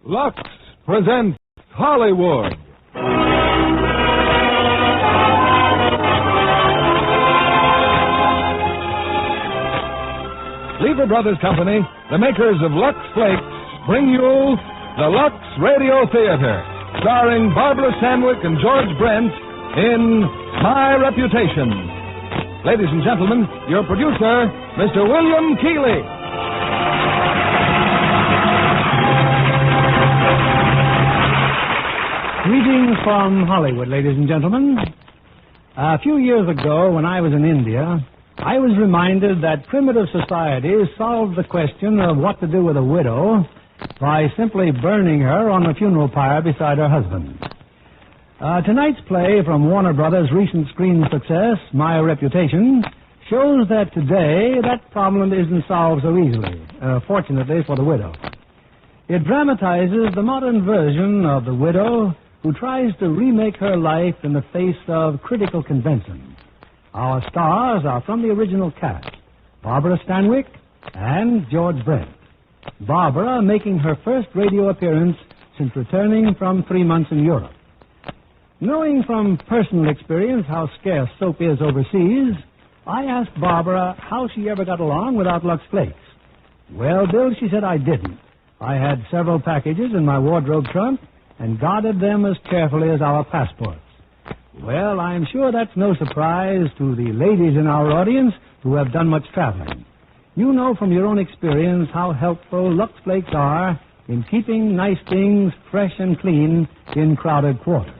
Lux presents Hollywood. Lever Brothers Company, the makers of Lux Flakes, bring you the Lux Radio Theater, starring Barbara Stanwyck and George Brent in My Reputation. Ladies and gentlemen, your producer, Mr. William Keighley. Greetings from Hollywood, ladies and gentlemen. A few years ago, when I was in India, I was reminded that primitive societies solved the question of what to do with a widow by simply burning her on a funeral pyre beside her husband. Tonight's play from Warner Brothers' recent screen success, My Reputation, shows that today that problem isn't solved so easily, fortunately for the widow. It dramatizes the modern version of the widow who tries to remake her life in the face of critical convention. Our stars are from the original cast, Barbara Stanwyck and George Brent. Barbara making her first radio appearance since returning from 3 months in Europe. Knowing from personal experience how scarce soap is overseas, I asked Barbara how she ever got along without Lux Flakes. Well, Bill, she said I didn't. I had several packages in my wardrobe trunk and guarded them as carefully as our passports. Well, I'm sure that's no surprise to the ladies in our audience who have done much traveling. You know from your own experience how helpful Lux Flakes are in keeping nice things fresh and clean in crowded quarters.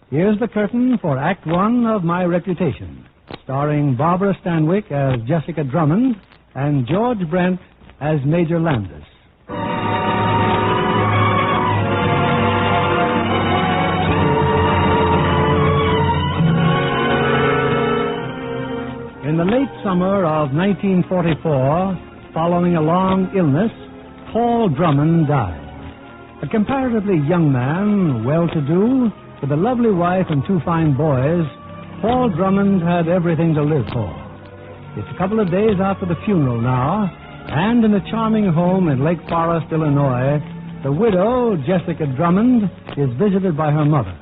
Here's the curtain for Act One of My Reputation, starring Barbara Stanwyck as Jessica Drummond and George Brent as Major Landis. In the late summer of 1944, following a long illness, Paul Drummond died. A comparatively young man, well-to-do, with a lovely wife and 2 fine boys, Paul Drummond had everything to live for. It's a couple of days after the funeral now, and in a charming home in Lake Forest, Illinois, the widow, Jessica Drummond, is visited by her mother.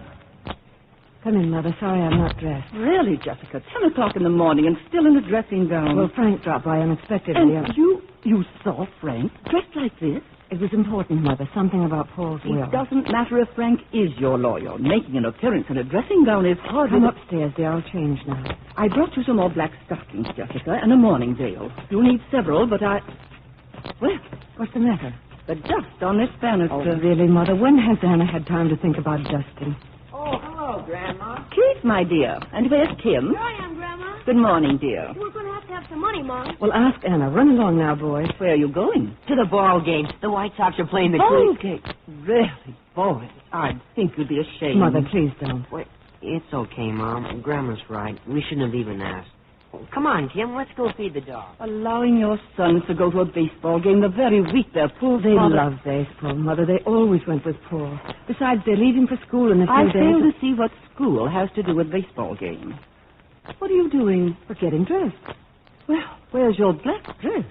Come in, Mother. Sorry I'm not dressed. Really, Jessica? 10 o'clock in the morning and still in the dressing gown. Well, Frank dropped by unexpectedly. And you saw Frank dressed like this? It was important, Mother. Something about Paul's will. It doesn't matter if Frank is your lawyer. Making an appearance in a dressing gown is hardly... Come upstairs, dear. I'll change now. I brought you some more black stockings, Jessica, and a morning veil. You'll need several, but Well, what's the matter? The dust on this banister. Oh, really, Mother? When has Anna had time to think about dusting? Oh, hello, Grandma. Keith, my dear. And where's Kim? Here I am, Grandma. Good morning, dear. We're going to have some money, Mom. Well, ask Anna. Run along now, boys. Where are you going? To the ball game. The White Sox are playing the Ball Creek. game? Really, boy, I think you'd be ashamed. Mother, please don't. Wait, it's okay, Mom. Grandma's right. We shouldn't have even asked. Come on, Kim. Let's go feed the dog. Allowing your sons to go to a baseball game the very week their poor They father... love baseball, Mother. They always went with Paul. Besides, they're leaving for school in a few I days. fail to see what school has to do with baseball game. What are you doing? We're getting dressed. Well, where's your black dress?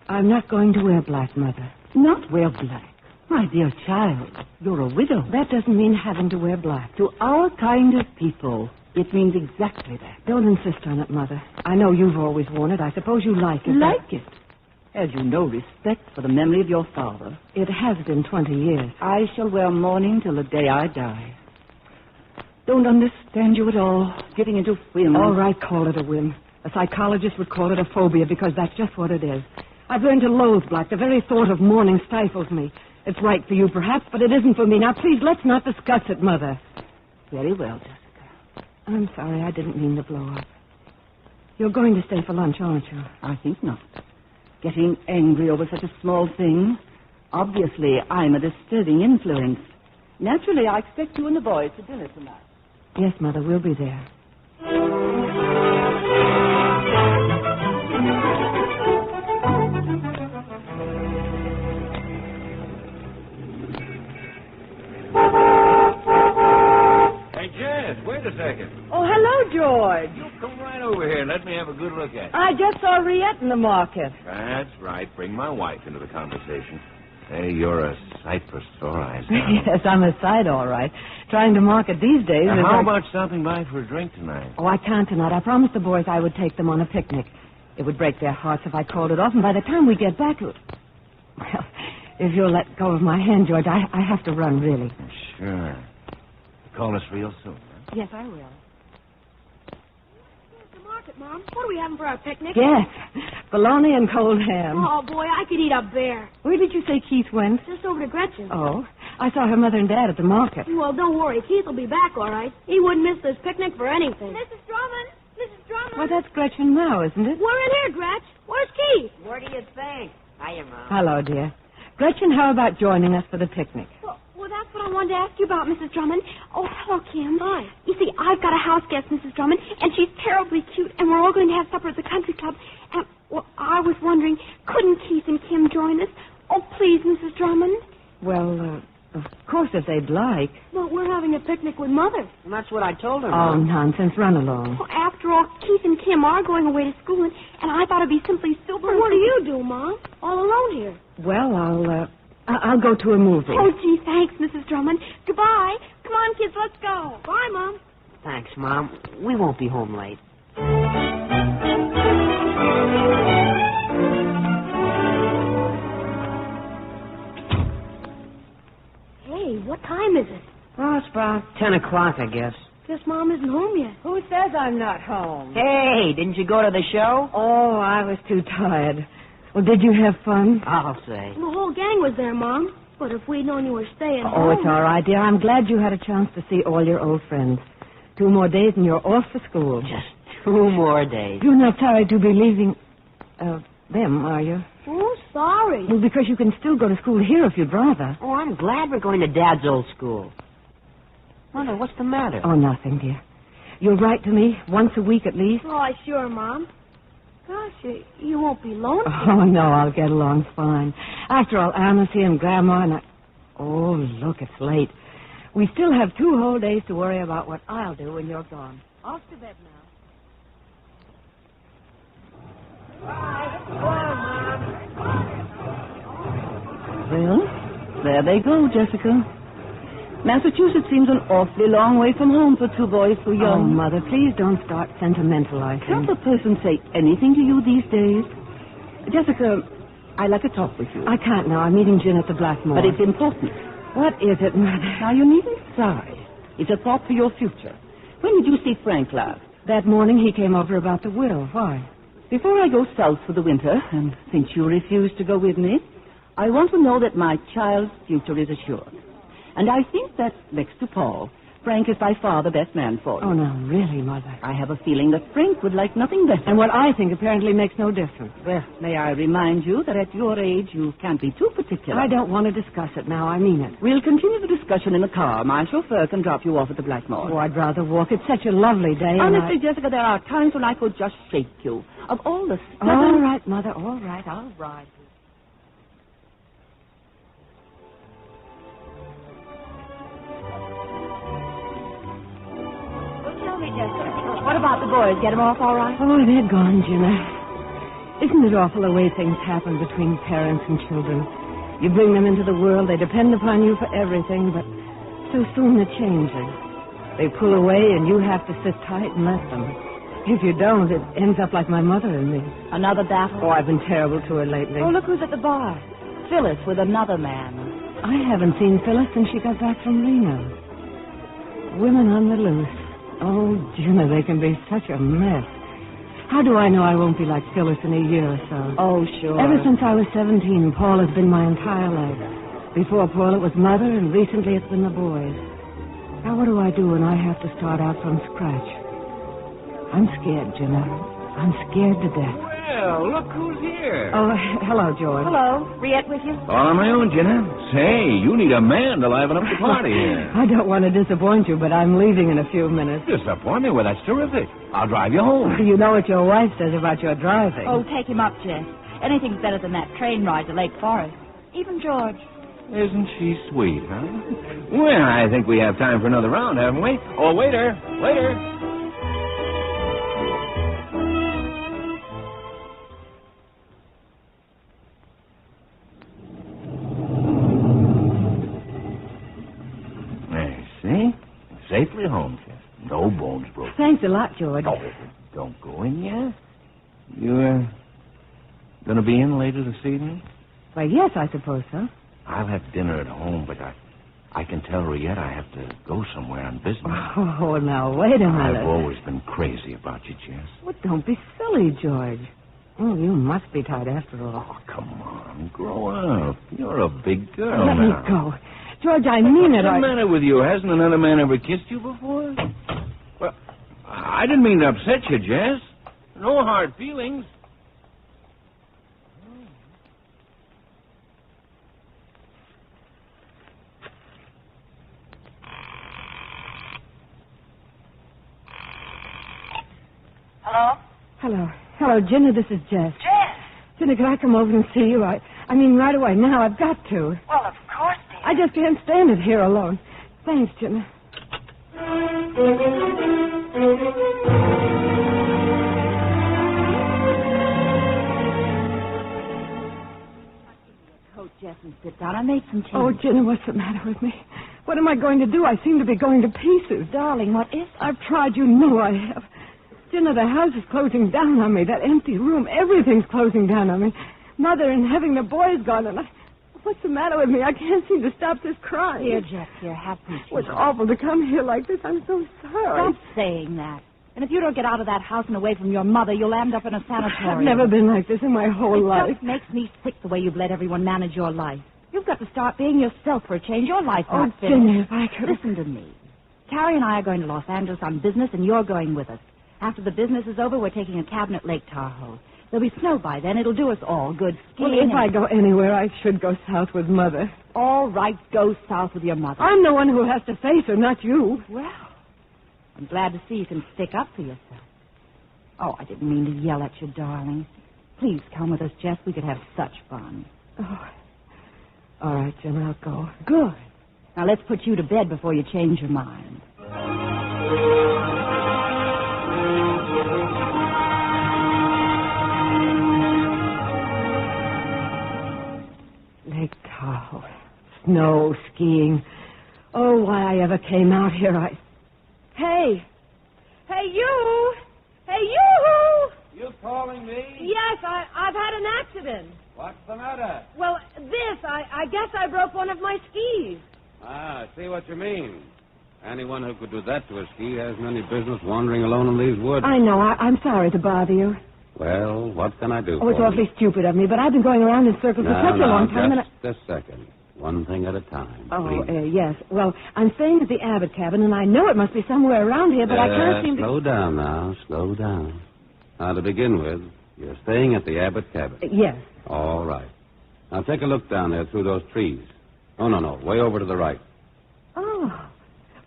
I'm not going to wear black, Mother. Not wear black. My dear child, you're a widow. That doesn't mean having to wear black. To our kind of people, it means exactly that. Don't insist on it, Mother. I know you've always worn it. I suppose you like it. Like it? As you know, respect for the memory of your father. It has been 20 years. I shall wear mourning till the day I die. Don't understand you at all. Getting into whims. All right, call it a whim. A psychologist would call it a phobia because that's just what it is. I've learned to loathe black. The very thought of mourning stifles me. It's right for you, perhaps, but it isn't for me. Now, please, let's not discuss it, Mother. Very well, Jessica. I'm sorry. I didn't mean to blow up. You're going to stay for lunch, aren't you? I think not. Getting angry over such a small thing. Obviously, I'm a disturbing influence. Naturally, I expect you and the boys to dinner tonight. Yes, Mother, we'll be there. Hey, Jess, wait a second. Oh, hello, George. You come right over here and let me have a good look at it. I just saw Riette in the market. That's right. Bring my wife into the conversation. Hey, you're a sight for sore eyes. Yes, I'm a sight, all right. Trying to market these days. How about stopping by for a drink tonight? Oh, I can't tonight. I promised the boys I would take them on a picnic. It would break their hearts if I called it off, and by the time we get back... Well, if you'll let go of my hand, George, I have to run, really. Sure. Call us real soon. Huh? Yes, I will. Mom, what are we having for our picnic? Yes, bologna and cold ham. Oh, boy, I could eat a bear. Where did you say Keith went? Just over to Gretchen. Oh, I saw her mother and dad at the market. Well, don't worry. Keith will be back, all right. He wouldn't miss this picnic for anything. Mrs. Drummond! Mrs. Drummond! Well, that's Gretchen now, isn't it? We're in here, Gretch. Where's Keith? Where do you think? Hiya, Mom. Hello, dear. Gretchen, how about joining us for the picnic? Well, that's what I wanted to ask you about, Mrs. Drummond. Oh, hello, Kim. Hi. You see, I've got a house guest, Mrs. Drummond, and she's terribly cute, and we're all going to have supper at the country club. And, well, I was wondering, couldn't Keith and Kim join us? Oh, please, Mrs. Drummond. Well, of course, if they'd like. Well, we're having a picnic with Mother. And that's what I told her, Oh, Mom. nonsense. Run along. Well, after all, Keith and Kim are going away to school, and I thought it'd be simply super... Well, what do you do, Mom? All alone here. Well, I'll go to a movie. Oh, gee, thanks, Mrs. Drummond. Goodbye. Come on, kids, let's go. Bye, Mom. Thanks, Mom. We won't be home late. Hey, what time is it? Oh, it's about 10 o'clock, I guess. Guess Mom isn't home yet. Who says I'm not home? Hey, didn't you go to the show? Oh, I was too tired. Well, did you have fun? I'll say. The whole gang was there, Mom. But if we'd known you were staying Oh, home... it's all right, dear. I'm glad you had a chance to see all your old friends. 2 more days and you're off for school. Just 2 more days. You're not sorry to be leaving them, are you? Oh, sorry. Well, because you can still go to school here if you'd rather. Oh, I'm glad we're going to Dad's old school. Mother, what's the matter? Oh, nothing, dear. You'll write to me once a week at least? Oh, sure, Mom. Gosh, you won't be lonely. Oh, no, I'll get along fine. After all, Amity and Grandma and I... Oh, look, it's late. We still have 2 whole days to worry about what I'll do when you're gone. Off to bed now. Well, there they go, Jessica. Massachusetts seems an awfully long way from home for 2 boys so Oh, young. Mother, please don't start sentimentalizing. Can't a person say anything to you these days? Jessica, I'd like to talk with you. I can't now. I'm meeting Jin at the Blackmore. But it's important. What is it, Mother? Now, you needn't sigh. It's a thought for your future. When did you see Frank last? That morning he came over about the will. Why? Before I go south for the winter, and since you refuse to go with me, I want to know that my child's future is assured. And I think that, next to Paul, Frank is by far the best man for you. Oh, no, really, Mother. I have a feeling that Frank would like nothing better. And what I think apparently makes no difference. Well, may I remind you that at your age you can't be too particular. I don't want to discuss it now. I mean it. We'll continue the discussion in the car. My chauffeur can drop you off at the Blackmore. Oh, I'd rather walk. It's such a lovely day. Honestly, Jessica, there are times when I could just shake you. Of all the All right, Mother, all right. I'll ride. What about the boys? Get them off all right? Oh, they're gone, Jenna. Isn't it awful the way things happen between parents and children? You bring them into the world, they depend upon you for everything, but so soon it changes. They pull away and you have to sit tight and let them. If you don't, it ends up like my mother and me. Another battle? Oh, I've been terrible to her lately. Oh, look who's at the bar. Phyllis with another man. I haven't seen Phyllis since she got back from Reno. Women on the loose. Oh, Jenna, they can be such a mess. How do I know I won't be like Phyllis in a year or so? Oh, sure. Ever since I was 17, Paul has been my entire life. Before Paul, it was Mother, and recently it's been the boys. Now, what do I do when I have to start out from scratch? I'm scared, Jenna. I'm scared to death. Well, look who's here. Oh, hello, George. Hello. Riette with you? All on my own, Jenna. Say, you need a man to liven up the party here. I don't want to disappoint you, but I'm leaving in a few minutes. Disappoint me? Well, that's terrific. I'll drive you home. You know what your wife says about your driving. Oh, take him up, Jess. Anything's better than that train ride to Lake Forest. Even George. Isn't she sweet, huh? Well, I think we have time for another round, haven't we? Oh, waiter. Waiter. safely home, Chester. No bones broken. Thanks a lot, George. Oh, don't go in yet. You, going to be in later this evening? Why, yes, I suppose so. I'll have dinner at home, but I can tell Riette I have to go somewhere on business. Oh, now, wait a minute. I've always been crazy about you, Jess. Well, don't be silly, George. Oh, you must be tired after all. Oh, come on. Grow up. You're a big girl Let now. me go. George, I mean it. What's the matter with you? Hasn't another man ever kissed you before? Well, I didn't mean to upset you, Jess. No hard feelings. Hello. Hello, Jenna, this is Jess. Jess! Jenna, can I come over and see you? I mean, right away. Now, I've got to. Well, of course, dear. I just can't stand it here alone. Thanks, Jenna. Coat, Jess, and sit down. I made some tea. Oh, Jenna, what's the matter with me? What am I going to do? I seem to be going to pieces. Darling, what is it? I've tried. You know I have. Jenna, the house is closing down on me. That empty room, everything's closing down on me. Mother and having the boys gone, and what's the matter with me? I can't seem to stop this crying. Dear Jess, you're happy. Oh, it's awful to come here like this. I'm so sorry. Stop saying that. And if you don't get out of that house and away from your mother, you'll end up in a sanatorium. I've never been like this in my whole life. It just makes me sick the way you've let everyone manage your life. You've got to start being yourself for a change. Your life's Oh, not finished. Jenna, if I could... Listen to me. Carrie and I are going to Los Angeles on business, and you're going with us. After the business is over, we're taking a cabin at Lake Tahoe. There'll be snow by then. It'll do us all good skiing. Well, if I go anywhere, I should go south with Mother. All right, go south with your mother. I'm the one who has to face her, not you. Well, I'm glad to see you can stick up for yourself. Oh, I didn't mean to yell at you, darling. Please come with us, Jess. We could have such fun. Oh. All right, Jim, I'll go. Good. Now, let's put you to bed before you change your mind. Lake Tahoe. Snow skiing. Oh, why I ever came out here, Hey! Hey, you! Hey, you! You calling me? Yes, I've had an accident. What's the matter? Well, I guess I broke one of my skis. I see what you mean. Anyone who could do that to a ski hasn't any business wandering alone in these woods. I know. I'm sorry to bother you. Well, what can I do Oh, it's for awfully stupid of me, but I've been going around in circles for such a long time. Just a second. One thing at a time. Oh, please. yes. Well, I'm staying at the Abbott cabin, and I know it must be somewhere around here, but I can't seem to... Slow down now. Slow down. Now, to begin with, you're staying at the Abbott cabin. Yes. All right. Now, take a look down there through those trees. Oh, no. Way over to the right. Oh.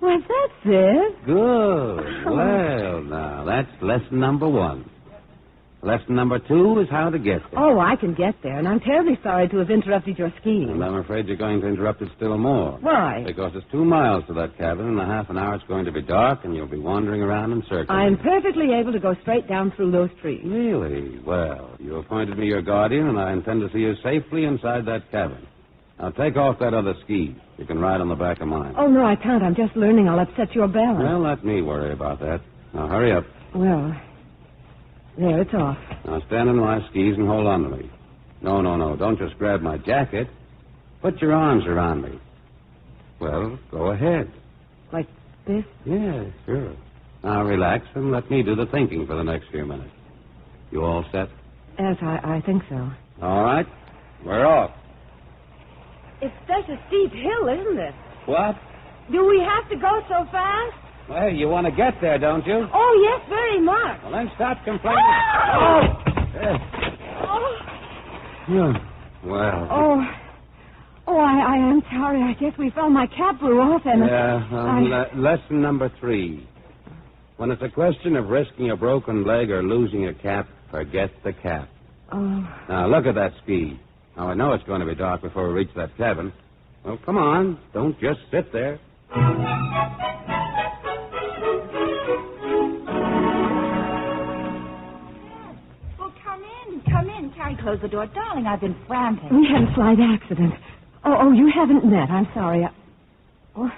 Well, that's it. Good. Well, now, that's lesson number 1. Lesson number 2 is how to get there. Oh, I can get there, and I'm terribly sorry to have interrupted your skiing. And I'm afraid you're going to interrupt it still more. Why? Because it's 2 miles to that cabin. In a half an hour, it's going to be dark, and you'll be wandering around in circles. I'm perfectly able to go straight down through those trees. Really? Well, you appointed me your guardian, and I intend to see you safely inside that cabin. Now, take off that other ski. You can ride on the back of mine. Oh, no, I can't. I'm just learning. I'll upset your balance. Well, let me worry about that. Now, hurry up. Well, there, it's off. Now, stand on my skis and hold on to me. No. Don't just grab my jacket. Put your arms around me. Well, go ahead. Like this? Yeah, sure. Now, relax and let me do the thinking for the next few minutes. You all set? Yes, I think so. All right. We're off. It's such a steep hill, isn't it? What? Do we have to go so fast? Well, you want to get there, don't you? Oh, yes, very much. Well, then stop complaining. Oh! Oh! Yeah. Well. Oh, I am sorry. I guess we fell. My cap blew off and... Yeah, lesson number 3. When it's a question of risking a broken leg or losing a cap, forget the cap. Oh. Now, look at that ski. Now, I know it's going to be dark before we reach that cabin. Well, come on. Don't just sit there. Well, come in. Carrie, close the door. Darling, I've been frantic. We had a slight accident. Oh, you haven't met. I'm sorry. Oh,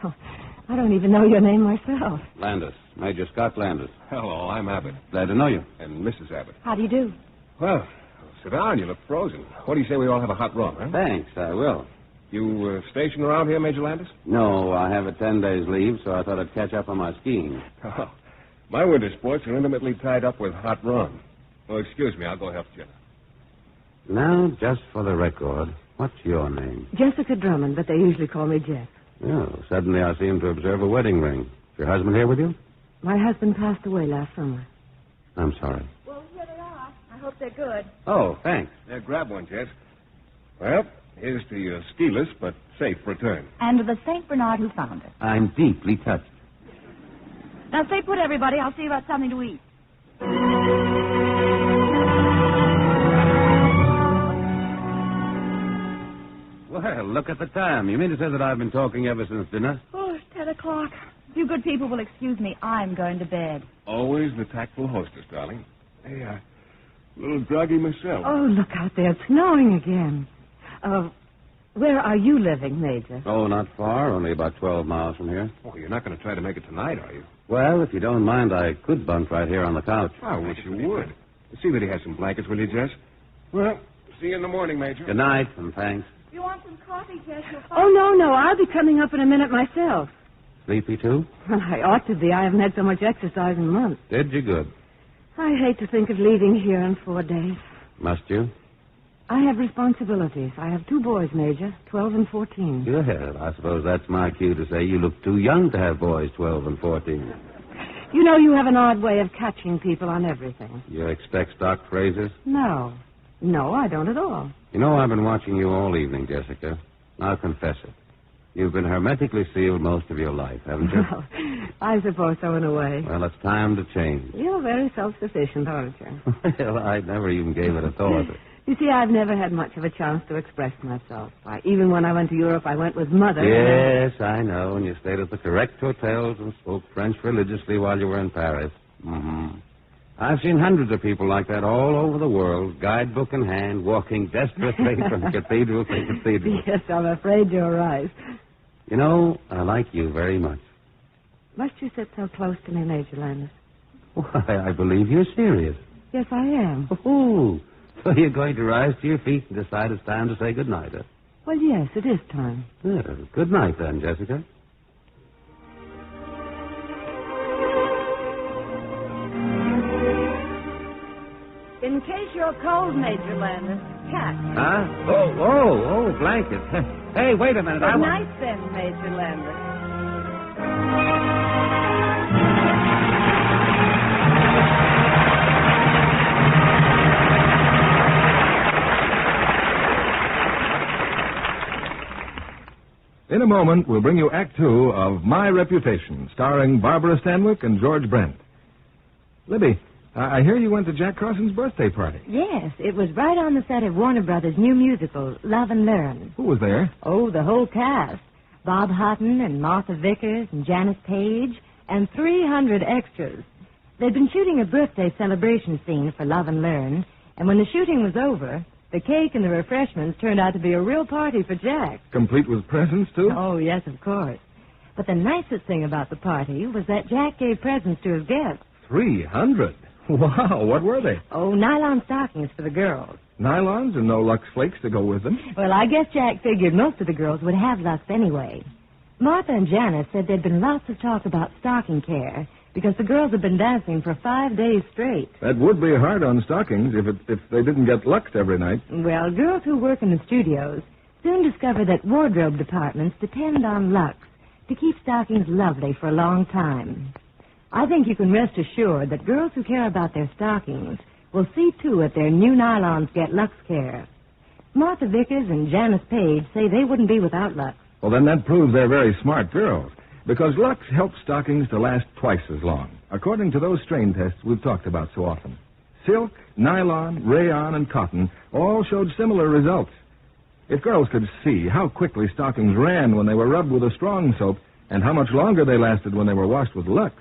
I don't even know your name myself. Landis. Major Scott Landis. Hello, I'm Abbott. Glad to know you. And Mrs. Abbott. How do you do? Well, sit down. You look frozen. What do you say we all have a hot rum, huh? Thanks, I will. You stationed around here, Major Landis? No, I have a 10 days leave, so I thought I'd catch up on my skiing. Oh, my winter sports are intimately tied up with hot rum. Oh, excuse me. I'll go help Jenna. Now, just for the record, what's your name? Jessica Drummond, but they usually call me Jess. Oh, suddenly I seem to observe a wedding ring. Is your husband here with you? My husband passed away last summer. I'm sorry. Well, here they are. I hope they're good. Oh, thanks. Yeah, grab one, Jess. Well, here's to your skiless but safe return. And to the St. Bernard who found it. I'm deeply touched. Now, stay put, everybody. I'll see you about something to eat. Well, look at the time. You mean to say that I've been talking ever since dinner? Oh, it's 10 o'clock. You good people will excuse me. I'm going to bed. Always the tactful hostess, darling. Hey, a little groggy myself. Oh, look out there. It's snowing again. Where are you living, Major? Oh, not far. Only about 12 miles from here. Oh, you're not going to try to make it tonight, are you? Well, if you don't mind, I could bunk right here on the couch. I wish you would. See that he has some blankets, will you, Jess? Well, see you in the morning, Major. Good night, and thanks. You want some coffee, Jess? Oh, no. I'll be coming up in a minute myself. Sleepy, too? Well, I ought to be. I haven't had so much exercise in months. Did you good. I hate to think of leaving here in 4 days. Must you? I have responsibilities. I have 2 boys, Major, 12 and 14. Good. I suppose that's my cue to say you look too young to have boys 12 and 14. You know you have an odd way of catching people on everything. You expect stock phrases? No, I don't at all. You know, I've been watching you all evening, Jessica. I'll confess it. You've been hermetically sealed most of your life, haven't you? Well, I suppose so in a way. Well, it's time to change. You're very self-sufficient, aren't you? Well, I never even gave it a thought. You see, I've never had much of a chance to express myself. Even when I went to Europe, I went with Mother. Yes, I know. And you stayed at the correct hotels and spoke French religiously while you were in Paris. Mm-hmm. I've seen hundreds of people like that all over the world, guidebook in hand, walking desperately from cathedral to cathedral. Yes, I'm afraid you're right. You know, I like you very much. Must you sit so close to me, Major Landis? Why, I believe you're serious. Yes, I am. Oh, so you're going to rise to your feet and decide it's time to say goodnight, huh? Well, yes, it is time. Well, good night, then, Jessica. In case you're cold, Major Landis, cat. Huh? Oh, blanket. Hey, wait a minute. Good night, then, Major Landis. In a moment, we'll bring you Act 2 of My Reputation, starring Barbara Stanwyck and George Brent. Libby, I hear you went to Jack Carson's birthday party. Yes, it was right on the set of Warner Brothers' new musical, Love and Learn. Who was there? Oh, the whole cast. Bob Houghton and Martha Vickers and Janice Page and 300 extras. They'd been shooting a birthday celebration scene for Love and Learn, and when the shooting was over, the cake and the refreshments turned out to be a real party for Jack. Complete with presents, too? Oh, yes, of course. But the nicest thing about the party was that Jack gave presents to his guests. 300? Wow, what were they? Oh, nylon stockings for the girls. Nylons and no Lux Flakes to go with them? Well, I guess Jack figured most of the girls would have Lux anyway. Martha and Janice said there'd been lots of talk about stocking care because the girls had been dancing for 5 days straight. That would be hard on stockings if they didn't get luxed every night. Well, girls who work in the studios soon discover that wardrobe departments depend on Lux to keep stockings lovely for a long time. I think you can rest assured that girls who care about their stockings will see to it their new nylons get Lux care. Martha Vickers and Janice Page say they wouldn't be without Lux. Well, then that proves they're very smart girls, because Lux helps stockings to last twice as long, according to those strain tests we've talked about so often. Silk, nylon, rayon, and cotton all showed similar results. If girls could see how quickly stockings ran when they were rubbed with a strong soap and how much longer they lasted when they were washed with Lux,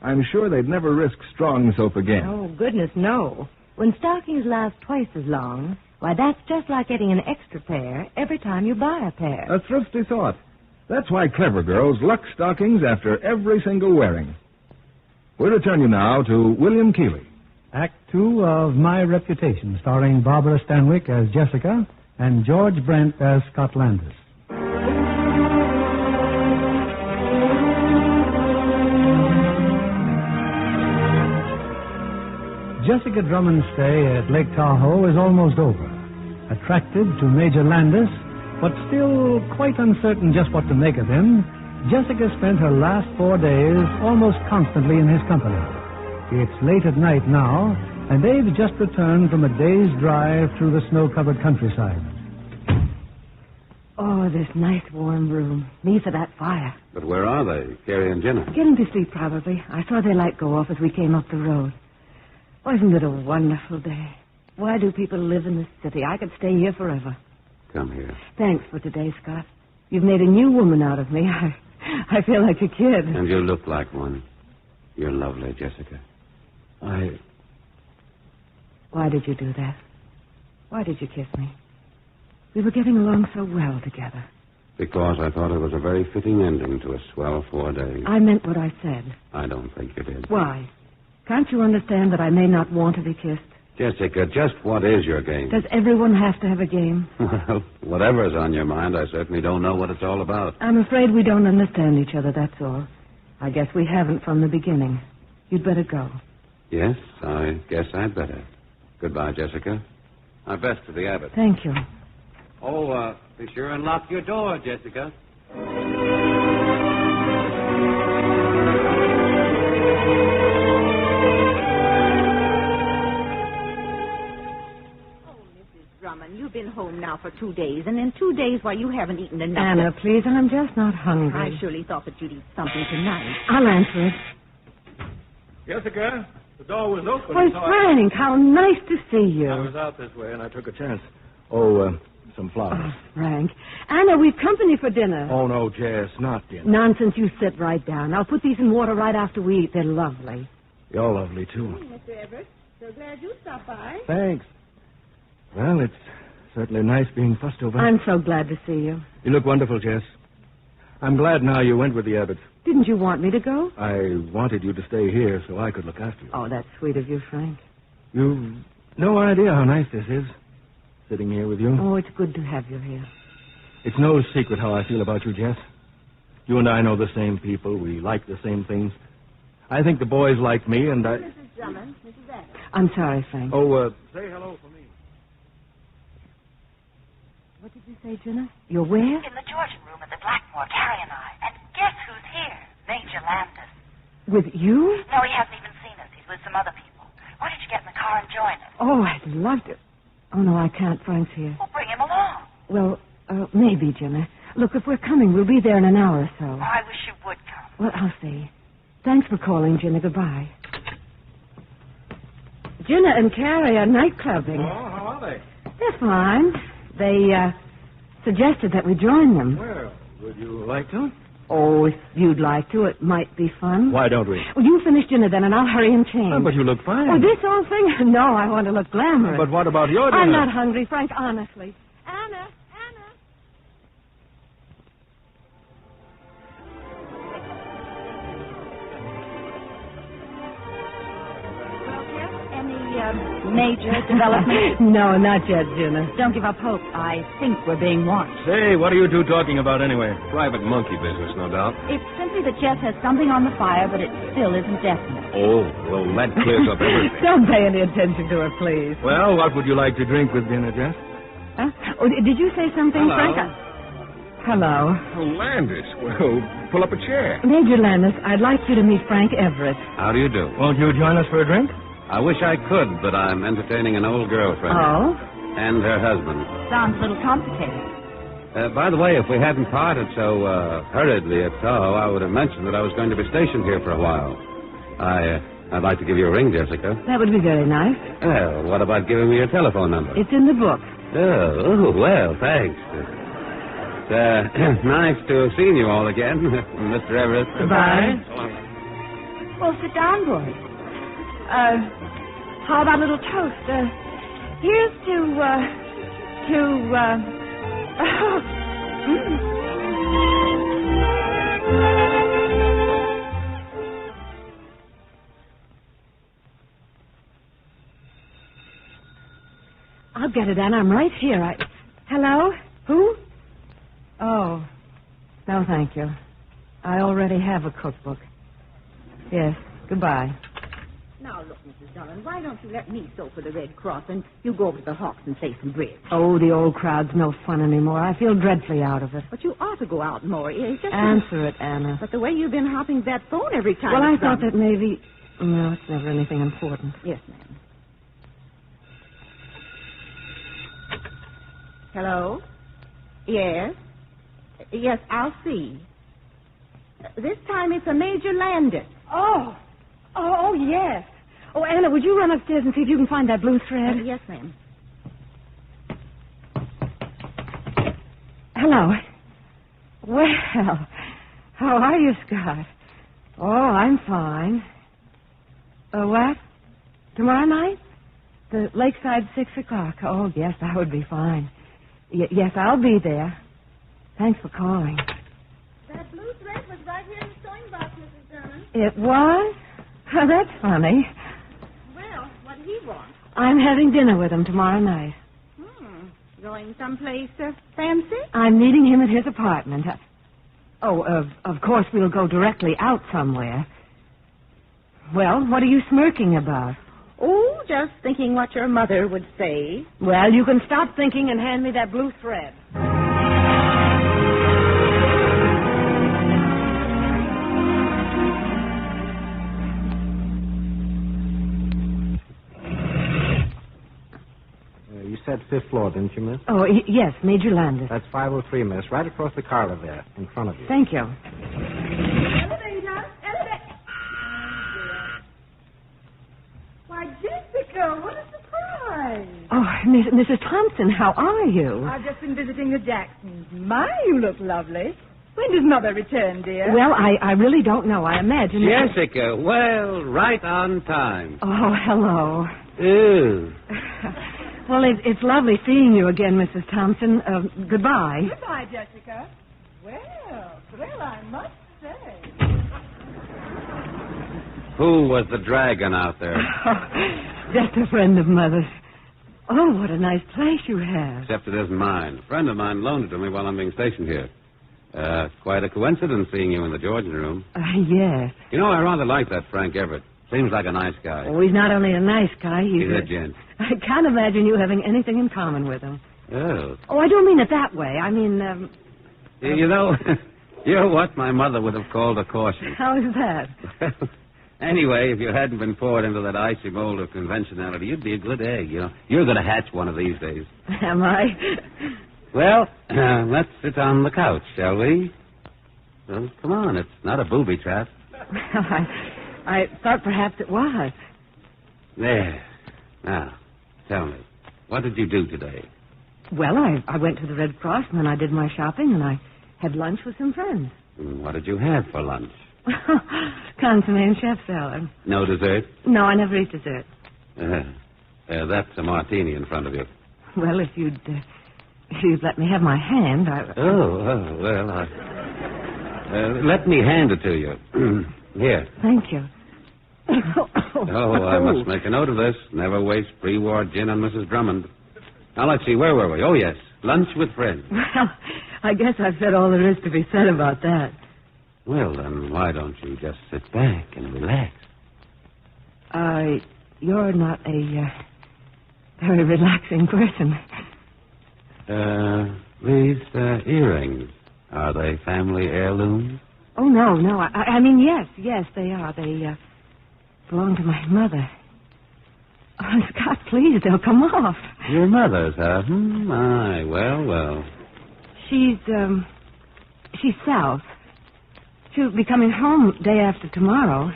I'm sure they'd never risk strong soap again. Oh, goodness, no. When stockings last twice as long, why, that's just like getting an extra pair every time you buy a pair. A thrifty thought. That's why clever girls luck stockings after every single wearing. We return you now to William Keighley. Act 2 of My Reputation, starring Barbara Stanwyck as Jessica and George Brent as Scott Landis. Jessica Drummond's stay at Lake Tahoe is almost over. Attracted to Major Landis, but still quite uncertain just what to make of him, Jessica spent her last 4 days almost constantly in his company. It's late at night now, and they've just returned from a day's drive through the snow-covered countryside. Oh, this nice warm room. Me for that fire. But where are they, Carrie and Jenna? Getting to sleep, probably. I saw their light go off as we came up the road. Wasn't it a wonderful day? Why do people live in the city? I could stay here forever. Come here. Thanks for today, Scott. You've made a new woman out of me. I feel like a kid. And you look like one. You're lovely, Jessica. Why did you do that? Why did you kiss me? We were getting along so well together. Because I thought it was a very fitting ending to a swell 4 days. I meant what I said. I don't think you did. Why? Can't you understand that I may not want to be kissed? Jessica, just what is your game? Does everyone have to have a game? Well, whatever's on your mind, I certainly don't know what it's all about. I'm afraid we don't understand each other, that's all. I guess we haven't from the beginning. You'd better go. Yes, I guess I'd better. Goodbye, Jessica. My best to the Abbot. Thank you. Oh, be sure and lock your door, Jessica. Drummond, you've been home now for 2 days, and in 2 days, why, you haven't eaten enough. Anna, please, and I'm just not hungry. I surely thought that you'd eat something tonight. I'll answer it. Jessica, the door was open. Why, Frank, how nice to see you. I was out this way, and I took a chance. Some flowers. Oh, Frank. Anna, we've company for dinner. Oh, no, Jess, not dinner. Nonsense, you sit right down. I'll put these in water right after we eat. They're lovely. You're lovely, too. Mr. Everett, so glad you stopped by. Thanks. Well, it's certainly nice being fussed over. I'm so glad to see you. You look wonderful, Jess. I'm glad now you went with the Abbott. Didn't you want me to go? I wanted you to stay here so I could look after you. Oh, that's sweet of you, Frank. You've no idea how nice this is, sitting here with you. Oh, it's good to have you here. It's no secret how I feel about you, Jess. You and I know the same people. We like the same things. I think the boys like me, and I... Mrs. Drummond, Mrs. Abbott. I'm sorry, Frank. Say hello for me. What did you say, Jenna? You're where? In the Georgian room at the Blackmore, Carrie and I. And guess who's here? Major Landis. With you? No, he hasn't even seen us. He's with some other people. Why don't you get in the car and join us? Oh, I'd love to. Oh, no, I can't. Frank's here. Well, bring him along. Well, maybe, Jenna. Look, if we're coming, we'll be there in an hour or so. Oh, I wish you would come. Well, I'll see. Thanks for calling, Jenna. Goodbye. Jenna and Carrie are night clubbing. Oh, how are they? They're fine. They suggested that we join them. Well, would you like to? Oh, if you'd like to, it might be fun. Why don't we? Well, you finish dinner then, and I'll hurry and change. Oh, but you look fine. Oh, this old thing? No, I want to look glamorous. But what about your dinner? I'm not hungry, Frank, honestly. Anna. Major development? No, not yet, Jenna. Don't give up hope. I think we're being watched. Say, what are you two talking about anyway? Private monkey business, no doubt. It's simply that Jess has something on the fire, but it still isn't definite. Oh, well, that clears up everything. Don't pay any attention to her, please. Well, what would you like to drink with dinner, Jess? Huh? Oh, did you say something, Hello. Frank? Hello. Oh, Landis. Well, pull up a chair. Major Landis, I'd like you to meet Frank Everett. How do you do? Won't you join us for a drink? I wish I could, but I'm entertaining an old girlfriend. Oh? And her husband. Sounds a little complicated. By the way, if we hadn't parted so hurriedly at Tahoe, I would have mentioned that I was going to be stationed here for a while. I'd like to give you a ring, Jessica. That would be very nice. Well, what about giving me your telephone number? It's in the book. Oh, well, thanks. It's nice to have seen you all again, Mr. Everett. Goodbye. Well, sit down, boys. How about a little toast? Here's to get it, Anna. I'm right here. Hello? Who? Oh. No, thank you. I already have a cookbook. Yes. Goodbye. Now, look, Mrs. Dillon, why don't you let me sew for the Red Cross and you go over to the Hawks and say some bridge? Oh, the old crowd's no fun anymore. I feel dreadfully out of it. But you ought to go out more. It's just Answer it, Anna. But the way you've been hopping that phone every time. Well, I thought that maybe... No, it's never anything important. Yes, ma'am. Hello? Yes? Yes, I'll see. This time it's a Major Landis. Oh, yes. Oh, Anna, would you run upstairs and see if you can find that blue thread? Yes, ma'am. Hello. Well, how are you, Scott? Oh, I'm fine. What? Tomorrow night? The Lakeside 6 o'clock. Oh, yes, that would be fine. Yes, I'll be there. Thanks for calling. That blue thread was right here in the sewing box, Mrs. Sherman. It was? Oh, that's funny. Well, what did he want? I'm having dinner with him tomorrow night. Going someplace fancy? I'm meeting him at his apartment. Of course we'll go directly out somewhere. Well, what are you smirking about? Oh, just thinking what your mother would say. Well, you can stop thinking and hand me that blue thread. You said 5th floor, didn't you, miss? Oh, yes, Major Landis. That's 503, miss, right across the corridor there, in front of you. Thank you. Elevator! Why, Jessica, what a surprise! Oh, Mrs. Thompson, how are you? I've just been visiting the Jacksons. My, you look lovely. When does Mother return, dear? Well, I really don't know. I imagine... Jessica, well, right on time. Oh, hello. Ooh. Well, it's lovely seeing you again, Mrs. Thompson. Goodbye. Goodbye, Jessica. Well, I must say. Who was the dragon out there? Just a friend of Mother's. Oh, what a nice place you have. Except it isn't mine. A friend of mine loaned it to me while I'm being stationed here. Quite a coincidence seeing you in the Georgian room. Yes. You know, I rather like that Frank Everett. Seems like a nice guy. Oh, he's not only a nice guy, He's a gent. I can't imagine you having anything in common with him. Oh. Oh, I don't mean it that way. I mean, You know, you're what my mother would have called a caution. How is that? Anyway, if you hadn't been poured into that icy mold of conventionality, you'd be a good egg, you know. You're going to hatch one of these days. Am I? Well, let's sit on the couch, shall we? Well, come on, it's not a booby trap. I thought perhaps it was. There. Now, tell me, what did you do today? Well, I went to the Red Cross, and then I did my shopping, and I had lunch with some friends. What did you have for lunch? Consomme and chef salad. No dessert? No, I never eat dessert. That's a martini in front of you. Well, if you'd let me have my hand, well, let me hand it to you. Here. Thank you. I must make a note of this. Never waste pre-war gin on Mrs. Drummond. Now, let's see, where were we? Oh, yes, lunch with friends. Well, I guess I've said all there is to be said about that. Well, then, why don't you just sit back and relax? You're not a very relaxing person. These earrings, are they family heirlooms? Oh, no. I mean, yes, they are. They belong to my mother. Oh, Scott, please, they'll come off. Your mother's, huh? Aye, well. She's south. She'll be coming home day after tomorrow.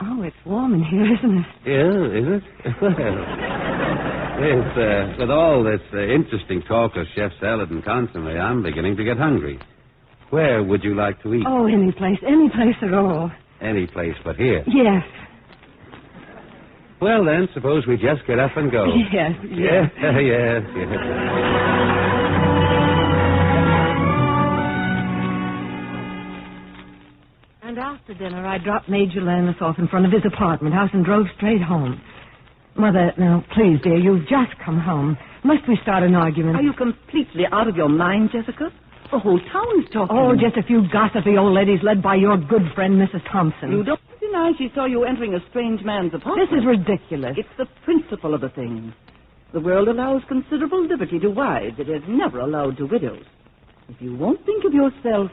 Oh, it's warm in here, isn't it? Yeah, is it? Well, with all this interesting talk of chef salad and consomme, I'm beginning to get hungry. Where would you like to eat? Oh, any place at all. Any place but here? Yes. Well, then, suppose we just get up and go. Yes. Yes. And after dinner, I dropped Major Landis off in front of his apartment house and drove straight home. Mother, now, please, dear, you've just come home. Must we start an argument? Are you completely out of your mind, Jessica? The whole town is talking. Oh, just a few gossipy old ladies led by your good friend, Mrs. Thompson. You don't deny she saw you entering a strange man's apartment. This is ridiculous. It's the principle of the thing. The world allows considerable liberty to wives. It is never allowed to widows. If you won't think of yourself,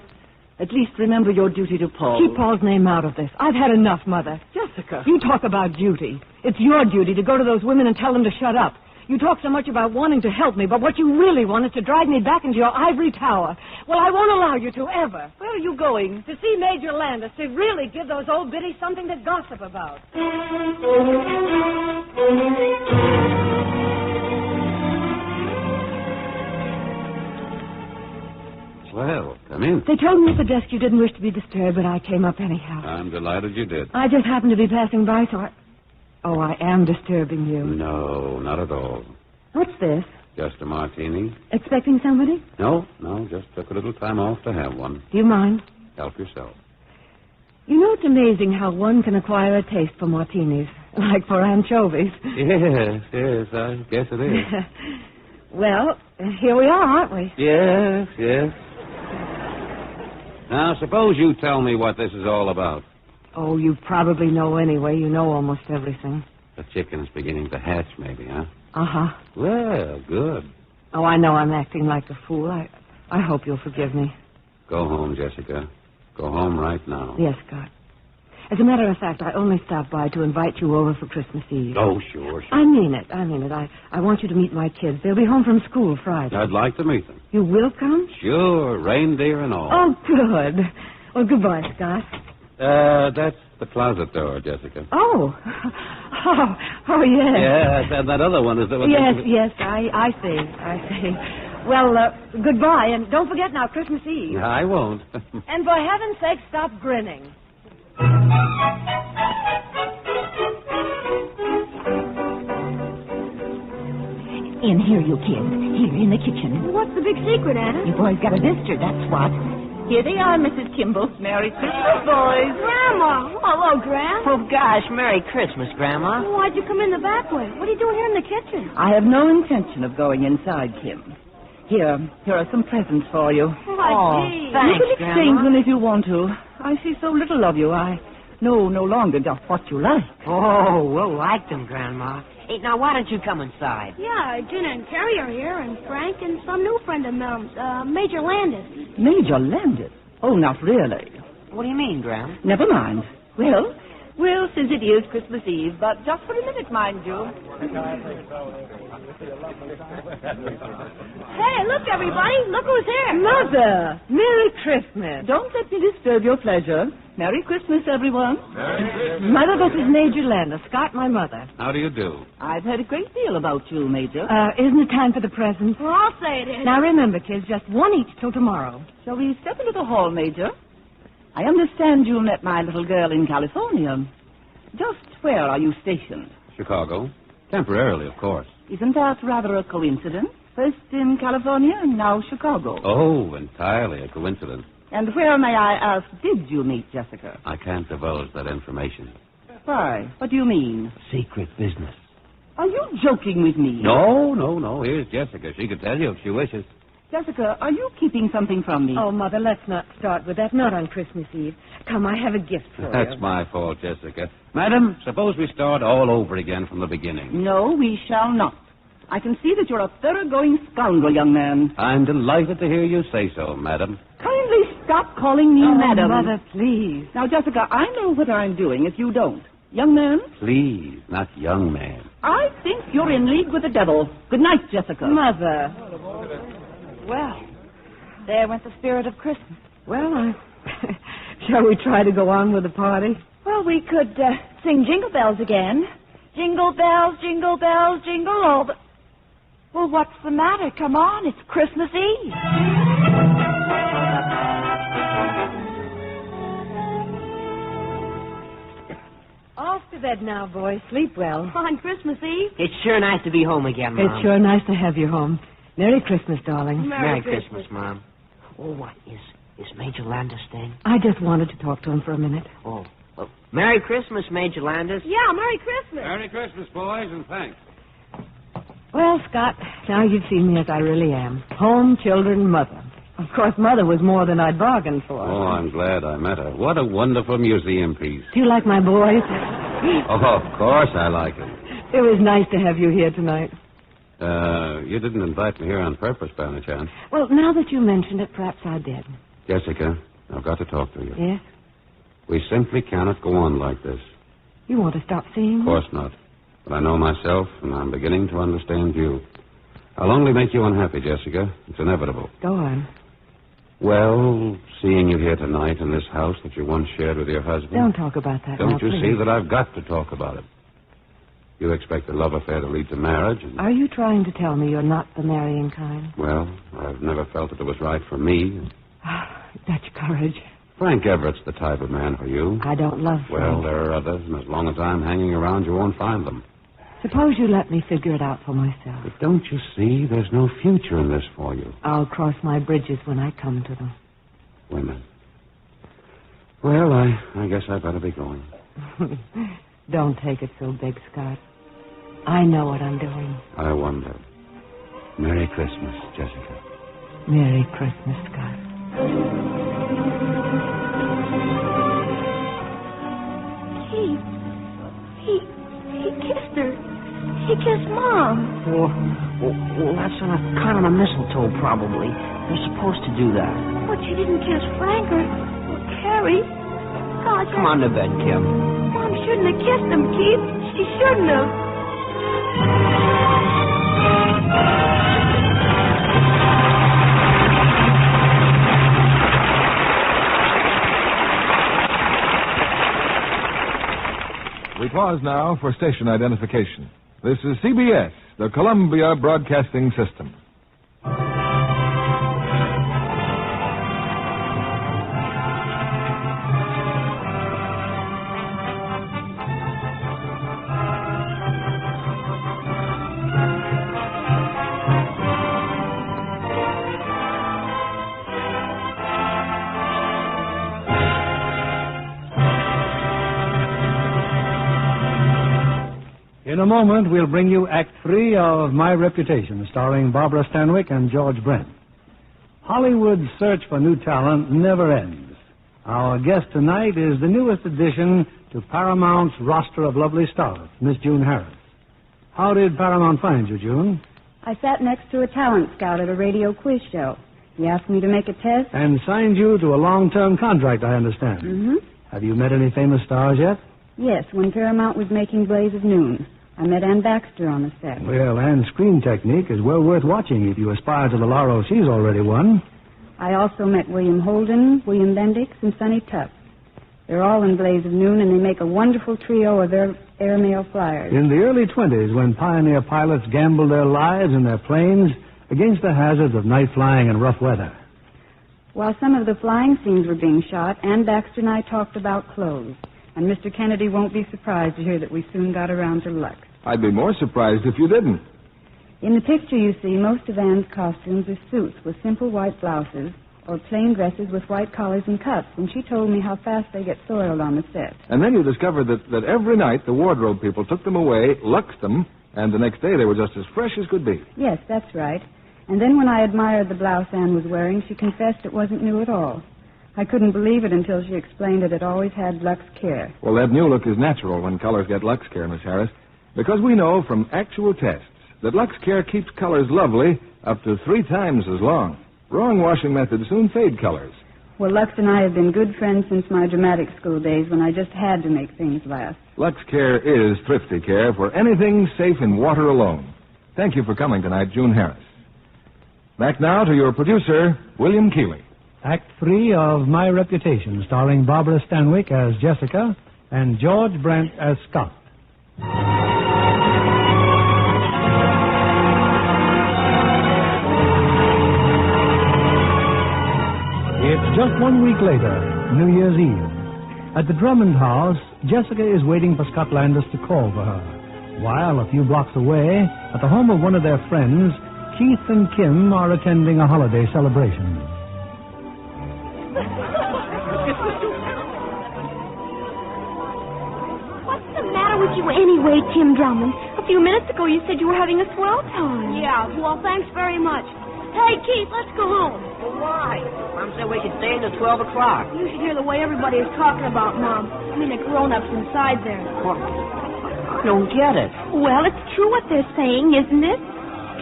at least remember your duty to Paul. Keep Paul's name out of this. I've had enough, Mother. Jessica. You talk about duty. It's your duty to go to those women and tell them to shut up. You talk so much about wanting to help me, but what you really want is to drag me back into your ivory tower. Well, I won't allow you to, ever. Where are you going? To see Major Landis, to really give those old biddies something to gossip about. Well, come in. They told me at the desk you didn't wish to be disturbed, but I came up anyhow. I'm delighted you did. I just happened to be passing by, so Oh, I am disturbing you. No, not at all. What's this? Just a martini. Expecting somebody? No, just took a little time off to have one. Do you mind? Help yourself. You know, it's amazing how one can acquire a taste for martinis, like for anchovies. Yes, I guess it is. Well, here we are, aren't we? Yes. Now, suppose you tell me what this is all about. Oh, you probably know anyway. You know almost everything. The chicken's beginning to hatch, maybe, huh? Uh-huh. Well, good. Oh, I know I'm acting like a fool. I hope you'll forgive me. Go home, Jessica. Go home right now. Yes, Scott. As a matter of fact, I only stopped by to invite you over for Christmas Eve. Oh, sure. I mean it. I want you to meet my kids. They'll be home from school Friday. I'd like to meet them. You will come? Sure, reindeer and all. Oh, good. Well, goodbye, Scott. That's the closet door, Jessica. Oh, yes. Yes, and that other one is the one. Yes, I see. Well, goodbye, and don't forget now, Christmas Eve. I won't. And for heaven's sake, stop grinning. In here, you kids. Here, in the kitchen. What's the big secret, Anna? You boys got a visitor, that's what. Here they are, Mrs. Kimball. Merry Christmas, boys. Grandma! Hello, Gran. Oh, gosh, Merry Christmas, Grandma. Why'd you come in the back way? What are you doing here in the kitchen? I have no intention of going inside, Kim. Here are some presents for you. Oh, gee. Thanks, You can exchange Grandma. them if you want to. I see so little of you. I know no longer just what you like. Oh, we'll like them, Grandma. Hey, now, why don't you come inside? Yeah, Gina and Terry are here, and Frank and some new friend of Mel's, Major Landis. Major Landis? Oh, not really. What do you mean, Grandma? Never mind. Well, since it is Christmas Eve, but just for a minute, mind you. Hey, look, everybody. Look who's here. Mother, Merry Christmas. Don't let me disturb your pleasure. Merry Christmas, everyone. Mother, this is Major Landis, Scott, my mother. How do you do? I've heard a great deal about you, Major. Isn't it time for the presents? Well, I'll say it is. Now, remember, kids, just one each till tomorrow. Shall we step into the hall, Major? I understand you met my little girl in California. Just where are you stationed? Chicago. Temporarily, of course. Isn't that rather a coincidence? First in California and now Chicago. Oh, entirely a coincidence. And where, may I ask, did you meet Jessica? I can't divulge that information. Why? What do you mean? Secret business. Are you joking with me? No. Here's Jessica. She could tell you if she wishes. Jessica, are you keeping something from me? Oh, Mother, let's not start with that. Not on Christmas Eve. Come, I have a gift for you. That's my fault, Jessica. Madam, suppose we start all over again from the beginning. No, we shall not. I can see that you're a thoroughgoing scoundrel, young man. I'm delighted to hear you say so, madam. Kindly stop calling me madam. Mother, please. Now, Jessica, I know what I'm doing if you don't. Young man? Please, not young man. I think you're in league with the devil. Good night, Jessica. Mother. Well, there went the spirit of Christmas. Well, shall we try to go on with the party? Well, we could sing Jingle Bells again. Jingle bells, jingle bells, jingle all the... Well, what's the matter? Come on, it's Christmas Eve. Off to bed now, boys. Sleep well. On Christmas Eve? It's sure nice to be home again, Mom. It's sure nice to have you home. Merry Christmas, darling. Merry Christmas, Mom. Oh, what is Major Landis staying? I just wanted to talk to him for a minute. Oh, well, Merry Christmas, Major Landis. Yeah, Merry Christmas. Merry Christmas, boys, and thanks. Well, Scott, now you've seen me as I really am. Home, children, mother. Of course, Mother was more than I'd bargained for. Oh, I'm glad I met her. What a wonderful museum piece. Do you like my boys? Oh, of course I like them. It was nice to have you here tonight. You didn't invite me here on purpose, by any chance. Well, now that you mentioned it, perhaps I did. Jessica, I've got to talk to you. Yes? We simply cannot go on like this. You want to stop seeing me? Of course not. But I know myself, and I'm beginning to understand you. I'll only make you unhappy, Jessica. It's inevitable. Go on. Well, seeing you here tonight in this house that you once shared with your husband... Don't talk about that Don't now, you please. see that I've got to talk about it? You expect a love affair to lead to marriage, and... Are you trying to tell me you're not the marrying kind? Well, I've never felt that it was right for me. Such courage. Frank Everett's the type of man for you. I don't love Frank. Well, there are others, and as long as I'm hanging around, you won't find them. Suppose you let me figure it out for myself. But don't you see, there's no future in this for you. I'll cross my bridges when I come to them. Women. Well, I guess I better be going. Don't take it so big, Scott. I know what I'm doing. I wonder. Merry Christmas, Jessica. Merry Christmas, Scott. He kissed her. He kissed Mom. Well, that's on account of the mistletoe, probably. They're supposed to do that. But she didn't kiss Frank or Carrie. God, Come on to bed, Kim. Mom shouldn't have kissed him, Keith. She shouldn't have. We pause now for station identification. This is CBS, the Columbia Broadcasting System. In a moment, we'll bring you Act 3 of My Reputation, starring Barbara Stanwyck and George Brent. Hollywood's search for new talent never ends. Our guest tonight is the newest addition to Paramount's roster of lovely stars, Miss June Harris. How did Paramount find you, June? I sat next to a talent scout at a radio quiz show. He asked me to make a test. And signed you to a long-term contract, I understand. Mm-hmm. Have you met any famous stars yet? Yes, when Paramount was making Blaze of Noon. I met Ann Baxter on the set. Well, Ann's screen technique is well worth watching if you aspire to the laurel she's already won. I also met William Holden, William Bendix, and Sonny Tufts. They're all in Blaze of Noon, and they make a wonderful trio of airmail flyers. In the early 20s, when pioneer pilots gambled their lives and their planes against the hazards of night flying and rough weather. While some of the flying scenes were being shot, Ann Baxter and I talked about clothes. And Mr. Kennedy won't be surprised to hear that we soon got around to Lux. I'd be more surprised if you didn't. In the picture you see, most of Ann's costumes are suits with simple white blouses or plain dresses with white collars and cuffs, and she told me how fast they get soiled on the set. And then you discovered that every night the wardrobe people took them away, luxed them, and the next day they were just as fresh as could be. Yes, that's right. And then when I admired the blouse Ann was wearing, she confessed it wasn't new at all. I couldn't believe it until she explained that it always had Lux Care. Well, that new look is natural when colors get Lux Care, Miss Harris, because we know from actual tests that Lux Care keeps colors lovely up to 3 times as long. Wrong washing methods soon fade colors. Well, Lux and I have been good friends since my dramatic school days when I just had to make things last. Lux Care is thrifty care for anything safe in water alone. Thank you for coming tonight, June Harris. Back now to your producer, William Keeley. Act 3 of My Reputation, starring Barbara Stanwyck as Jessica and George Brent as Scott. It's just 1 week later, New Year's Eve. At the Drummond house, Jessica is waiting for Scott Landis to call for her, while a few blocks away, at the home of one of their friends, Keith and Kim are attending a holiday celebration. with you anyway, Tim Drummond? A few minutes ago you said you were having a swell time. Yeah, well, thanks very much. Hey, Keith, let's go home. Well, why? Mom said we could stay until 12 o'clock. You should hear the way everybody is talking about Mom. I mean, the grown-ups inside there. Well, I don't get it. Well, it's true what they're saying, isn't it?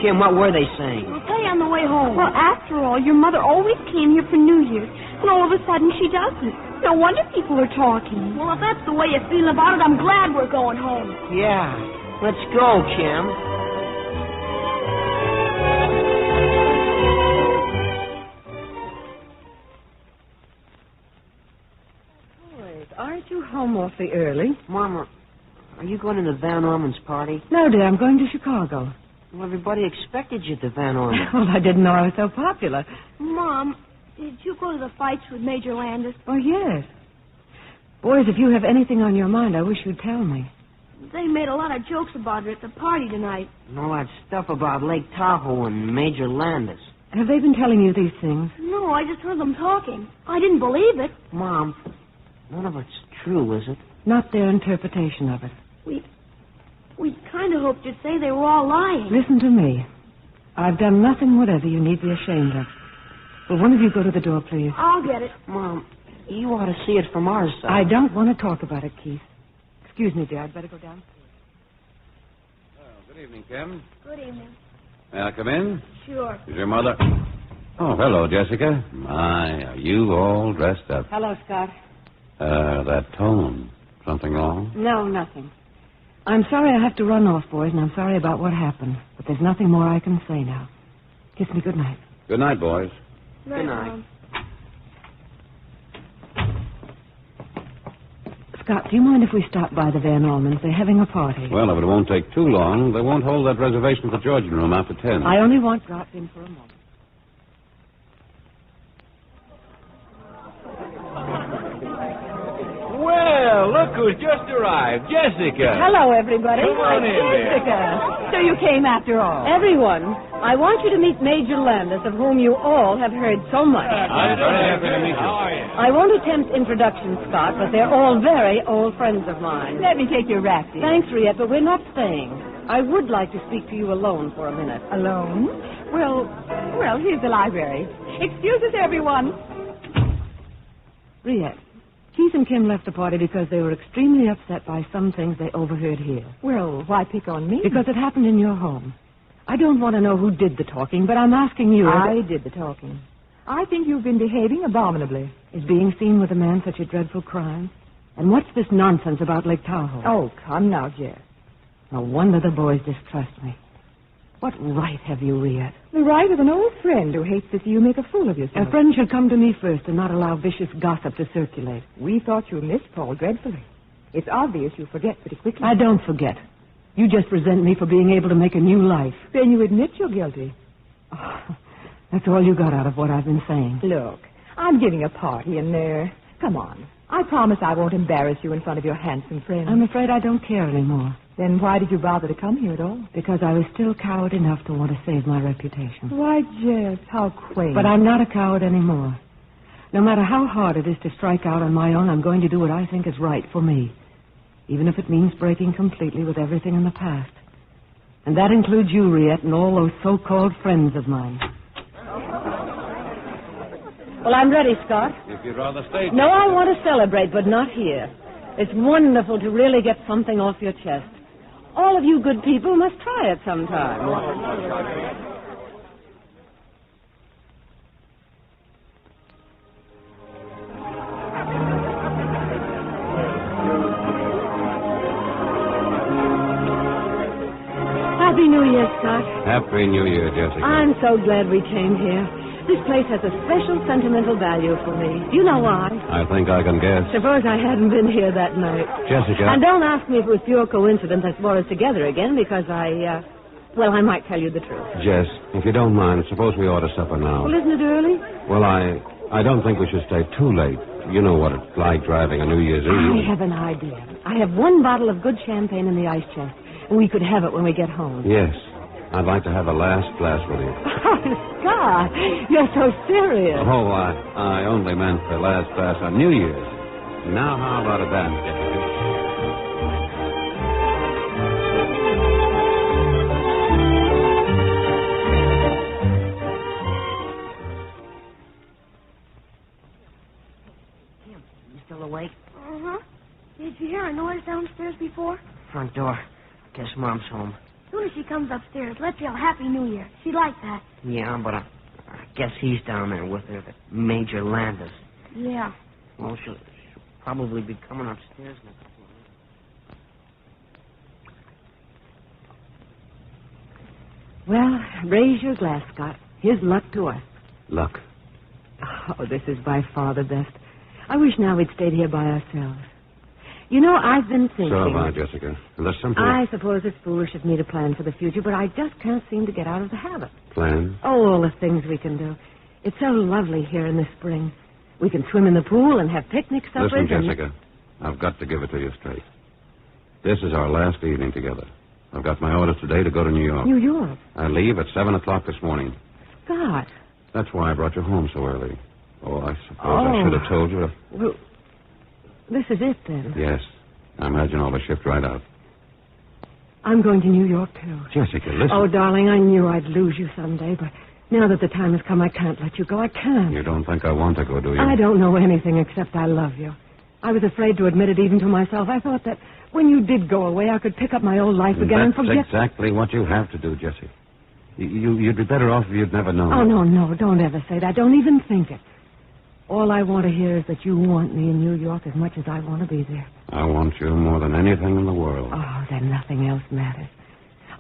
Kim, what were they saying? We'll tell you on the way home. Well, after all, your mother always came here for New Year's, and all of a sudden she doesn't. No wonder people are talking. Well, if that's the way you feel about it, I'm glad we're going home. Yeah. Let's go, Kim. Aren't you home awfully early? Mama, are you going to the Van Orman's party? No, dear, I'm going to Chicago. Well, everybody expected you at the Van Orman. Well, I didn't know I was so popular. Mom, did you go to the fights with Major Landis? Oh, yes. Boys, if you have anything on your mind, I wish you'd tell me. They made a lot of jokes about it at the party tonight. And all that stuff about Lake Tahoe and Major Landis. Have they been telling you these things? No, I just heard them talking. I didn't believe it. Mom, none of it's true, is it? Not their interpretation of it. We kind of hoped you'd say they were all lying. Listen to me. I've done nothing whatever you need be ashamed of. Will one of you go to the door, please? I'll get it. Mom, you ought to see it from our side. I don't want to talk about it, Keith. Excuse me, dear. I'd better go down. Good evening, Kim. Good evening. May I come in? Sure. Is your mother... Oh, hello, Jessica. My, are you all dressed up? Hello, Scott. That tone. Something wrong? No, nothing. I'm sorry I have to run off, boys, and I'm sorry about what happened. But there's nothing more I can say now. Kiss me good night. Good night, boys. Good night. Scott, do you mind if we stop by the Van Ormans? They're having a party. Well, if it won't take too long, they won't hold that reservation for Georgian room after 10. I only want Scott in for a moment. Well, look who's just arrived. Jessica. Hello, everybody. Come on in there. Jessica. So you came after all. Everyone, I want you to meet Major Landis, of whom you all have heard so much. I'm very happy to meet you. How are you? I won't attempt introductions, Scott, but they're all very old friends of mine. Let me take your wrap, dear. Thanks, Riette, but we're not staying. I would like to speak to you alone for a minute. Alone? Well, here's the library. Excuse us, everyone. Riette, Keith and Kim left the party because they were extremely upset by some things they overheard here. Well, why pick on me? Because it happened in your home. I don't want to know who did the talking, but I'm asking you... I did the talking. I think you've been behaving abominably. Is being seen with a man such a dreadful crime? And what's this nonsense about Lake Tahoe? Oh, come now, Jess. No wonder the boys distrust me. What right have you, Riette? The right of an old friend who hates to see you make a fool of yourself. A friend should come to me first and not allow vicious gossip to circulate. We thought you missed Paul dreadfully. It's obvious you forget pretty quickly. I don't forget. You just resent me for being able to make a new life. Then you admit you're guilty. Oh, that's all you got out of what I've been saying. Look, I'm giving a party and come on. I promise I won't embarrass you in front of your handsome friends. I'm afraid I don't care anymore. Then why did you bother to come here at all? Because I was still coward enough to want to save my reputation. Why, Jess, how quaint. But I'm not a coward anymore. No matter how hard it is to strike out on my own, I'm going to do what I think is right for me, even if it means breaking completely with everything in the past. And that includes you, Riette, and all those so-called friends of mine. Well, I'm ready, Scott. If you'd rather stay... No, I want to celebrate, but not here. It's wonderful to really get something off your chest. All of you good people must try it sometime. Happy New Year, Scott. Happy New Year, Jessica. I'm so glad we came here. This place has a special sentimental value for me. Do you know why? I think I can guess. Suppose I hadn't been here that night. Jessica. And don't ask me if it was pure coincidence that brought us together again, because I might tell you the truth. Jess, if you don't mind, suppose we order supper now. Well, isn't it early? Well, I don't think we should stay too late. You know what it's like driving a New Year's Eve. I have an idea. I have one bottle of good champagne in the ice chest, and we could have it when we get home. Yes. I'd like to have a last glass with you. Oh, Scott, you're so serious. Oh, I only meant the last glass on New Year's. Now, how about a dance, Jessica? You still awake? Uh-huh. Did you hear a noise downstairs before? Front door. Guess Mom's home. As soon as she comes upstairs, let's yell Happy New Year. She'd like that. Yeah, but I guess he's down there with her, that Major Landis. Yeah. Well, she'll probably be coming upstairs in a couple of minutes. Well, raise your glass, Scott. Here's luck to us. Luck. Oh, this is by far the best. I wish now we'd stayed here by ourselves. You know, I've been thinking... So have I, Jessica. Unless something... I suppose it's foolish of me to plan for the future, but I just can't seem to get out of the habit. Plan? Oh, all the things we can do. It's so lovely here in the spring. We can swim in the pool and have picnic suppers. Listen, Jessica, I've got to give it to you straight. This is our last evening together. I've got my orders today to go to New York. New York? I leave at 7 o'clock this morning. Scott. That's why I brought you home so early. Oh, I suppose I should have told you. Well, this is it, then. Yes. I'm imagine all the shift right out. I'm going to New York, too. Jessica, listen. Oh, darling, I knew I'd lose you someday, but now that the time has come, I can't let you go. I can't. You don't think I want to go, do you? I don't know anything except I love you. I was afraid to admit it even to myself. I thought that when you did go away, I could pick up my old life again and forget... That's exactly what you have to do, Jessie. You'd be better off if you'd never known. Oh, no, don't ever say that. Don't even think it. All I want to hear is that you want me in New York as much as I want to be there. I want you more than anything in the world. Oh, then nothing else matters.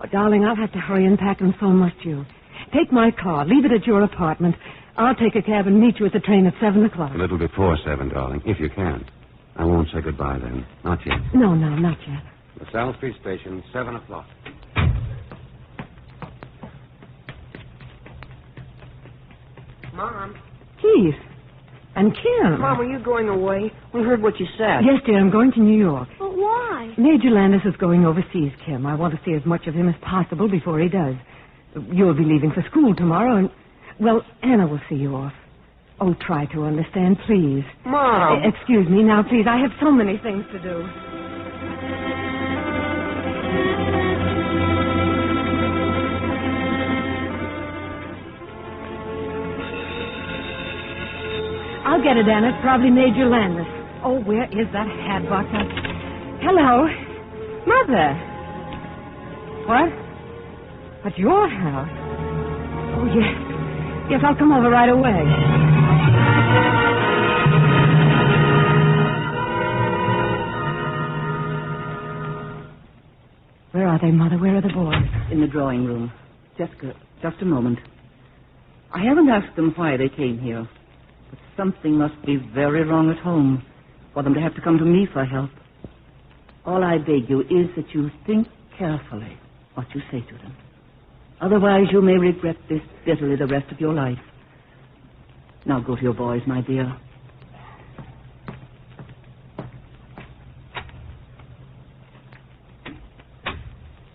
Oh, darling, I'll have to hurry and pack, and so must you. Take my car. Leave it at your apartment. I'll take a cab and meet you at the train at 7 o'clock. A little before 7, darling, if you can. I won't say goodbye then. Not yet. No, not yet. The South Street Station, 7 o'clock. Mom. Keith. And Kim. Mom, are you going away? We heard what you said. Yes, dear, I'm going to New York. But why? Major Landis is going overseas, Kim. I want to see as much of him as possible before he does. You'll be leaving for school tomorrow, and, well, Anna will see you off. Oh, try to understand, please. Mom. Excuse me now, please. I have so many things to do. I'll get it, Anna. It's probably Major Landis. Oh, where is that hat box? Hello. Mother. What? At your house? Oh, yes. Yes, I'll come over right away. Where are they, Mother? Where are the boys? In the drawing room. Jessica, just a moment. I haven't asked them why they came here. But something must be very wrong at home for them to have to come to me for help. All I beg you is that you think carefully what you say to them. Otherwise, you may regret this bitterly the rest of your life. Now go to your boys, my dear.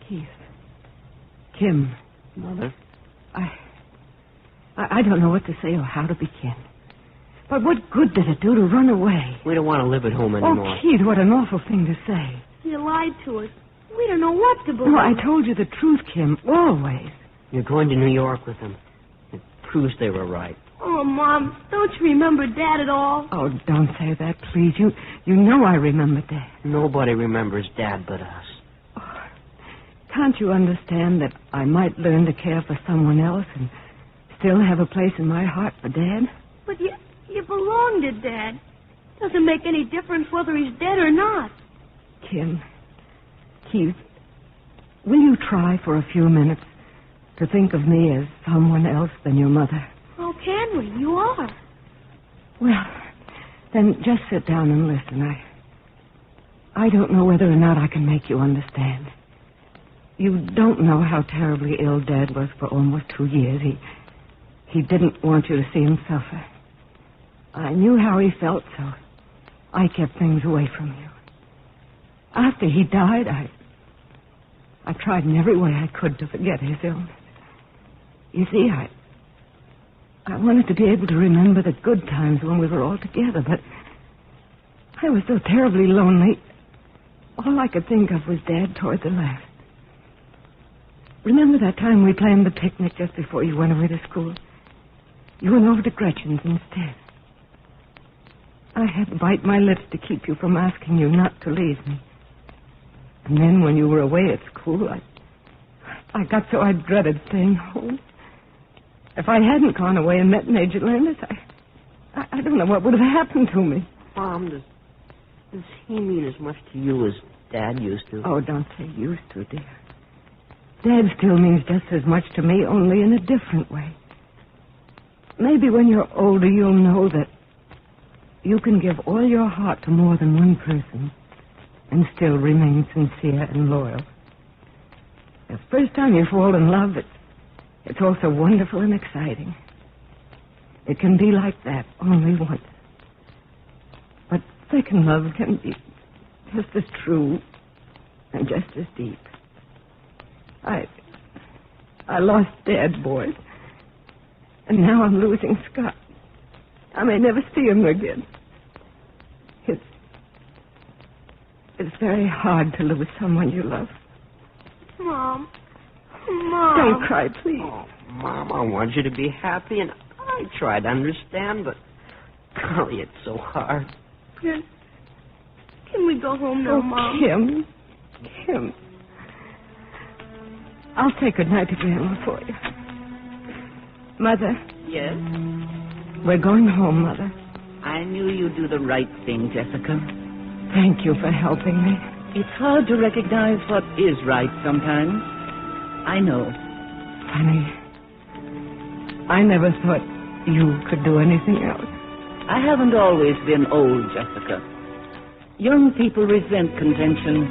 Keith. Kim. Mother? I don't know what to say or how to begin. But what good did it do to run away? We don't want to live at home anymore. Oh, Keith, what an awful thing to say. You lied to us. We don't know what to believe. No, I told you the truth, Kim, always. You're going to New York with them. It proves they were right. Oh, Mom, don't you remember Dad at all? Oh, don't say that, please. You know I remember Dad. Nobody remembers Dad but us. Oh, can't you understand that I might learn to care for someone else and still have a place in my heart for Dad? But you belong to Dad. Doesn't make any difference whether he's dead or not. Kim, Keith, will you try for a few minutes to think of me as someone else than your mother? How can we? You are. Well, then just sit down and listen. I don't know whether or not I can make you understand. You don't know how terribly ill Dad was for almost 2 years. He didn't want you to see him suffer. I knew how he felt, so I kept things away from you. After he died, I tried in every way I could to forget his illness. You see, I wanted to be able to remember the good times when we were all together, but I was so terribly lonely. All I could think of was Dad toward the last. Remember that time we planned the picnic just before you went away to school? You went over to Gretchen's instead. I had to bite my lips to keep you from asking you not to leave me. And then when you were away at school, I got so I dreaded staying home. If I hadn't gone away and met Major Landis, I don't know what would have happened to me. Mom, does he mean as much to you as Dad used to? Oh, don't say used to, dear. Dad still means just as much to me, only in a different way. Maybe when you're older, you'll know that you can give all your heart to more than one person and still remain sincere and loyal. The first time you fall in love, it's also wonderful and exciting. It can be like that only once. But second love can be just as true and just as deep. I lost Dad, boys. And now I'm losing Scott. I may never see him again. It's very hard to lose someone you love. Mom. Don't cry, please. Oh, Mom, I want you to be happy, and I try to understand, but golly, it's so hard. Can we go home now, Mom? Kim. I'll say goodnight to Grandma for you. Mother. Yes? We're going home, Mother. I knew you'd do the right thing, Jessica. Thank you for helping me. It's hard to recognize what is right sometimes. I know. Honey, I never thought you could do anything else. I haven't always been old, Jessica. Young people resent conventions.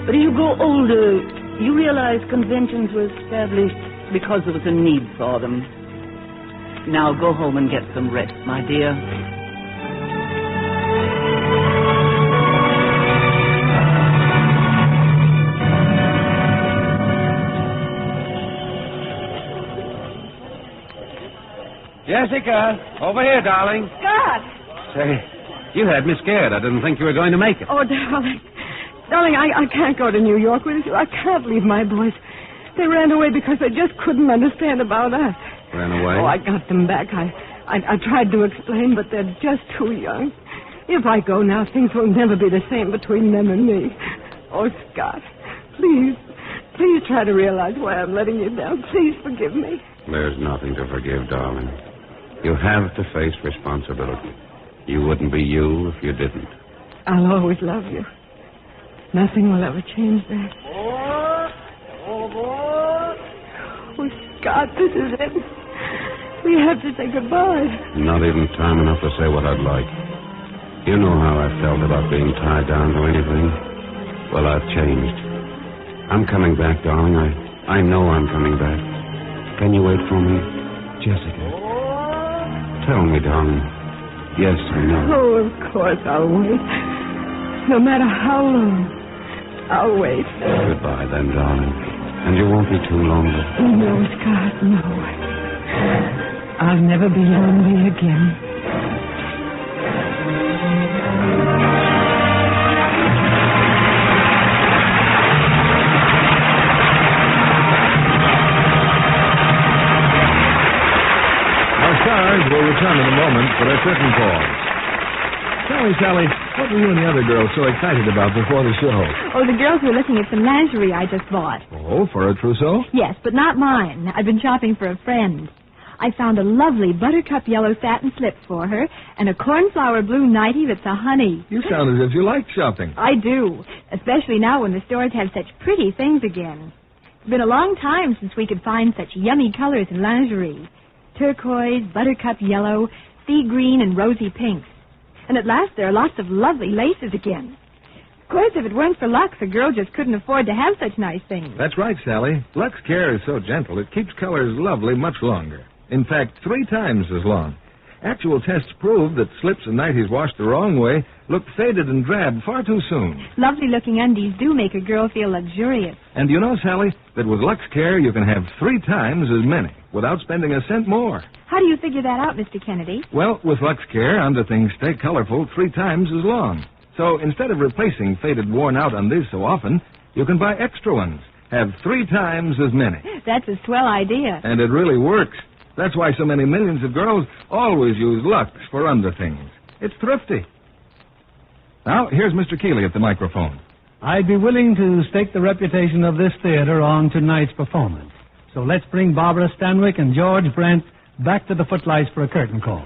But as you grow older, you realize conventions were established because there was a need for them. Now go home and get some rest, my dear. Jessica, over here, darling. Scott! Say, you had me scared. I didn't think you were going to make it. Oh, darling. Darling, I can't go to New York with you. I can't leave my boys. They ran away because they just couldn't understand about us. Ran away? Oh, I got them back. I tried to explain, but they're just too young. If I go now, things will never be the same between them and me. Oh, Scott, please try to realize why I'm letting you down. Please forgive me. There's nothing to forgive, darling. You have to face responsibility. You wouldn't be you if you didn't. I'll always love you. Nothing will ever change that. Oh, Scott, this is it. We have to say goodbye. Not even time enough to say what I'd like. You know how I felt about being tied down to anything. Well, I've changed. I'm coming back, darling. I know I'm coming back. Can you wait for me? Jessica. Tell me, darling. Yes, I know. Oh, of course I'll wait. No matter how long, I'll wait. Goodbye, then, darling. And you won't be too lonely. No, Scott, no. I'll never be lonely again. We'll return in a moment for a curtain call. Sally, what were you and the other girls so excited about before the show? Oh, the girls were looking at some lingerie I just bought. Oh, for a trousseau? Yes, but not mine. I've been shopping for a friend. I found a lovely buttercup yellow satin slip for her and a cornflower blue nightie that's a honey. You sound as if you like shopping. I do, especially now when the stores have such pretty things again. It's been a long time since we could find such yummy colors in lingerie. Turquoise, buttercup yellow, sea green, and rosy pinks. And at last there are lots of lovely laces again. Of course, if it weren't for Lux, a girl just couldn't afford to have such nice things. That's right, Sally. Lux Care is so gentle, it keeps colors lovely much longer. In fact, 3 times as long. Actual tests prove that slips and nighties washed the wrong way look faded and drab far too soon. Lovely-looking undies do make a girl feel luxurious. And you know, Sally, that with Lux Care you can have 3 times as many without spending a cent more. How do you figure that out, Mr. Kennedy? Well, with Lux Care, underthings stay colorful 3 times as long. So instead of replacing faded, worn-out undies so often, you can buy extra ones. Have 3 times as many. That's a swell idea. And it really works. That's why so many millions of girls always use Lux for underthings. It's thrifty. Now, here's Mr. Keeley at the microphone. I'd be willing to stake the reputation of this theater on tonight's performance. So let's bring Barbara Stanwyck and George Brent back to the footlights for a curtain call.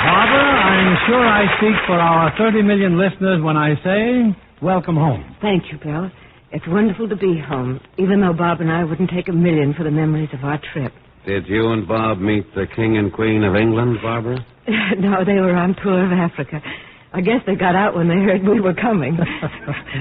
Barbara, I'm sure I speak for our 30 million listeners when I say, welcome home. Thank you, Bill. It's wonderful to be home, even though Bob and I wouldn't take a million for the memories of our trip. Did you and Bob meet the King and Queen of England, Barbara? No, they were on tour of Africa. I guess they got out when they heard we were coming.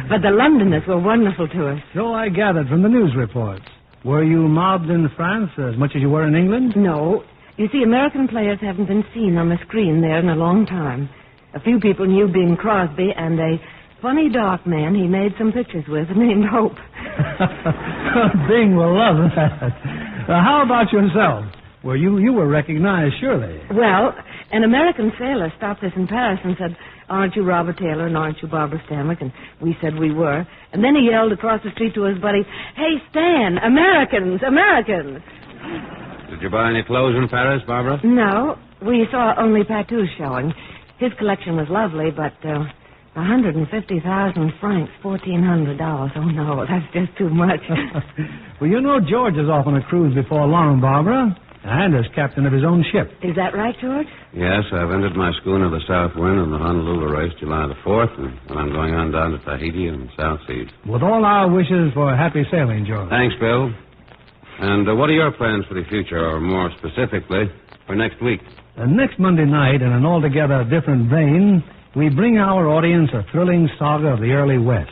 But the Londoners were wonderful to us. So I gathered from the news reports. Were you mobbed in France as much as you were in England? No. You see, American players haven't been seen on the screen there in a long time. A few people knew Bing Crosby and a funny dark man he made some pictures with named Hope. Bing will love that. How about yourself? Well, you were recognized, surely. Well, an American sailor stopped us in Paris and said, "Aren't you Robert Taylor and aren't you Barbara Stanwyck?" And we said we were. And then he yelled across the street to his buddy, "Hey, Stan, Americans, Americans!" Did you buy any clothes in Paris, Barbara? No, we saw only Patou's showing. His collection was lovely, but 150,000 francs, $1,400. Oh, no, that's just too much. Well, you know George is off on a cruise before long, Barbara, and as captain of his own ship. Is that right, George? Yes, I've entered my schooner, the South Wind, in the Honolulu race July the 4th, and I'm going on down to Tahiti and South Seas. With all our wishes for happy sailing, George. Thanks, Bill. And what are your plans for the future, or more specifically, for next week? Next Monday night, in an altogether different vein, we bring our audience a thrilling saga of the early West.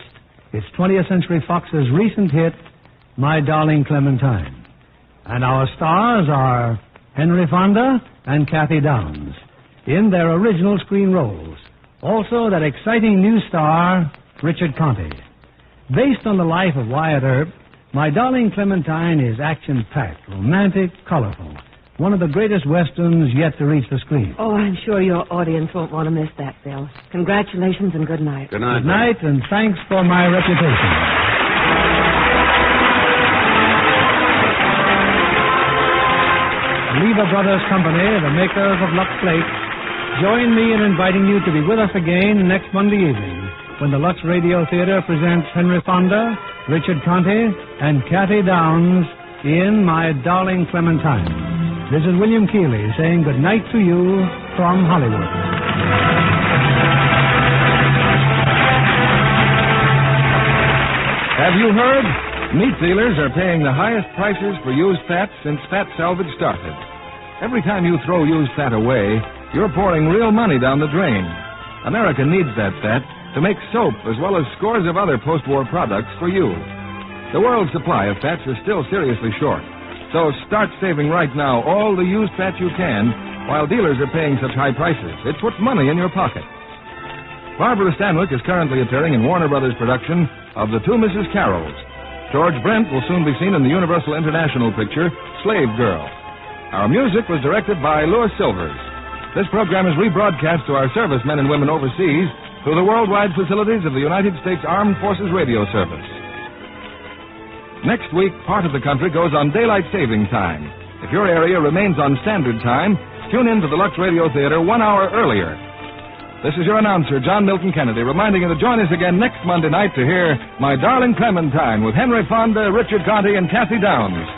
It's 20th Century Fox's recent hit, My Darling Clementine. And our stars are Henry Fonda and Kathy Downs in their original screen roles. Also, that exciting new star, Richard Conte. Based on the life of Wyatt Earp, My Darling Clementine is action-packed, romantic, colorful. One of the greatest westerns yet to reach the screen. Oh, I'm sure your audience won't want to miss that, Bill. Congratulations and good night. Good night. Good night, and thanks for my reputation. Lever Brothers Company, the makers of Lux Flakes, join me in inviting you to be with us again next Monday evening when the Lux Radio Theater presents Henry Fonda, Richard Conte, and Kathy Downs in My Darling Clementine. This is William Keeley saying good night to you from Hollywood. Have you heard? Meat dealers are paying the highest prices for used fat since fat salvage started. Every time you throw used fat away, you're pouring real money down the drain. America needs that fat to make soap as well as scores of other post-war products for you. The world's supply of fats is still seriously short. So start saving right now all the used fat you can while dealers are paying such high prices. It puts money in your pocket. Barbara Stanwyck is currently appearing in Warner Brothers' production of The Two Mrs. Carrolls. George Brent will soon be seen in the Universal International picture, Slave Girl. Our music was directed by Louis Silvers. This program is rebroadcast to our servicemen and women overseas through the worldwide facilities of the United States Armed Forces Radio Service. Next week, part of the country goes on daylight saving time. If your area remains on standard time, tune in to the Lux Radio Theater 1 hour earlier. This is your announcer, John Milton Kennedy, reminding you to join us again next Monday night to hear My Darling Clementine with Henry Fonda, Richard Conte, and Kathy Downs.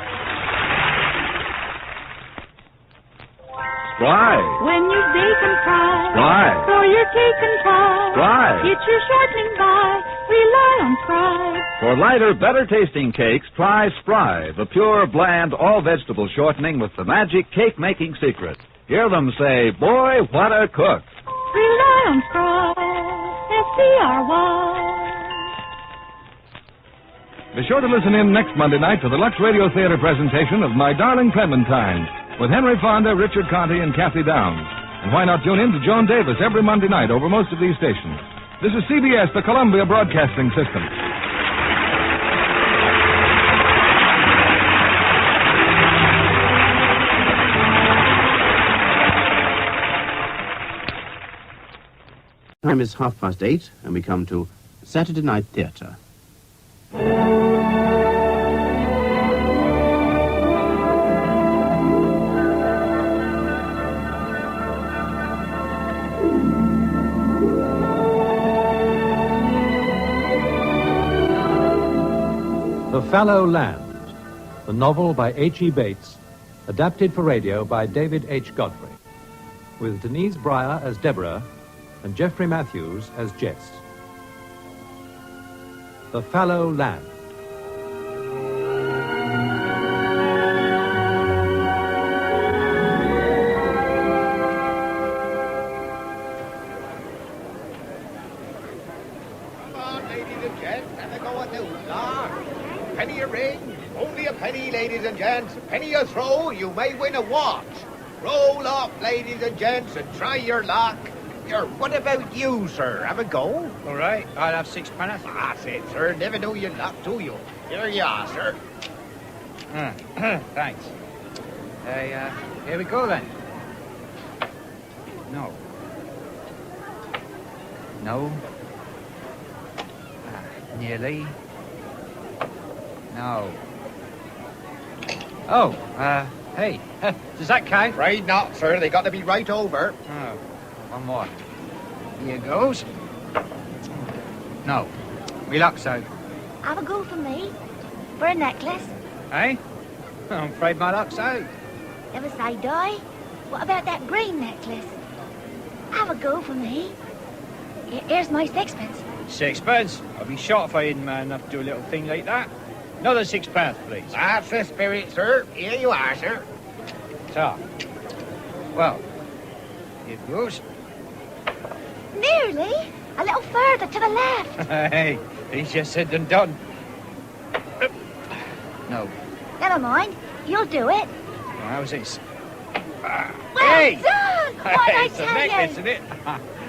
Spry. When you bake and fry. Spry. For your cake and pie. Spry. Get your shortening by. Rely on Spry. For lighter, better-tasting cakes, try Spry, the pure, bland, all-vegetable shortening with the magic cake-making secret. Hear them say, boy, what a cook. Rely on Spry. S-C-R-Y. Be sure to listen in next Monday night to the Lux Radio Theater presentation of My Darling Clementine with Henry Fonda, Richard Conte, and Kathy Downs. And why not tune in to Joan Davis every Monday night over most of these stations? This is CBS, the Columbia Broadcasting System. Time is 8:30, and we come to Saturday Night Theatre. Fallow Land, the novel by H.E. Bates, adapted for radio by David H. Godfrey, with Denise Breyer as Deborah and Geoffrey Matthews as Jess. The Fallow Land. Penny a ring, only a penny, ladies and gents. Penny a throw, you may win a watch. Roll up, ladies and gents, and try your luck. Here, what about you, sir? Have a go? All right, I'll have £6. That's it, sir. Never know your luck, do you? Here you are, sir. Thanks. Here we go, then. No. No. Nearly. No. Oh, hey. Does that count? Afraid not, sir. They got to be right over. Oh, one more. Here goes. No. Me luck's out. Have a go for me. For a necklace. Eh? I'm afraid my luck's out. Never say die. What about that green necklace? Have a go for me. Here's my sixpence. £6? I'd be shot if I didn't man enough to do a little thing like that. Another £6, please. That's the spirit, sir. Here you are, sir. So. Well. Here goes. Nearly. A little further to the left. Hey, easier said than done. No. Never mind. You'll do it. Well, how's this? Well hey! done! What did I It's a tell necklace, you? isn't it?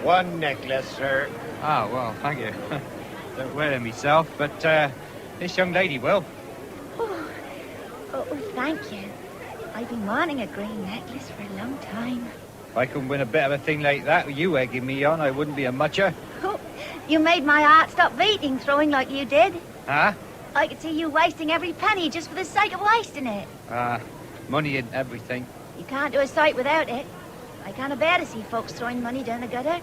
One necklace, sir. Oh, well, thank you. Don't wear them myself, but this young lady will. Oh, thank you. I've been wanting a green necklace for a long time. If I couldn't win a bit of a thing like that with you egging me on, I wouldn't be a mucher. Oh, you made my heart stop beating throwing like you did. Huh? I could see you wasting every penny just for the sake of wasting it. Money and everything. You can't do a sight without it. I can't bear to see folks throwing money down the gutter.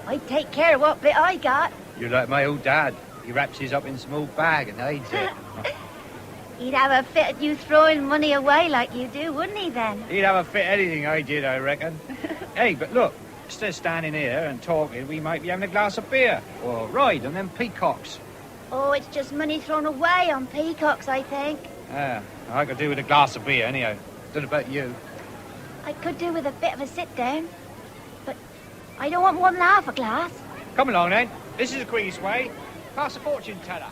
I take care of what bit I got. You're like my old dad. He wraps his up in a small bag and hides it. He'd have a fit at you throwing money away like you do, wouldn't he, then? He'd have a fit anything I did, I reckon. Hey, but look, instead of standing here and talking, we might be having a glass of beer or ride on them peacocks. Oh, it's just money thrown away on peacocks, I think. I could do with a glass of beer, anyhow. What about you? I could do with a bit of a sit-down, but I don't want more than half a glass. Come along, then. This is the quickest way. Pass a fortune teller.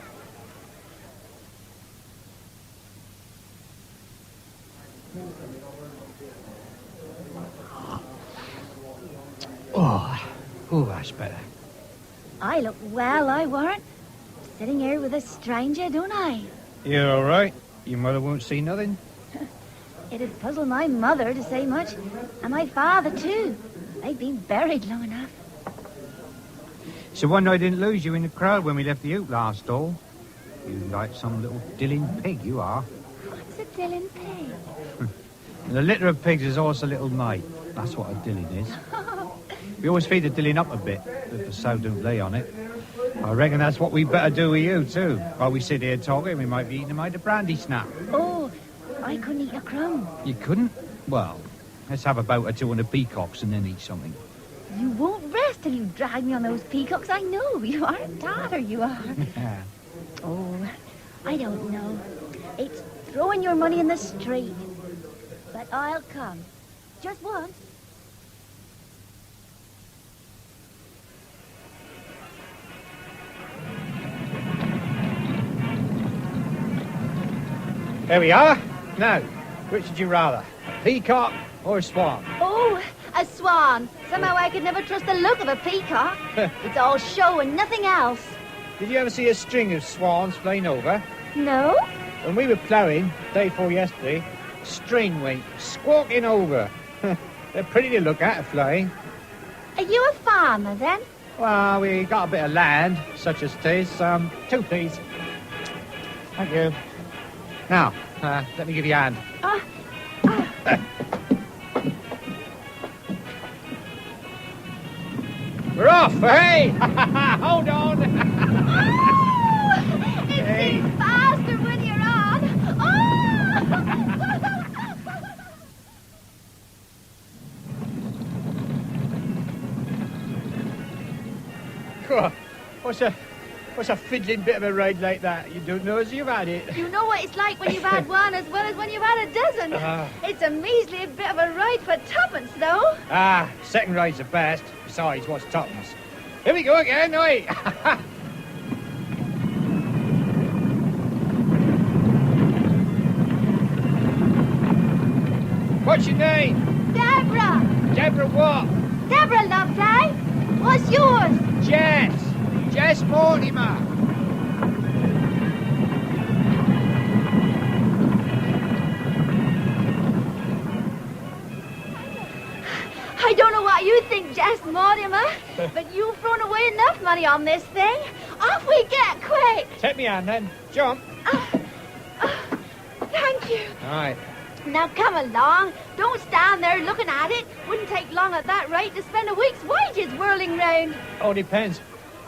Oh, that's better. I look well, I warrant. Sitting here with a stranger, don't I? You're all right. Your mother won't see nothing. It'd puzzle my mother to say much, and my father, too. They've been buried long enough. So one I didn't lose you in the crowd when we left the Oot last door. You like some little dilling pig, you are. What's a dilling pig? And a litter of pigs is always a little mate. That's what a dilling is. We always feed the dilling up a bit, if the sow don't lay on it. I reckon that's what we better do with you, too. While we sit here talking, we might be eating a mite of brandy snap. Oh, I couldn't eat a crumb. You couldn't? Well, let's have a bout or two on the peacocks and then eat something. You won't rest till you drag me on those peacocks. I know. You are a tartar, you are. Oh, I don't know. It's throwing your money in the street. But I'll come. Just once. There we are. Now, which would you rather, a peacock or a swan? Oh, a swan. Somehow I could never trust the look of a peacock. It's all show and nothing else. Did you ever see a string of swans flying over? No? When we were ploughing, day before yesterday, string went squawking over. They're pretty to look at, flying. Are you a farmer, then? Well, we got a bit of land, such as this. 2, please. Thank you. Now, let me give you a hand. We're off, hey! Hold on! It's faster when you're What's a fiddling bit of a ride like that? You don't know as you've had it. You know what it's like when you've had one as well as when you've had a dozen. It's a measly bit of a ride for tuppence, though. Second ride's the best. Besides, what's tuppence? Here we go again, oi! What's your name? Deborah. Deborah what? Deborah, lovely. What's yours? Jess. Jess Mortimer. I don't know what you think, Jess Mortimer, but you've thrown away enough money on this thing. Off we get, quick. Take me hand, then. Jump. Thank you. All right. Now come along. Don't stand there looking at it. Wouldn't take long at that rate to spend a week's wages whirling round. Oh, depends.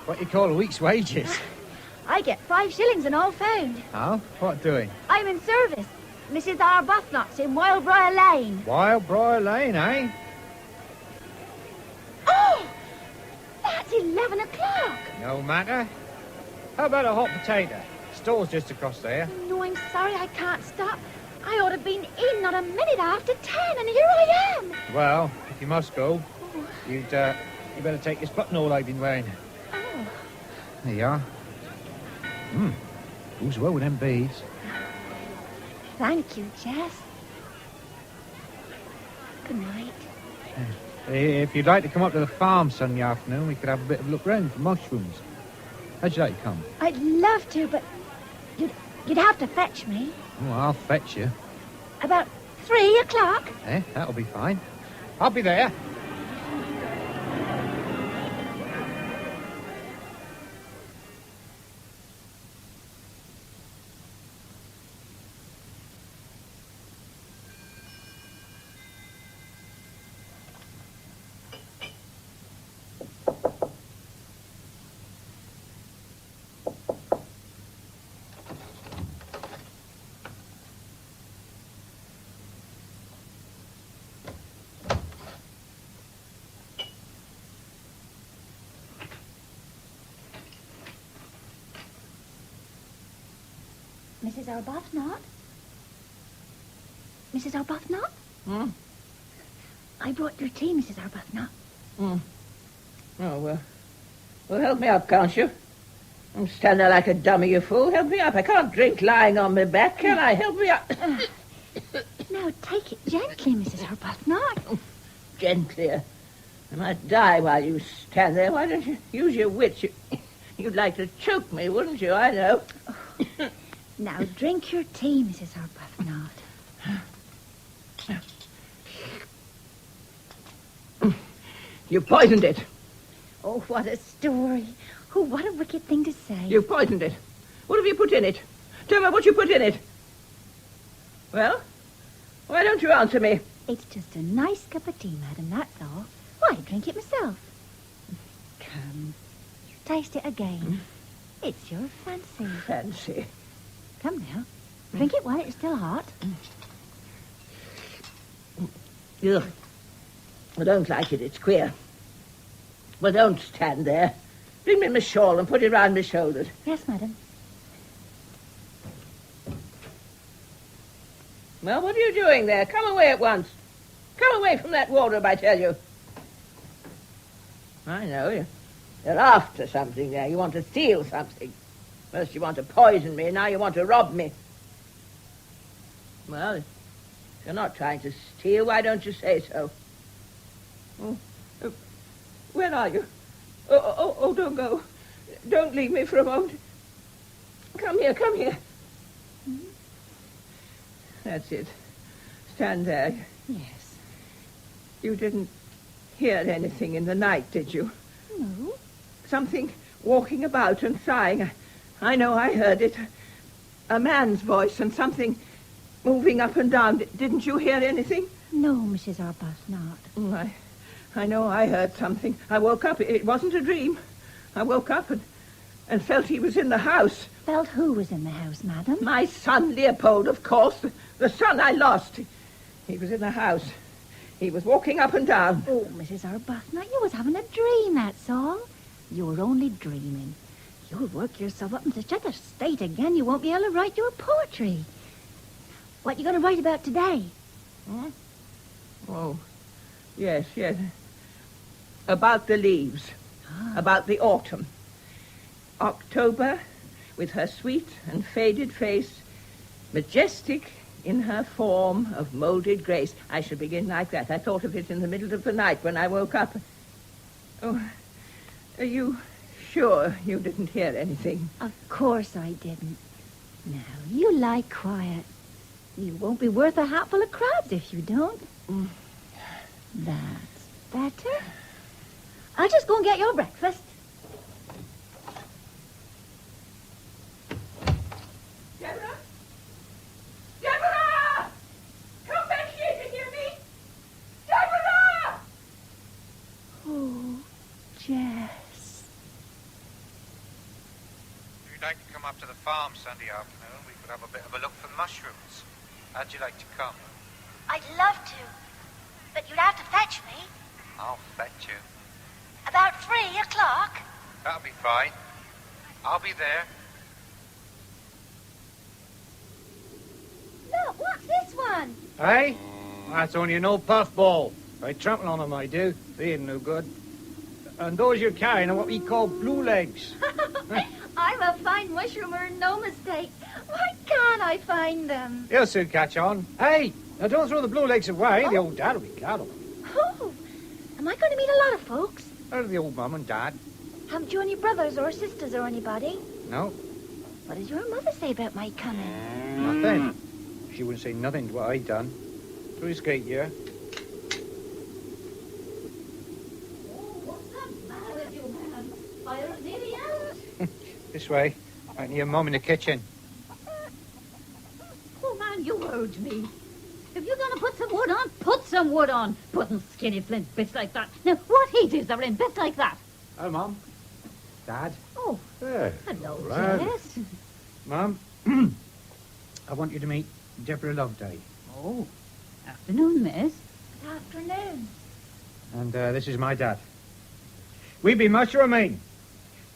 What you call a week's wages. I get 5 shillings and all found. Oh? What doing? I'm in service. Mrs. Arbuthnot's in Wildbriar Lane. Wildbriar Lane, eh? Oh! That's 11 o'clock. No matter. How about a hot potato? Store's just across there. No, I'm sorry I can't stop. I ought to have been in not a minute after 10, and here I am. Well, if you must go, you better take this buttonhole I've been wearing. Oh. There you are. Goes well with them beads. Thank you, Jess. Good night. If you'd like to come up to the farm Sunday afternoon, we could have a bit of a look round for mushrooms. How'd you like to come? I'd love to, but you'd have to fetch me. Oh, I'll fetch you. About 3 o'clock. That'll be fine. I'll be there. Mrs. Arbuthnot? Mrs. Arbuthnot? I brought your tea, Mrs. Arbuthnot. Oh, well, help me up, can't you? I'm standing there like a dummy, you fool. Help me up. I can't drink lying on my back, can I? Help me up. Now, take it gently, Mrs. Arbuthnot. Gently. I might die while you stand there. Why don't you use your wits? You'd like to choke me, wouldn't you? I know. Now, drink your tea, Mrs. Arbuthnot. You poisoned it. Oh, what a story. Oh, what a wicked thing to say. You poisoned it. What have you put in it? Tell me what you put in it. Well, why don't you answer me? It's just a nice cup of tea, madam, that's all. Why, drink it myself. Come, taste it again. It's your fancy. Fancy? Come now. Drink it while it's still hot. Ugh. I don't like it. It's queer. Well, don't stand there. Bring me my shawl and put it round my shoulders. Yes, madam. Well, what are you doing there? Come away at once. Come away from that wardrobe, I tell you. I know. You're after something there. You want to steal something. First you want to poison me, now you want to rob me. Well, if you're not trying to steal, why don't you say so? Where are you? Oh, don't go. Don't leave me for a moment. Come here. That's it. Stand there. Yes. You didn't hear anything in the night, did you? No. Something walking about and sighing. I know I heard it. A man's voice and something moving up and down. Didn't you hear anything? No, Mrs. Arbuthnot. I know I heard something. I woke up. It wasn't a dream. I woke up and and felt he was in the house. Felt who was in the house, madam? My son, Leopold, of course. The son I lost. He was in the house. He was walking up and down. Oh, Mrs. Arbuthnot, you was having a dream, that's all. You were only dreaming. You'll work yourself up into such a state again you won't be able to write your poetry. What you going to write about today? Huh? Oh, yes. About the leaves. About the autumn. October, with her sweet and faded face, majestic in her form of molded grace. I should begin like that. I thought of it in the middle of the night when I woke up. Oh, are you sure you didn't hear anything? Of course I didn't. Now, you lie quiet. You won't be worth a hatful of crabs if you don't. That's better. I'll just go and get your breakfast. Deborah! Come back here, you hear me? Deborah! Oh, Jess. If you'd like to come up to the farm Sunday afternoon, we could have a bit of a look for mushrooms. How'd you like to come? I'd love to, but you'd have to fetch me. I'll fetch you. About 3 o'clock. That'll be fine. I'll be there. Look, what's this one? Hey? That's only an old puffball. I trample on them, I do. They ain't no good. And those you're carrying are what we call blue legs. I'm a fine mushroomer, no mistake. Why can't I find them? You'll soon catch on. Hey, now don't throw the blue legs away. The old dad will be glad of them. Oh, am I going to meet a lot of folks? Out of the old mum and dad. Haven't you any brothers or sisters or anybody? No, What does your mother say about my coming? nothing. She wouldn't say nothing to what I'd done. Through his gate here. This way. I can hear Mum in the kitchen. Oh, man, you heard me. If you're going to put some wood on, put some wood on. Putting skinny flint bits like that. Now, what heat is there in bits like that? Oh, Mum. Dad. Oh, Hey, hello, lad. Jess. Mum. I want you to meet Deborah Loveday. Oh, afternoon, miss. Good afternoon. And this is my dad. We be mushrooming.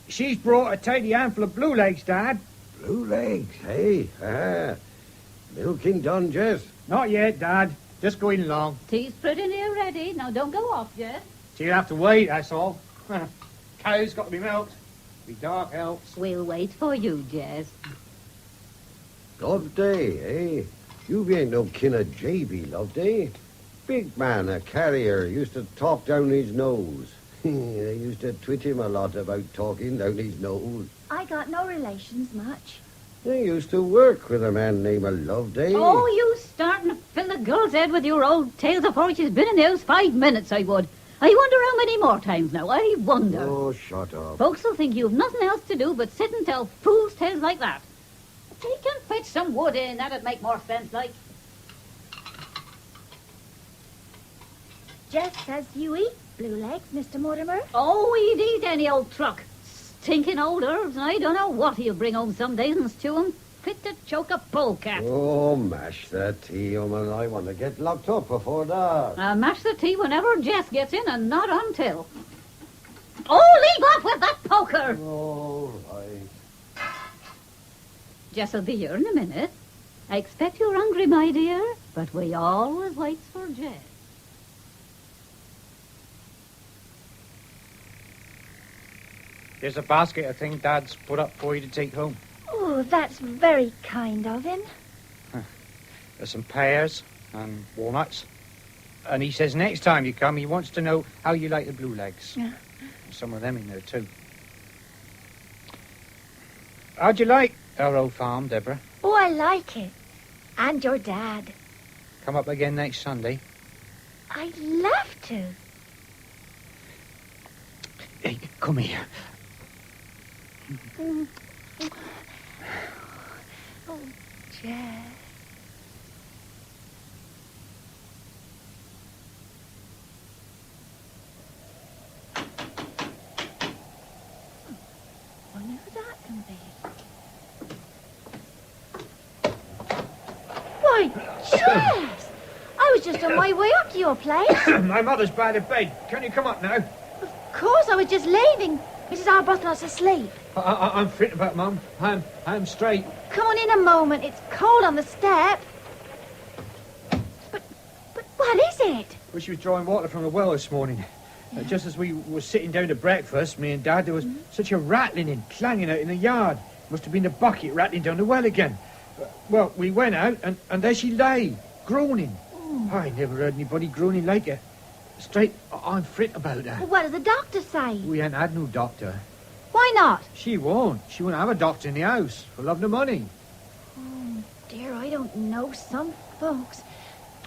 She's brought a tidy handful of blue legs, Dad. Blue legs, hey? Milking done, Jess? Not yet, Dad. Just going along. Tea's pretty near ready. Now, don't go off, Jess. She'll have to wait, that's all. Cow's got to be milked. Be dark helps. We'll wait for you, Jess. Loveday, eh? You ain't no kin of J.B. Loveday. Big man, a carrier, used to talk down his nose. They used to twit him a lot about talking down his nose. I got no relations much. They used to work with a man named Loveday. Oh, you starting to fill the girl's head with your old tales before she's been in the house 5 minutes, I would. I wonder how many more times now. I wonder. Oh, shut up. Folks will think you've nothing else to do but sit and tell fool's tales like that. If you can fetch some wood in, that'd make more sense, like. Jess says you eat blue legs, Mr. Mortimer. Oh, he'd eat any old truck. Stinking old herbs, and I don't know what he'll bring home some days and stew 'em. Fit to choke a polecat. Oh, mash the tea, woman. I want to get locked up before that. Mash the tea whenever Jess gets in, and not until. Oh, leave off with that poker! All right. Jess will be here in a minute. I expect you're hungry, my dear, but we always waits for Jess. There's a basket of things Dad's put up for you to take home. Oh, that's very kind of him. There's some pears and walnuts. And he says next time you come, he wants to know how you like the blue legs. Yeah. Some of them in there, too. How'd you like our old farm, Deborah? Oh, I like it. And your dad. Come up again next Sunday. I'd love to. Hey, come here. Oh, Jess. Wonder who that Yes! I was just on my way up to your place. My mother's by the bed. Can you come up now? Of course, I was just leaving. Mrs. Arbuthnot's asleep. I'm fit about, Mum. I'm straight. Come on in a moment. It's cold on the step. But what is it? Well, she was drawing water from the well this morning. Just as we were sitting down to breakfast, me and Dad, there was such a rattling and clanging out in the yard. Must have been the bucket rattling down the well again. Well, we went out, and there she lay, groaning. I never heard anybody groaning like her. Straight, I'm fret about her. Well, what did the doctor say? We ain't had no doctor. Why not? She won't. She won't have a doctor in the house for love nor money. Oh, dear, I don't know some folks.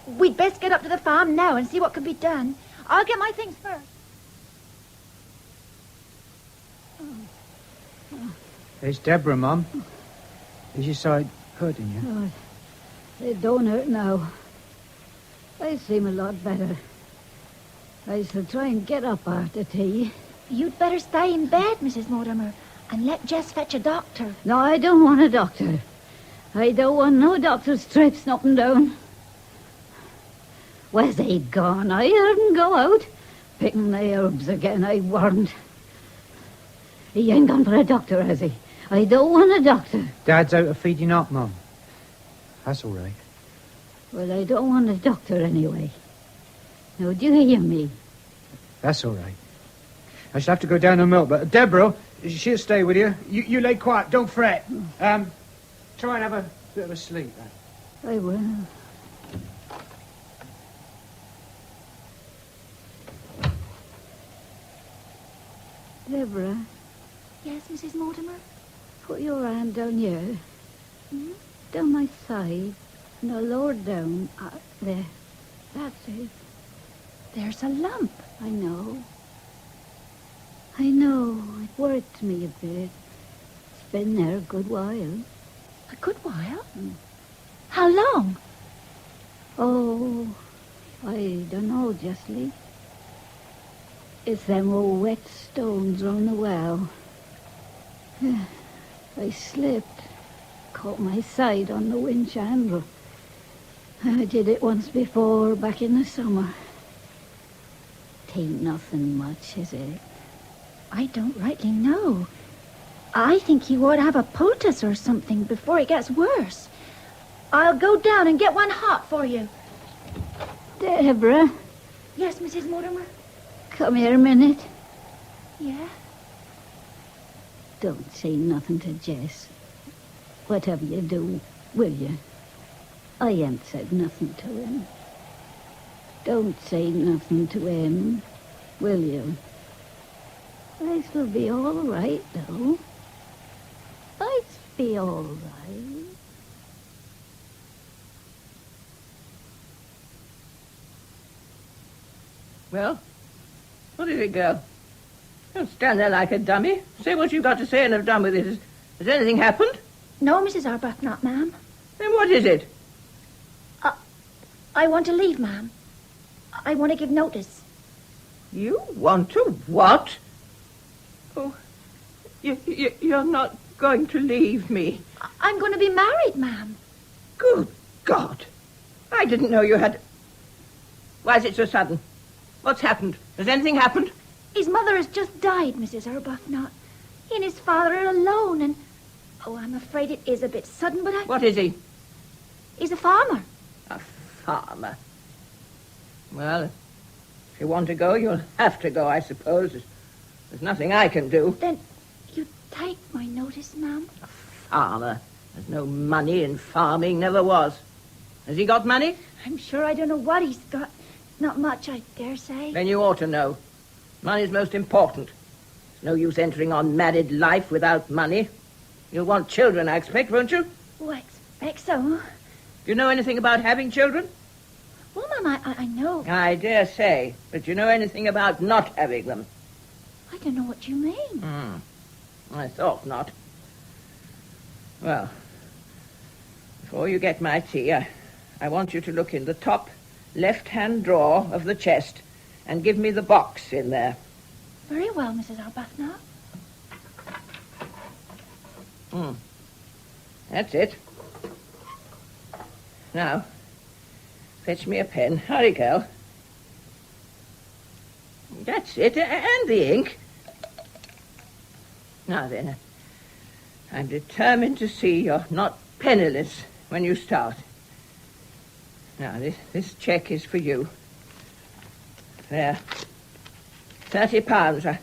We'd best get up to the farm now and see what can be done. I'll get my things first. There's Deborah, Mum. Is your side hurting you? Oh, it don't hurt now. I seem a lot better. I shall try and get up after tea. You'd better stay in bed, Mrs. Mortimer, and let Jess fetch a doctor. No, I don't want a doctor. I don't want no doctor's traipsing up and down. Where's he gone? I heard him go out. Picking the herbs again, I warned. He ain't gone for a doctor, has he? I don't want a doctor. Dad's out of feeding up, Mum. That's all right. Well, I don't want a doctor anyway. Now, do you hear me? That's all right. I shall have to go down and milk, but Deborah, she'll stay with you. You lay quiet, don't fret. Try and have a bit of a sleep. I will. Deborah. Yes, Mrs. Mortimer? Put your hand down here. Down my side. No, lower down. There. That's it. There's a lump. I know. I know. It worried me a bit. It's been there a good while. A good while? How long? Oh, I don't know justly. It's them old wet stones on the well. I slipped. Caught my side on the winch handle. I did it once before, back in the summer. Tain't nothing much, is it? I don't rightly know. I think you ought to have a poultice or something before it gets worse. I'll go down and get one hot for you. Deborah. Yes, Mrs. Mortimer? Come here a minute. Yeah? Don't say nothing to Jess. Whatever you do, will you? I ain't said nothing to him. Don't say nothing to him, will you? I shall be all right, though. I shall be all right. Well, what is it, girl? Don't stand there like a dummy. Say what you've got to say and have done with it. Has anything happened? No, Mrs. Arbuthnot, ma'am. Then what is it? I want to leave, ma'am. I want to give notice. You want to what? Oh, you're not going to leave me. I'm going to be married, ma'am. Good God. I didn't know you had... Why is it so sudden? What's happened? Has anything happened? His mother has just died, Mrs. Arbuthnot. He and his father are alone, and... Oh, I'm afraid it is a bit sudden, but What is he? He's a farmer. A farmer? Well, if you want to go, you'll have to go, I suppose. There's nothing I can do. Then you take my notice, ma'am? A farmer? There's no money in farming, never was. Has he got money? I'm sure I don't know what he's got. Not much, I dare say. Then you ought to know. Money's most important. There's no use entering on married life without money. You'll want children, I expect, won't you? Oh, I expect so. Do you know anything about having children? Well, Ma'am, I know. I dare say. But do you know anything about not having them? I don't know what you mean. I thought not. Well, before you get my tea, I want you to look in the top left-hand drawer of the chest and give me the box in there. Very well, Mrs. Arbuthnot. That's it. Now, Fetch me a pen. Hurry, girl. That's it, and the ink. Now then, I'm determined to see you're not penniless when you start. Now, this cheque is for you. There. £30.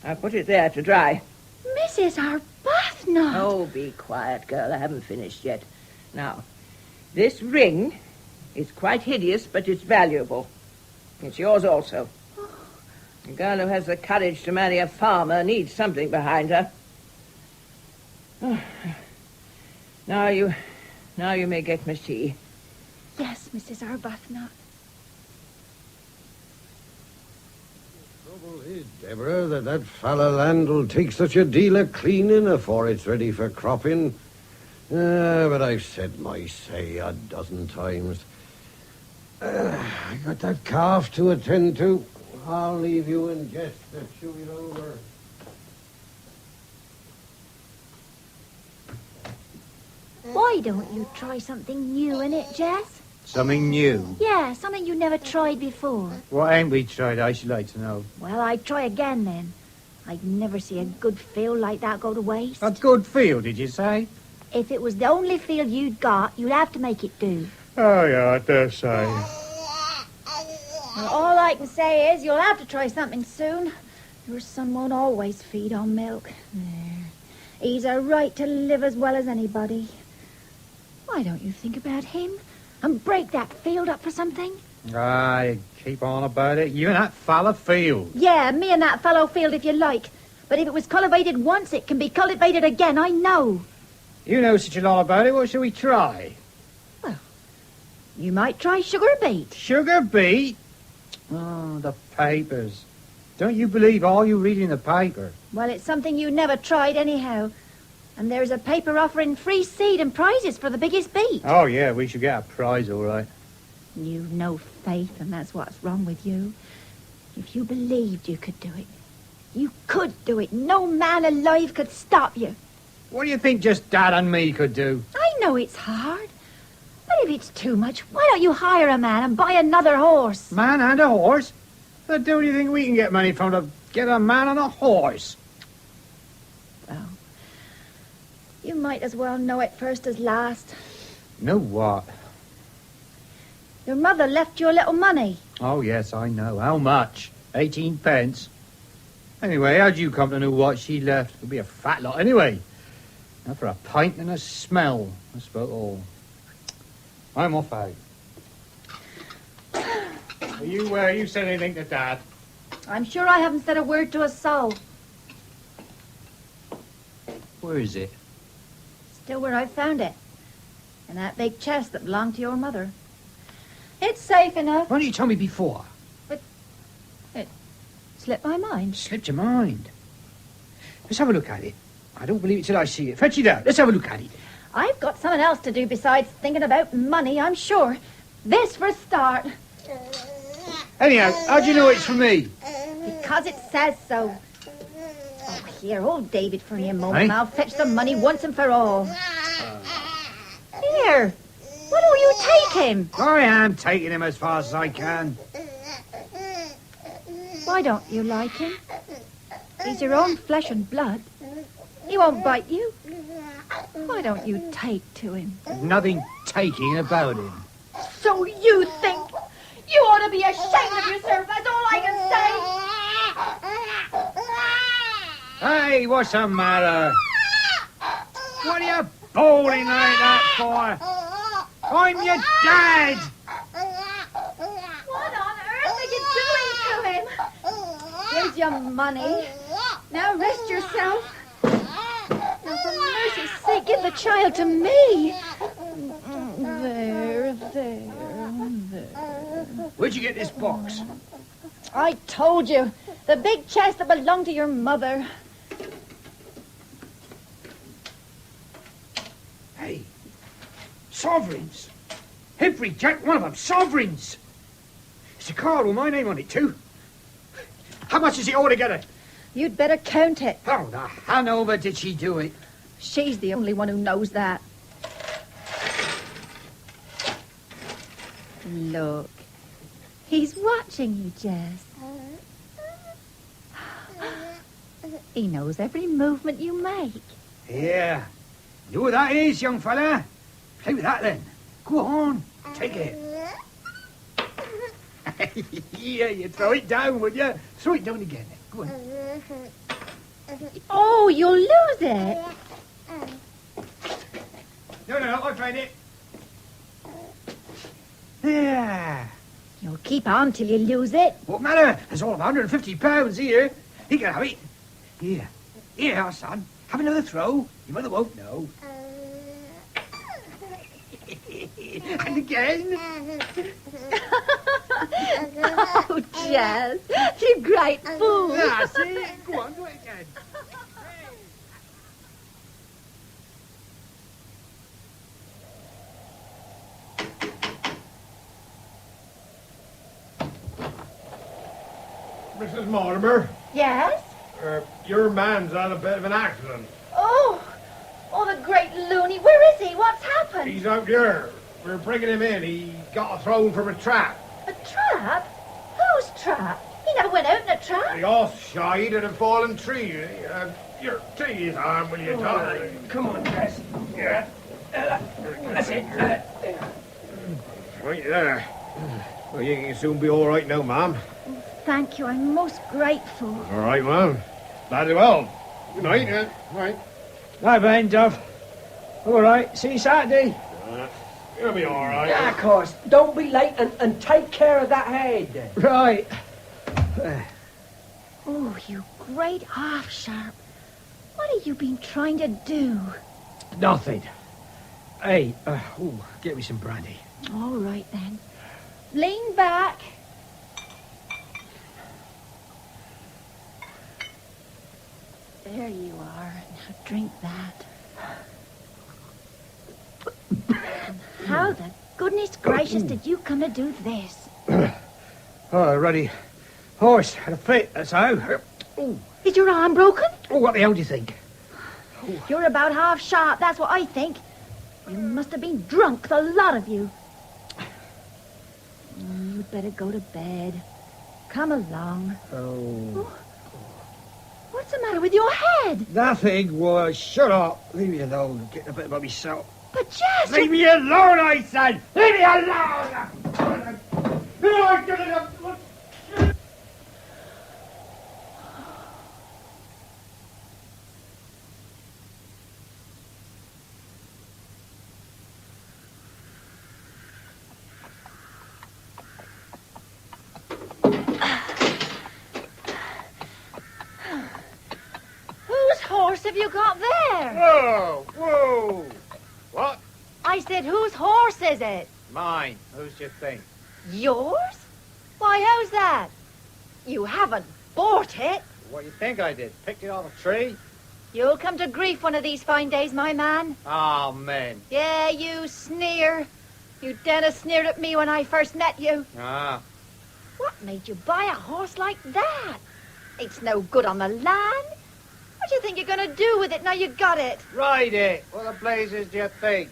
I'll put it there to dry. Mrs. Arbuthnot! Oh, be quiet, girl. I haven't finished yet. Now, this ring is quite hideous, but it's valuable. It's yours also. A girl who has the courage to marry a farmer needs something behind her. Now you may get my tea. Yes, Mrs. Arbuthnot. Trouble is, Deborah, that fella land will take such a deal of cleaning afore it's ready for cropping. But I've said my say a dozen times. I got that calf to attend to. I'll leave you and Jess to chew it over. Why don't you try something new in it, Jess? Something new? Yeah, something you never tried before. What ain't we tried, I should like to know? Well, I'd try again then. I'd never see a good field like that go to waste. A good field, did you say? If it was the only field you'd got, you'd have to make it do. Oh, yeah, I dare say. Well, all I can say is you'll have to try something soon. Your son won't always feed on milk. There. He's a right to live as well as anybody. Why don't you think about him and break that field up for something? Aye, keep on about it. You and that fella field. Yeah, me and that fellow field if you like. But if it was cultivated once, it can be cultivated again, I know. You know such a lot about it. What shall we try? Well, you might try sugar beet. Sugar beet? Oh, the papers. Don't you believe all you read in the paper? Well, it's something you never tried anyhow. And there's a paper offering free seed and prizes for the biggest beet. Oh, yeah, we should get a prize, all right. You've no faith, and that's what's wrong with you. If you believed you could do it, you could do it. No man alive could stop you. What do you think just Dad and me could do? I know it's hard. But if it's too much, why don't you hire a man and buy another horse? Man and a horse? The do you think we can get money from to get a man and a horse? Well, you might as well know it first as last. Know what? Your mother left you a little money. Oh, yes, I know. How much? 18 pence. Anyway, how'd you come to know what she left? It'll be a fat lot anyway. Now for a pint and a smell. That's about all. I'm off out. You said anything to Dad? I'm sure I haven't said a word to a soul. Where is it? Still where I found it. In that big chest that belonged to your mother. It's safe enough. Why didn't you tell me before? But it slipped my mind. Slipped your mind? Let's have a look at it. I don't believe it till I see it. Fetch it out. Let's have a look at it. I've got something else to do besides thinking about money, I'm sure. This for a start. Anyhow, how'd you know it's for me? Because it says so. Oh, here, hold David for me a moment. I'll fetch the money once and for all. Here, why don't you take him? I am taking him as fast as I can. Why don't you like him? He's your own flesh and blood. He won't bite you. Why don't you take to him? There's nothing taking about him. So you think? You ought to be ashamed of yourself, that's all I can say. Hey, what's the matter? What are you bawling like that for? I'm your dad! What on earth are you doing to him? Here's your money. Now rest yourself. Now, for mercy's sake, give the child to me. There. Where'd you get this box? I told you. The big chest that belonged to your mother. Hey, sovereigns. Every jack one of them, sovereigns. It's a card with my name on it, too. How much is it altogether? You'd better count it. How the Hanover did she do it? She's the only one who knows that. Look. He's watching you, Jess. He knows every movement you make. Yeah. You know what that is, young fella? Play with that, then. Go on. Take it. Yeah, you throw it down, would you? Throw it down again. Go on. Oh, you'll lose it. No, I'll find it. Yeah. You'll keep on till you lose it. What matter? There's all of £150 here. He can have it. Here. Here, son. Have another throw. Your mother won't know. And again. Oh, Jess, you great fool. That's it. Go on, do it again. Mrs. Mortimer, Yes? your man's had a bit of an accident. Oh, the great loony. Where is he? What's happened? He's out there. We're bringing him in. He got thrown from a trap. A trap? Whose trap? He never went out in a trap. The horse shied at a fallen tree. Take his arm, will you, Tom? Come on, Jess. Yeah. That's it. Right there. Well, you can soon be all right now, ma'am. Thank you. I'm most grateful. All right, ma'am. Very well. Good night, Right. Bye, Ben, Dove. All right. See you Saturday. You'll be all right. Yeah, of course. Don't be late and take care of that head. Right. Oh, you great half-sharp. What have you been trying to do? Nothing. Hey, get me some brandy. All right, then. Lean back. There you are. Now drink that. And how the goodness gracious did you come to do this? Oh, ruddy horse had a fit, that's how. Is your arm broken? Oh, what the hell do you think? You're about half sharp, that's what I think. You must have been drunk, the lot of you. You'd better go to bed. Come along. Oh. What's the matter with your head? Nothing. Well, shut up. Leave me alone. I'm getting a bit about myself. But, Jess... Leave me alone, I said! Leave me alone! Whose horse have you got there? Whoa! What? I said, whose horse is it? Mine. Who's your thing? Yours? Why, how's that? You haven't bought it. What do you think I did? Picked it off a tree? You'll come to grief one of these fine days, my man. Oh, man. Yeah, you sneer. You done a sneer at me when I first met you. Ah. What made you buy a horse like that? It's no good on the land. What do you think you're going to do with it now you got it? Ride it. What the blazes do you think?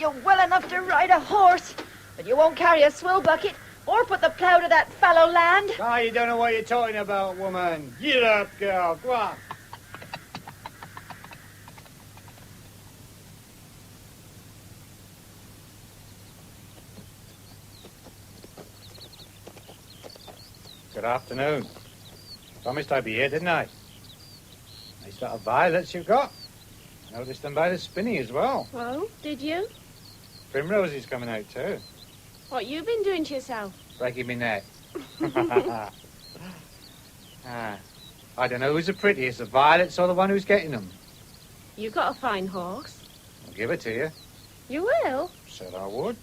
You're well enough to ride a horse, but you won't carry a swill bucket or put the plough to that fallow land. Ah, you don't know what you're talking about, woman. Get up, girl. Go on. Good afternoon. Promised I'd be here, didn't I? Nice lot of violets you've got. Noticed them by the spinney as well. Oh, did you? Primrosy's coming out too. What you been doing to yourself? Breaking me neck. I don't know who's the prettiest, the violets or the one who's getting them. You got a fine horse. I'll give it to you. You will? Said I would.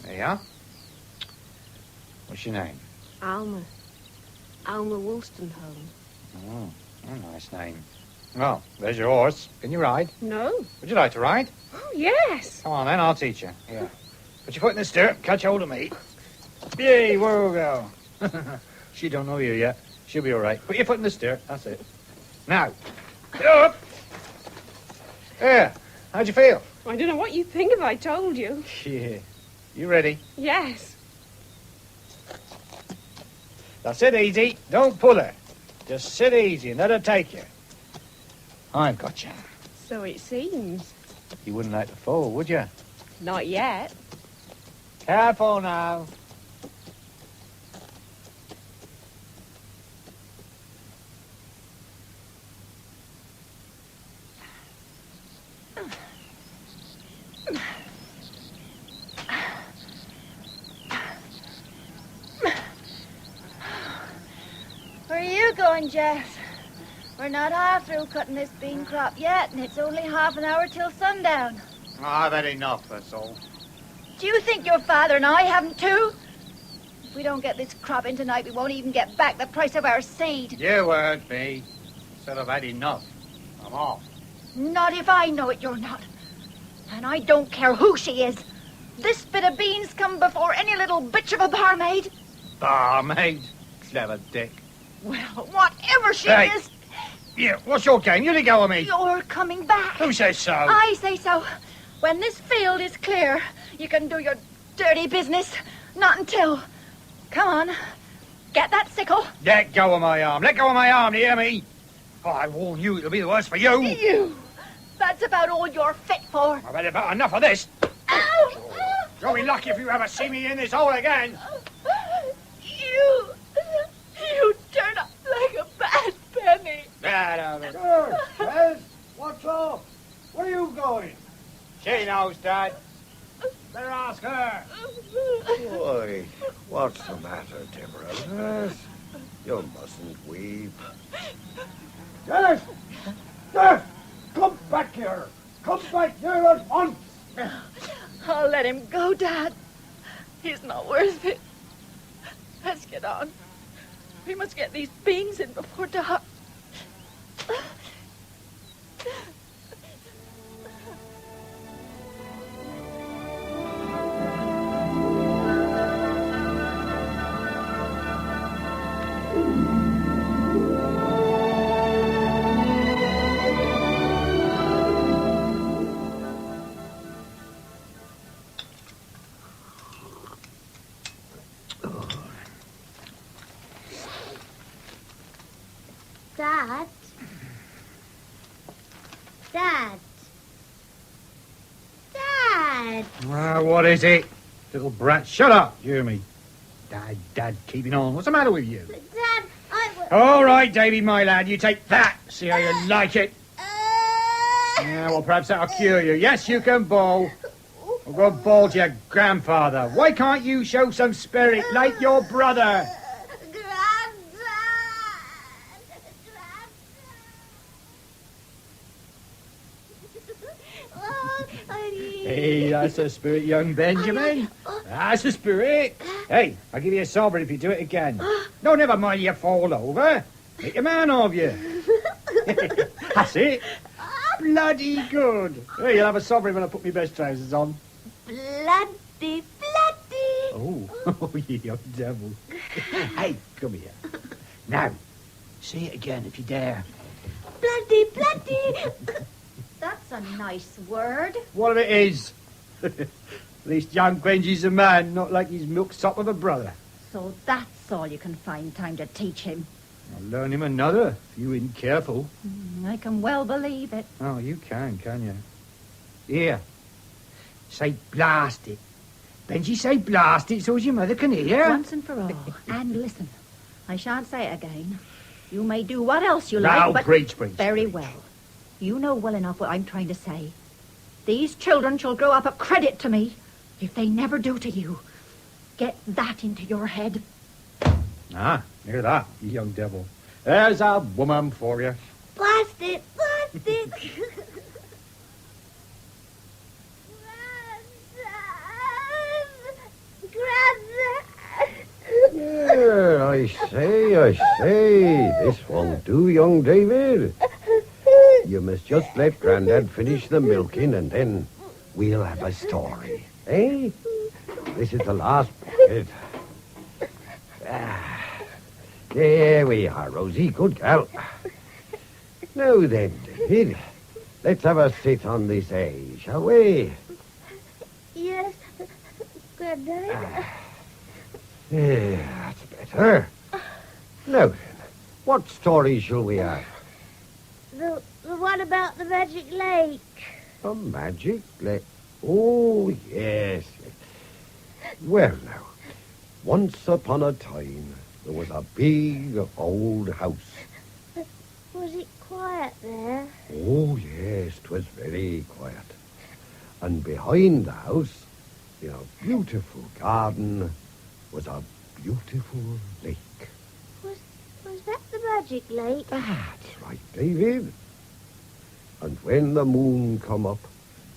There you are. What's your name? Alma. Alma Wollstonecombe. Oh, a nice name. Well, there's your horse. Can you ride? No. Would you like to ride? Oh, yes. Come on, then. I'll teach you. Here. Put your foot in the stirrup. Catch hold of me. Yay, whoa, girl. She don't know you yet. She'll be all right. Put your foot in the stirrup. That's it. Now. Get up. There. How'd you feel? I don't know what you'd think if I told you. Yeah. You ready? Yes. Now sit easy. Don't pull her. Just sit easy and let her take you. I've got you. So it seems. You wouldn't like to fall, would you? Not yet. Careful now. Where are you going, Jess? We're not half through cutting this bean crop yet, and it's only half an hour till sundown. I've had enough, that's all. Do you think your father and I haven't too? If we don't get this crop in tonight, we won't even get back the price of our seed. You heard me. Said I've had enough. I'm off. Not if I know it, you're not. And I don't care who she is. This bit of beans come before any little bitch of a barmaid. Barmaid? Clever dick. Well, whatever she Hey. is, Yeah, what's your game? You let go of me. you're coming back. Who says so? I say so. When this field is clear, you can do your dirty business. Not until. Come on. Get that sickle. Let go of my arm. Let go of my arm, do you hear me? Oh, I warn you, it'll be the worse for you. You. That's about all you're fit for. I've had about enough of this. Ow! You'll be lucky if you ever see me in this hole again. You turn up like a bad penny. Yes, what's up? Where are you going? She knows, Dad. Better ask her. Boy, what's the matter, Deborah? You mustn't weep. Yes! Yes! Come back here! Come back here at once! I'll let him go, Dad. He's not worth it. Let's get on. We must get these beans in before dark. Dad? Dad? Dad? What is it? Little brat, shut up. You hear me? Dad, keeping on. What's the matter with you? Dad, All right, Davy, my lad, you take that. See how you like it. Yeah, well, perhaps that'll cure you. Yes, you can bawl. I'll go bawl to your grandfather. Why can't you show some spirit like your brother? Hey, that's the spirit, young Benjamin. That's the spirit. Hey, I'll give you a sovereign if you do it again. No, never mind you fall over. Make a man of you. That's it. Bloody good. Hey, you'll have a sovereign when I put my best trousers on. Bloody. Oh, you young devil. Hey, come here. Now, say it again if you dare. Bloody. That's a nice word. What if it is? At least young Benji's a man, not like his milksop of a brother. So that's all you can find time to teach him. I'll learn him another, if you ain't careful. I can well believe it. Oh, you can you? Here. Say blast it. Benji, say blast it so as your mother can hear. Once and for all. And listen, I shan't say it again. You may do what else you Now, like, but... preach. Very well. You know well enough what I'm trying to say. These children shall grow up a credit to me if they never do to you. Get that into your head. Ah, hear that, you young devil. There's a woman for you. Blast it. Yeah, I say. This won't do, young David. You must just let Grandad finish the milking and then we'll have a story. Eh? This is the last bucket. There we are, Rosie. Good gal. Now then, David, Let's have a sit on this hay, shall we? Yes, Granddad. Yeah, that's better. Now then, what story shall we have? The one about the magic lake. A magic lake? Oh, yes. Well, now, once upon a time, there was a big old house. Was it quiet there? Oh, yes, 'twas very quiet. And behind the house, in a beautiful garden, was a beautiful lake. Was that the magic lake? That's right, David. And when the moon come up,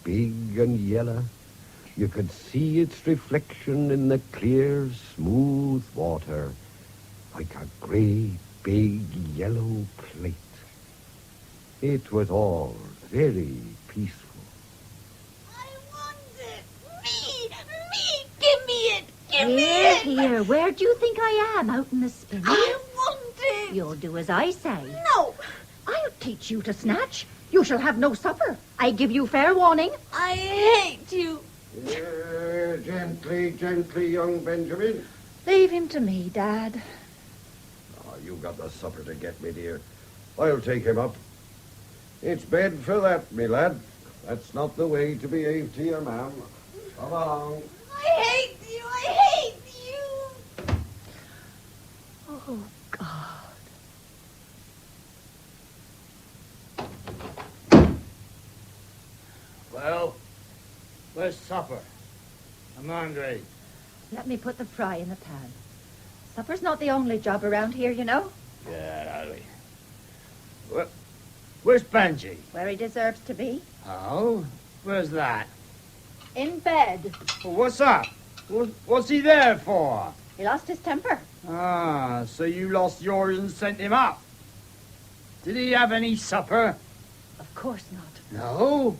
big and yellow, you could see its reflection in the clear, smooth water, like a great, big, yellow plate. It was all very peaceful. Give me it! Give me it! Here, where do you think I am? Out in the spinney? I want it! You'll do as I say. No! I'll teach you to snatch. You shall have no supper. I give you fair warning. I hate you. Gently, gently, young Benjamin. Leave him to me, Dad. Oh, you got the supper to get me, dear. I'll take him up. It's bed for that, me lad. That's not the way to behave to your mam. Come along. I hate you. I hate you. Oh, God. Well, where's supper? I'm hungry. Let me put the fry in the pan. Supper's not the only job around here, you know. Yeah, Ollie. Where's Benji? Where he deserves to be. Oh? Where's that? In bed. Well, what's up? What's he there for? He lost his temper. Ah, so you lost yours and sent him up. Did he have any supper? Of course not. No?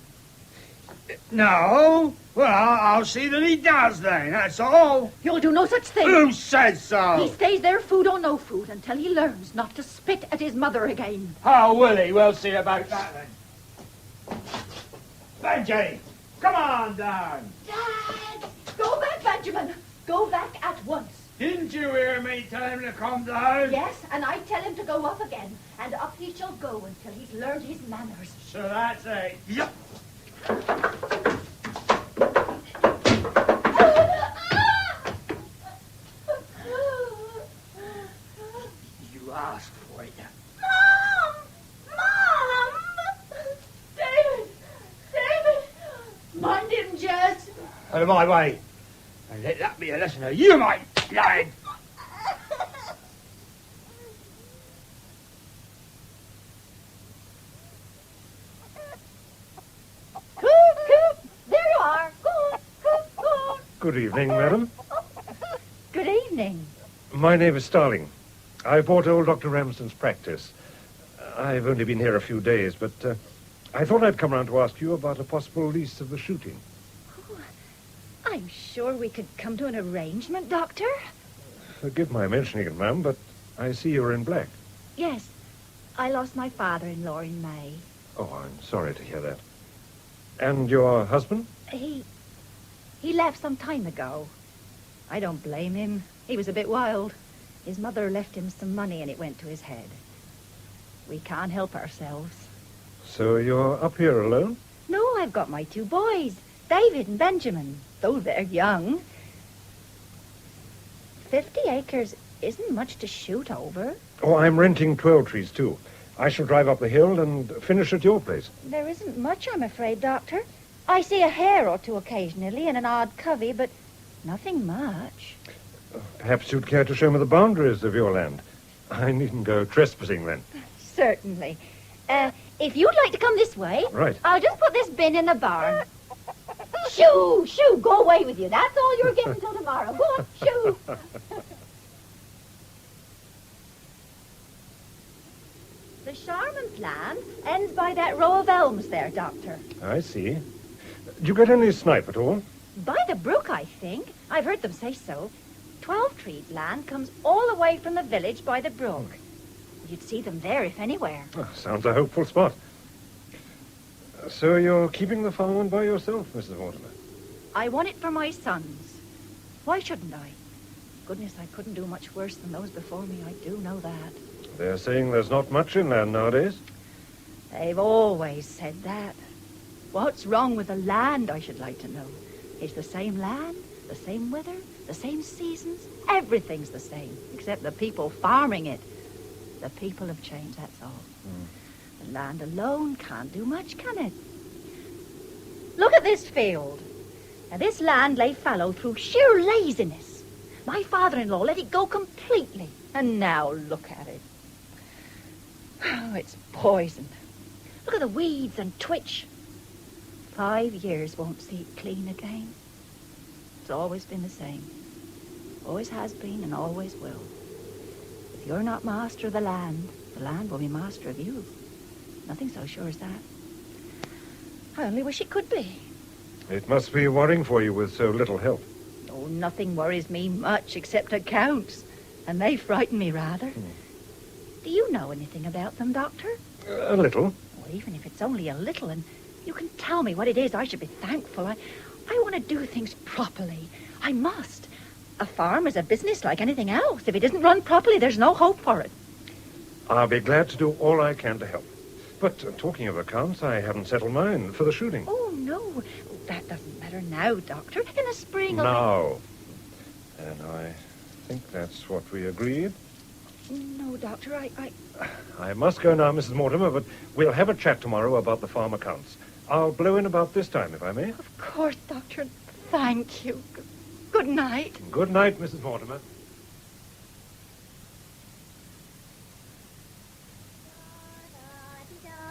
No? Well, I'll see that he does then, that's all. You'll do no such thing. Who says so? He stays there, food or no food, until he learns not to spit at his mother again. Oh, will he? We'll see about that then. Benji, come on down. Dad! Go back, Benjamin. Go back at once. Didn't you hear me tell him to come down? Yes, and I tell him to go up again. And up he shall go until he's learned his manners. So that's it. Yep. You asked for it. Mom! David! Mind him, Jess. Out of my way. And let that be a lesson to you, mate, lad. There you are. Good evening, madam. Good evening. My name is Starling. I bought old Dr. Ramsden's practice. I've only been here a few days, but I thought I'd come round to ask you about a possible lease of the shooting. I'm sure we could come to an arrangement, Doctor. Forgive my mentioning it, ma'am, but I see you're in black. Yes. I lost my father-in-law in May. Oh, I'm sorry to hear that. And your husband? He left some time ago. I don't blame him. He was a bit wild. His mother left him some money and it went to his head. We can't help ourselves. So you're up here alone? No, I've got my two boys, David and Benjamin, though they're young. 50 acres isn't much to shoot over. Oh, I'm renting 12 trees, too. I shall drive up the hill and finish at your place. There isn't much, I'm afraid, Doctor. I see a hare or two occasionally and an odd covey, but nothing much. Perhaps you'd care to show me the boundaries of your land. I needn't go trespassing then. Certainly. If you'd like to come this way, Right. I'll just put this bin in the barn. Shoo! Go away with you. That's all you're getting till tomorrow. Go on, shoo! The Sharman's land ends by that row of elms there, Doctor. I see. Do you get any snipe at all? By the brook, I think. I've heard them say so. 12-treed land comes all the way from the village by the brook. You'd see them there, if anywhere. Oh, sounds a hopeful spot. So you're keeping the farm by yourself, Mrs. Mortimer? I want it for my sons. Why shouldn't I? Goodness, I couldn't do much worse than those before me. I do know that. They're saying there's not much in land nowadays. They've always said that. What's wrong with the land, I should like to know? It's the same land, the same weather, the same seasons. Everything's the same, except the people farming it. The people have changed, that's all. The land alone can't do much, can it? Look at this field. Now, this land lay fallow through sheer laziness. My father-in-law let it go completely, and now look at it. Oh, it's poisoned. Look at the weeds and twitch. 5 years won't see it clean again. It's always been the same. Always has been and always will. If you're not master of the land will be master of you. Nothing so sure as that. I only wish it could be. It must be worrying for you with so little help. Oh, nothing worries me much except accounts. And they frighten me rather. Do you know anything about them, Doctor? A little. Well, even if it's only a little, and you can tell me what it is, I should be thankful. I want to do things properly. I must. A farm is a business like anything else. If it isn't run properly, there's no hope for it. I'll be glad to do all I can to help. But talking of accounts, I haven't settled mine for the shooting. Oh, no. That doesn't matter now, Doctor. In the spring... Now. And I think that's what we agreed. No, Doctor, I must go now, Mrs. Mortimer, but we'll have a chat tomorrow about the farm accounts. I'll blow in about this time, if I may. Of course, Doctor. Thank you. Good night. Good night, Mrs. Mortimer.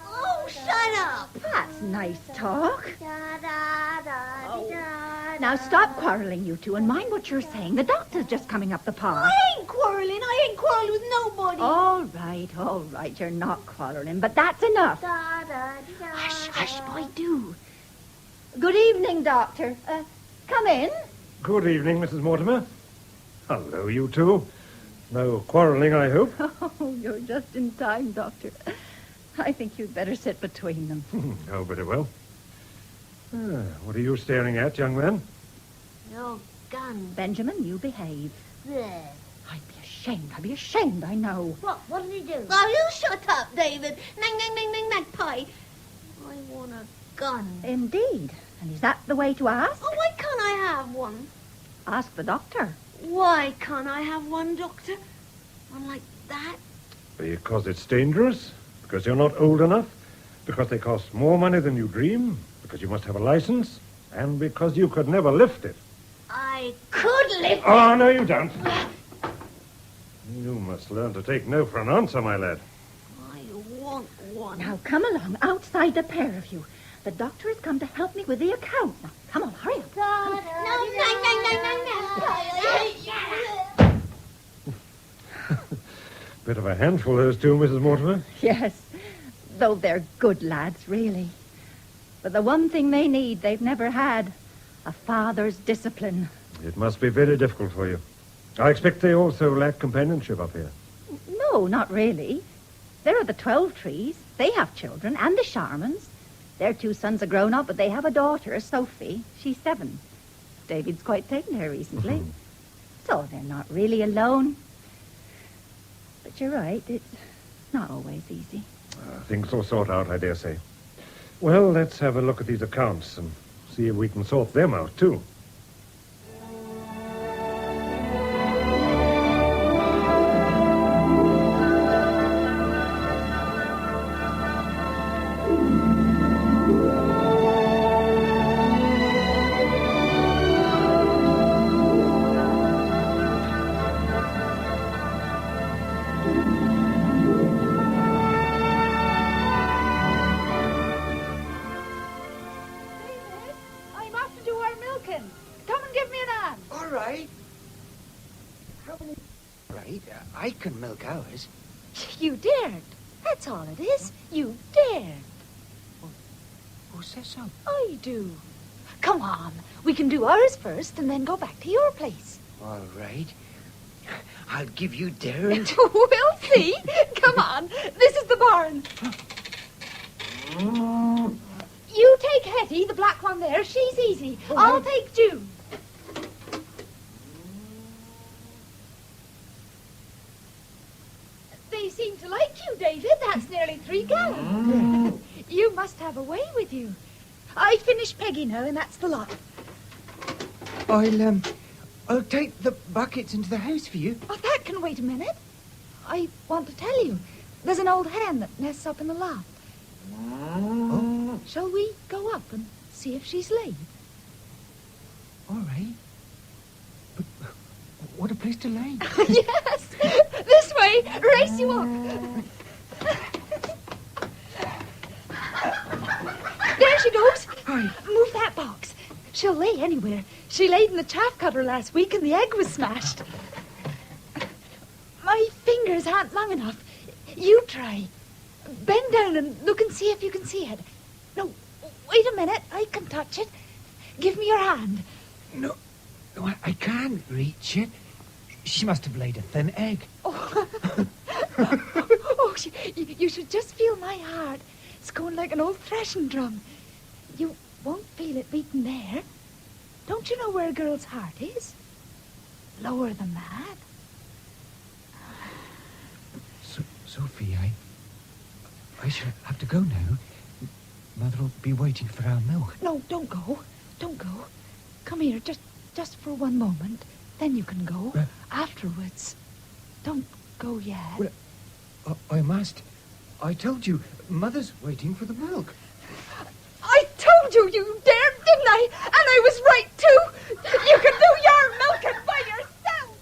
Oh, shut up! That's nice talk. Now stop quarreling, you two, and mind what you're saying. The doctor's just coming up the path. I ain't quarreling. I ain't quarreling with nobody. All right. You're not quarreling, but that's enough. Hush, boy, do. Good evening, Doctor. Come in. Good evening, Mrs. Mortimer. Hello, you two. No quarreling, I hope. Oh, you're just in time, Doctor. I think you'd better sit between them. Oh, very well. What are you staring at, young man? Your gun. Benjamin, you behave. There. I'd be ashamed, I know. What did he do? Oh, you shut up, David. Nang, magpie. I want a gun. Indeed. And is that the way to ask? Oh, why can't I have one? Ask the doctor. Why can't I have one, Doctor? One like that? Because it's dangerous? Because you're not old enough? Because they cost more money than you dream? Because you must have a license? And because you could never lift it? I could lift it. Oh, no, you don't. You must learn to take no for an answer, my lad. I want one. Now, come along, outside the pair of you. The doctor has come to help me with the account. Now, come on, hurry up. No. Bit of a handful, those two, Mrs. Mortimer. Yes, though they're good lads, really. But the one thing they need, they've never had, a father's discipline. It must be very difficult for you. I expect they also lack companionship up here. No, not really. There are the 12 trees. They have children, and the Sharmans. Their 2 sons are grown up, but they have a daughter, Sophie. She's 7. David's quite taken her recently. So they're not really alone. But you're right, it's not always easy. Things will sort out, I dare say. Well, let's have a look at these accounts and see if we can sort them out, too. I can milk ours. You daren't. That's all it is. You daren't. Who says so? I do. Come on. We can do ours first and then go back to your place. All right. I'll give you daren't. We'll see. Come on. This is the barn. You take Hetty, the black one there. She's easy. I'll take June. They seem to like you, David. That's nearly 3 gallons. You must have a way with you. I finished Peggy now, and that's the lot. I'll take the buckets into the house for you. Oh, that can wait a minute. I want to tell you. There's an old hen that nests up in the loft. Oh. Shall we go up and see if she's laid? All right. But what a place to lay. Yes. This way. Race you up. There she goes. Move that box. She'll lay anywhere. She laid in the chaff cutter last week and the egg was smashed. My fingers aren't long enough. You try. Bend down and look and see if you can see it. No, wait a minute. I can touch it. Give me your hand. No, I can't reach it. She must have laid a thin egg. Oh, you should just feel my heart. It's going like an old threshing drum. You won't feel it beating there. Don't you know where a girl's heart is? Lower than that. Sophie, I shall have to go now. Mother'll be waiting for our milk. No, don't go. Don't go. Come here, just for one moment. Then you can go. Afterwards. Don't go yet. Well, I must. I told you, Mother's waiting for the milk. I told you you dared, didn't I? And I was right, too. You can do your milking by yourself.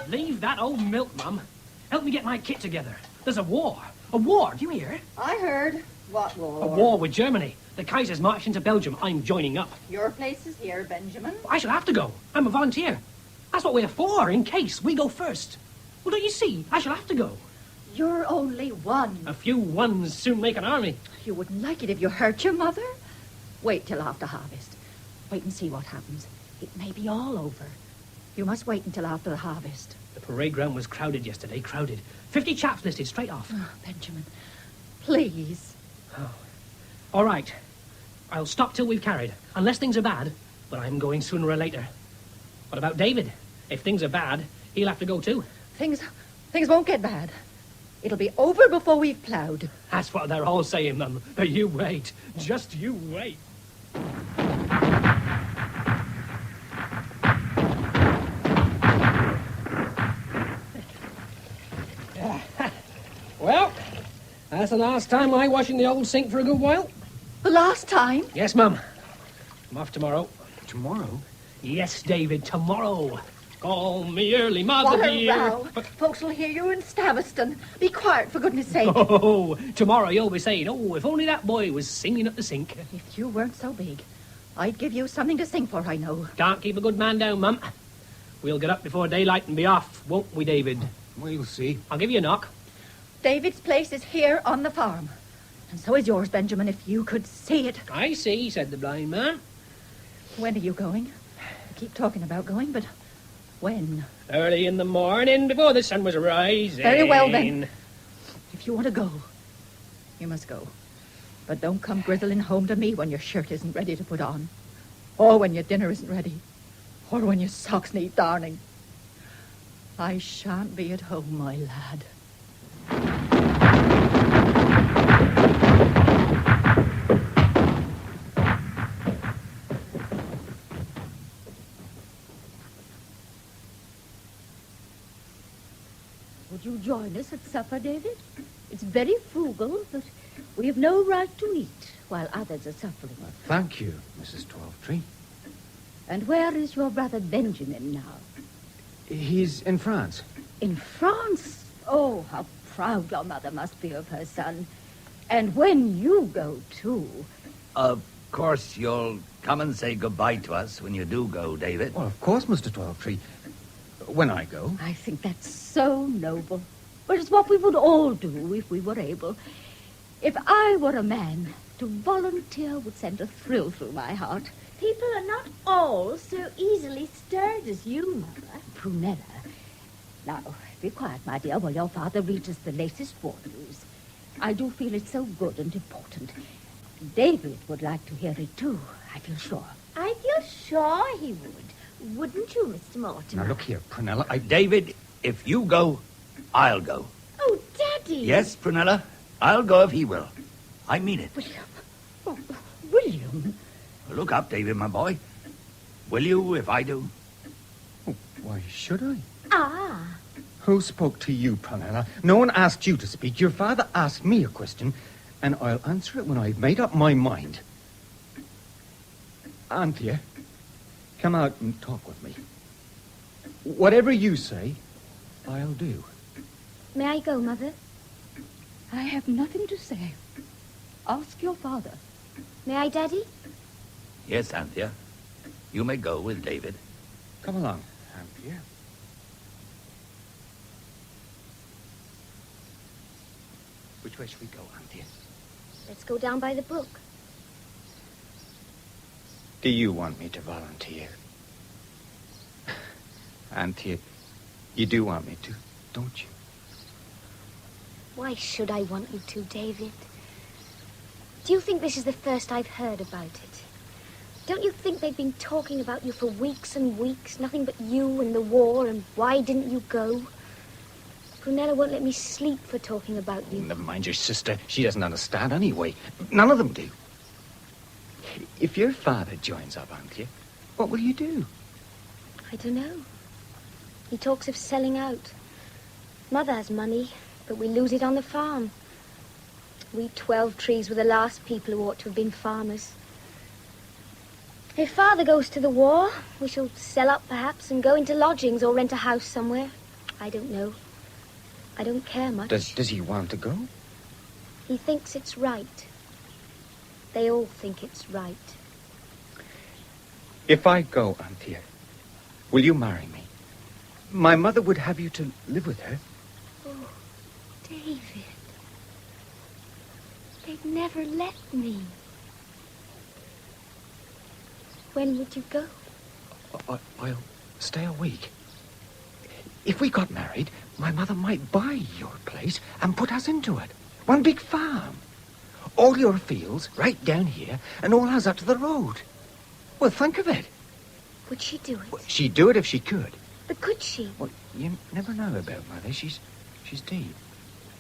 Leave that old milk, Mum. Help me get my kit together. There's a war. A war, do you hear? I heard. What war? A war with Germany. The Kaiser's marched into Belgium. I'm joining up. Your place is here, Benjamin. I shall have to go. I'm a volunteer. That's what we're for, in case we go first. Well, don't you see? I shall have to go. You're only one. A few ones soon make an army. You wouldn't like it if you hurt your mother. Wait till after harvest. Wait and see what happens. It may be all over. You must wait until after the harvest. The parade ground was crowded yesterday, crowded. 50 chaps listed straight off. Oh, Benjamin, please. Oh. All right. I'll stop till we've carried, unless things are bad, but I'm going sooner or later. What about David? If things are bad, he'll have to go too. Things won't get bad. It'll be over before we've ploughed. That's what they're all saying, Mum. But you wait. Just you wait. Well, that's the last time I wash in the old sink for a good while. The last time? Yes, Mum. I'm off tomorrow. Tomorrow? Yes, David, tomorrow. Call me early, Mother What a dear. row. Folks will hear you in Staviston. Be quiet, for goodness sake. Oh, tomorrow you'll be saying, oh, if only that boy was singing at the sink. If you weren't so big, I'd give you something to sing for, I know. Can't keep a good man down, Mum. We'll get up before daylight and be off, won't we, David? We'll see. I'll give you a knock. David's place is here on the farm. And so is yours, Benjamin, if you could see it. I see, said the blind man. When are you going? You keep talking about going, but when? Early in the morning, before the sun was rising. Very well, then. If you want to go, you must go. But don't come grizzling home to me when your shirt isn't ready to put on. Or when your dinner isn't ready. Or when your socks need darning. I shan't be at home, my lad. Would you join us at supper, David? It's very frugal, but we have no right to eat while others are suffering. Thank you, Mrs. Twelvetree. And where is your brother Benjamin now? He's in France. In France? Oh, how proud your mother must be of her son. And when you go, too. Of course you'll come and say goodbye to us when you do go, David. Well, of course, Mr. Twelvetree. When I go. I think that's so noble. But it's what we would all do if we were able. If I were a man, to volunteer would send a thrill through my heart. People are not all so easily stirred as you, Mother. Prunella. Now, be quiet, my dear, while your father reads us the latest war news. I do feel it's so good and important. David would like to hear it too, I feel sure. I feel sure he would. Wouldn't you, Mr. Mortimer? Now, look here, Prunella. David, if you go, I'll go. Oh, Daddy! Yes, Prunella, I'll go if he will. I mean it. William? Look up, David, my boy. Will you if I do? Why should I? Ah. Who spoke to you, Prunella? No one asked you to speak. Your father asked me a question, and I'll answer it when I've made up my mind. Anthea, come out and talk with me. Whatever you say, I'll do. May I go, Mother? I have nothing to say. Ask your father. May I, Daddy? Yes, Anthea. You may go with David. Come along, Anthea. Which way should we go, Anthea? Let's go down by the brook. Do you want me to volunteer? Anthea, you do want me to, don't you? Why should I want you to, David? Do you think this is the first I've heard about it? Don't you think they've been talking about you for weeks and weeks? Nothing but you and the war and why didn't you go? Prunella won't let me sleep for talking about you. Never mind your sister. She doesn't understand anyway. None of them do. If your father joins up, Anthea, what will you do? I don't know. He talks of selling out. Mother has money, but we lose it on the farm. We 12 trees were the last people who ought to have been farmers. If Father goes to the war, we shall sell up perhaps and go into lodgings or rent a house somewhere. I don't know. I don't care much. Does he want to go? He thinks it's right. They all think it's right. If I go, Anthea, will you marry me? My mother would have you to live with her. Oh, David. They'd never let me. When would you go? I'll stay a week. If we got married, my mother might buy your place and put us into it. One big farm. All your fields right down here and all ours up to the road. Well, think of it. Would she do it? Well, she'd do it if she could. But could she? Well, you never know about Mother. She's deep.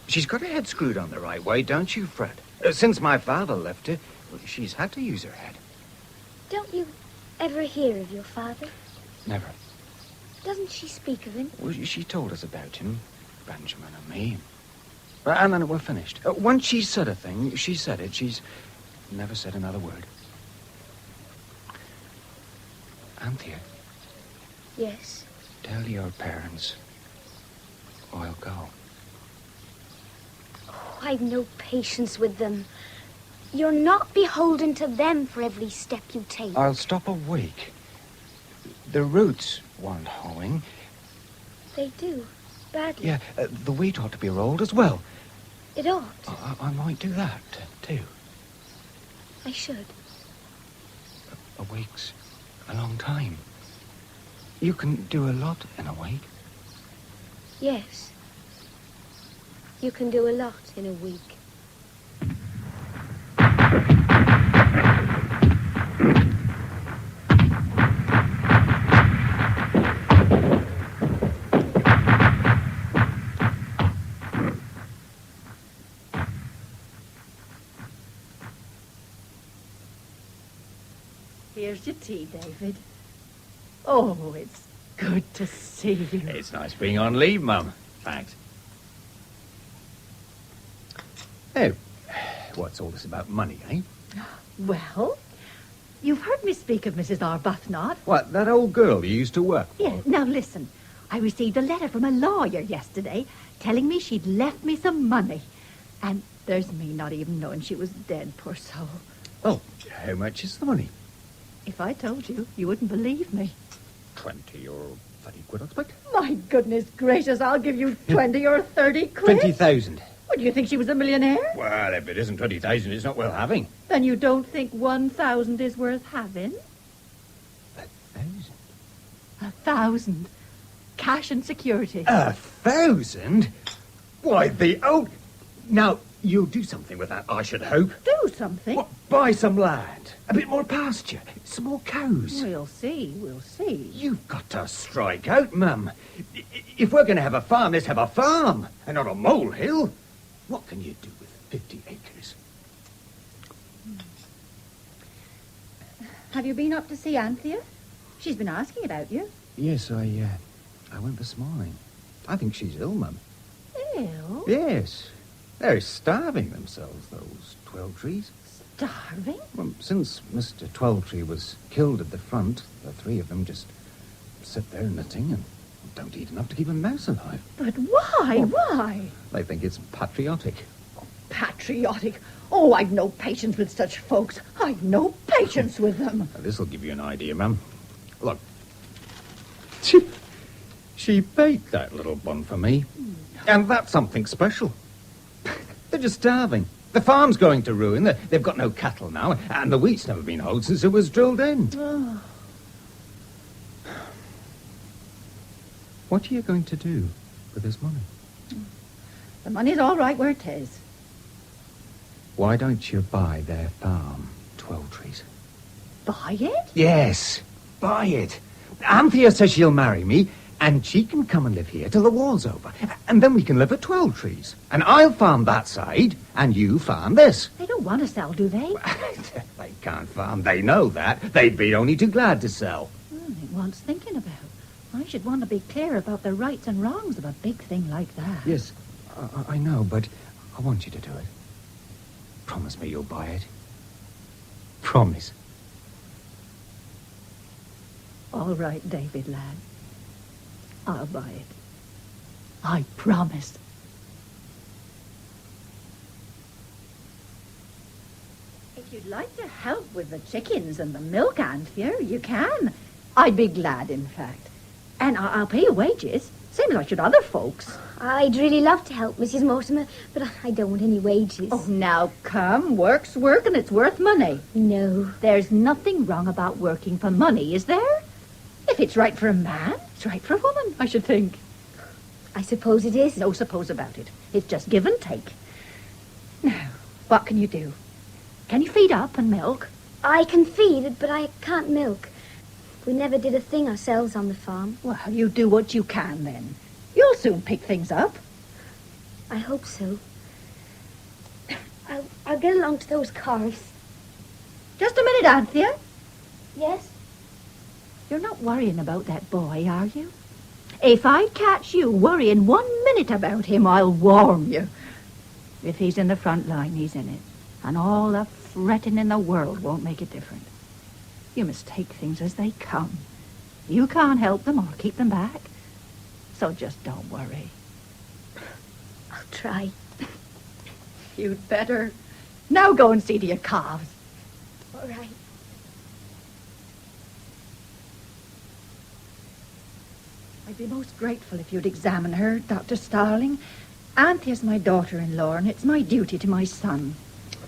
She's got her head screwed on the right way, don't you, Fred? Since my father left her, she's had to use her head. Don't you ever hear of your father? Never. Doesn't she speak of him? Well, she told us about him, Benjamin and me. And then we're finished. Once she said a thing, she said it. She's never said another word. Anthea. Yes? Tell your parents I'll go. Oh, I've no patience with them. You're not beholden to them for every step you take. I'll stop a week. The roots want hoeing. They do, badly. Yeah, the wheat ought to be rolled as well. It ought. I might do that, too. I should. A week's a long time. You can do a lot in a week. Yes. You can do a lot in a week. Here's your tea, David. Oh, it's good to see you. It's nice being on leave, Mum. Thanks. Oh, what's all this about money, eh? Well, you've heard me speak of Mrs. Arbuthnot. What, that old girl you used to work for? Yeah, now listen. I received a letter from a lawyer yesterday telling me she'd left me some money. And there's me not even knowing she was dead, poor soul. Oh, how much is the money? If I told you, you wouldn't believe me. 20 or 30 quid, I expect. My goodness gracious, I'll give you 20 or 30 quid. 20,000. What, do you think she was a millionaire? Well, if it isn't 20,000, it's not worth having. Then you don't think 1,000 is worth having? 1,000? 1,000. Cash and security. 1,000? Why, the old... Now, You'll do something with that, I should hope. Do something? What, buy some land, a bit more pasture, some more cows. We'll see, we'll see. You've got to strike out, Mum. If we're going to have a farm, let's have a farm, and not a molehill. What can you do with 50 acres? Have you been up to see Anthea? She's been asking about you. Yes, I went this morning. I think she's ill, Mum. Ill? Yes. They're starving themselves, those Twelvetrees. Starving? Well, since Mr. Twelvetree was killed at the front, the three of them just sit there knitting and don't eat enough to keep a mouse alive. But why? Why? They think it's patriotic. Patriotic? Oh, I've no patience with such folks. I've no patience with them. Now, this'll give you an idea, Mum. Look. She baked that little bun for me. And that's something special. They're just starving. The farm's going to ruin. They've got no cattle now, and the wheat's never been hoed since it was drilled in. Oh. What are you going to do with this money? The money's all right where it is. Why don't you buy their farm, Twelvetrees? Buy it? Yes, buy it. Anthea says she'll marry me, and she can come and live here till the war's over. And then we can live at Twelvetrees. And I'll farm that side, and you farm this. They don't want to sell, do they? They can't farm. They know that. They'd be only too glad to sell. It wants thinking about. I should want to be clear about the rights and wrongs of a big thing like that. Yes, I know, but I want you to do it. Promise me you'll buy it. Promise. All right, David, lad. I'll buy it. I promise. If you'd like to help with the chickens and the milk, Anthea, you can. I'd be glad, in fact. And I'll pay you wages, same as I should other folks. I'd really love to help, Mrs. Mortimer, but I don't want any wages. Oh, now come. Work's work and it's worth money. No. There's nothing wrong about working for money, is there? If it's right for a man, it's right for a woman, I should think. I suppose it is. No suppose about it. It's just give and take. Now, what can you do? Can you feed up and milk? I can feed, but I can't milk. We never did a thing ourselves on the farm. Well, you do what you can, then. You'll soon pick things up. I hope so. I'll get along to those cars. Just a minute, Anthea. Yes? You're not worrying about that boy, are you? If I catch you worrying 1 minute about him, I'll warn you. If he's in the front line, he's in it. And all the fretting in the world won't make a difference. You must take things as they come. You can't help them or keep them back. So just don't worry. I'll try. You'd better. Now go and see to your calves. All right. I'd be most grateful if you'd examine her, Dr. Starling. Anthea's my daughter-in-law, and it's my duty to my son.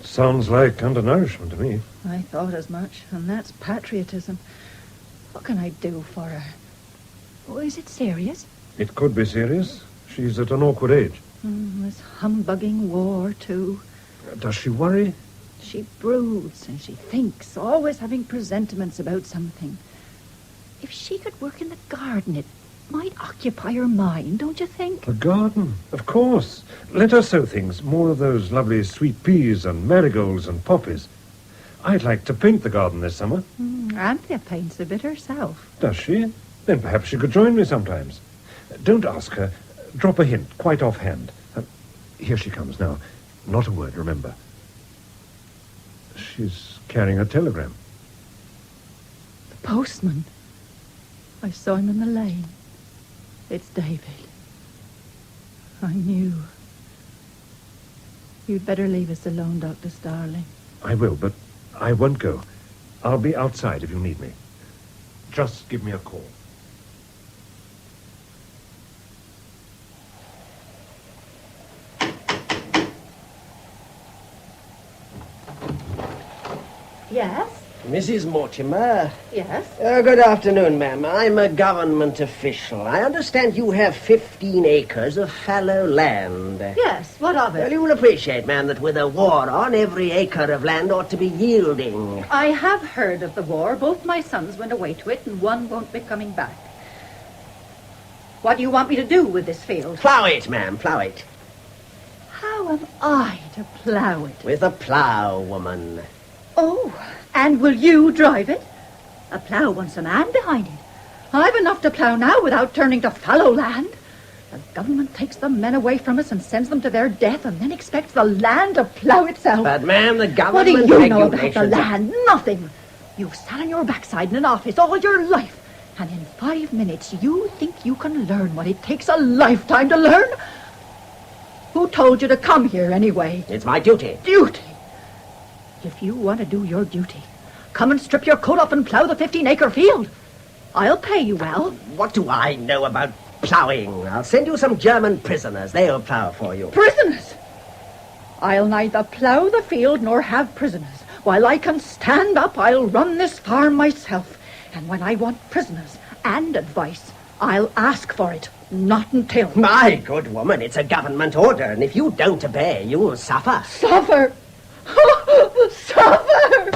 Sounds like undernourishment to me. I thought as much, and that's patriotism. What can I do for her? Oh, is it serious? It could be serious. She's at an awkward age. This humbugging war, too. Does she worry? She broods and she thinks, always having presentiments about something. If she could work in the garden, it might occupy her mind, don't you think? The garden? Of course. Let her sow things. More of those lovely sweet peas and marigolds and poppies. I'd like to paint the garden this summer. Anthea paints a bit herself. Does she? Then perhaps she could join me sometimes. Don't ask her. Drop a hint, quite offhand. Here she comes now. Not a word, remember. She's carrying a telegram. The postman. I saw him in the lane. It's David. I knew. You'd better leave us alone, Dr. Starling. I will, but I won't go. I'll be outside if you need me. Just give me a call. Yes? Mrs. Mortimer. Yes? Good afternoon, ma'am. I'm a government official. I understand you have 15 acres of fallow land. Yes, what of it? Well, you will appreciate, ma'am, that with a war on, every acre of land ought to be yielding. I have heard of the war. Both my sons went away to it, and one won't be coming back. What do you want me to do with this field? Plough it, ma'am, plough it. How am I to plough it? With a plough, woman. Oh, and will you drive it? A plough wants a man behind it. I've enough to plough now without turning to fallow land. The government takes the men away from us and sends them to their death and then expects the land to plough itself. But, ma'am, the What government do you know about the regulations... land? Nothing. You've sat on your backside in an office all your life, and in 5 minutes you think you can learn what it takes a lifetime to learn? Who told you to come here anyway? It's my duty. Duty? If you want to do your duty, come and strip your coat off and plough the 15-acre field. I'll pay you well. What do I know about ploughing? I'll send you some German prisoners. They'll plough for you. Prisoners? I'll neither plough the field nor have prisoners. While I can stand up, I'll run this farm myself. And when I want prisoners and advice, I'll ask for it. Not until... My good woman, it's a government order, and if you don't obey, you'll suffer. Suffer? Suffer!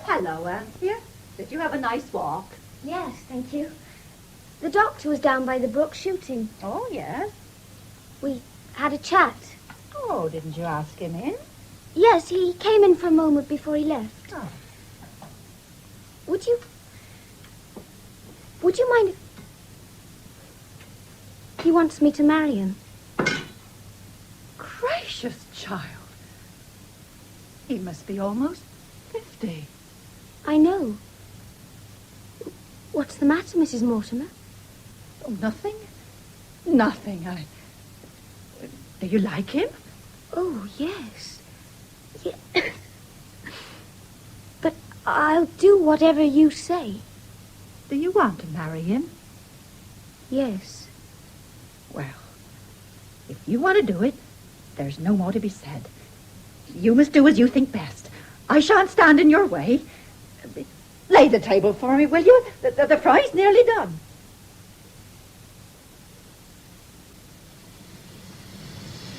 Hello, Anthea. Did you have a nice walk? Yes, thank you. The doctor was down by the brook shooting. Oh, yes? We had a chat. Oh, didn't you ask him in? Yes, he came in for a moment before he left. Oh. Would you mind if... He wants me to marry him. Gracious child. He must be almost 50. I know. What's the matter, Mrs. Mortimer? Oh, nothing. Nothing. Do you like him? Oh, yes. But I'll do whatever you say. Do you want to marry him? Yes. Well, if you want to do it, there's no more to be said. You must do as you think best. I shan't stand in your way. Lay the table for me, will you? The fry's nearly done.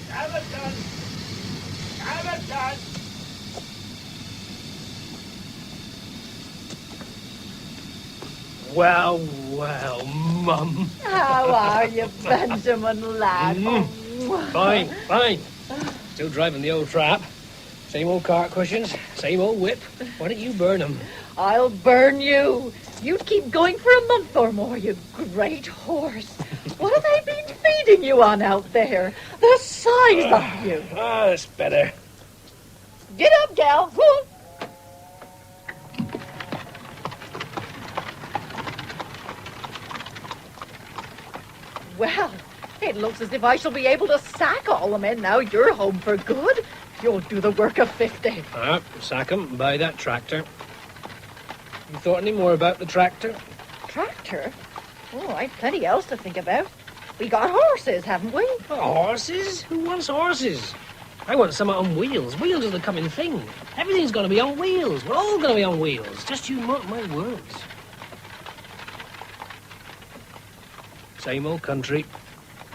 Have it done. Have it done. Well, well, Mum. How are you, Benjamin, lad? Fine, fine. Still driving the old trap. Same old cart cushions, same old whip. Why don't you burn them? I'll burn you. You'd keep going for a month or more, you great horse. What have they been feeding you on out there? The size of you. That's better. Get up, gal. Go on. Well, it looks as if I shall be able to sack all the men now you're home for good. You'll do the work of 50. Sack 'em and buy that tractor. You thought any more about the tractor? Tractor? Oh, I've plenty else to think about. We got horses, haven't we? Horses? Who wants horses? I want some on wheels. Wheels are the coming thing. Everything's going to be on wheels. We're all going to be on wheels. Just you mark my words. Same old country.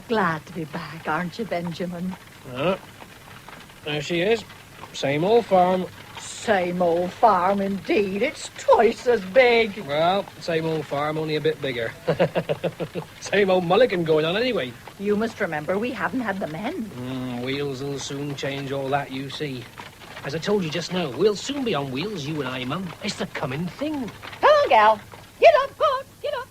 Glad to be back, aren't you, Benjamin? There she is. Same old farm. Same old farm, indeed. It's twice as big. Well, same old farm, only a bit bigger. Same old mulligan going on anyway. You must remember we haven't had the men. Wheels will soon change all that, you see. As I told you just now, we'll soon be on wheels, you and I, Mum. It's the coming thing. Come on, gal. Get up, go on, get up.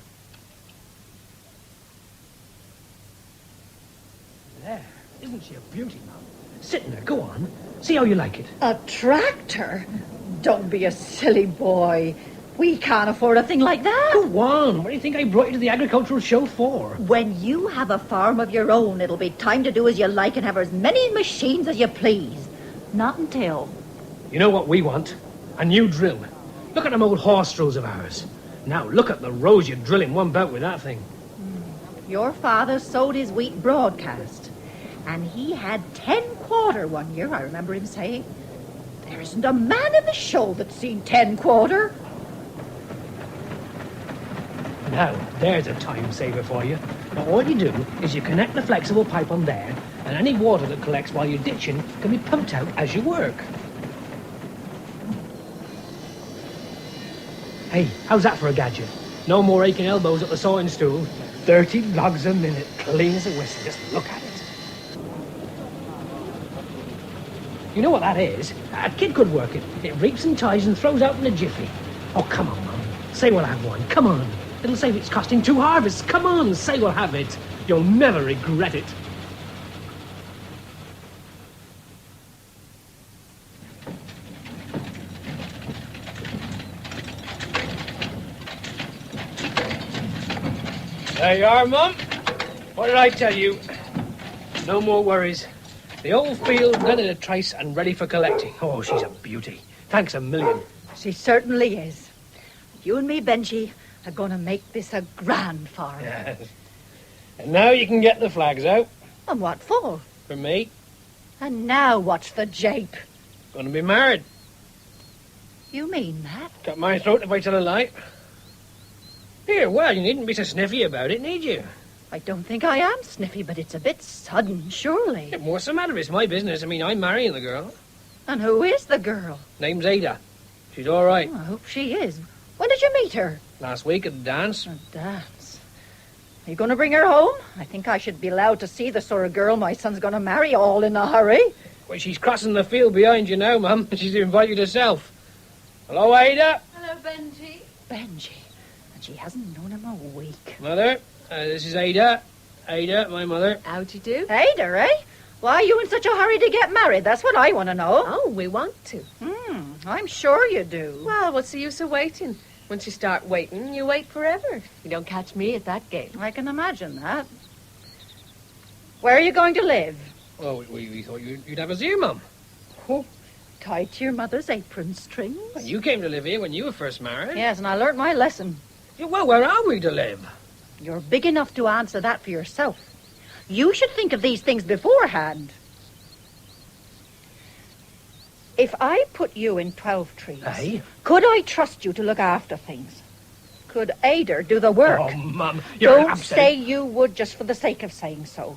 There. Isn't she a beauty, Mum? Sitting there, go on. See how you like it. A tractor? Don't be a silly boy. We can't afford a thing like that. Go on. What do you think I brought you to the agricultural show for? When you have a farm of your own, it'll be time to do as you like and have as many machines as you please. Not until... You know what we want? A new drill. Look at them old horse drills of ours. Now, look at the rows you drill in one bout with that thing. Your father sowed his wheat broadcast. And he had 10 quarter one year, I remember him saying. There isn't a man in the show that's seen 10 quarter. Now, there's a time saver for you. Now, all you do is you connect the flexible pipe on there, and any water that collects while you're ditching can be pumped out as you work. Hey, how's that for a gadget? No more aching elbows at the sawing stool. 30 logs a minute, clean as a whistle. Just look at it. You know what that is? A kid could work it. It reaps and ties and throws out in a jiffy. Oh, come on, Mum. Say we'll have one. Come on. It'll save its costing 2 harvests. Come on, say we'll have it. You'll never regret it. There you are, Mum. What did I tell you? No more worries. The old field ready to trace and ready for collecting. Oh, she's a beauty. Thanks a million. She certainly is. You and me, Benji, are going to make this a grand farm. Yes. And now you can get the flags out. And what for? For me. And now what's the jape? Gonna be married. You mean that? Got my throat if I tell a lie. Here, well, you needn't be so sniffy about it, need you? I don't think I am sniffy, but it's a bit sudden, surely. Yeah, what's the matter? It's my business. I mean, I'm marrying the girl. And who is the girl? Name's Ada. She's all right. Oh, I hope she is. When did you meet her? Last week at the dance. A dance? Are you going to bring her home? I think I should be allowed to see the sort of girl my son's going to marry all in a hurry. Well, she's crossing the field behind you now, Mum. She's invited herself. Hello, Ada. Hello, Benji. Benji. And she hasn't known him a week. Mother, this is Ada. Ada, my mother. How'd you do? Ada, eh? Why are you in such a hurry to get married? That's what I want to know. Oh, we want to. I'm sure you do. Well, what's the use of waiting? Once you start waiting, you wait forever. You don't catch me at that game. I can imagine that. Where are you going to live? Oh, we thought you'd have us here, Mum. Oh, tied to your mother's apron strings? Well, you came to live here when you were first married. Yes, and I learnt my lesson. Yeah, well, where are we to live? You're big enough to answer that for yourself. You should think of these things beforehand. If I put you in 12 trees, Aye? Could I trust you to look after things? Could Ada do the work? Oh, Mum, you're Don't absolute... say you would just for the sake of saying so.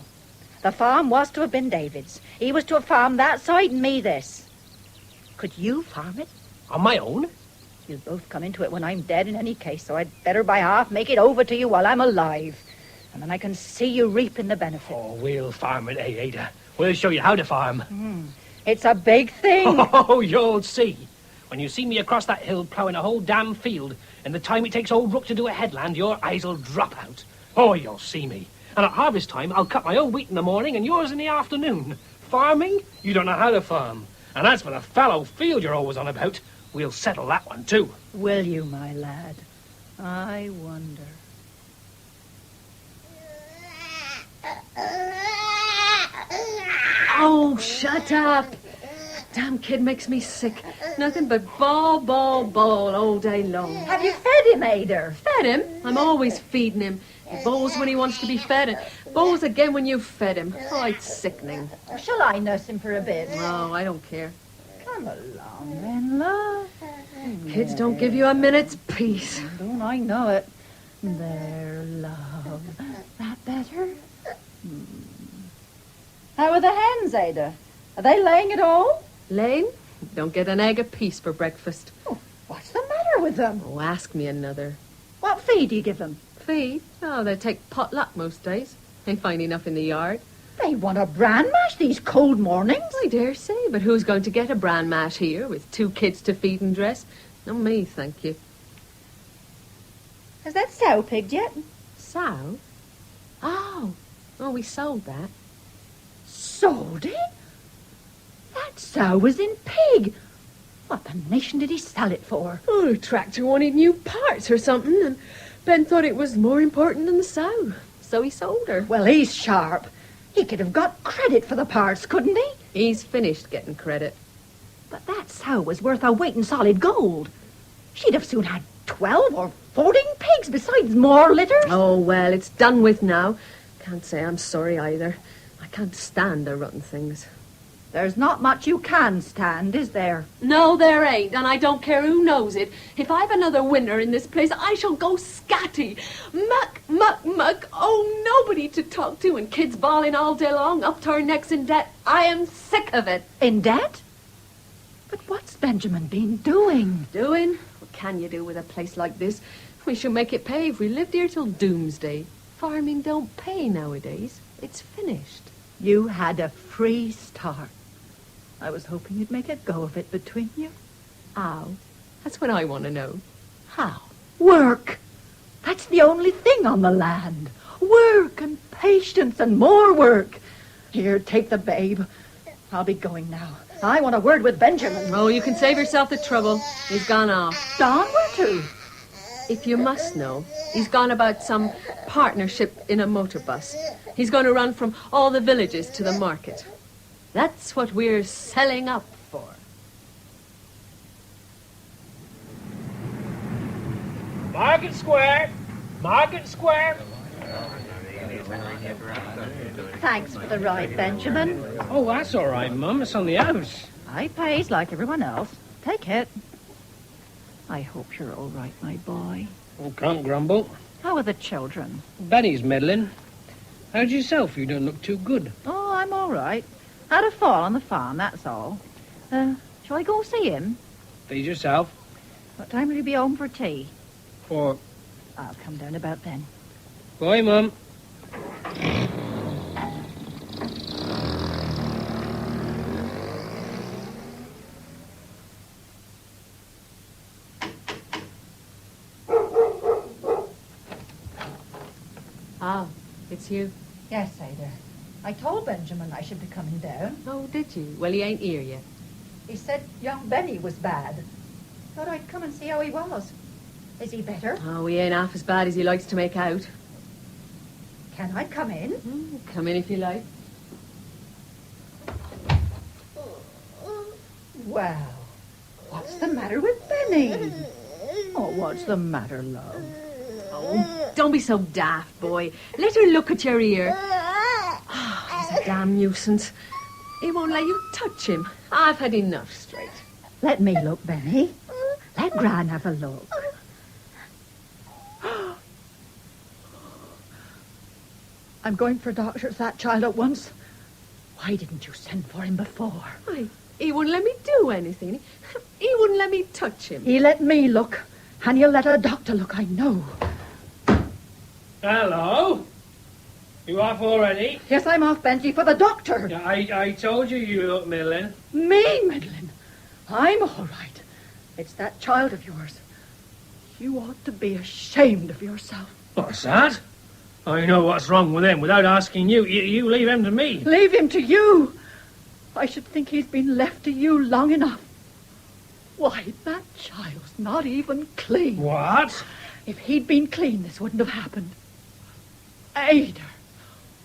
The farm was to have been David's. He was to have farmed that side and me this. Could you farm it? On my own? You'll both come into it when I'm dead in any case, so I'd better by half make it over to you while I'm alive. And then I can see you reaping the benefit. Oh, we'll farm it, eh, Ada? We'll show you how to farm. It's a big thing. Oh, you'll see. When you see me across that hill ploughing a whole damn field, and the time it takes old Rook to do a headland, your eyes will drop out. Oh, you'll see me. And at harvest time, I'll cut my own wheat in the morning and yours in the afternoon. Farming? You don't know how to farm. And as for the fallow field you're always on about, we'll settle that one, too. Will you, my lad? I wonder. Oh, shut up. Damn kid makes me sick. Nothing but bawl, bawl, bawl all day long. Have you fed him, Ada? Fed him? I'm always feeding him. He bawls when he wants to be fed and bawls again when you've fed him. Oh, it's sickening. Shall I nurse him for a bit? No, I don't care. Come along then, love. Kids don't give you a minute's peace. Don't I know it? There, love. That better? How are the hens, Ada? Are they laying at all? Laying? Don't get an egg apiece for breakfast. Oh, what's the matter with them? Oh, ask me another. What feed do you give them? Feed? Oh, they take potluck most days. They find enough in the yard. They want a bran mash these cold mornings. I dare say, but who's going to get a bran mash here with 2 kids to feed and dress? Not me, thank you. Has that sow pigged yet? Sow? Oh, we sold that. Sold it? That sow was in pig. What the nation did he sell it for? Oh, the tractor wanted new parts or something, and Ben thought it was more important than the sow, so he sold her. Well, he's sharp. He could have got credit for the parts, couldn't he? He's finished getting credit. But that sow was worth a weight in solid gold. She'd have soon had 12 or 14 pigs besides more litters. Oh, well, it's done with now. Can't say I'm sorry either. I can't stand the rotten things. There's not much you can stand, is there? No, there ain't, and I don't care who knows it. If I've another winter in this place, I shall go scatty. Muck, muck, muck. Oh, nobody to talk to, and kids bawling all day long, up to our necks in debt. I am sick of it. In debt? But what's Benjamin been doing? Doing? What can you do with a place like this? We shall make it pay if we lived here till doomsday. Farming don't pay nowadays. It's finished. You had a free start. I was hoping you'd make a go of it between you. How? That's what I want to know. How? Work. That's the only thing on the land. Work and patience and more work. Here, take the babe. I'll be going now. I want a word with Benjamin. Oh, you can save yourself the trouble. He's gone off. Gone? Where to? If you must know, he's gone about some partnership in a motor bus. He's going to run from all the villages to the market. That's what we're selling up for. Market Square! Market Square! Thanks for the ride, Benjamin. Oh, that's all right, Mum. It's on the house. I pays like everyone else. Take it. I hope you're all right, my boy. Oh, can't grumble. How are the children? Benny's meddling. How's yourself? You don't look too good. Oh, I'm all right. Had a fall on the farm, that's all. Shall I go see him? Please yourself. What time will you be home for tea? 4. I'll come down about then. Bye, Mum. Ah, it's you. Yes, Ada. I told Benjamin I should be coming down. Oh, did you? Well, he ain't here yet. He said young Benny was bad. Thought I'd come and see how he was. Is he better? Oh, he ain't half as bad as he likes to make out. Can I come in? Come in if you like. Well, what's the matter with Benny? Oh, what's the matter, love? Oh, don't be so daft, boy. Let her look at your ear. Oh, he's a damn nuisance. He won't let you touch him. I've had enough straight. Let me look, Benny. Let Gran have a look. I'm going for a doctor for that child at once. Why didn't you send for him before? Why, he wouldn't let me do anything. He wouldn't let me touch him. He let me look, and he'll let a doctor look, I know. Hello? You off already? Yes, I'm off, Benji, for the doctor. Yeah, I told you look middling. Me, middling? I'm all right. It's that child of yours. You ought to be ashamed of yourself. What's that? I know what's wrong with him without asking you. You leave him to me. Leave him to you? I should think he's been left to you long enough. Why, that child's not even clean. What? If he'd been clean, this wouldn't have happened. Ada,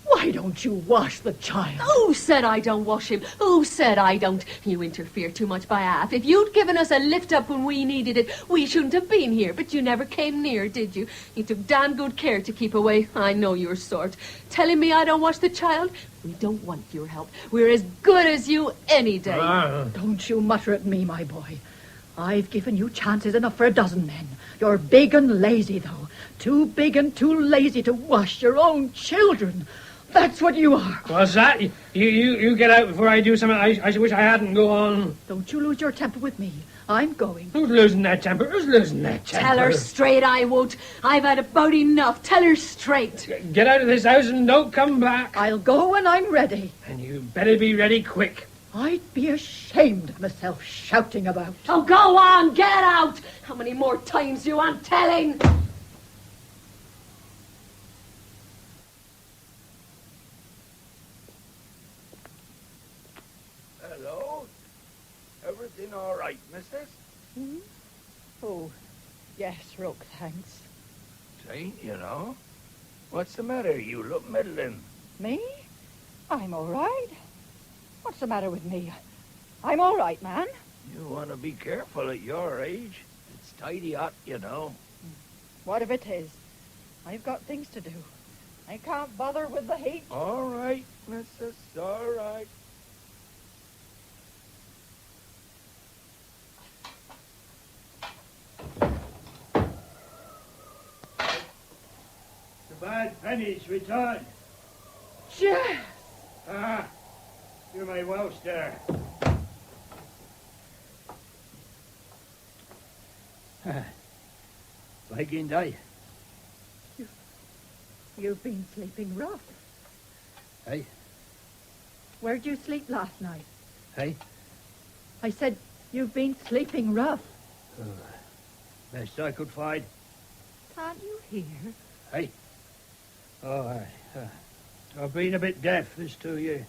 why don't you wash the child? Who said I don't wash him? Who said I don't? You interfere too much by half. If you'd given us a lift up when we needed it, we shouldn't have been here. But you never came near, did you? You took damn good care to keep away. I know your sort. Telling me I don't wash the child? We don't want your help. We're as good as you any day. Don't you mutter at me, my boy. I've given you chances enough for a dozen men. You're big and lazy, though. Too big and too lazy to wash your own children. That's what you are. What's that? You get out before I do something I wish I hadn't. Go on. Don't you lose your temper with me. I'm going. Who's losing that temper? Who's losing that temper? Tell her straight I won't. I've had about enough. Tell her straight. Get out of this house and don't come back. I'll go when I'm ready. And you better be ready quick. I'd be ashamed of myself shouting about. Oh, go on, get out! How many more times do you want telling? Hello? Everything all right, missus? Hmm? Oh, yes, Rook, thanks. Saint, you know. What's the matter? You look middling. Me? I'm all right. What's the matter with me? I'm all right, man. You want to be careful at your age. It's tidy hot, you know. What if it is? I've got things to do. I can't bother with the heat. All right, missus, all right. The bad pennies return. Yes. Ah, you may well stir. Baking day. You've been sleeping rough. Hey, Where'd you sleep last night? hey. I said you've been sleeping rough. Best I could find. Can't you hear? Hey. Oh, I've been a bit deaf this 2 years.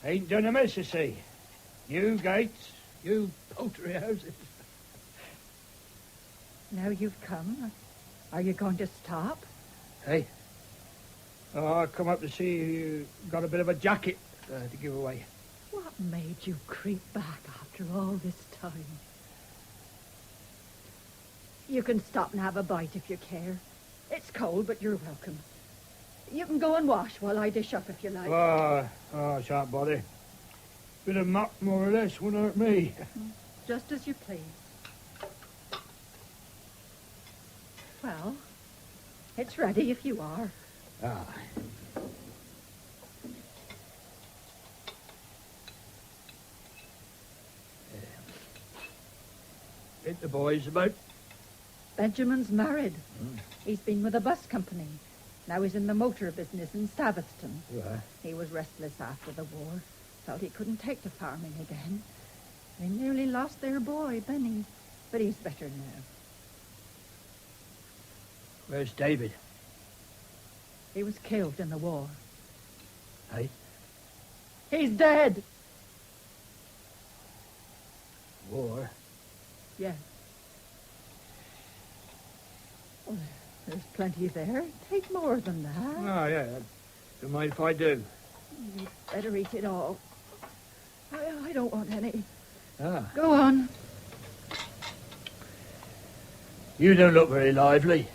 Ain't done amiss, you see. New gates, new poultry houses. Now you've come. Are you going to stop? Hey. Oh, I come up to see you got a bit of a jacket to give away. What made you creep back after all this time? You can stop and have a bite if you care. It's cold, but you're welcome. You can go and wash while I dish up if you like. I shan't bother. Bit of muck, more or less, wouldn't hurt me. Just as you please. Well, it's ready if you are. Ah. Ain't the boys about? Benjamin's married. He's been with a bus company. Now he's in the motor business in Staviston. Right. He was restless after the war. Felt he couldn't take to farming again. They nearly lost their boy, Benny. But he's better now. Where's David? He was killed in the war. Hey? He's dead. War? Yes. Well, there's plenty there. Take more than that. Oh, yeah. Don't mind if I do. You'd better eat it all. I don't want any. Ah. Go on. You don't look very lively.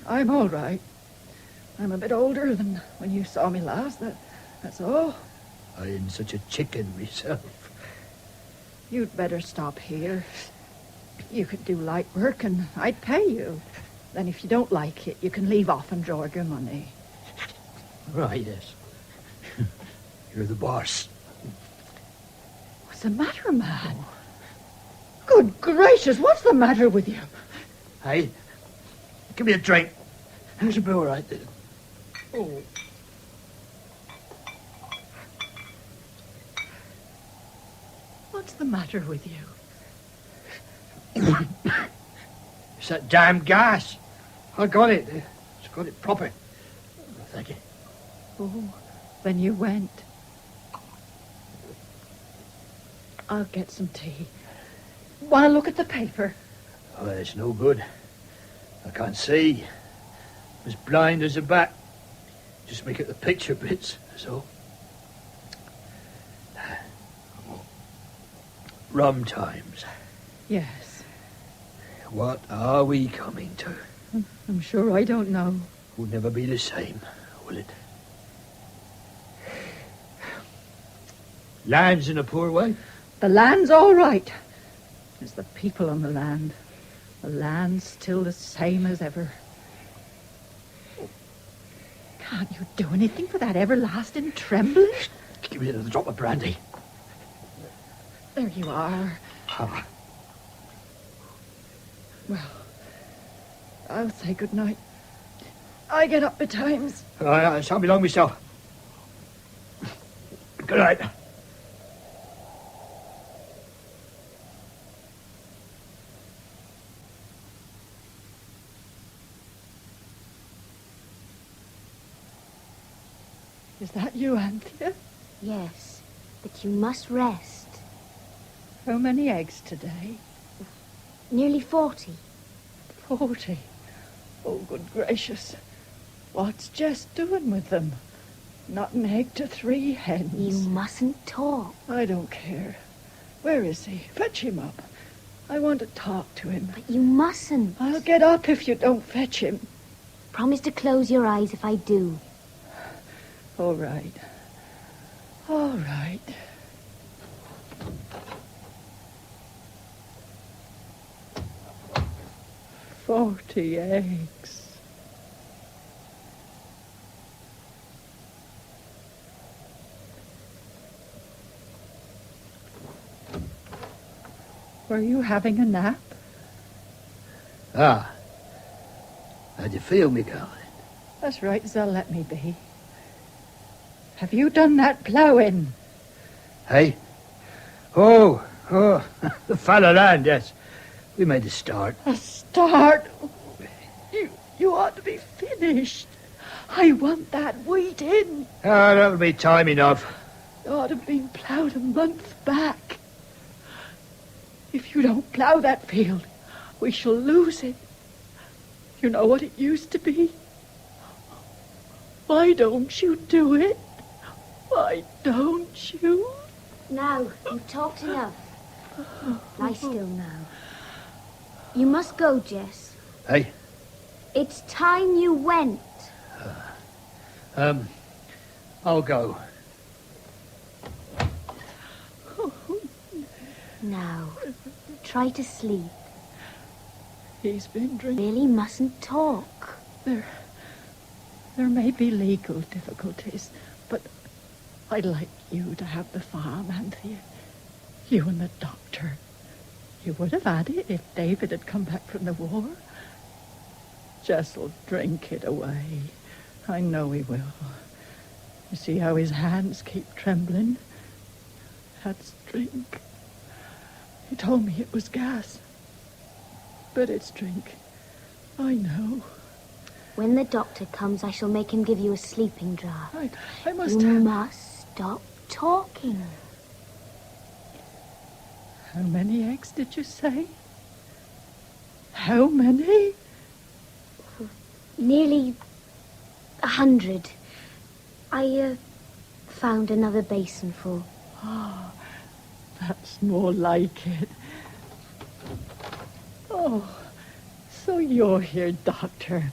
I'm all right. I'm a bit older than when you saw me last. That's all. I ain't such a chicken myself. You'd better stop here. You could do light work and I'd pay you. Then if you don't like it, you can leave off and draw your money. Right, yes. You're the boss. What's the matter, man? Good gracious, what's the matter with you? Hey, give me a drink. There's a bill right there. Oh. What's the matter with you? It's that damn gas. I got it. It's got it proper. Thank you. Oh, then you went. I'll get some tea. Want to look at the paper? Oh, it's no good. I can't see. I'm as blind as a bat. Just make it the picture bits, so. Rum times. Yes. What are we coming to? I'm sure I don't know. Will never be the same, will it? Land's in a poor way? The land's all right. It's the people on the land. The land's still the same as ever. Can't you do anything for that everlasting trembling? Give me another drop of brandy. There you are. Ah. Well, I'll say good night. I get up betimes. I shan't be long myself. Good night. Is that you, Anthea? Yes, but you must rest. How many eggs today? Nearly 40. 40? Oh, good gracious. What's Jess doing with them? Not an egg to 3 hens. You mustn't talk. I don't care. Where is he? Fetch him up. I want to talk to him. But you mustn't. I'll get up if you don't fetch him. Promise to close your eyes if I do. All right. All right. $40 eggs. Were you having a nap? Ah. How'd you feel, me darling? That's right as they'll let me be. Have you done that ploughing? Hey? Oh, the fallow land, yes. We made a start. A start? You ought to be finished. I want that wheat in. Oh, that'll be time enough. It ought to have been ploughed a month back. If you don't plough that field, we shall lose it. You know what it used to be? Why don't you do it? Why don't you? Now, you've talked enough. Lie still now. You must go, Jess. Hey? It's time you went. I'll go. Now, try to sleep. He's been drinking. Really mustn't talk. There may be legal difficulties, but I'd like you to have the farm, Anthea. You and the doctor. You would have had it if David had come back from the war. Jess'll drink it away. I know he will. You see how his hands keep trembling? That's drink. He told me it was gas. But it's drink. I know. When the doctor comes, I shall make him give you a sleeping draught. I must... You must stop talking. How many eggs did you say? How many? Nearly 100. I found another basin full. Oh, that's more like it. Oh, so you're here, Doctor.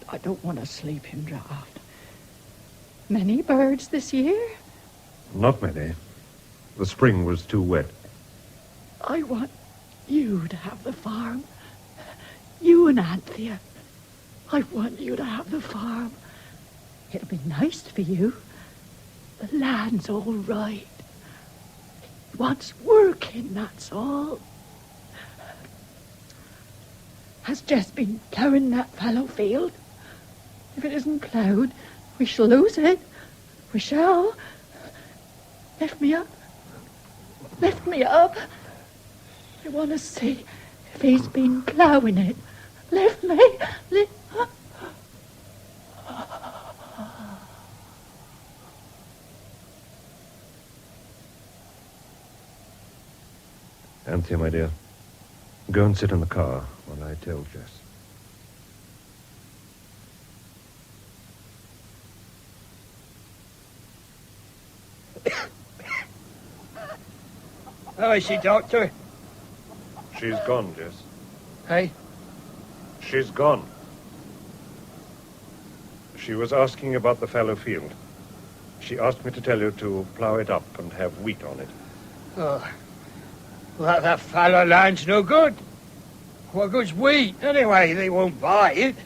I don't want a sleeping draught. Many birds this year? Not many. The spring was too wet. I want you to have the farm. You and Anthea. I want you to have the farm. It'll be nice for you. The land's all right. It wants working, that's all. Has Jess been ploughing that fallow field? If it isn't ploughed, we shall lose it. We shall. Lift me up. Lift me up. I want to see if he's been ploughing it. Lift me. Lift. Anthea, my dear, go and sit in the car while I tell Jess. How is she, Doctor? She's gone, Jess. Hey? She's gone. She was asking about the fallow field. She asked me to tell you to plough it up and have wheat on it. Oh. Well, that fallow land's no good. What good's wheat? Anyway, they won't buy it.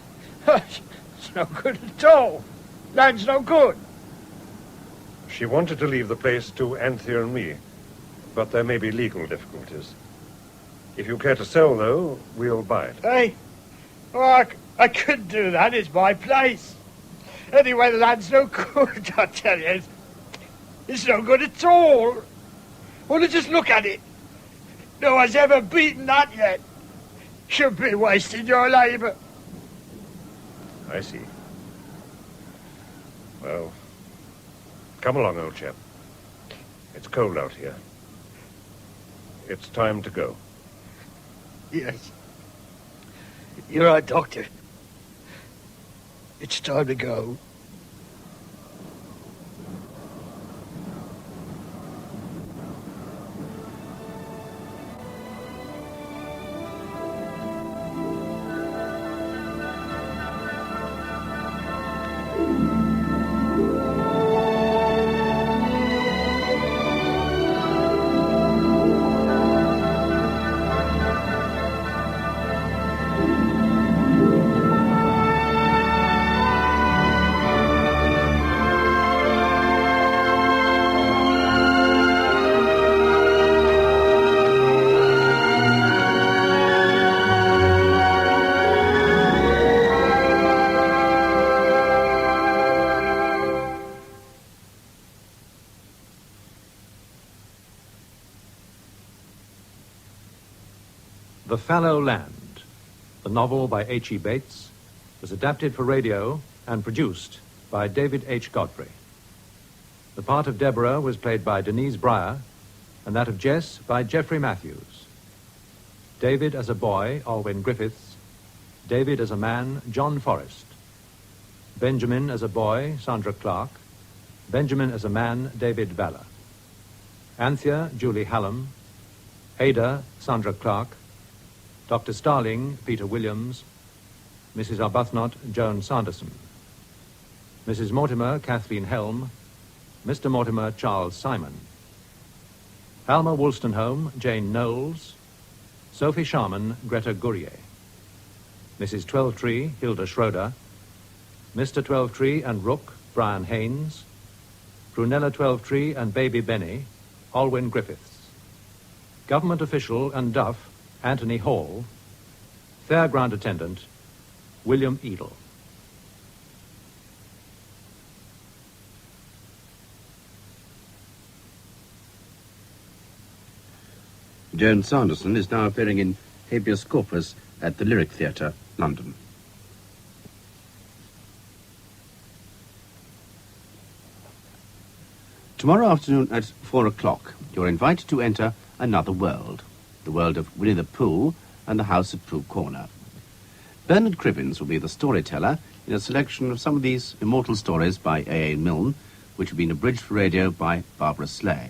It's no good at all. Land's no good. She wanted to leave the place to Anthea and me, but there may be legal difficulties. If you care to sell, though, we'll buy it. Hey? Oh, I couldn't do that. It's my place. Anyway, the land's no good, I tell you. It's no good at all. Well, just look at it. No one's ever beaten that yet. Should be wasting your labour. I see. Well, come along, old chap. It's cold out here. It's time to go. Yes. You're right, Doctor. It's time to go. The Fallow Land, the novel by H.E. Bates, was adapted for radio and produced by David H. Godfrey. The part of Deborah was played by Denise Breyer, and that of Jess by Geoffrey Matthews. David as a boy, Alwyn Griffiths. David as a man, John Forrest. Benjamin as a boy, Sandra Clark. Benjamin as a man, David Valler. Anthea, Julie Hallam. Ada, Sandra Clark. Dr. Starling, Peter Williams. Mrs. Arbuthnot, Joan Sanderson. Mrs. Mortimer, Kathleen Helm. Mr. Mortimer, Charles Simon. Alma Woolstenholme, Jane Knowles. Sophie Sharman, Greta Gourier. Mrs. Twelvetree, Hilda Schroeder. Mr. Twelvetree and Rook, Brian Haynes. Prunella Twelvetree and Baby Benny, Alwyn Griffiths. Government official and Duff, Anthony Hall. Fairground attendant, William Edel. Joan Sanderson is now appearing in Habeas Corpus at the Lyric Theatre, London. Tomorrow afternoon at 4 o'clock, you're invited to enter another world, the world of Winnie the Pooh and the House at Pooh Corner. Bernard Cribbins will be the storyteller in a selection of some of these immortal stories by A.A. Milne, which have been abridged for radio by Barbara Slay.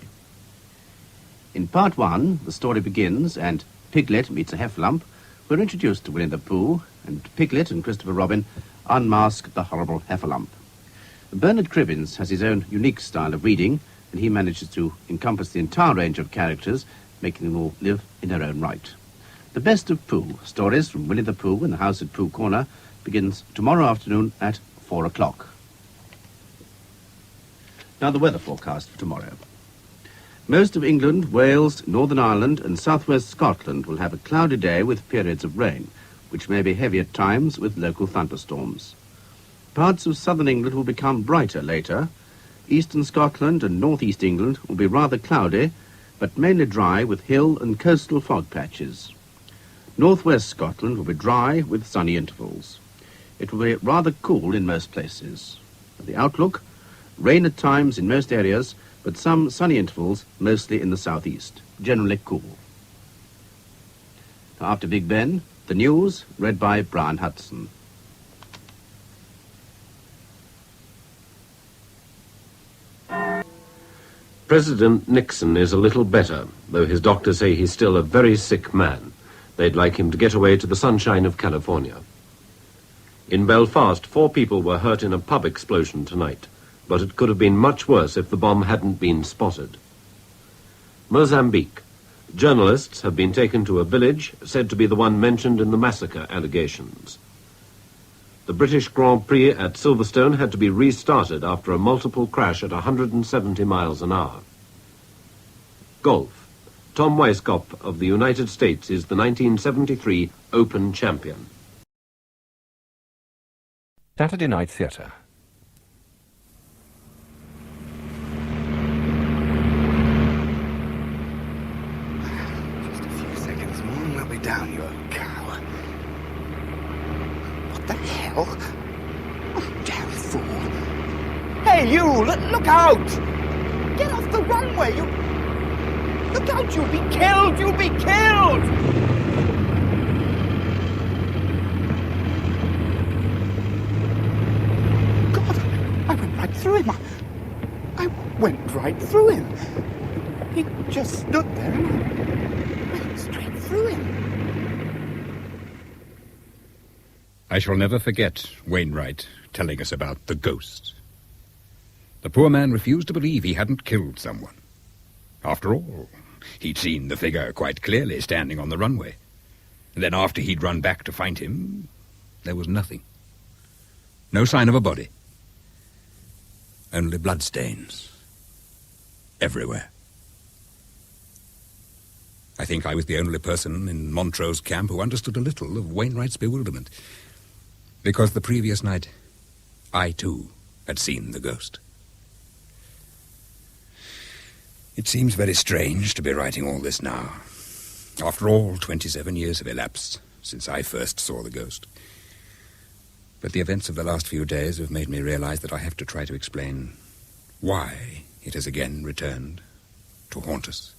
In part 1, the story begins and Piglet meets a heffalump. We're introduced to Winnie the Pooh, and Piglet and Christopher Robin unmask the horrible heffalump. Bernard Cribbins has his own unique style of reading, and he manages to encompass the entire range of characters, making them all live in their own right. The Best of Pooh, stories from Winnie the Pooh and the House at Pooh Corner, begins tomorrow afternoon at 4 o'clock. Now the weather forecast for tomorrow. Most of England, Wales, Northern Ireland and southwest Scotland will have a cloudy day with periods of rain, which may be heavy at times with local thunderstorms. Parts of southern England will become brighter later. Eastern Scotland and northeast England will be rather cloudy, but mainly dry with hill and coastal fog patches. Northwest Scotland will be dry with sunny intervals. It will be rather cool in most places. The outlook, rain at times in most areas, but some sunny intervals mostly in the southeast, generally cool. Now, after Big Ben, the news, read by Brian Hudson. President Nixon is a little better, though his doctors say he's still a very sick man. They'd like him to get away to the sunshine of California. In Belfast, 4 people were hurt in a pub explosion tonight, but it could have been much worse if the bomb hadn't been spotted. Mozambique. Journalists have been taken to a village said to be the one mentioned in the massacre allegations. The British Grand Prix at Silverstone had to be restarted after a multiple crash at 170 miles an hour. Golf. Tom Weiskopf of the United States is the 1973 Open champion. Saturday Night Theatre. Just a few seconds more and we'll be down, you old cow. What the hell? Oh, damn fool. Hey, you! Look out! Get off the runway! Look out! You'll be killed! You'll be killed! God, I went right through him. I went right through him. He just stood there and I went straight through him. I shall never forget Wainwright telling us about the ghost. The poor man refused to believe he hadn't killed someone. After all, he'd seen the figure quite clearly standing on the runway. And then after he'd run back to find him, there was nothing. No sign of a body. Only bloodstains. Everywhere. I think I was the only person in Montrose camp who understood a little of Wainwright's bewilderment. Because the previous night, I too had seen the ghost. It seems very strange to be writing all this now. After all, 27 years have elapsed since I first saw the ghost. But the events of the last few days have made me realize that I have to try to explain why it has again returned to haunt us.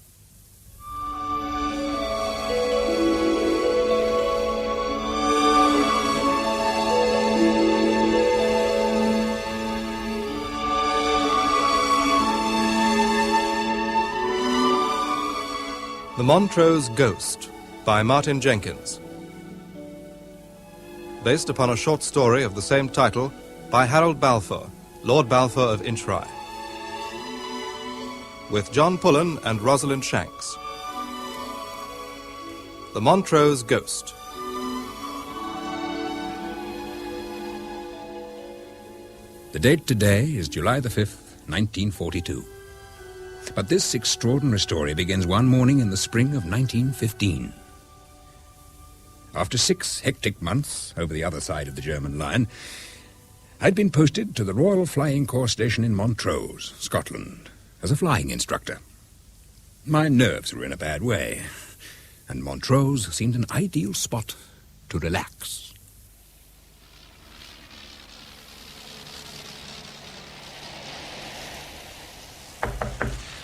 The Montrose Ghost by Martin Jenkins. Based upon a short story of the same title by Harold Balfour, Lord Balfour of Inchrye. With John Pullen and Rosalind Shanks. The Montrose Ghost. The date today is July the 5th, 1942. But this extraordinary story begins one morning in the spring of 1915. After 6 hectic months over the other side of the German line, I'd been posted to the Royal Flying Corps station in Montrose, Scotland, as a flying instructor. My nerves were in a bad way, and Montrose seemed an ideal spot to relax.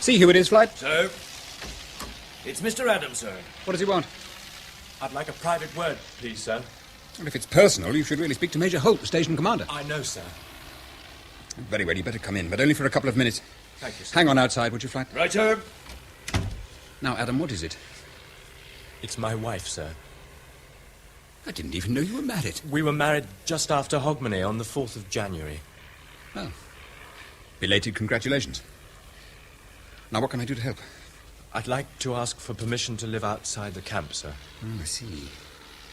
See who it is, Flight? Sir, it's Mr. Adams, sir. What does he want? I'd like a private word, please, sir. Well, if it's personal, you should really speak to Major Holt, the station commander. I know, sir. Very well, you better come in, but only for a couple of minutes. Thank you, sir. Hang on outside, would you, Flight? Right, sir. Now, Adam, what is it? It's my wife, sir. I didn't even know you were married. We were married just after Hogmanay on the 4th of January. Oh. Belated congratulations. Now, what can I do to help? I'd like to ask for permission to live outside the camp, sir. Oh, I see.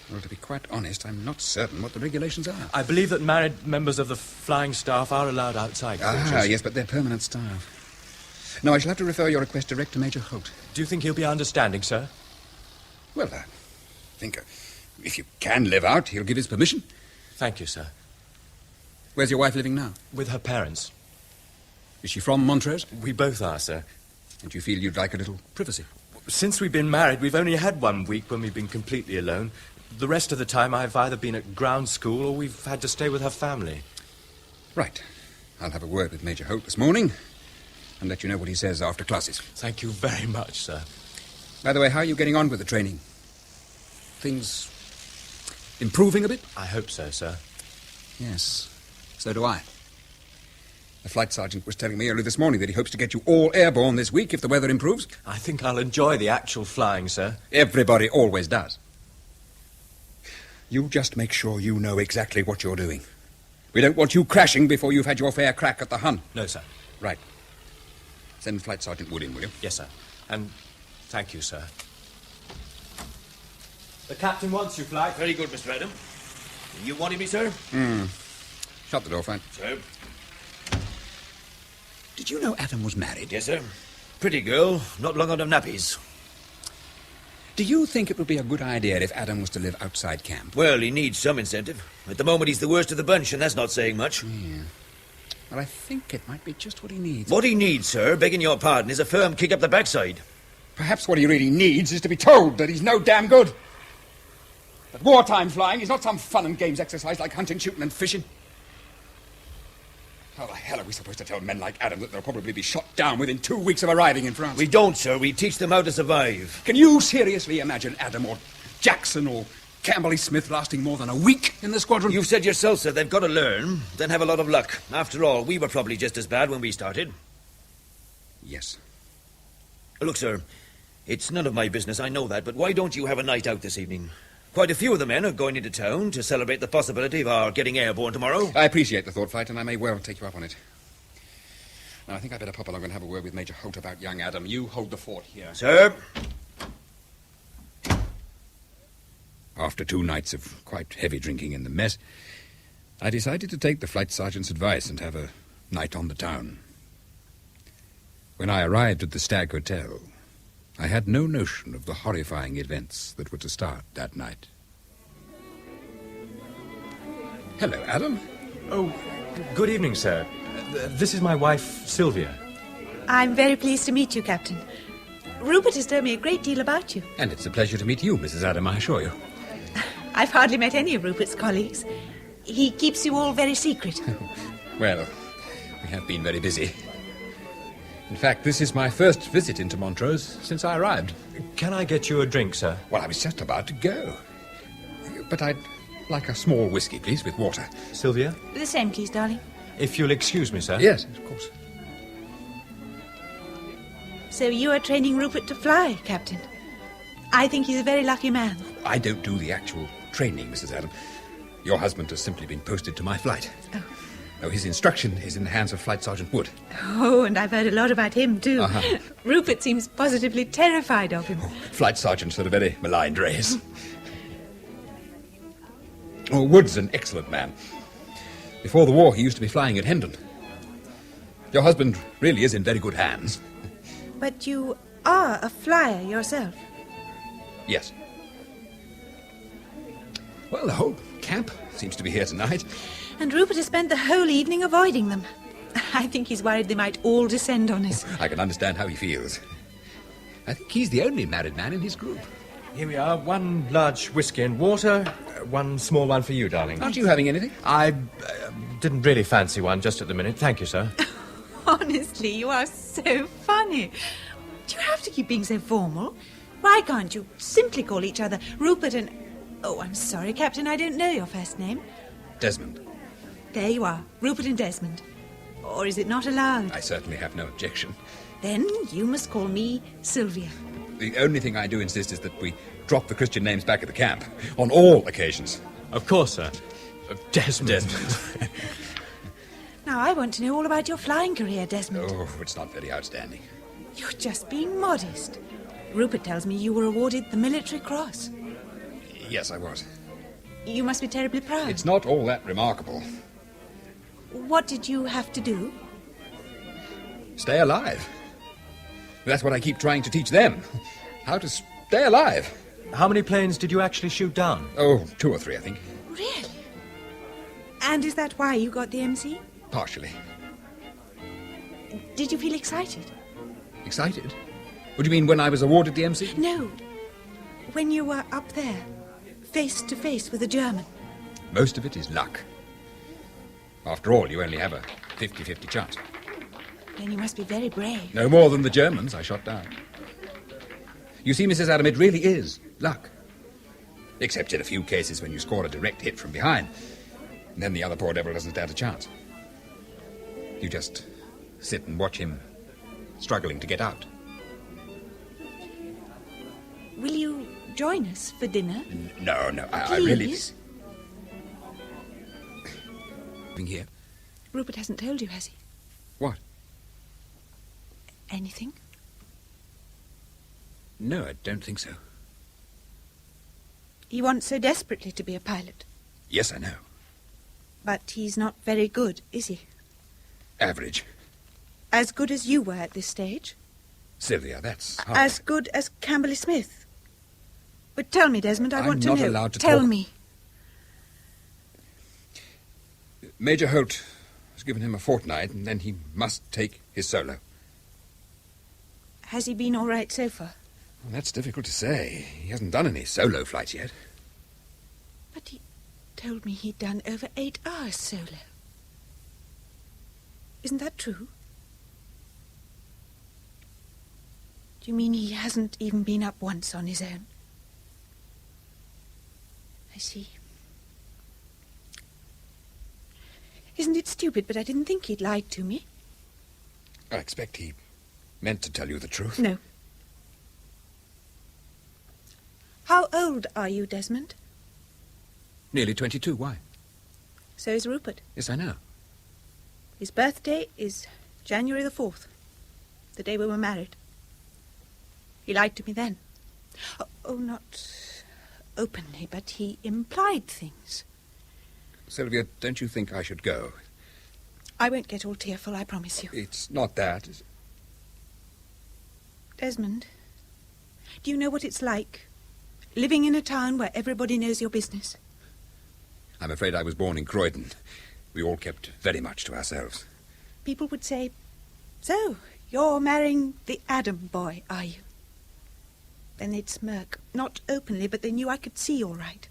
Well, to be quite honest, I'm not certain what the regulations are. I believe that married members of the flying staff are allowed outside quarters. Yes, but they're permanent staff. No, I shall have to refer your request direct to Major Holt. Do you think he'll be understanding, sir? Well, I think if you can live out, he'll give his permission. Thank you, sir. Where's your wife living now? With her parents. Is she from Montrose? We both are, sir. And you feel you'd like a little privacy? Since we've been married, we've only had 1 week when we've been completely alone. The rest of the time, I've either been at ground school or we've had to stay with her family. Right. I'll have a word with Major Holt this morning and let you know what he says after classes. Thank you very much, sir. By the way, how are you getting on with the training? Things improving a bit? I hope so, sir. Yes, so do I. The flight sergeant was telling me early this morning that he hopes to get you all airborne this week if the weather improves. I think I'll enjoy the actual flying, sir. Everybody always does. You just make sure you know exactly what you're doing. We don't want you crashing before you've had your fair crack at the Hun. No, sir. Right. Send Flight Sergeant Wood in, will you? Yes, sir. And thank you, sir. The captain wants you, Flight. Very good, Mr. Adam. You wanted me, sir? Shut the door, Flight. Sir. Did you know Adam was married? Yes, sir. Pretty girl, not long out of nappies. Do you think it would be a good idea if Adam was to live outside camp? Well, he needs some incentive. At the moment, he's the worst of the bunch, and that's not saying much. Yeah. Well, I think it might be just what he needs. What he needs, sir, begging your pardon, is a firm kick up the backside. Perhaps what he really needs is to be told that he's no damn good. That wartime flying is not some fun and games exercise like hunting, shooting, and fishing. How the hell are we supposed to tell men like Adam that they'll probably be shot down within 2 weeks of arriving in France? We don't, sir. We teach them how to survive. Can you seriously imagine Adam or Jackson or Campbell Smith lasting more than a week in the squadron? You've said yourself, sir, they've got to learn, then have a lot of luck. After all, we were probably just as bad when we started. Yes. Look, sir, it's none of my business, I know that, but why don't you have a night out this evening? Quite a few of the men are going into town to celebrate the possibility of our getting airborne tomorrow. I appreciate the thought, Flight, and I may well take you up on it. Now, I think I'd better pop along and have a word with Major Holt about young Adam. You hold the fort here. Sir? After 2 nights of quite heavy drinking in the mess, I decided to take the flight sergeant's advice and have a night on the town. When I arrived at the Stag Hotel, I had no notion of the horrifying events that were to start that night. Hello, Adam. Oh, good evening, sir. This is my wife, Sylvia. I'm very pleased to meet you, Captain. Rupert has told me a great deal about you. And it's a pleasure to meet you, Mrs. Adam, I assure you. I've hardly met any of Rupert's colleagues. He keeps you all very secret. Well, we have been very busy. In fact, this is my first visit into Montrose since I arrived. Can I get you a drink, sir? Well, I was just about to go. But I'd like a small whiskey, please, with water. Sylvia? The same, please, darling. If you'll excuse me, sir. Yes, of course. So you are training Rupert to fly, Captain. I think he's a very lucky man. I don't do the actual training, Mrs. Adam. Your husband has simply been posted to my flight. Oh, his instruction is in the hands of Flight Sergeant Wood. Oh, and I've heard a lot about him, too. Uh-huh. Rupert seems positively terrified of him. Flight sergeants are a very maligned race. Oh, Wood's an excellent man. Before the war, he used to be flying at Hendon. Your husband really is in very good hands. But you are a flyer yourself. Yes. Well, the whole camp seems to be here tonight. And Rupert has spent the whole evening avoiding them. I think he's worried they might all descend on us. I can understand how he feels. I think he's the only married man in his group. Here we are. One large whiskey and water. One small one for you, darling. Aren't you having anything? I didn't really fancy one just at the minute. Thank you, sir. Honestly, you are so funny. Do you have to keep being so formal? Why can't you simply call each other Rupert and... Oh, I'm sorry, Captain, I don't know your first name. Desmond. There you are, Rupert and Desmond. Or is it not allowed? I certainly have no objection. Then you must call me Sylvia. The only thing I do insist is that we drop the Christian names back at the camp, on all occasions. Of course, sir. Desmond. Now, I want to know all about your flying career, Desmond. Oh, it's not very outstanding. You're just being modest. Rupert tells me you were awarded the Military Cross. Yes, I was. You must be terribly proud. It's not all that remarkable. What did you have to do? Stay alive. That's what I keep trying to teach them. How to stay alive. How many planes did you actually shoot down? Oh, 2 or 3, I think. Really? And is that why you got the MC? Partially. Did you feel excited? Excited? What do you mean, when I was awarded the MC? No. When you were up there, face to face with a German. Most of it is luck. After all, you only have a 50-50 chance. Then you must be very brave. No more than the Germans I shot down. You see, Mrs. Adam, it really is luck. Except in a few cases when you score a direct hit from behind. And then the other poor devil doesn't stand a chance. You just sit and watch him struggling to get out. Will you join us for dinner? No, I really... Please? Here. Rupert hasn't told you, has he? What? Anything? No, I don't think so. He wants so desperately to be a pilot. Yes, I know. But he's not very good, is he? Average. As good as you were at this stage? Sylvia, that's hard. As good as Camberley Smith? But tell me, Desmond, I want to know. I'm not allowed to Tell talk. me. Major Holt has given him a fortnight, and then he must take his solo. Has he been all right so far? Well, that's difficult to say. He hasn't done any solo flights yet. But he told me he'd done over 8 hours solo. Isn't that true? Do you mean he hasn't even been up once on his own? I see. Isn't it stupid, but I didn't think he'd lied to me. I expect he meant to tell you the truth. No. How old are you, Desmond? Nearly 22. Why? So is Rupert. Yes, I know. His birthday is January the 4th, the day we were married. He lied to me then. Oh, not openly, but he implied things. Sylvia, don't you think I should go? I won't get all tearful, I promise you. It's not that. Desmond, do you know what it's like, living in a town where everybody knows your business? I'm afraid I was born in Croydon. We all kept very much to ourselves. People would say, so, you're marrying the Adam boy, are you? Then they'd smirk. Not openly, but they knew I could see all right.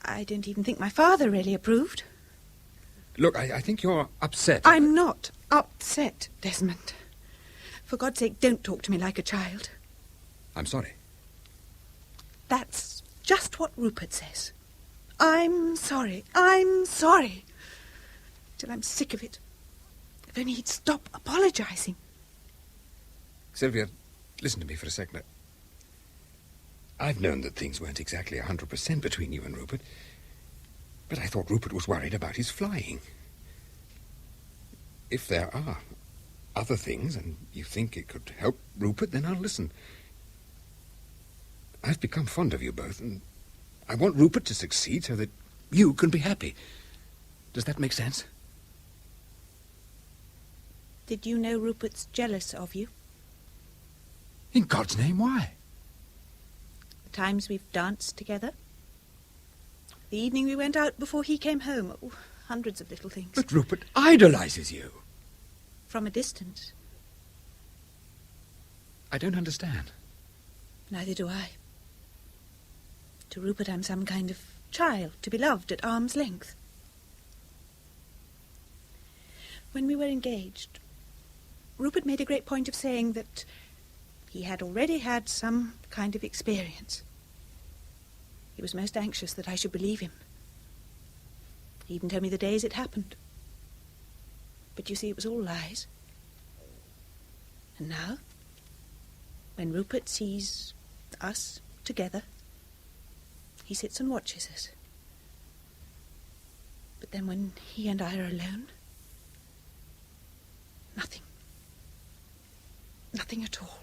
I don't even think my father really approved. Look, I think you're upset. I'm not upset, Desmond. For God's sake, don't talk to me like a child. I'm sorry. That's just what Rupert says. I'm sorry. I'm sorry. Till I'm sick of it. If only he'd stop apologising. Sylvia, listen to me for a second. I've known that things weren't exactly 100% between you and Rupert, but I thought Rupert was worried about his flying. If there are other things, and you think it could help Rupert, then I'll listen. I've become fond of you both, and I want Rupert to succeed so that you can be happy. Does that make sense? Did you know Rupert's jealous of you? In God's name, why? The times we've danced together. The evening we went out before he came home. Oh, hundreds of little things. But Rupert idolizes you. From a distance. I don't understand. Neither do I. To Rupert, I'm some kind of child to be loved at arm's length. When we were engaged, Rupert made a great point of saying that he had already had some kind of experience. He was most anxious that I should believe him. He even told me the days it happened. But you see, it was all lies. And now, when Rupert sees us together, he sits and watches us. But then when he and I are alone, nothing. Nothing at all.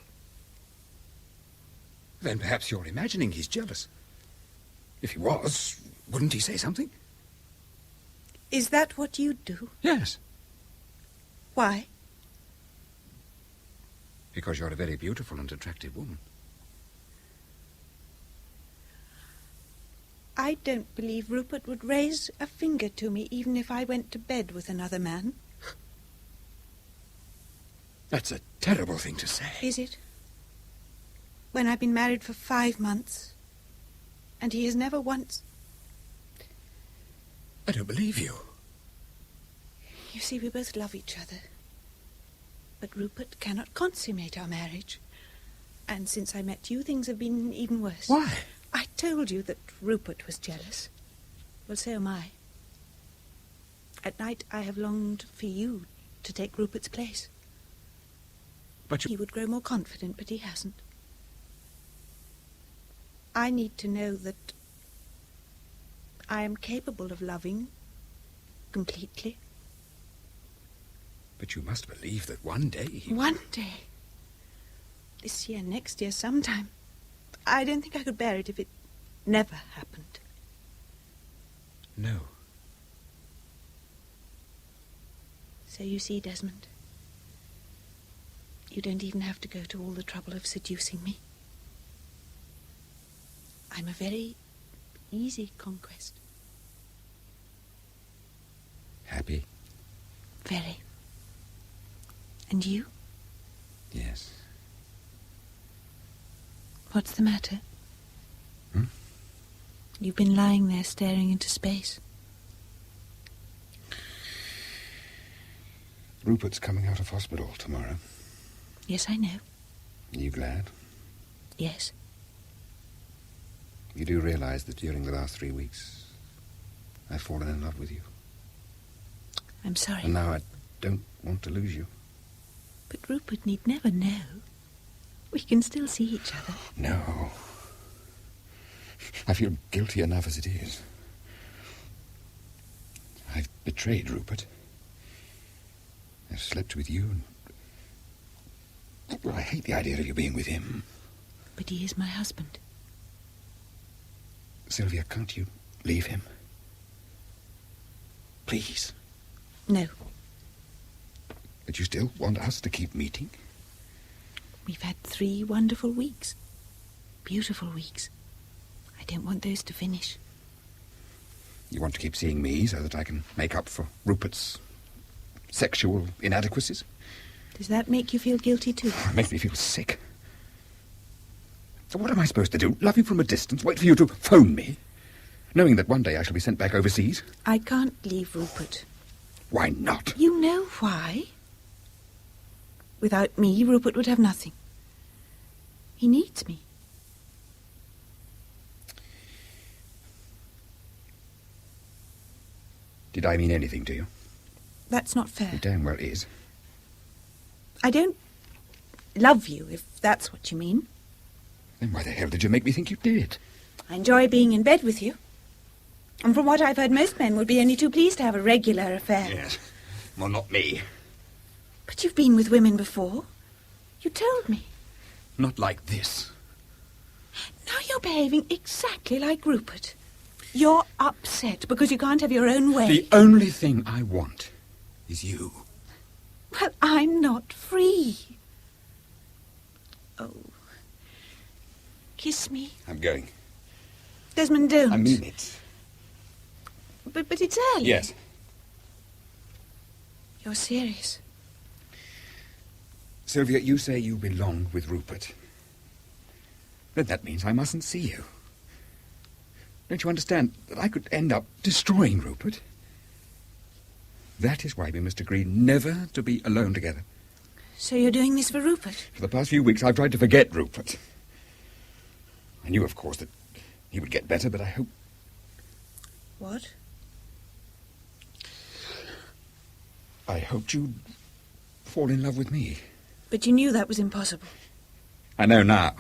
Then perhaps you're imagining he's jealous. If he was, wouldn't he say something? Is that what you do? Yes. Why? Because you're a very beautiful and attractive woman. I don't believe Rupert would raise a finger to me even if I went to bed with another man. That's a terrible thing to say. Is it? When I've been married for 5 months, and he has never once... I don't believe you. You see, we both love each other. But Rupert cannot consummate our marriage. And since I met you, things have been even worse. Why? I told you that Rupert was jealous. Well, so am I. At night, I have longed for you to take Rupert's place. But He would grow more confident, but he hasn't. I need to know that I am capable of loving completely. But you must believe that one day he... One day. This year, next year, sometime. I don't think I could bear it if it never happened. No. So you see, Desmond, you don't even have to go to all the trouble of seducing me. I'm a very easy conquest. Happy? Very. And you? Yes. What's the matter? You've been lying there staring into space. Rupert's coming out of hospital tomorrow. Yes, I know. Are you glad? Yes. You do realize that during the last 3 weeks, I've fallen in love with you. I'm sorry. And now I don't want to lose you. But Rupert need never know. We can still see each other. No. I feel guilty enough as it is. I've betrayed Rupert. I've slept with you and... Well, I hate the idea of you being with him. But he is my husband. Sylvia, can't you leave him? Please. No. But you still want us to keep meeting? We've had 3 wonderful weeks. Beautiful weeks. I don't want those to finish. You want to keep seeing me so that I can make up for Rupert's sexual inadequacies? Does that make you feel guilty too? It makes me feel sick. So what am I supposed to do? Love you from a distance? Wait for you to phone me? Knowing that one day I shall be sent back overseas? I can't leave Rupert. Why not? You know why? Without me, Rupert would have nothing. He needs me. Did I mean anything to you? That's not fair. It damn well is. I don't love you, if that's what you mean. Then why the hell did you make me think you did? I enjoy being in bed with you. And from what I've heard, most men would be only too pleased to have a regular affair. Yes. Well, not me. But you've been with women before. You told me. Not like this. Now you're behaving exactly like Rupert. You're upset because you can't have your own way. The only thing I want is you. Well, I'm not free. Oh. Kiss me. I'm going. Desmond, don't. I mean it. But it's early. Yes. You're serious. Sylvia, you say you belong with Rupert. Then that means I mustn't see you. Don't you understand that I could end up destroying Rupert? That is why we must agree never to be alone together. So you're doing this for Rupert? For the past few weeks, I've tried to forget Rupert. I knew, of course, that he would get better, but I hope... What? I hoped you'd fall in love with me. But you knew that was impossible. I know now.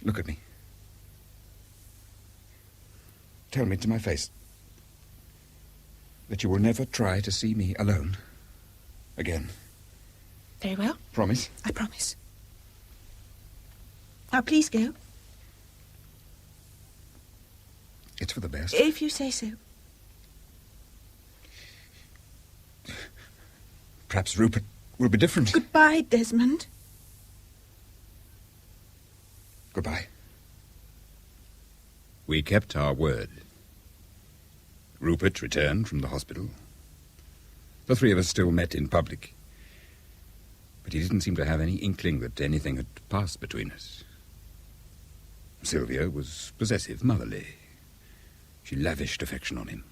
Look at me. Tell me to my face that you will never try to see me alone again. Very well. Promise? I promise. Now, please go. It's for the best. If you say so. Perhaps Rupert will be different. Goodbye, Desmond. Goodbye. We kept our word. Rupert returned from the hospital. The three of us still met in public. But he didn't seem to have any inkling that anything had passed between us. Sylvia was possessive, motherly. She lavished affection on him.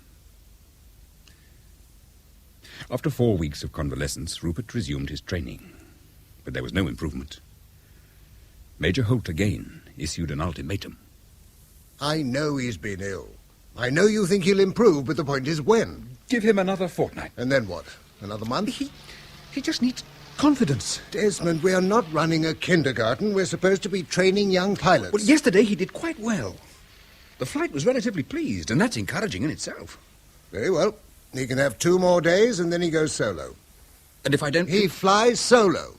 After 4 weeks of convalescence, Rupert resumed his training. But there was no improvement. Major Holt again issued an ultimatum. I know he's been ill. I know you think he'll improve, but the point is when. Give him another fortnight. And then what? Another month? He just needs confidence. Desmond, we are not running a kindergarten. We're supposed to be training young pilots. Well, yesterday he did quite well. The flight was relatively pleased, and that's encouraging in itself. Very well. He can have 2 more days, and then he goes solo. And if I don't... He flies solo,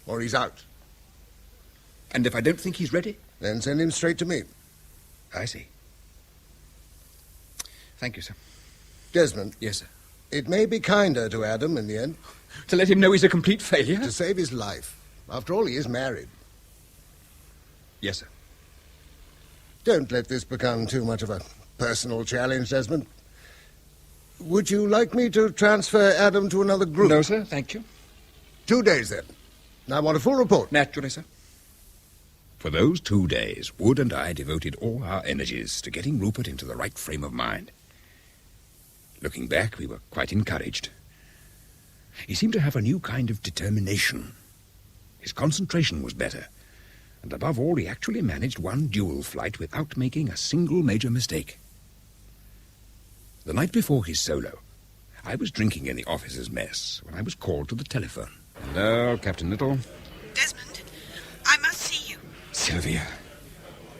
or he's out. And if I don't think he's ready? Then send him straight to me. I see. Thank you, sir. Desmond. Yes, sir. It may be kinder to Adam in the end. To let him know he's a complete failure? To save his life. After all, he is married. Yes, sir. Don't let this become too much of a personal challenge, Desmond. Would you like me to transfer Adam to another group? No, sir, thank you. 2 days, then. I want a full report. Naturally, sir. For those 2 days, Wood and I devoted all our energies to getting Rupert into the right frame of mind. Looking back, we were quite encouraged. He seemed to have a new kind of determination. His concentration was better. And above all, he actually managed one dual flight without making a single major mistake. The night before his solo, I was drinking in the officers' mess when I was called to the telephone. Hello, Captain Little. Desmond, I must see you. Sylvia,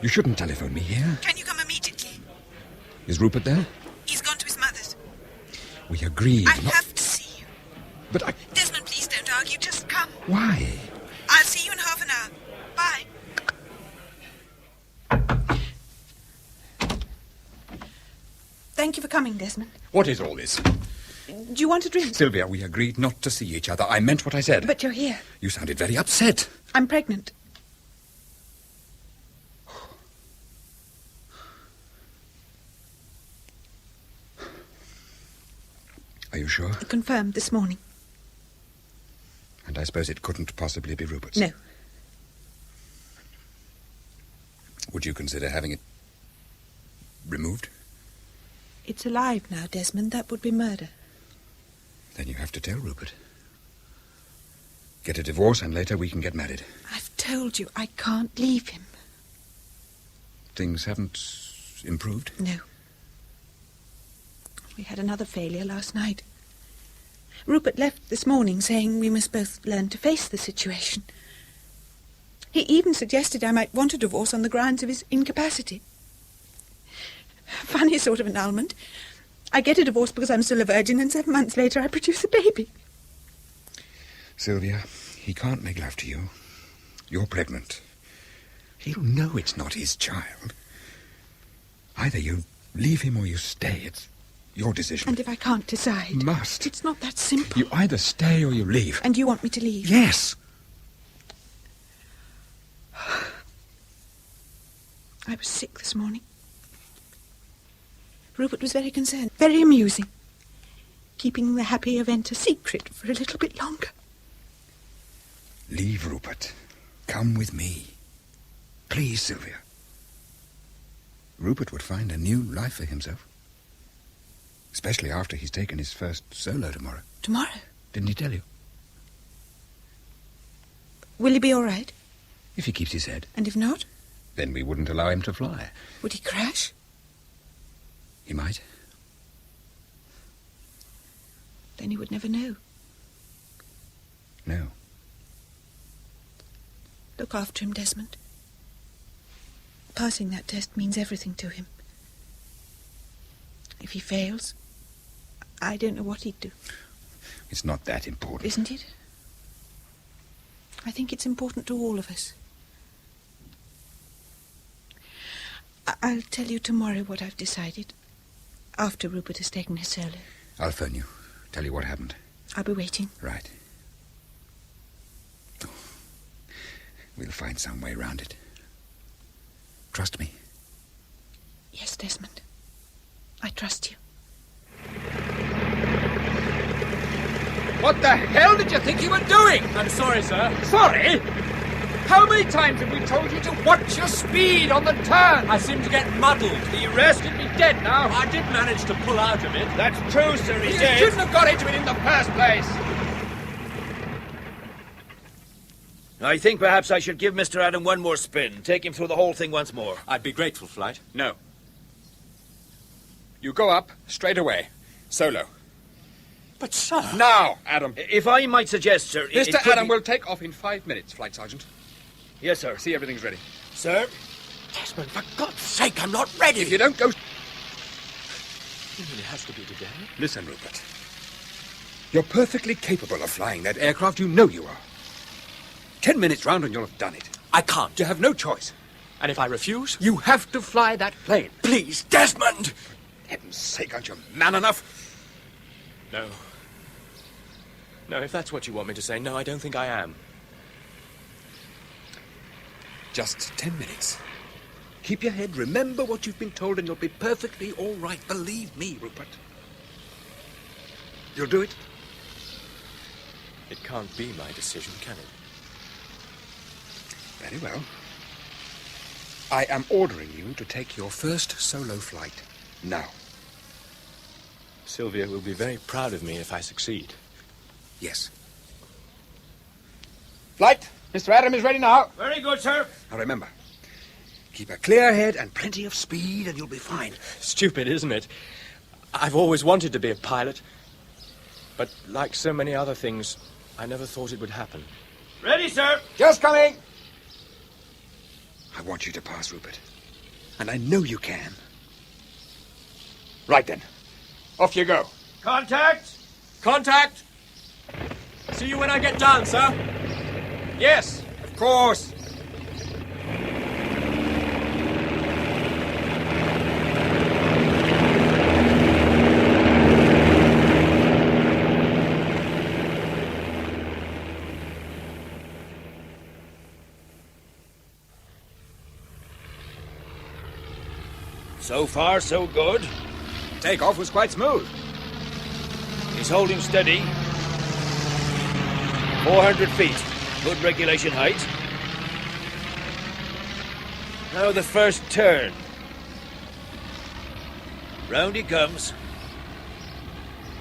you shouldn't telephone me here. Can you come immediately? Is Rupert there? He's gone to his mother's. We agreed. I have to see you. But I... Desmond, please don't argue. Just come. Why? I'll see you in half an hour. Bye. Thank you for coming, Desmond. What is all this? Do you want a drink? Sylvia, we agreed not to see each other. I meant what I said. But you're here. You sounded very upset. I'm pregnant. Are you sure? Confirmed this morning. And I suppose it couldn't possibly be Rupert's? No. Would you consider having it removed? It's alive now, Desmond. That would be murder. Then you have to tell Rupert. Get a divorce and later we can get married. I've told you I can't leave him. Things haven't improved? No. We had another failure last night. Rupert left this morning saying we must both learn to face the situation. He even suggested I might want a divorce on the grounds of his incapacity. Funny sort of annulment. I get a divorce because I'm still a virgin, and 7 months later I produce a baby. Sylvia, he can't make love to you. You're pregnant. He'll know it's not his child. Either you leave him or you stay. It's your decision. And if I can't decide? You must. It's not that simple. You either stay or you leave. And you want me to leave? Yes. I was sick this morning. Rupert was very concerned, very amusing, keeping the happy event a secret for a little bit longer. Leave Rupert. Come with me. Please, Sylvia. Rupert would find a new life for himself. Especially after he's taken his first solo tomorrow. Tomorrow? Didn't he tell you? Will he be all right? If he keeps his head. And if not? Then we wouldn't allow him to fly. Would he crash? He might. Then he would never know. No. Look after him, Desmond. Passing that test means everything to him. If he fails, I don't know what he'd do. It's not that important. Isn't it? I think it's important to all of us. I'll tell you tomorrow what I've decided, after Rupert has taken his solo. I'll phone you. Tell you what happened. I'll be waiting. Right. Oh, we'll find some way round it. Trust me. Yes, Desmond. I trust you. What the hell did you think you were doing? I'm sorry, sir. Sorry? How many times have we told you to watch your speed on the turn? I seem to get muddled. The arrest would be dead now. I did manage to pull out of it. That's true, sir, he You did. shouldn't have got into it in the first place. I think perhaps I should give Mr. Adam one more spin. Take him through the whole thing once more. I'd be grateful, Flight. No. You go up straight away. Solo. But, sir... Now, Adam. If I might suggest, sir... Mr. Adam will take off in 5 minutes, Flight Sergeant. Yes, sir. See everything's ready. Sir? Desmond, for God's sake, I'm not ready. If you don't go... It really has to be today. Listen, Rupert. You're perfectly capable of flying that aircraft. You know you are. 10 minutes round and you'll have done it. I can't. You have no choice. And if I refuse? You have to fly that plane. Please, Desmond! For heaven's sake, aren't you man enough? No. No, if that's what you want me to say, no, I don't think I am. Just 10 minutes. Keep your head, remember what you've been told, and you'll be perfectly all right. Believe me, Rupert. You'll do it? It can't be my decision, can it? Very well. I am ordering you to take your first solo flight now. Sylvia will be very proud of me if I succeed. Yes. Flight, Mr. Adam is ready now. Very good, sir. Now remember, keep a clear head and plenty of speed and you'll be fine. Stupid, isn't it? I've always wanted to be a pilot. But like so many other things, I never thought it would happen. Ready, sir. Just coming. I want you to pass, Rupert. And I know you can. Right then. Off you go. Contact. Contact! See you when I get down, sir. Yes, of course. So far, so good. Takeoff was quite smooth. He's holding steady. 400 feet. Good regulation height. Now the first turn. Round he comes.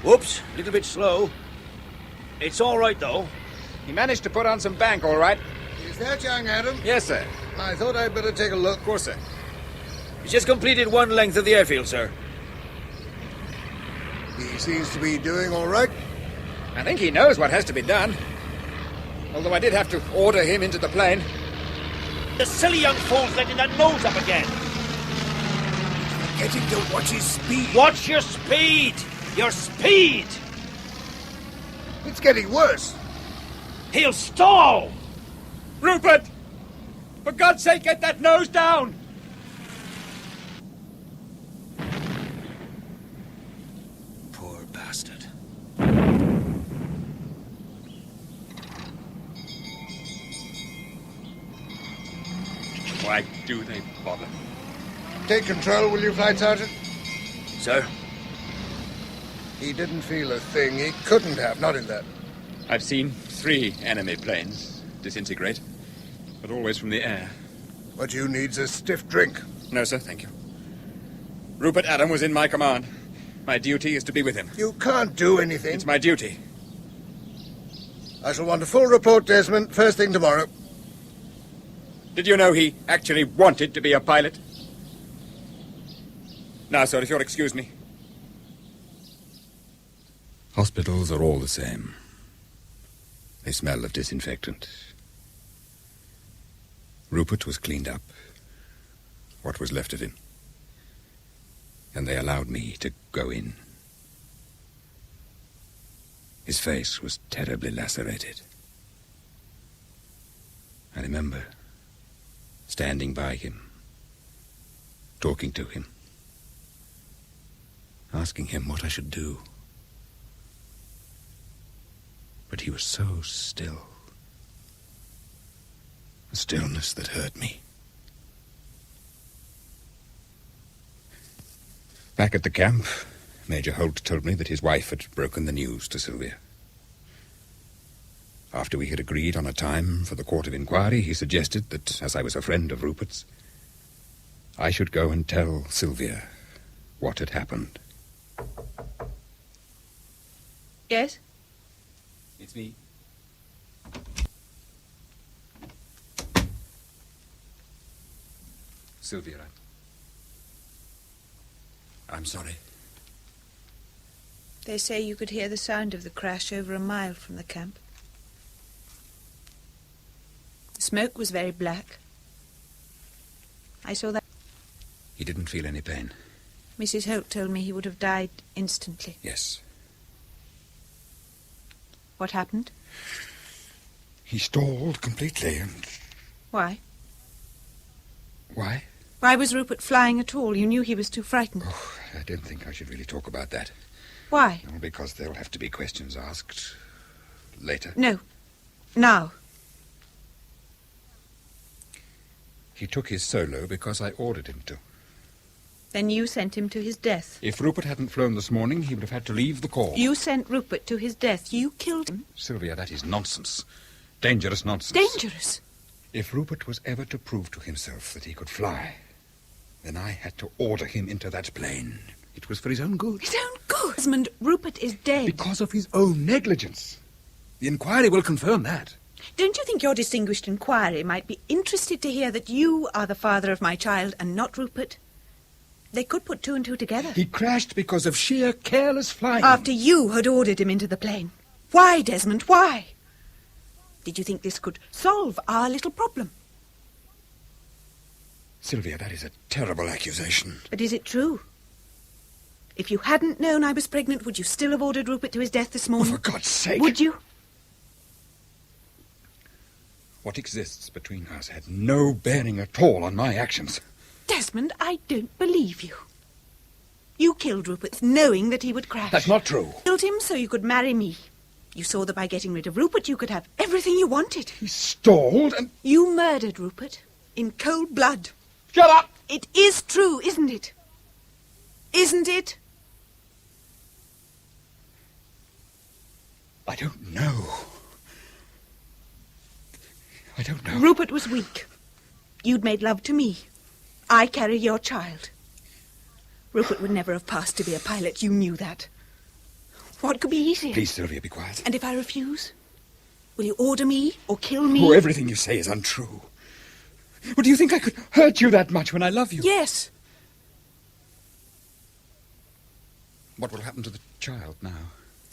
Whoops, a little bit slow. It's all right, though. He managed to put on some bank, all right. Is that young Adam? Yes, sir. I thought I'd better take a look. Of course, sir. He's just completed one length of the airfield, sir. He seems to be doing all right. I think he knows what has to be done. Although I did have to order him into the plane. The silly young fool's letting that nose up again. Getting to watch his speed. Watch your speed! Your speed! It's getting worse. He'll stall! Rupert! For God's sake, get that nose down! Poor bastard. Why do they bother? Take control, will you, Flight Sergeant? Sir? He didn't feel a thing. He couldn't have, not in that. I've seen 3 enemy planes disintegrate, but always from the air. What you need's a stiff drink. No, sir, thank you. Rupert Adam was in my command. My duty is to be with him. You can't do anything. It's my duty. I shall want a full report, Desmond, first thing tomorrow. Did you know he actually wanted to be a pilot? Now, sir, if you'll excuse me. Hospitals are all the same. They smell of disinfectant. Rupert was cleaned up. What was left of him. And they allowed me to go in. His face was terribly lacerated. I remember standing by him, talking to him, asking him what I should do. But he was so still. A stillness that hurt me. Back at the camp, Major Holt told me that his wife had broken the news to Sylvia. After we had agreed on a time for the court of inquiry, he suggested that, as I was a friend of Rupert's, I should go and tell Sylvia what had happened. Yes? It's me. Sylvia, I'm sorry. They say you could hear the sound of the crash over a mile from the camp. The smoke was very black. I saw that. He didn't feel any pain. Mrs. Holt told me he would have died instantly. Yes. What happened? He stalled completely and... Why? Why? Why was Rupert flying at all? You knew he was too frightened. Oh, I don't think I should really talk about that. Why? Well, because there'll have to be questions asked later. No. Now. He took his solo because I ordered him to. Then you sent him to his death. If Rupert hadn't flown this morning, he would have had to leave the corps. You sent Rupert to his death. You killed him. Sylvia, that is nonsense. Dangerous nonsense. Dangerous? If Rupert was ever to prove to himself that he could fly, then I had to order him into that plane. It was for his own good. His own good? Desmond, Rupert is dead. Because of his own negligence. The inquiry will confirm that. Don't you think your distinguished inquiry might be interested to hear that you are the father of my child and not Rupert? They could put 2 and 2 together. He crashed because of sheer careless flying. After you had ordered him into the plane. Why, Desmond, why? Did you think this could solve our little problem? Sylvia, that is a terrible accusation. But is it true? If you hadn't known I was pregnant, would you still have ordered Rupert to his death this morning? Oh, for God's sake. Would you? What exists between us had no bearing at all on my actions. Desmond, I don't believe you. You killed Rupert knowing that he would crash. That's not true. Killed him so you could marry me. You saw that by getting rid of Rupert you could have everything you wanted. He stalled and... You murdered Rupert in cold blood. Shut up! It is true, isn't it? Isn't it? I don't know. I don't know. Rupert was weak. You'd made love to me. I carry your child. Rupert would never have passed to be a pilot. You knew that. What could be easier? Please, Sylvia, be quiet. And if I refuse? Will you order me or kill me? Oh, everything you say is untrue. Well, do you think I could hurt you that much when I love you? Yes. What will happen to the child now?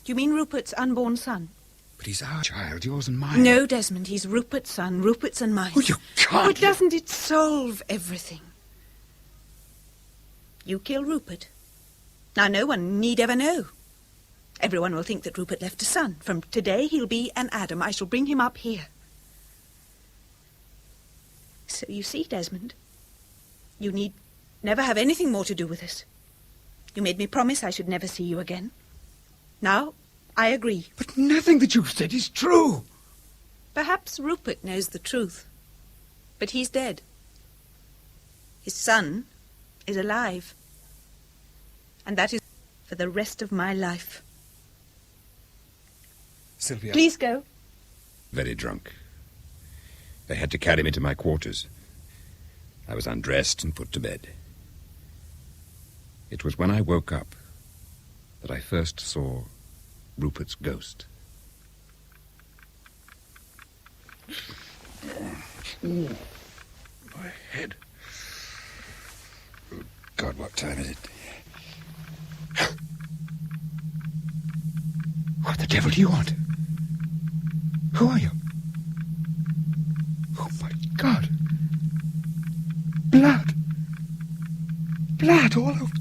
You mean Rupert's unborn son? But he's our child, yours and mine. No, Desmond, he's Rupert's son, Rupert's and mine. Oh, you can't. But doesn't it solve everything? You kill Rupert. Now, no one need ever know. Everyone will think that Rupert left a son. From today, he'll be an Adam. I shall bring him up here. So you see, Desmond, you need never have anything more to do with us. You made me promise I should never see you again. Now, I agree. But nothing that you've said is true. Perhaps Rupert knows the truth, but he's dead. His son is alive. And that is for the rest of my life. Sylvia. Please go. Very drunk. They had to carry me to my quarters. I was undressed and put to bed. It was when I woke up that I first saw Rupert's ghost. My head. Oh, God, what time is it? What the devil do you want? Who are you? Oh, my God. Blood. Blood all over.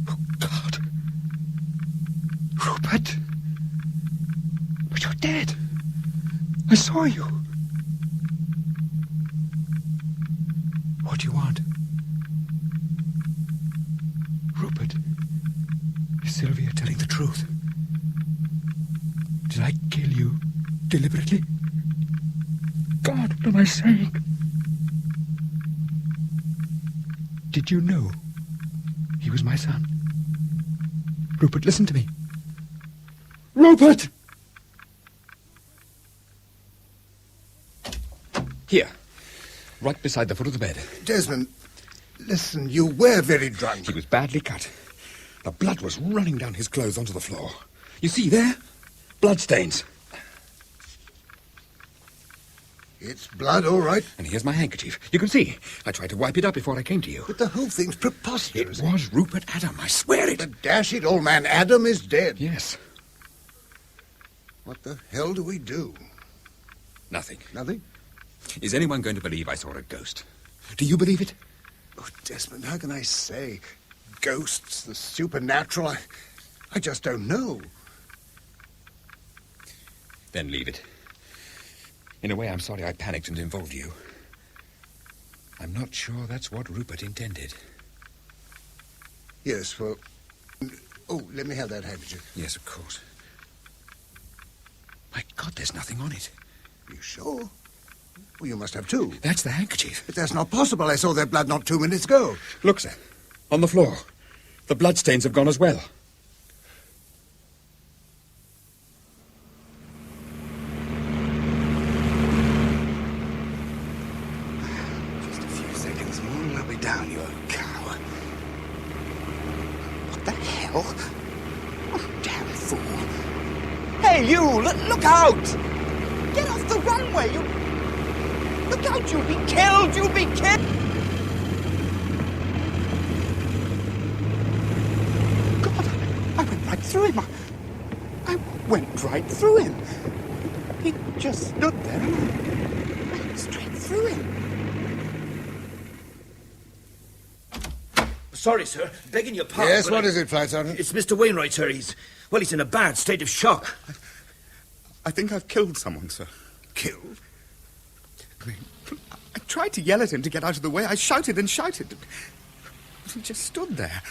Oh, God. Rupert. But you're dead. I saw you. What do you want? Rupert. Is Sylvia telling the truth? Did I kill you deliberately? God, what am I saying? Did you know he was my son? Rupert, listen to me. Rupert! Here, right beside the foot of the bed. Desmond, listen, you were very drunk. He was badly cut. The blood was running down his clothes onto the floor. You see there? Bloodstains. It's blood, all right. And here's my handkerchief. You can see. I tried to wipe it up before I came to you. But the whole thing's preposterous. It was Rupert Adam, I swear it. The dash it, old man Adam is dead. Yes. What the hell do we do? Nothing. Nothing? Is anyone going to believe I saw a ghost? Do you believe it? Oh, Desmond, how can I say? Ghosts, the supernatural, I just don't know. Then leave it. In a way, I'm sorry I panicked and involved you. I'm not sure that's what Rupert intended. Yes, well... Oh, let me have that handkerchief. Yes, of course. My God, there's nothing on it. You sure? Well, you must have two. That's the handkerchief. But that's not possible. I saw that blood not 2 minutes ago. Look, sir. On the floor. The bloodstains have gone as well. Just a few seconds more and I'll be down, you old cow. What the hell? Oh, damn fool. Hey, you! Look out! Get off the runway! You... Look out! You'll be killed! You'll be killed! I went right through him. I went right through him. He just stood there and I went straight through him. Sorry, sir. Begging your pardon. Yes, what is it, Flight Sergeant? It's Mr. Wainwright, sir. He's in a bad state of shock. I think I've killed someone, sir. Killed? I tried to yell at him to get out of the way. I shouted and shouted. He just stood there.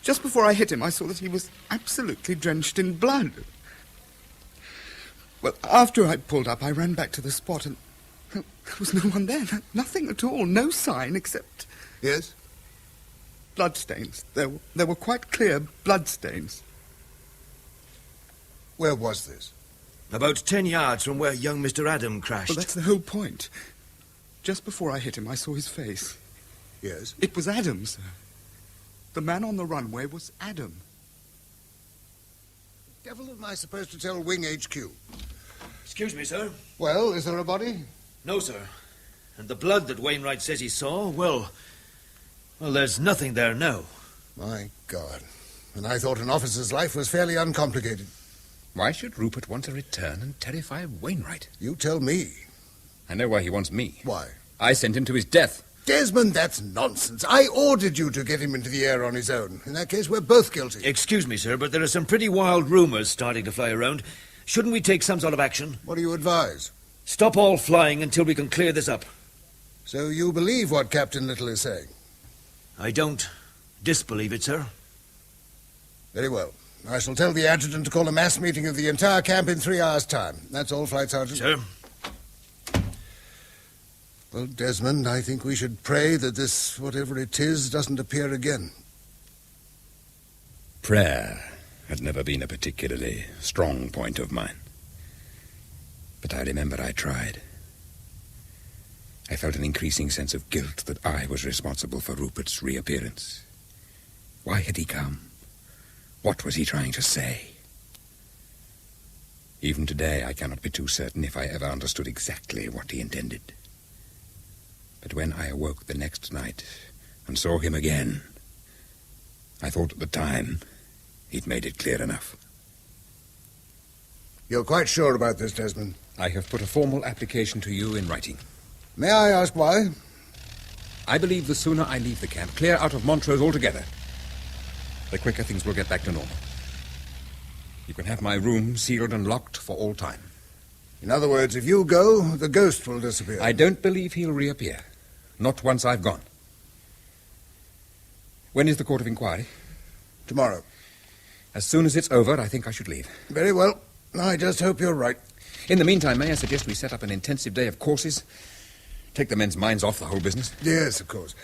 Just before I hit him, I saw that he was absolutely drenched in blood. Well, after I pulled up, I ran back to the spot and there was no one there. Nothing at all. No sign except... Yes? Bloodstains. There were quite clear bloodstains. Where was this? About 10 yards from where young Mr. Adam crashed. Well, that's the whole point. Just before I hit him, I saw his face. Yes? It was Adam, sir. The man on the runway was Adam. Devil am I supposed to tell Wing HQ? Excuse me, sir. Well, is there a body? No, sir. And the blood that Wainwright says he saw, well, there's nothing there now. My God. And I thought an officer's life was fairly uncomplicated. Why should Rupert want to return and terrify Wainwright? You tell me. I know why he wants me. Why? I sent him to his death. Desmond, that's nonsense. I ordered you to get him into the air on his own. In that case, we're both guilty. Excuse me, sir, but there are some pretty wild rumors starting to fly around. Shouldn't we take some sort of action? What do you advise? Stop all flying until we can clear this up. So you believe what Captain Little is saying? I don't disbelieve it, sir. Very well. I shall tell the adjutant to call a mass meeting of the entire camp in 3 hours' time. That's all, Flight Sergeant. Sir. Well, Desmond, I think we should pray that this, whatever it is, doesn't appear again. Prayer had never been a particularly strong point of mine. But I remember I tried. I felt an increasing sense of guilt that I was responsible for Rupert's reappearance. Why had he come? What was he trying to say? Even today, I cannot be too certain if I ever understood exactly what he intended. But when I awoke the next night and saw him again, I thought at the time he'd made it clear enough. You're quite sure about this, Desmond? I have put a formal application to you in writing. May I ask why? I believe the sooner I leave the camp, clear out of Montrose altogether, the quicker things will get back to normal. You can have my room sealed and locked for all time. In other words, if you go, the ghost will disappear. I don't believe he'll reappear. Not once I've gone. When is the court of inquiry? Tomorrow. As soon as it's over, I think I should leave. Very well. I just hope you're right. In the meantime, may I suggest we set up an intensive day of courses? Take the men's minds off the whole business? Yes, of course.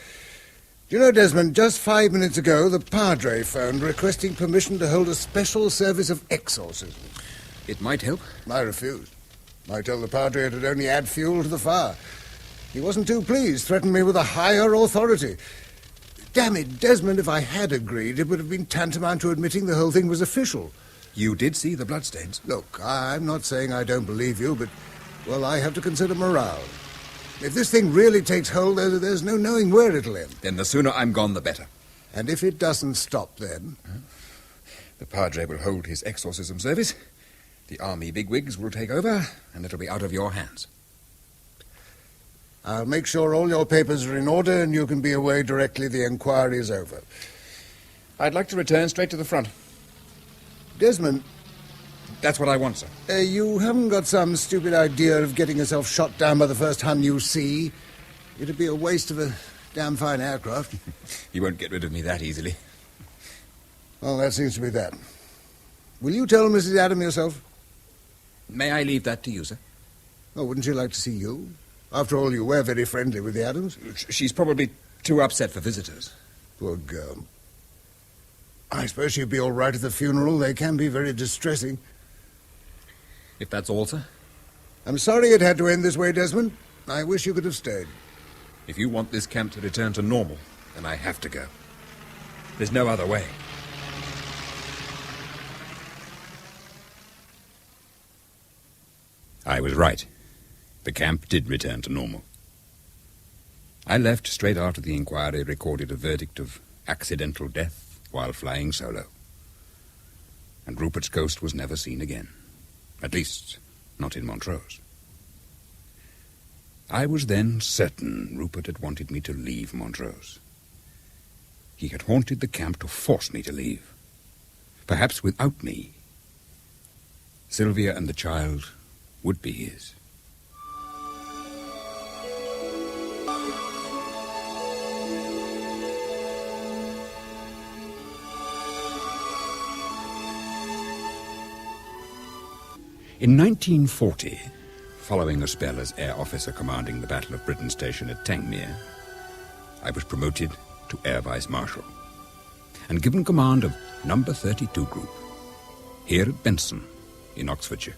Do you know, Desmond, just 5 minutes ago, the Padre phoned requesting permission to hold a special service of exorcism. It might help. I refused. I told the Padre it would only add fuel to the fire. He wasn't too pleased, threatened me with a higher authority. Damn it, Desmond, if I had agreed, it would have been tantamount to admitting the whole thing was official. You did see the bloodstains? Look, I'm not saying I don't believe you, but, well, I have to consider morale. If this thing really takes hold, there's no knowing where it'll end. Then the sooner I'm gone, the better. And if it doesn't stop then? The Padre will hold his exorcism service. The army bigwigs will take over, and it'll be out of your hands. I'll make sure all your papers are in order, and you can be away directly the inquiry is over. I'd like to return straight to the front. Desmond. That's what I want, sir. You haven't got some stupid idea of getting yourself shot down by the first Hun you see? It'd be a waste of a damn fine aircraft. You won't get rid of me that easily. Well, that seems to be that. Will you tell Mrs. Adam yourself? May I leave that to you, sir? Oh, wouldn't she like to see you? After all, you were very friendly with the Adams. She's probably too upset for visitors. Poor girl. I suppose she'd be all right at the funeral. They can be very distressing. If that's all, sir? I'm sorry it had to end this way, Desmond. I wish you could have stayed. If you want this camp to return to normal, then I have to go. There's no other way. I was right. The camp did return to normal. I left straight after the inquiry recorded a verdict of accidental death while flying solo. And Rupert's ghost was never seen again. At least, not in Montrose. I was then certain Rupert had wanted me to leave Montrose. He had haunted the camp to force me to leave. Perhaps without me, Sylvia and the child would be his. In 1940, following a spell as air officer commanding the Battle of Britain station at Tangmere, I was promoted to Air Vice Marshal and given command of Number 32 Group, here at Benson, in Oxfordshire.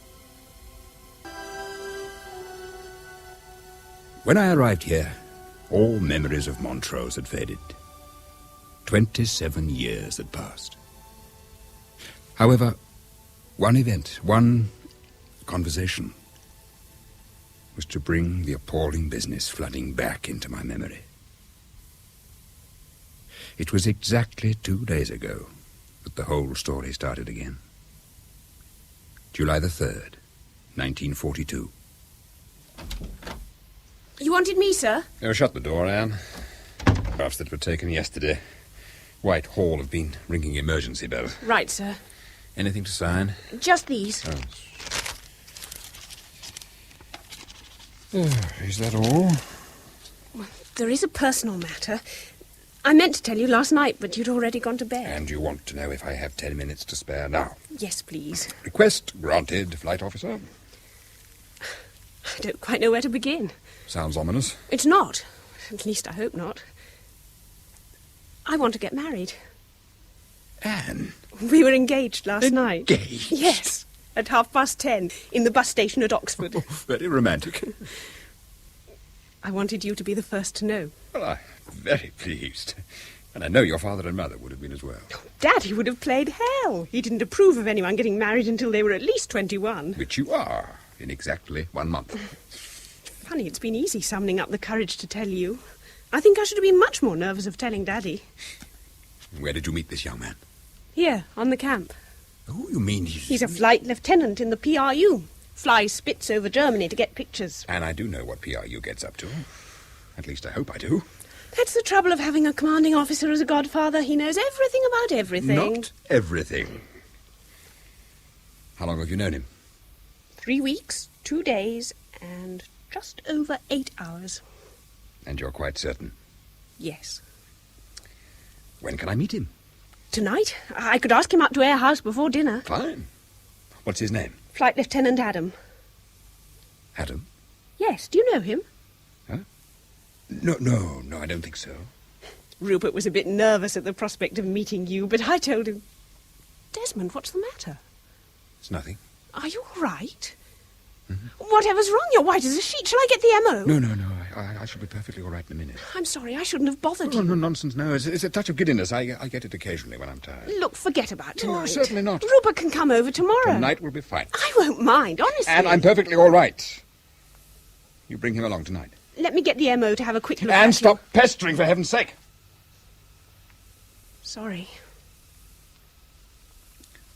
When I arrived here, all memories of Montrose had faded. 27 years had passed. However, one event, one conversation, was to bring the appalling business flooding back into my memory. It was exactly 2 days ago that the whole story started again. July the 3rd, 1942. You wanted me, sir? Oh, shut the door, Anne. Drafts that were taken yesterday. Whitehall have been ringing emergency bells. Right, sir. Anything to sign? Just these. Is that all? Well, there is a personal matter. I meant to tell you last night, but you'd already gone to bed. And you want to know if I have 10 minutes to spare now? Yes, please. Request granted, Flight Officer. I don't quite know where to begin. Sounds ominous. It's not. At least I hope not. I want to get married. Anne? We were engaged last night. Engaged? Yes, at 10:30 in the bus station at Oxford. Oh, very romantic. I wanted you to be the first to know. Well, I'm very pleased. And I know your father and mother would have been as well. Daddy would have played hell. He didn't approve of anyone getting married until they were at least 21. Which you are, in exactly 1 month. Funny, it's been easy summoning up the courage to tell you. I think I should have been much more nervous of telling Daddy. Where did you meet this young man? Here, on the camp. Oh, you mean He's a flight lieutenant in the PRU. Flies Spitz over Germany to get pictures. And I do know what PRU gets up to. At least I hope I do. That's the trouble of having a commanding officer as a godfather. He knows everything about everything. Not everything. How long have you known him? 3 weeks, 2 days, and just over 8 hours. And you're quite certain? Yes. When can I meet him? Tonight. I could ask him up to Air House before dinner. Fine. What's his name? Flight Lieutenant Adam. Adam? Yes, do you know him? Huh? No, I don't think so. Rupert was a bit nervous at the prospect of meeting you, but I told him, Desmond, what's the matter? It's nothing. Are you all right? Whatever's wrong? You're white as a sheet. Shall I get the MO? No. I shall be perfectly all right in a minute. I'm sorry. I shouldn't have bothered you. No, nonsense, no. It's a touch of giddiness. I get it occasionally when I'm tired. Look, forget about tonight. No, certainly not. Rupert can come over tomorrow. Tonight will be fine. I won't mind, honestly. And I'm perfectly all right. You bring him along tonight. Let me get the MO to have a quick look And at stop pestering, for heaven's sake. Sorry.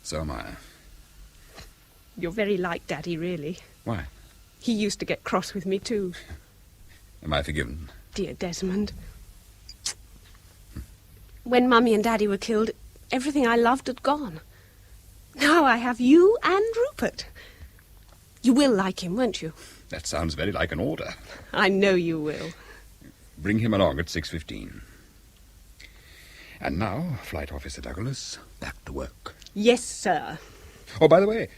So am I. You're very like Daddy, really. Why? He used to get cross with me, too. Am I forgiven? Dear Desmond. When Mummy and Daddy were killed, everything I loved had gone. Now I have you and Rupert. You will like him, won't you? That sounds very like an order. I know you will. Bring him along at 6:15. And now, Flight Officer Douglas, back to work. Yes, sir. Oh, by the way,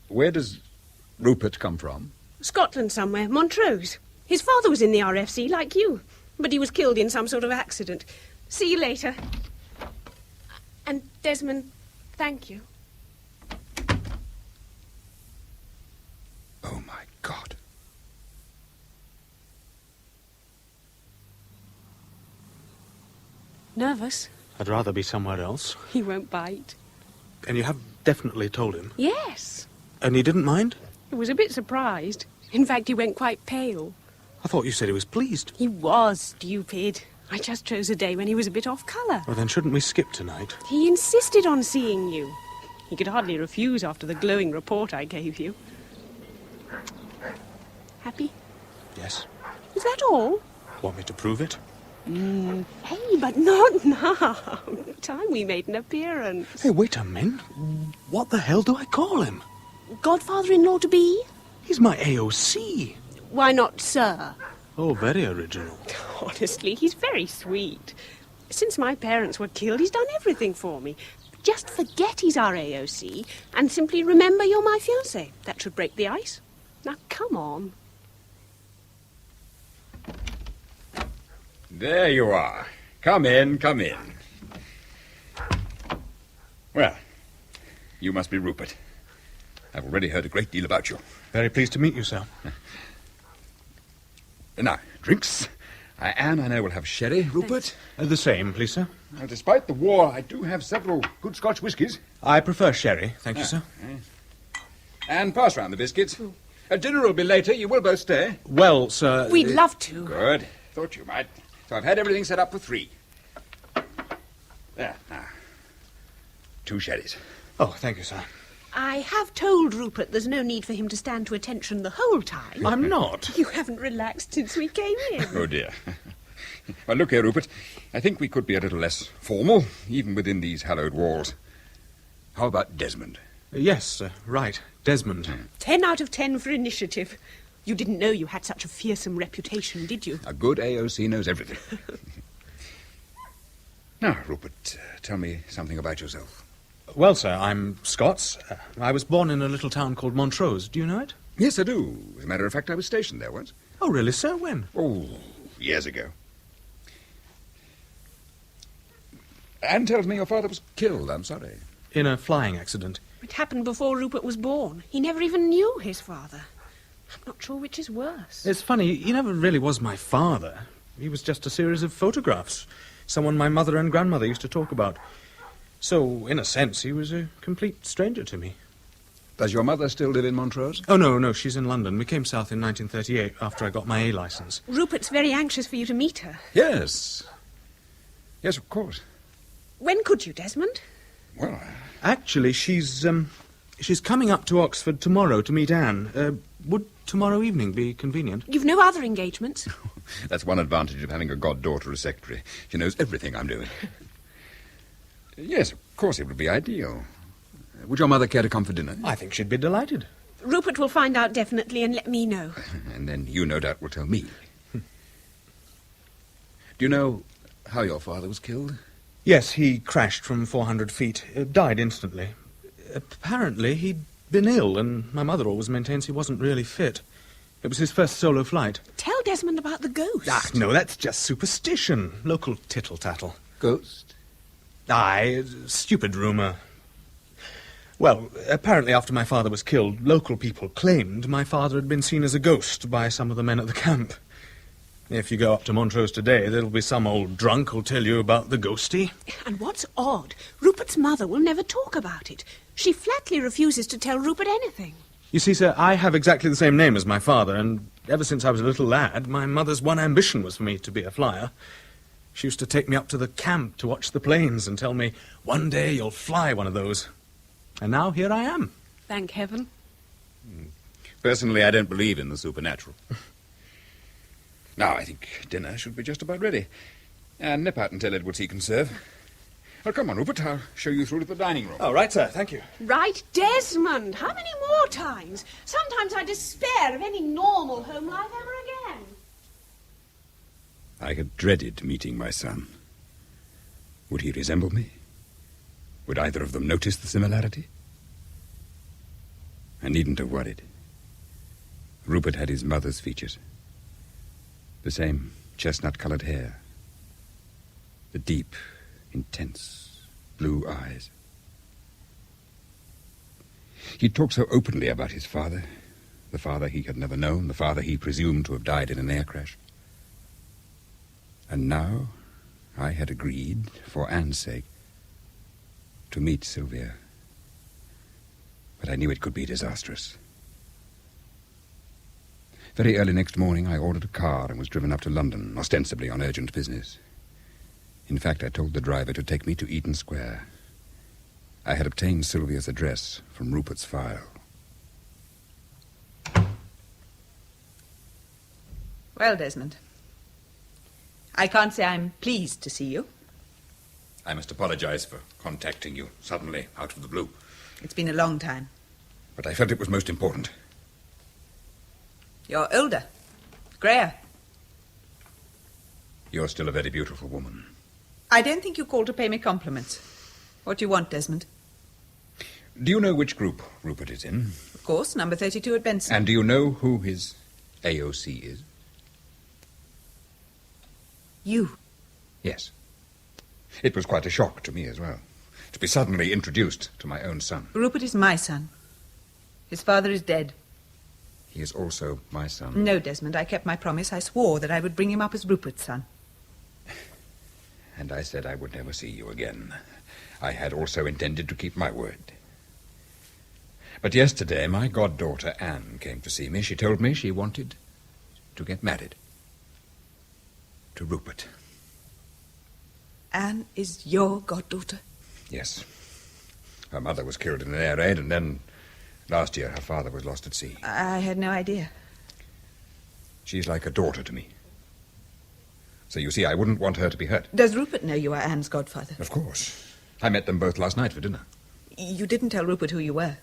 where does Rupert come from? Scotland somewhere, Montrose. His father was in the RFC, like you, but he was killed in some sort of accident. See you later. And, Desmond, thank you. Oh, my God. Nervous? I'd rather be somewhere else. He won't bite. And you have definitely told him? Yes. And he didn't mind? He was a bit surprised. In fact, he went quite pale. I thought you said he was pleased. He was stupid. I just chose a day when he was a bit off colour. Well, then shouldn't we skip tonight? He insisted on seeing you. He could hardly refuse after the glowing report I gave you. Happy? Yes. Is that all? Want me to prove it? Hey, but not now. Time we made an appearance. Hey, wait a minute. What the hell do I call him? Godfather-in-law to be? He's my AOC. Why not, sir? Oh, very original. Honestly, he's very sweet. Since my parents were killed, he's done everything for me. Just forget he's our AOC and simply remember you're my fiancé. That should break the ice. Now, come on. There you are. Come in. Well, you must be Rupert. I've already heard a great deal about you. Very pleased to meet you, sir. Now, drinks. Anne, I know, will have sherry. Rupert? The same, please, sir. Well, despite the war, I do have several good Scotch whiskies. I prefer sherry, thank you, sir. And pass round the biscuits. Dinner will be later. You will both stay. Well, sir... We'd love to. Good. Thought you might. So I've had everything set up for 3. There, now. 2 sherries. Oh, thank you, sir. I have told Rupert there's no need for him to stand to attention the whole time. I'm not. You haven't relaxed since we came in. Oh, dear. Well, look here, Rupert. I think we could be a little less formal, even within these hallowed walls. How about Desmond? Yes, right. Desmond. 10 out of 10 for initiative. You didn't know you had such a fearsome reputation, did you? A good AOC knows everything. Now, Rupert, tell me something about yourself. Well, sir, I'm Scots. I was born in a little town called Montrose. Do you know it? Yes, I do. As a matter of fact, I was stationed there once. Oh, really, sir? When? Oh, years ago. Anne tells me your father was killed. I'm sorry. In a flying accident. It happened before Rupert was born. He never even knew his father. I'm not sure which is worse. It's funny, he never really was my father. He was just a series of photographs. Someone my mother and grandmother used to talk about. So, in a sense, he was a complete stranger to me. Does your mother still live in Montrose? Oh, no, she's in London. We came south in 1938 after I got my A licence. Rupert's very anxious for you to meet her. Yes. Yes, of course. When could you, Desmond? Well, actually, she's coming up to Oxford tomorrow to meet Anne. Would tomorrow evening be convenient? You've no other engagements? That's one advantage of having a goddaughter as secretary. She knows everything I'm doing. Yes, of course it would be ideal. Would your mother care to come for dinner? I think she'd be delighted. Rupert will find out definitely and let me know. And then you, no doubt, will tell me. Do you know how your father was killed? Yes, he crashed from 400 feet. Died instantly. Apparently, he'd been ill, and my mother always maintains he wasn't really fit. It was his first solo flight. Tell Desmond about the ghost. Ah, no, that's just superstition. Local tittle-tattle. Ghost? Aye, stupid rumour. Well, apparently after my father was killed, local people claimed my father had been seen as a ghost by some of the men at the camp. If you go up to Montrose today, there'll be some old drunk who'll tell you about the ghosty. And what's odd, Rupert's mother will never talk about it. She flatly refuses to tell Rupert anything. You see, sir, I have exactly the same name as my father, and ever since I was a little lad, my mother's one ambition was for me to be a flyer. She used to take me up to the camp to watch the planes and tell me, one day you'll fly one of those. And now here I am. Thank heaven. Personally, I don't believe in the supernatural. Now, I think dinner should be just about ready. And nip out and tell Edwards he can serve. Well, come on, Rupert. I'll show you through to the dining room. Oh, right, sir. Thank you. Right, Desmond. How many more times? Sometimes I despair of any normal home life ever again. I had dreaded meeting my son. Would he resemble me? Would either of them notice the similarity? I needn't have worried. Rupert had his mother's features. The same chestnut-coloured hair. The deep, intense blue eyes. He talked so openly about his father, the father he had never known, the father he presumed to have died in an air crash. And now I had agreed, for Anne's sake, to meet Sylvia. But I knew it could be disastrous. Very early next morning, I ordered a car and was driven up to London, ostensibly on urgent business. In fact, I told the driver to take me to Eaton Square. I had obtained Sylvia's address from Rupert's file. Well, Desmond, I can't say I'm pleased to see you. I must apologize for contacting you suddenly, out of the blue. It's been a long time. But I felt it was most important. You're older, greyer. You're still a very beautiful woman. I don't think you called to pay me compliments. What do you want, Desmond? Do you know which group Rupert is in? Of course, number 32 at Benson. And do you know who his AOC is? You? Yes. It was quite a shock to me as well, to be suddenly introduced to my own son. Rupert is my son. His father is dead. He is also my son. No, Desmond, I kept my promise. I swore that I would bring him up as Rupert's son. And I said I would never see you again. I had also intended to keep my word. But yesterday, my goddaughter Anne came to see me. She told me she wanted to get married to Rupert. Anne is your goddaughter? Yes. Her mother was killed in an air raid, and then last year her father was lost at sea. I had no idea. She's like a daughter to me. So you see, I wouldn't want her to be hurt. Does Rupert know you are Anne's godfather? Of course. I met them both last night for dinner. You didn't tell Rupert who you were?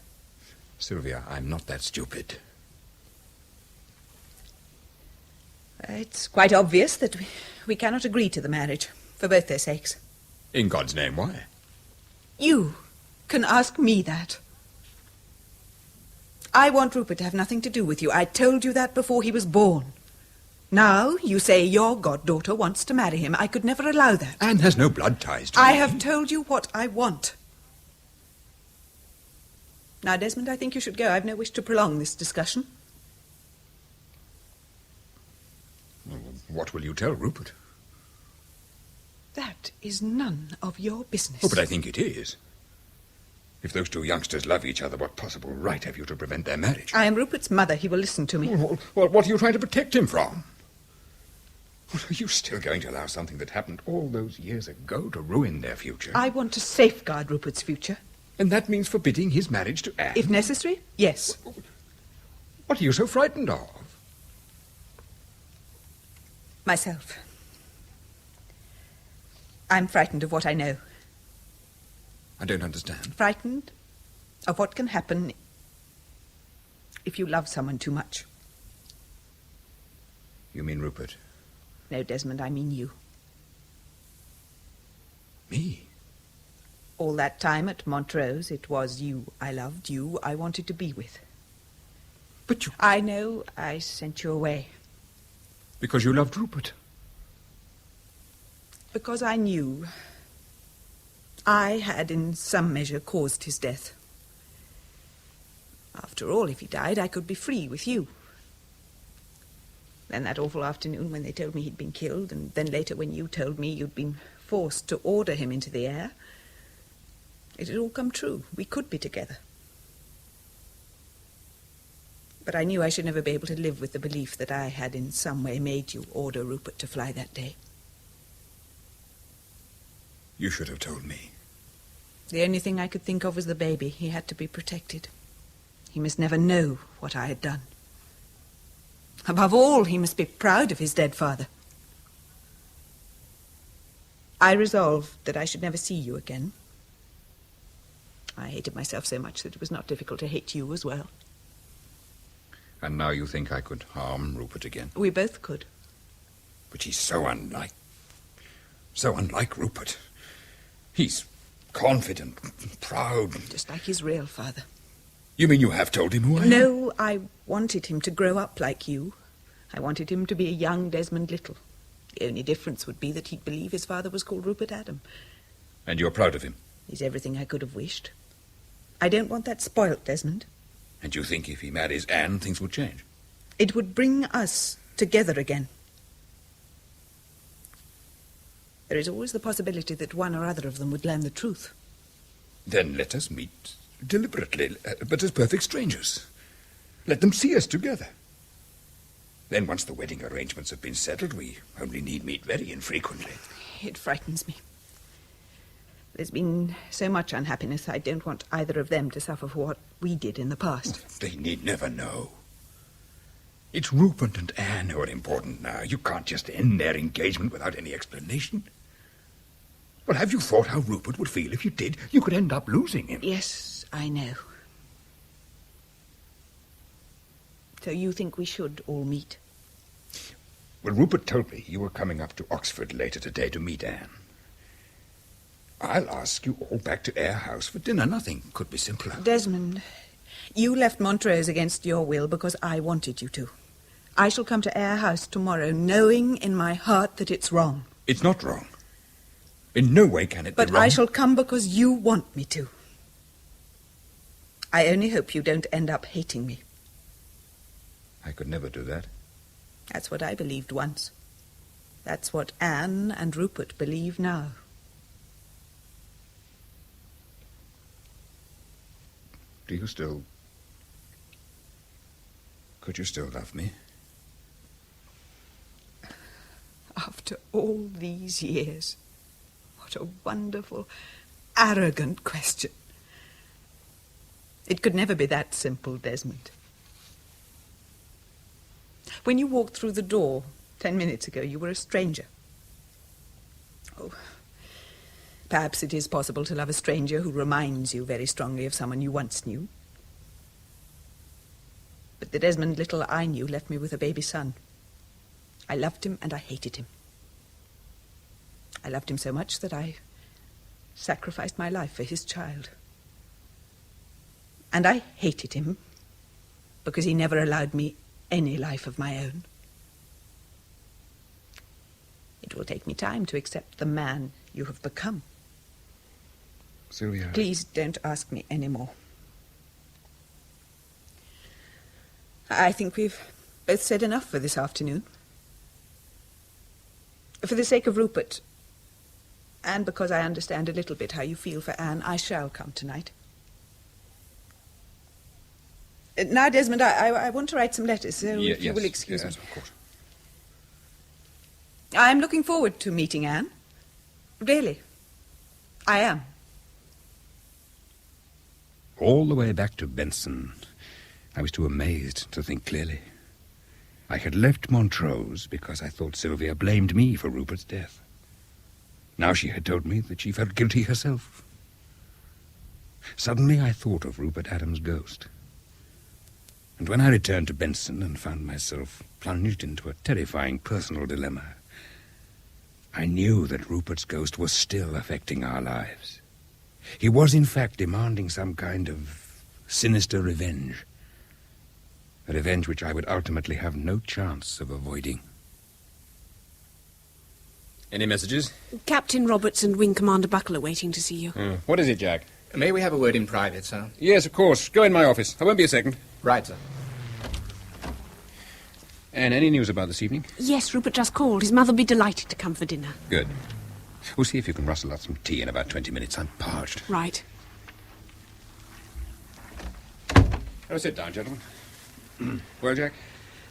Sylvia, I'm not that stupid. It's quite obvious that we cannot agree to the marriage, for both their sakes. In God's name, why? You can ask me that. I want Rupert to have nothing to do with you. I told you that before he was born. Now you say your goddaughter wants to marry him. I could never allow that. Anne has no blood ties to I me. have told you what I want. Now, Desmond, I think you should go. I've no wish to prolong this discussion. What will you tell Rupert? That is none of your business. Oh, but I think it is. If those two youngsters love each other, what possible right have you to prevent their marriage? I am Rupert's mother. He will listen to me. Well, what are you trying to protect him from? Are you still going to allow something that happened all those years ago to ruin their future? I want to safeguard Rupert's future. And that means forbidding his marriage to Anne? If necessary, yes. What are you so frightened of? Myself. I'm frightened of what I know. I don't understand. Frightened of what can happen if you love someone too much. You mean Rupert? No, Desmond, I mean you. Me? All that time at Montrose, it was you I loved, you I wanted to be with. But you... I know I sent you away. Because you loved Rupert? Because I knew I had in some measure caused his death. After all, if he died, I could be free with you. Then that awful afternoon when they told me he'd been killed, and then later when you told me you'd been forced to order him into the air, it had all come true. We could be together. But I knew I should never be able to live with the belief that I had in some way made you order Rupert to fly that day. You should have told me. The only thing I could think of was the baby. He had to be protected. He must never know what I had done. Above all, he must be proud of his dead father. I resolved that I should never see you again. I hated myself so much that it was not difficult to hate you as well. And now you think I could harm Rupert again? We both could. But he's so unlike Rupert. He's confident, proud. Just like his real father. You mean you have told him who I am? No, I wanted him to grow up like you. I wanted him to be a young Desmond Little. The only difference would be that he'd believe his father was called Rupert Adam. And you're proud of him? He's everything I could have wished. I don't want that spoilt, Desmond. And you think if he marries Anne, things will change? It would bring us together again. There is always the possibility that one or other of them would learn the truth. Then let us meet deliberately, but as perfect strangers. Let them see us together. Then once the wedding arrangements have been settled, we only need meet very infrequently. It frightens me. There's been so much unhappiness, I don't want either of them to suffer for what we did in the past. They need never know. It's Rupert and Anne who are important now. You can't just end their engagement without any explanation. Well, have you thought how Rupert would feel if you did? You could end up losing him. Yes, I know. So you think we should all meet? Well, Rupert told me you were coming up to Oxford later today to meet Anne. I'll ask you all back to Eyre House for dinner. Nothing could be simpler. Desmond, you left Montrose against your will because I wanted you to. I shall come to Eyre House tomorrow, knowing in my heart that it's wrong. It's not wrong. In no way can it be wrong. But I shall come because you want me to. I only hope you don't end up hating me. I could never do that. That's what I believed once. That's what Anne and Rupert believe now. Do you still... Could you still love me? After all these years, what a wonderful, arrogant question. It could never be that simple, Desmond. When you walked through the door 10 minutes ago, you were a stranger. Oh, perhaps it is possible to love a stranger who reminds you very strongly of someone you once knew. But the Desmond little I knew left me with a baby son. I loved him and I hated him. I loved him so much that I sacrificed my life for his child. And I hated him because he never allowed me any life of my own. It will take me time to accept the man you have become. Sylvia... Please don't ask me any more. I think we've both said enough for this afternoon. For the sake of Rupert, and because I understand a little bit how you feel for Anne, I shall come tonight. Now, Desmond, I want to write some letters, so if you will excuse me. Yes, of course. I'm looking forward to meeting Anne. Really. I am. All the way back to Benson, I was too amazed to think clearly. I had left Montrose because I thought Sylvia blamed me for Rupert's death. Now she had told me that she felt guilty herself. Suddenly I thought of Rupert Adams' ghost. And when I returned to Benson and found myself plunged into a terrifying personal dilemma, I knew that Rupert's ghost was still affecting our lives. He was, in fact, demanding some kind of sinister revenge. A revenge which I would ultimately have no chance of avoiding. Any messages? Captain Roberts and Wing Commander Buckle are waiting to see you. What is it, Jack? May we have a word in private, sir? Yes, of course. Go in my office. I won't be a second. Right, sir. And any news about this evening? Yes, Rupert just called. His mother'll be delighted to come for dinner. Good. We'll see if you can rustle out some tea in about 20 minutes. I'm parched. Right. Oh, sit down, gentlemen. Well, Jack?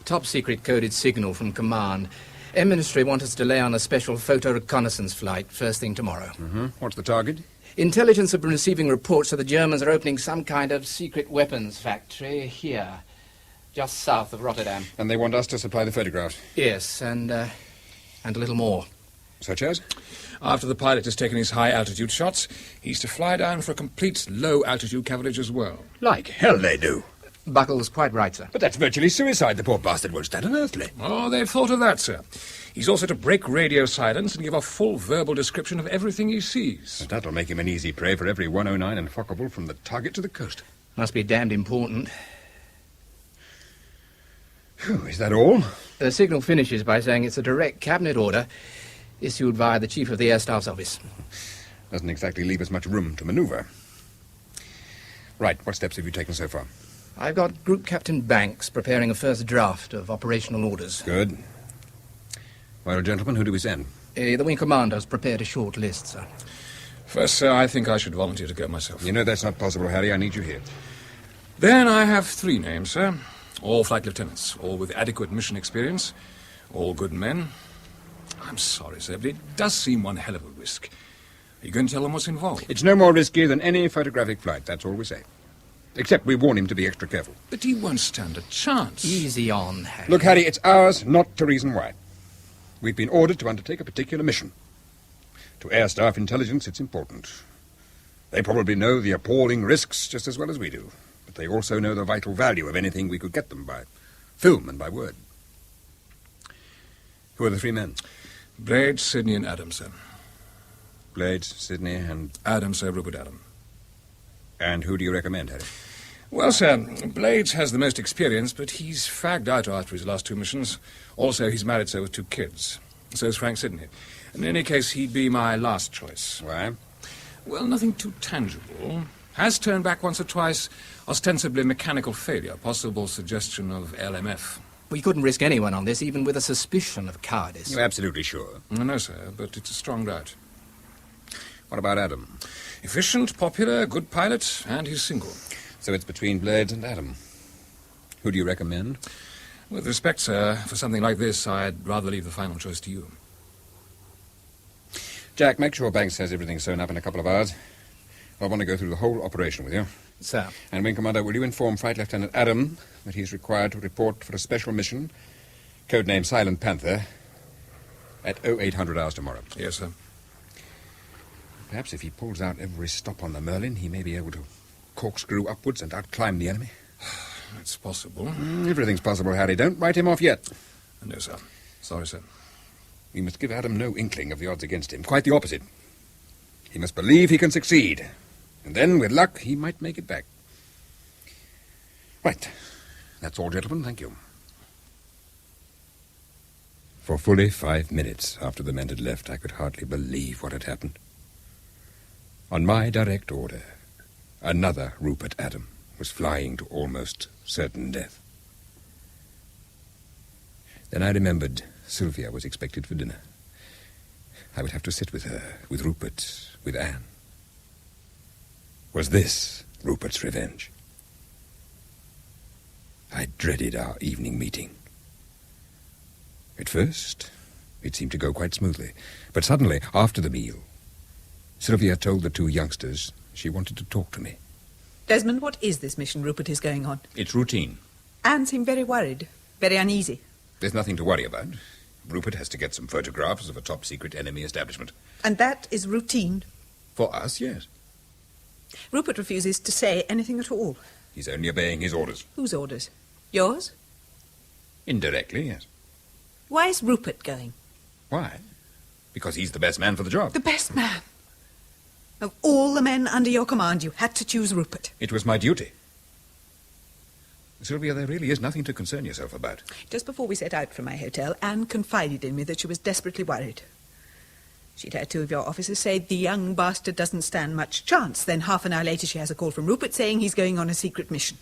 Top secret coded signal from command. Ministry want us to lay on a special photo reconnaissance flight first thing tomorrow. What's the target? Intelligence have been receiving reports that the Germans are opening some kind of secret weapons factory here, just south of Rotterdam. And they want us to supply the photographs? Yes, and a little more. Such as? After the pilot has taken his high-altitude shots, he's to fly down for a complete low-altitude coverage as well. Like hell they do. Buckle's quite right, sir. But that's virtually suicide. The poor bastard won't stand unearthly. Oh, they've thought of that, sir. He's also to break radio silence and give a full verbal description of everything he sees. And that'll make him an easy prey for every 109 and Fockable from the target to the coast. Must be damned important. Whew, is that all? The signal finishes by saying it's a direct cabinet order issued via the Chief of the Air Staff's office. Doesn't exactly leave us much room to manoeuvre. Right, what steps have you taken so far? I've got Group Captain Banks preparing a first draft of operational orders. Good. Well, gentlemen, who do we send? The Wing Commander's prepared a short list, sir. First, sir, I think I should volunteer to go myself. You know that's not possible, Harry. I need you here. Then I have 3 names, sir. All flight lieutenants, all with adequate mission experience, all good men. I'm sorry, sir, but it does seem one hell of a risk. Are you going to tell them what's involved? It's no more risky than any photographic flight, that's all we say. Except we warn him to be extra careful. But he won't stand a chance. Easy on, Harry. Look, Harry, it's ours not to reason why. We've been ordered to undertake a particular mission. To air staff intelligence, it's important. They probably know the appalling risks just as well as we do. But they also know the vital value of anything we could get them by film and by word. Who are the 3 men? Blades, Sidney, and Adams, sir. Blades, Sidney, and... Adams, sir, Rupert Adams. And who do you recommend, Harry? Well, sir, Blades has the most experience, but he's fagged out after his last 2 missions. Also, he's married, sir, with 2 kids. So is Frank Sidney. In any case, he'd be my last choice. Why? Well, nothing too tangible. Has turned back once or twice, ostensibly mechanical failure, possible suggestion of LMF. We couldn't risk anyone on this, even with a suspicion of cowardice. You're absolutely sure? No, sir, but it's a strong doubt. What about Adam? Efficient, popular, good pilot, and he's single. So it's between Blades and Adam. Who do you recommend? With respect, sir, for something like this, I'd rather leave the final choice to you. Jack, make sure Banks has everything sewn up in a couple of hours. I want to go through the whole operation with you. Sir. And Wing Commander, will you inform Flight Lieutenant Adam that he's required to report for a special mission, codename Silent Panther, at 0800 hours tomorrow? Yes, sir. Perhaps if he pulls out every stop on the Merlin, he may be able to corkscrew upwards and outclimb the enemy. It's possible. Everything's possible, Harry. Don't write him off yet. No, sir. Sorry, sir. We must give Adam no inkling of the odds against him. Quite the opposite. He must believe he can succeed. And then, with luck, he might make it back. Right. That's all, gentlemen. Thank you. For fully 5 minutes after the men had left, I could hardly believe what had happened. On my direct order, another Rupert Adam was flying to almost certain death. Then I remembered Sylvia was expected for dinner. I would have to sit with her, with Rupert, with Anne. Was this Rupert's revenge? I dreaded our evening meeting. At first, it seemed to go quite smoothly. But suddenly, after the meal, Sylvia told the two youngsters she wanted to talk to me. Desmond, what is this mission Rupert is going on? It's routine. Anne seemed very worried, very uneasy. There's nothing to worry about. Rupert has to get some photographs of a top-secret enemy establishment. And that is routine? For us, yes. Rupert refuses to say anything at all. He's only obeying his orders. Whose orders? Yours? Indirectly, yes. Why is Rupert going? Why? Because he's the best man for the job. The best man? Of all the men under your command, you had to choose Rupert. It was my duty. Sylvia, there really is nothing to concern yourself about. Just before we set out from my hotel, Anne confided in me that she was desperately worried. She'd heard two of your officers say the young bastard doesn't stand much chance. Then half an hour later she has a call from Rupert saying he's going on a secret mission.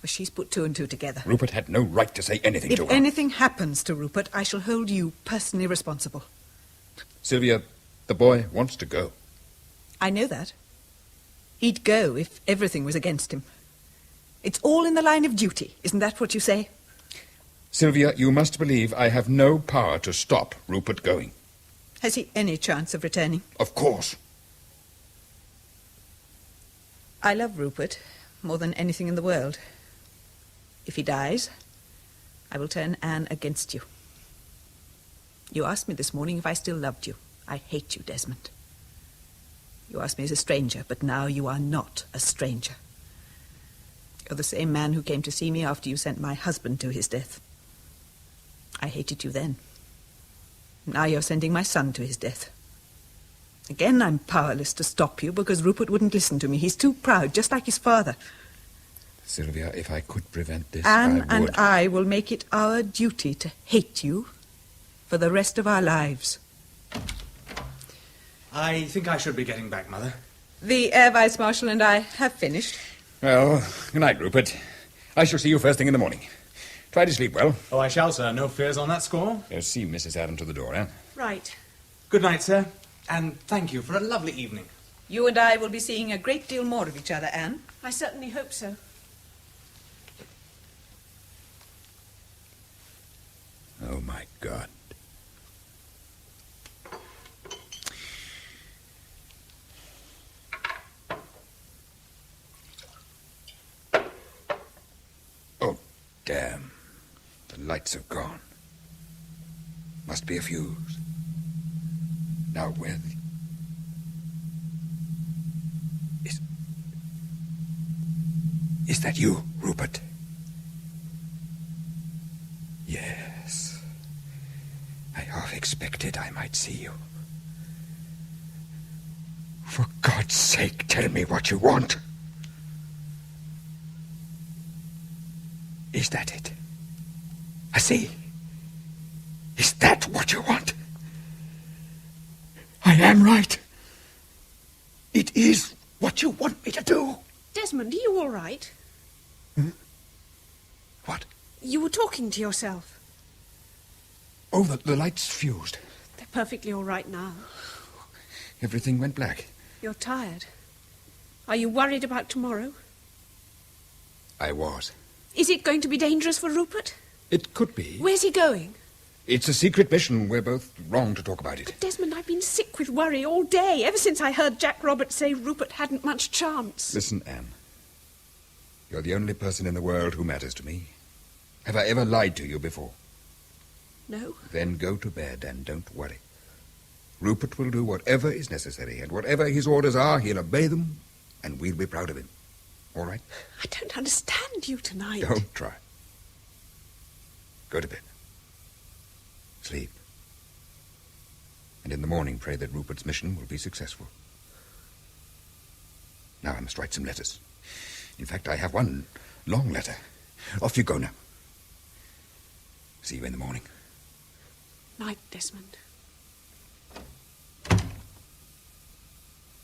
Well, she's put two and two together. Rupert had no right to say anything to her. If anything happens to Rupert, I shall hold you personally responsible. Sylvia, the boy wants to go. I know that. He'd go if everything was against him. It's all in the line of duty. Isn't that what you say? Sylvia, you must believe I have no power to stop Rupert going. Has he any chance of returning? Of course. I love Rupert more than anything in the world. If he dies, I will turn Anne against you. You asked me this morning if I still loved you. I hate you, Desmond. You asked me as a stranger, but now you are not a stranger. You're the same man who came to see me after you sent my husband to his death. I hated you then. Now you're sending my son to his death. Again, I'm powerless to stop you because Rupert wouldn't listen to me. He's too proud, just like his father. Sylvia, if I could prevent this, Anne I would. and I will make it our duty to hate you for the rest of our lives. I think I should be getting back, Mother. The Air Vice Marshal and I have finished. Well, good night, Rupert. I shall see you first thing in the morning. Try to sleep well. Oh, I shall, sir. No fears on that score. See Mrs. Adam to the door, eh? Right. Good night, sir. And thank you for a lovely evening. You and I will be seeing a great deal more of each other, Anne. I certainly hope so. Oh, my God. Oh, damn. The lights have gone. Must be a fuse. Now, where the... Is that you, Rupert? Yes. I half expected I might see you. For God's sake, tell me what you want. Is that it? I see. Is that what you want? I am right. It is What you want me to do? Desmond, are you all right? What? You were talking to yourself. Oh, the lights fused. They're perfectly all right now. Everything went black. You're tired. Are you worried about tomorrow? I was. Is it going to be dangerous for Rupert? It could be. Where's he going? It's a secret mission. We're both wrong to talk about it. But Desmond, I've been sick with worry all day, ever since I heard Jack Roberts say Rupert hadn't much chance. Listen, Anne. You're the only person in the world who matters to me. Have I ever lied to you before? No. Then go to bed and don't worry. Rupert will do whatever is necessary, and whatever his orders are, he'll obey them, and we'll be proud of him. All right? I don't understand you tonight. Don't try. Go to bed. Sleep. And in the morning, pray that Rupert's mission will be successful. Now I must write some letters. In fact, I have one long letter. Off you go now. See you in the morning. Night, Desmond.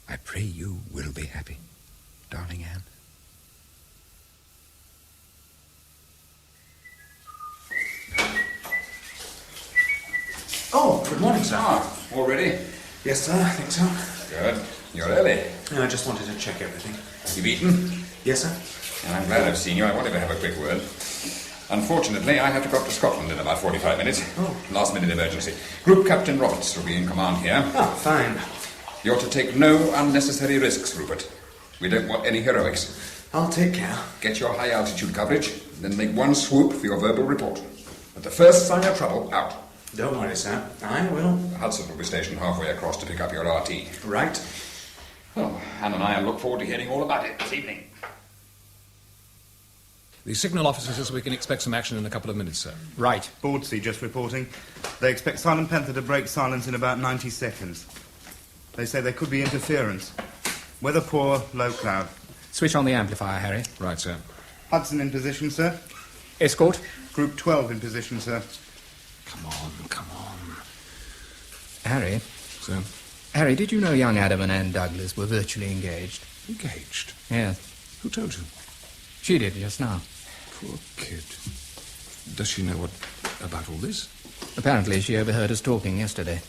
I pray you will be happy, darling Anne. Oh, good morning, sir. All ready? Yes, sir, I think so. Good. You're early. I just wanted to check everything. You've eaten? Yes, sir. And I'm glad I've seen you. I wanted to have a quick word. Unfortunately, I have to go up to Scotland in about 45 minutes. Oh. Last minute emergency. Group Captain Roberts will be in command here. Oh, fine. You're to take no unnecessary risks, Rupert. We don't want any heroics. I'll take care. Get your high altitude coverage, then make one swoop for your verbal report. At the first sign of trouble, out. Don't worry, sir. I will. Hudson will be stationed halfway across to pick up your RT. Right. Well, Anne and I look forward to hearing all about it this evening. The signal officer says we can expect some action in a couple of minutes, sir. Right. Bordsea just reporting. They expect Silent Panther to break silence in about 90 seconds. They say there could be interference. Weather poor, low cloud. Switch on the amplifier, Harry. Right, sir. Hudson in position, sir. Escort? Group 12 in position, sir. Come on. Harry? Sir? Harry, did you know young Adam and Anne Douglas were virtually engaged? Engaged? Yes. Who told you? She did just now. Poor kid. Does she know about all this? Apparently she overheard us talking yesterday.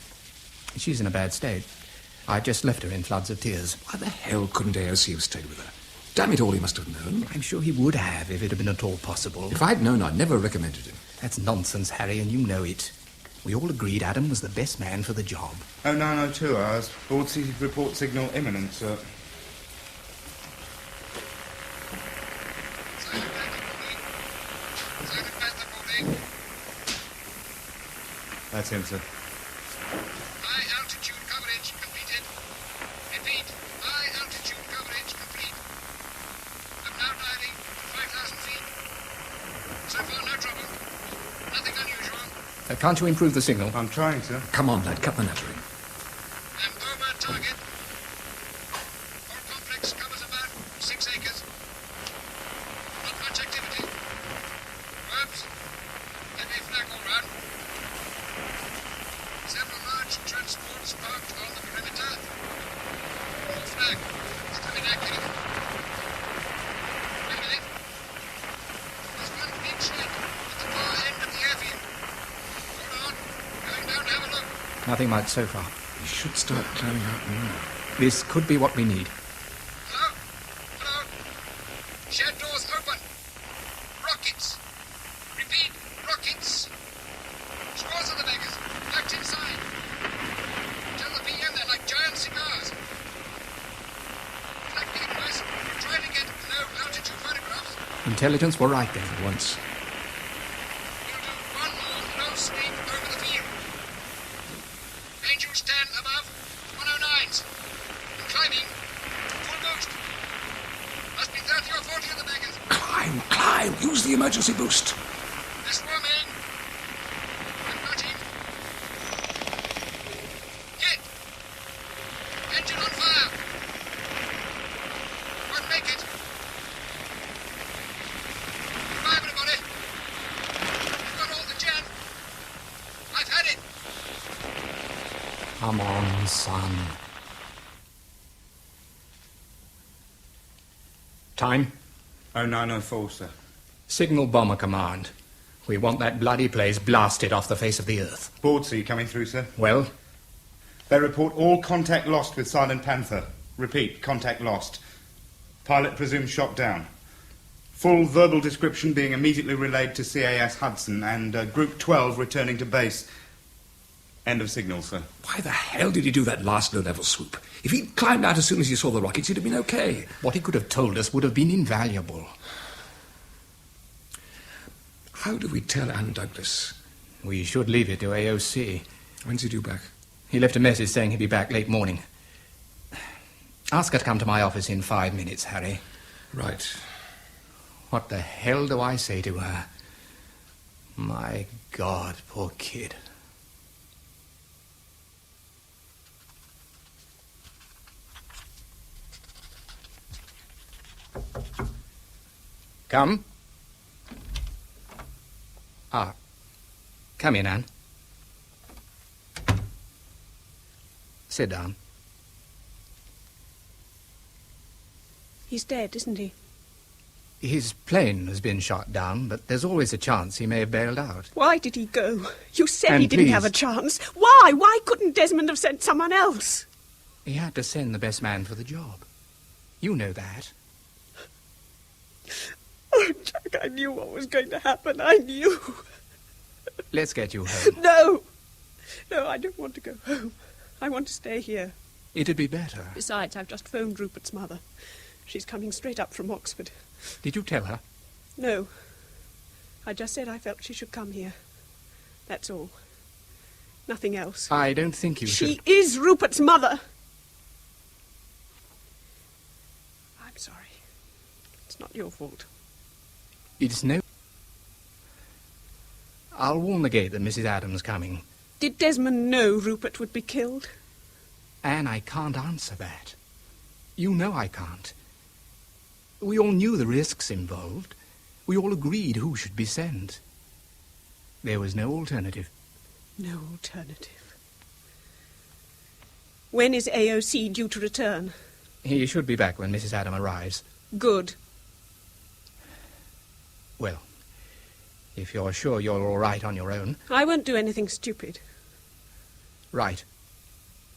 She's in a bad state. I just left her in floods of tears. Why the hell couldn't AOC have stayed with her? Damn it all, he must have known. I'm sure he would have if it had been at all possible. If I'd known, I'd never recommended him. That's nonsense, Harry, and you know it. We all agreed Adam was the best man for the job. 0902 hours. Bordsea report signal imminent, sir. That's him, sir. High altitude coverage completed. Repeat, high altitude coverage complete. I'm now diving to 5,000 feet. So far, no trouble. Nothing unusual. Can't you improve the signal? I'm trying, sir. Come on, lad, cut the nattering. I'm over target. Whole complex covers about 6 acres. Not much activity. Verbs. Heavy flag all round. Several large transports parked on the perimeter. No flag. Still inactive. Wait a minute. There's one big shed at the far end of the airfield. Hold on. Going down to have a look. Nothing much so far. We should start climbing out now. This could be what we need. Hello? Hello? Shed doors open. Rockets. Repeat, rockets. Scores of the beggars. Packed inside. Tell the PM they're like giant cigars. Flag being nice. Trying to get low altitude photographs. Intelligence were right then. Once. We'll do one more low sweep over the field. Angels 10 above. 109s. And climbing. Full boost. Must be 30 or 40 of the beggars. Climb! Use the emergency boost. They're swarming. I'm nudging. Hit. Engine on fire. Won't make it. Goodbye, everybody. I've got all the gen. I've had it. Come on, son. Time? 0904, sir. Signal Bomber Command. We want that bloody place blasted off the face of the earth. Bordsea coming through, sir. Well? They report all contact lost with Silent Panther. Repeat, contact lost. Pilot presumed shot down. Full verbal description being immediately relayed to CAS Hudson and Group 12 returning to base. End of signal, sir. Why the hell did he do that last low-level swoop? If he'd climbed out as soon as he saw the rockets, he'd have been okay. What he could have told us would have been invaluable. How do we tell Anne Douglas? We should leave it to AOC. When's he due back? He left a message saying he'd be back late morning. Ask her to come to my office in 5 minutes, Harry. Right. What the hell do I say to her? My God, poor kid. Come. Ah. Come in, Anne. Sit down. He's dead, isn't he? His plane has been shot down, but there's always a chance he may have bailed out. Why did he go? You said And he didn't please- have a chance. Why? Why couldn't Desmond have sent someone else? He had to send the best man for the job. You know that. Oh, Jack, I knew what was going to happen. I knew. Let's get you home. No. No, I don't want to go home. I want to stay here. It'd be better. Besides, I've just phoned Rupert's mother. She's coming straight up from Oxford. Did you tell her? No. I just said I felt she should come here. That's all. Nothing else. I don't think you should. She is Rupert's mother. I'm sorry. It's not your fault. It's no... I'll warn the gate that Mrs. Adams coming. Did Desmond know Rupert would be killed? Anne, I can't answer that. You know I can't. We all knew the risks involved. We all agreed who should be sent. There was no alternative. No alternative. When is AOC due to return? He should be back when Mrs. Adam arrives. Good. Well, if you're sure you're all right on your own. I won't do anything stupid. Right.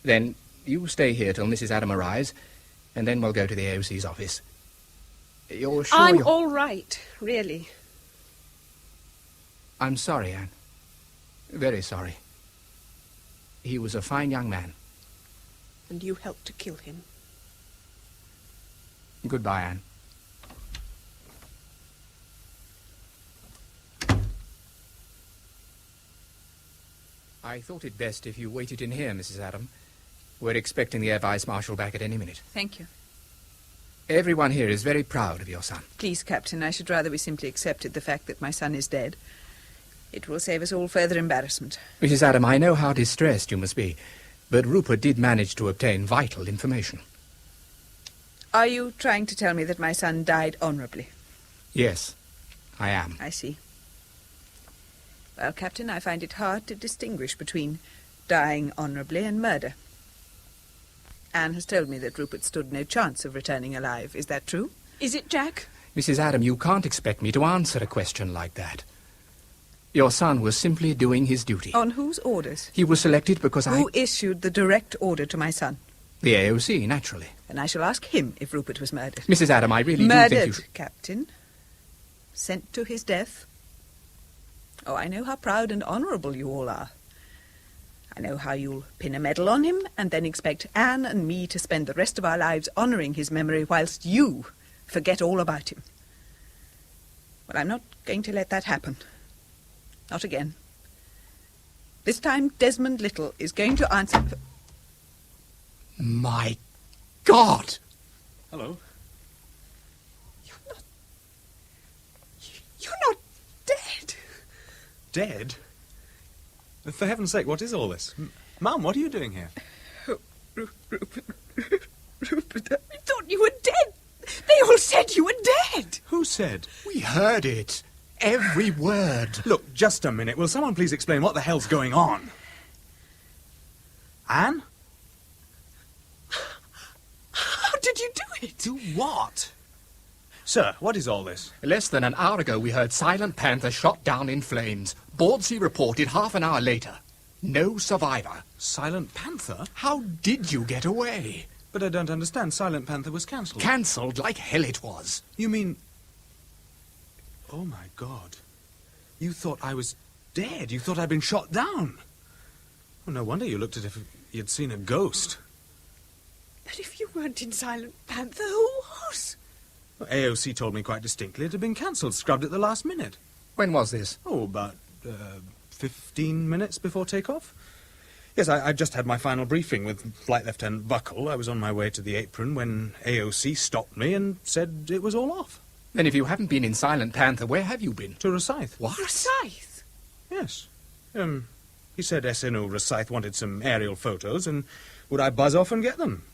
Then you stay here till Mrs. Adam arrives, and then we'll go to the AOC's office. You're sure I'm you're... all right, really. I'm sorry, Anne. Very sorry. He was a fine young man. And you helped to kill him. Goodbye, Anne. I thought it best if you waited in here, Mrs. Adam. We're expecting the Air Vice Marshal back at any minute. Thank you. Everyone here is very proud of your son. Please, Captain, I should rather we simply accepted the fact that my son is dead. It will save us all further embarrassment. Mrs. Adam, I know how distressed you must be, but Rupert did manage to obtain vital information. Are you trying to tell me that my son died honourably? Yes, I am. I see. Well, Captain, I find it hard to distinguish between dying honourably and murder. Anne has told me that Rupert stood no chance of returning alive. Is that true? Is it, Jack? Mrs. Adam, you can't expect me to answer a question like that. Your son was simply doing his duty. On whose orders? He was selected because Who issued the direct order to my son? The AOC, naturally. And I shall ask him if Rupert was murdered. Mrs. Adam, I really do think you Murdered, should... Captain. Sent to his death. Oh, I know how proud and honourable you all are. I know how you'll pin a medal on him and then expect Anne and me to spend the rest of our lives honouring his memory whilst you forget all about him. Well, I'm not going to let that happen. Not again. This time, Desmond Little is going to answer... My God! Hello. You're not dead. Dead? For heaven's sake, what is all this? Mum, what are you doing here? Oh, Rupert, I thought you were dead. They all said you were dead. Who said? We heard it. Every word. Look, just a minute. Will someone please explain what the hell's going on? Anne? How did you do it? Do what? Sir, what is all this? Less than an hour ago, we heard Silent Panther shot down in flames. Bordsey reported half an hour later. No survivor. Silent Panther? How did you get away? But I don't understand. Silent Panther was cancelled. Cancelled like hell it was. You mean... Oh, my God. You thought I was dead. You thought I'd been shot down. Well, no wonder you looked as if you'd seen a ghost. But if you weren't in Silent Panther, who was? Well, AOC told me quite distinctly it had been cancelled, scrubbed at the last minute. When was this? Oh, about 15 minutes before takeoff. Yes, I just had my final briefing with Flight Lieutenant Buckle. I was on my way to the apron when AOC stopped me and said it was all off. Then if you haven't been in Silent Panther, where have you been? To Rosyth. What? Rosyth? Yes. He said SNO Rosyth wanted some aerial photos, and would I buzz off and get them?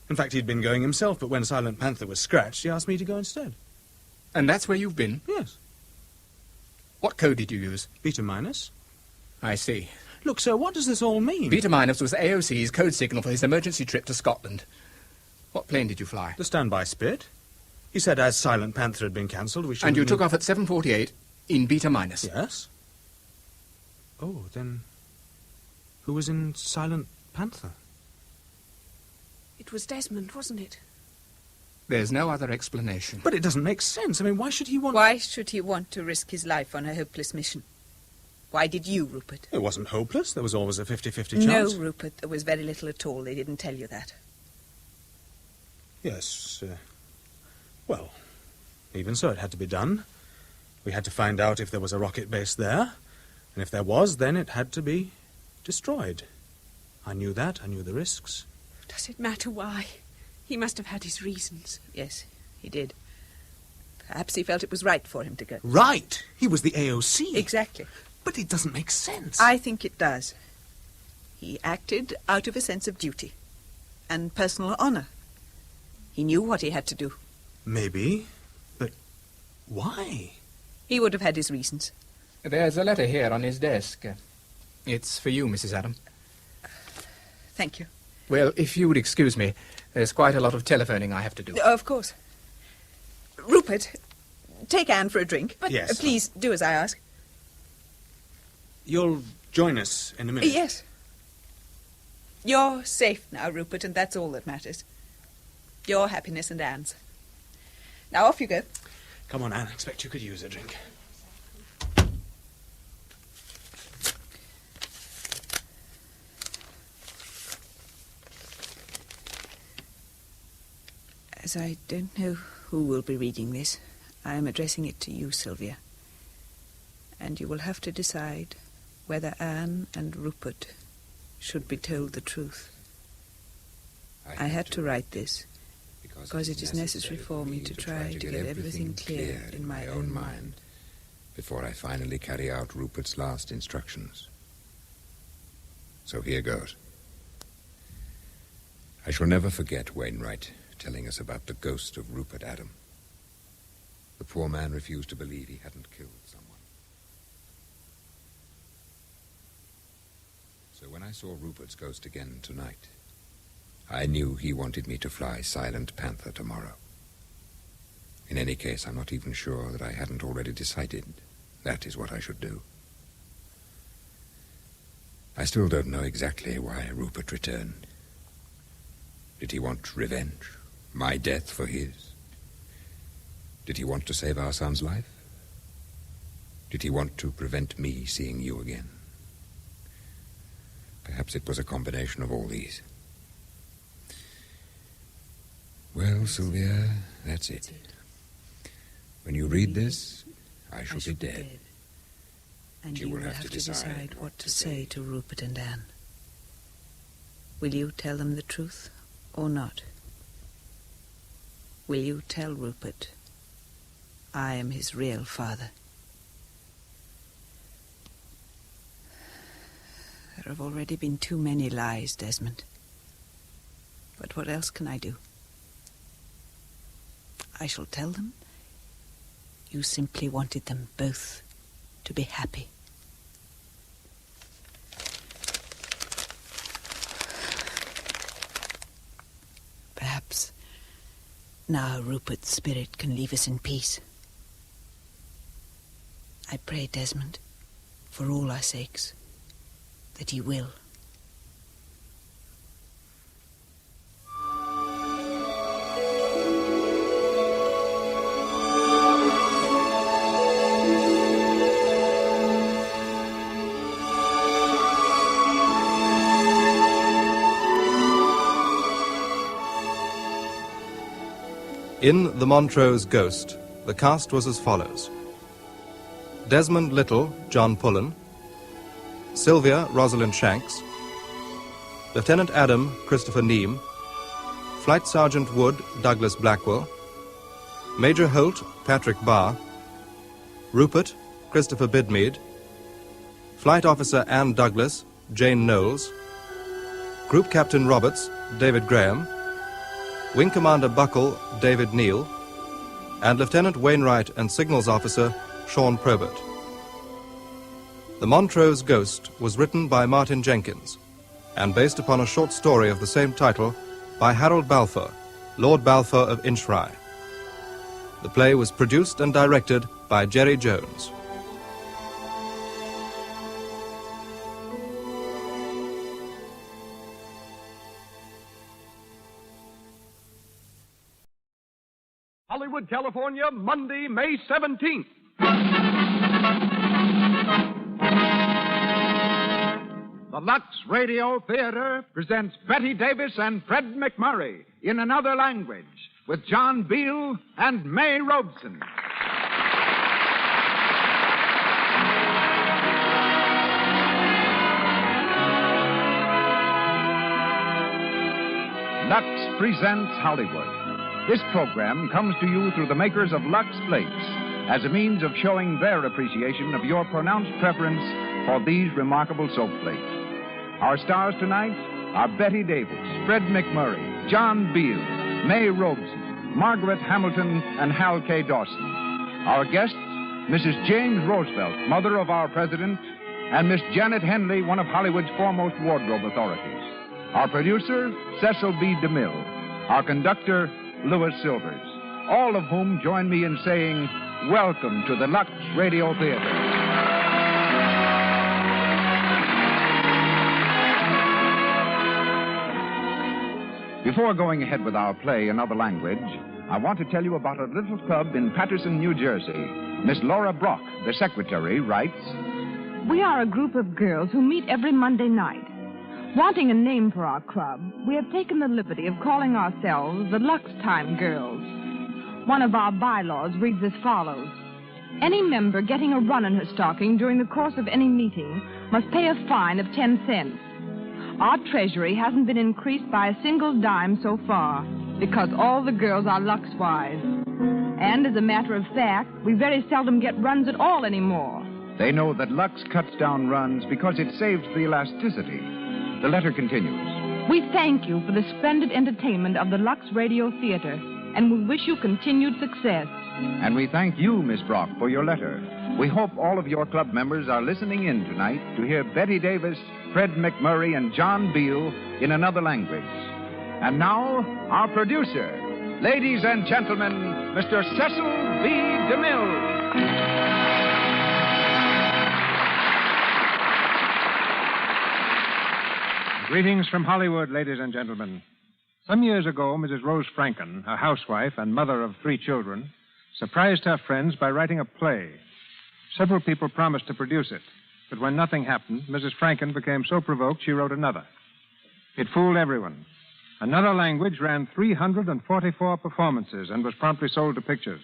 In fact, he'd been going himself, but when Silent Panther was scratched, he asked me to go instead. And that's where you've been? Yes. What code did you use? Beta minus. I see. Look, sir, what does this all mean? Beta minus was AOC's code signal for his emergency trip to Scotland. What plane did you fly? The standby Spit. He said as Silent Panther had been cancelled, we should... And you took off at 7:48 in Beta minus? Yes. Oh, then... Who was in Silent Panther? It was Desmond, wasn't it? There's no other explanation. But it doesn't make sense. I mean, why should he want... Why should he want to risk his life on a hopeless mission? Why did you, Rupert? It wasn't hopeless. There was always a 50-50 chance. No, Rupert, there was very little at all. They didn't tell you that. Yes, well, even so, it had to be done. We had to find out if there was a rocket base there, and if there was, then it had to be destroyed. I knew that. I knew the risks. Does it matter why? He must have had his reasons. Yes, he did. Perhaps he felt it was right for him to go. Right! He was the AOC. Exactly. But it doesn't make sense. I think it does. He acted out of a sense of duty and personal honor. He knew what he had to do. Maybe, but why? He would have had his reasons. There's a letter here on his desk. It's for you, Mrs. Adam. Thank you. Well, if you would excuse me, there's quite a lot of telephoning I have to do. Of course. Rupert, take Anne for a drink. But yes. Please do as I ask. You'll join us in a minute. Yes. You're safe now, Rupert, and that's all that matters. Your happiness and Anne's. Now off you go. Come on, Anne. I expect you could use a drink. As I don't know who will be reading this, I am addressing it to you, Sylvia. And you will have to decide whether Anne and Rupert should be told the truth. I had to write this because it is necessary for me to try to get everything clear in my own mind before I finally carry out Rupert's last instructions. So here goes. I shall never forget Wainwright telling us about the ghost of Rupert Adam. The poor man refused to believe he hadn't killed someone. So when I saw Rupert's ghost again tonight, I knew he wanted me to fly Silent Panther tomorrow. In any case, I'm not even sure that I hadn't already decided that is what I should do. I still don't know exactly why Rupert returned. Did he want revenge? My death for his? Did he want to save our son's life? Did he want to prevent me seeing you again? Perhaps it was a combination of all these. Well, Sylvia, that's it. When you read this, I shall be dead. And you will have to decide what to say to Rupert and Anne. Will you tell them the truth or not? Will you tell Rupert I am his real father? There have already been too many lies, Desmond. But what else can I do? I shall tell them you simply wanted them both to be happy. Now Rupert's spirit can leave us in peace. I pray, Desmond, for all our sakes, that he will. In The Montrose Ghost, the cast was as follows. Desmond Little, John Pullen. Sylvia, Rosalind Shanks. Lieutenant Adam, Christopher Neame. Flight Sergeant Wood, Douglas Blackwell. Major Holt, Patrick Barr. Rupert, Christopher Bidmead. Flight Officer Anne Douglas, Jane Knowles. Group Captain Roberts, David Graham. Wing Commander Buckle, David Neal, and Lieutenant Wainwright and Signals Officer Sean Probert. The Montrose Ghost was written by Martin Jenkins and based upon a short story of the same title by Harold Balfour, Lord Balfour of Inchrye. The play was produced and directed by Jerry Jones. Hollywood, California, Monday, May 17th. The Lux Radio Theater presents Betty Davis and Fred McMurray in another language with John Beale and May Robeson. Lux presents Hollywood. This program comes to you through the makers of Lux Flakes as a means of showing their appreciation of your pronounced preference for these remarkable soap flakes. Our stars tonight are Betty Davis, Fred McMurray, John Beale, May Robeson, Margaret Hamilton, and Hal K. Dawson. Our guests, Mrs. James Roosevelt, mother of our president, and Miss Janet Henley, one of Hollywood's foremost wardrobe authorities. Our producer, Cecil B. DeMille. Our conductor, Louis Silvers, all of whom join me in saying, welcome to the Lux Radio Theater. Before going ahead with our play in other language, I want to tell you about a little club in Paterson, New Jersey. Miss Laura Brock, the secretary, writes, We are a group of girls who meet every Monday night. Wanting a name for our club, we have taken the liberty of calling ourselves the Lux Time Girls. One of our bylaws reads as follows. Any member getting a run in her stocking during the course of any meeting must pay a fine of 10 cents. Our treasury hasn't been increased by a single dime so far because all the girls are Lux-wise. And as a matter of fact, we very seldom get runs at all anymore. They know that Lux cuts down runs because it saves the elasticity. The letter continues. We thank you for the splendid entertainment of the Lux Radio Theater, and we wish you continued success. And we thank you, Miss Brock, for your letter. We hope all of your club members are listening in tonight to hear Betty Davis, Fred McMurray, and John Beale in another language. And now, our producer, ladies and gentlemen, Mr. Cecil B. DeMille. Greetings from Hollywood, ladies and gentlemen. Some years ago, Mrs. Rose Franken, a housewife and mother of 3 children, surprised her friends by writing a play. Several people promised to produce it, but when nothing happened, Mrs. Franken became so provoked she wrote another. It fooled everyone. Another language ran 344 performances and was promptly sold to pictures.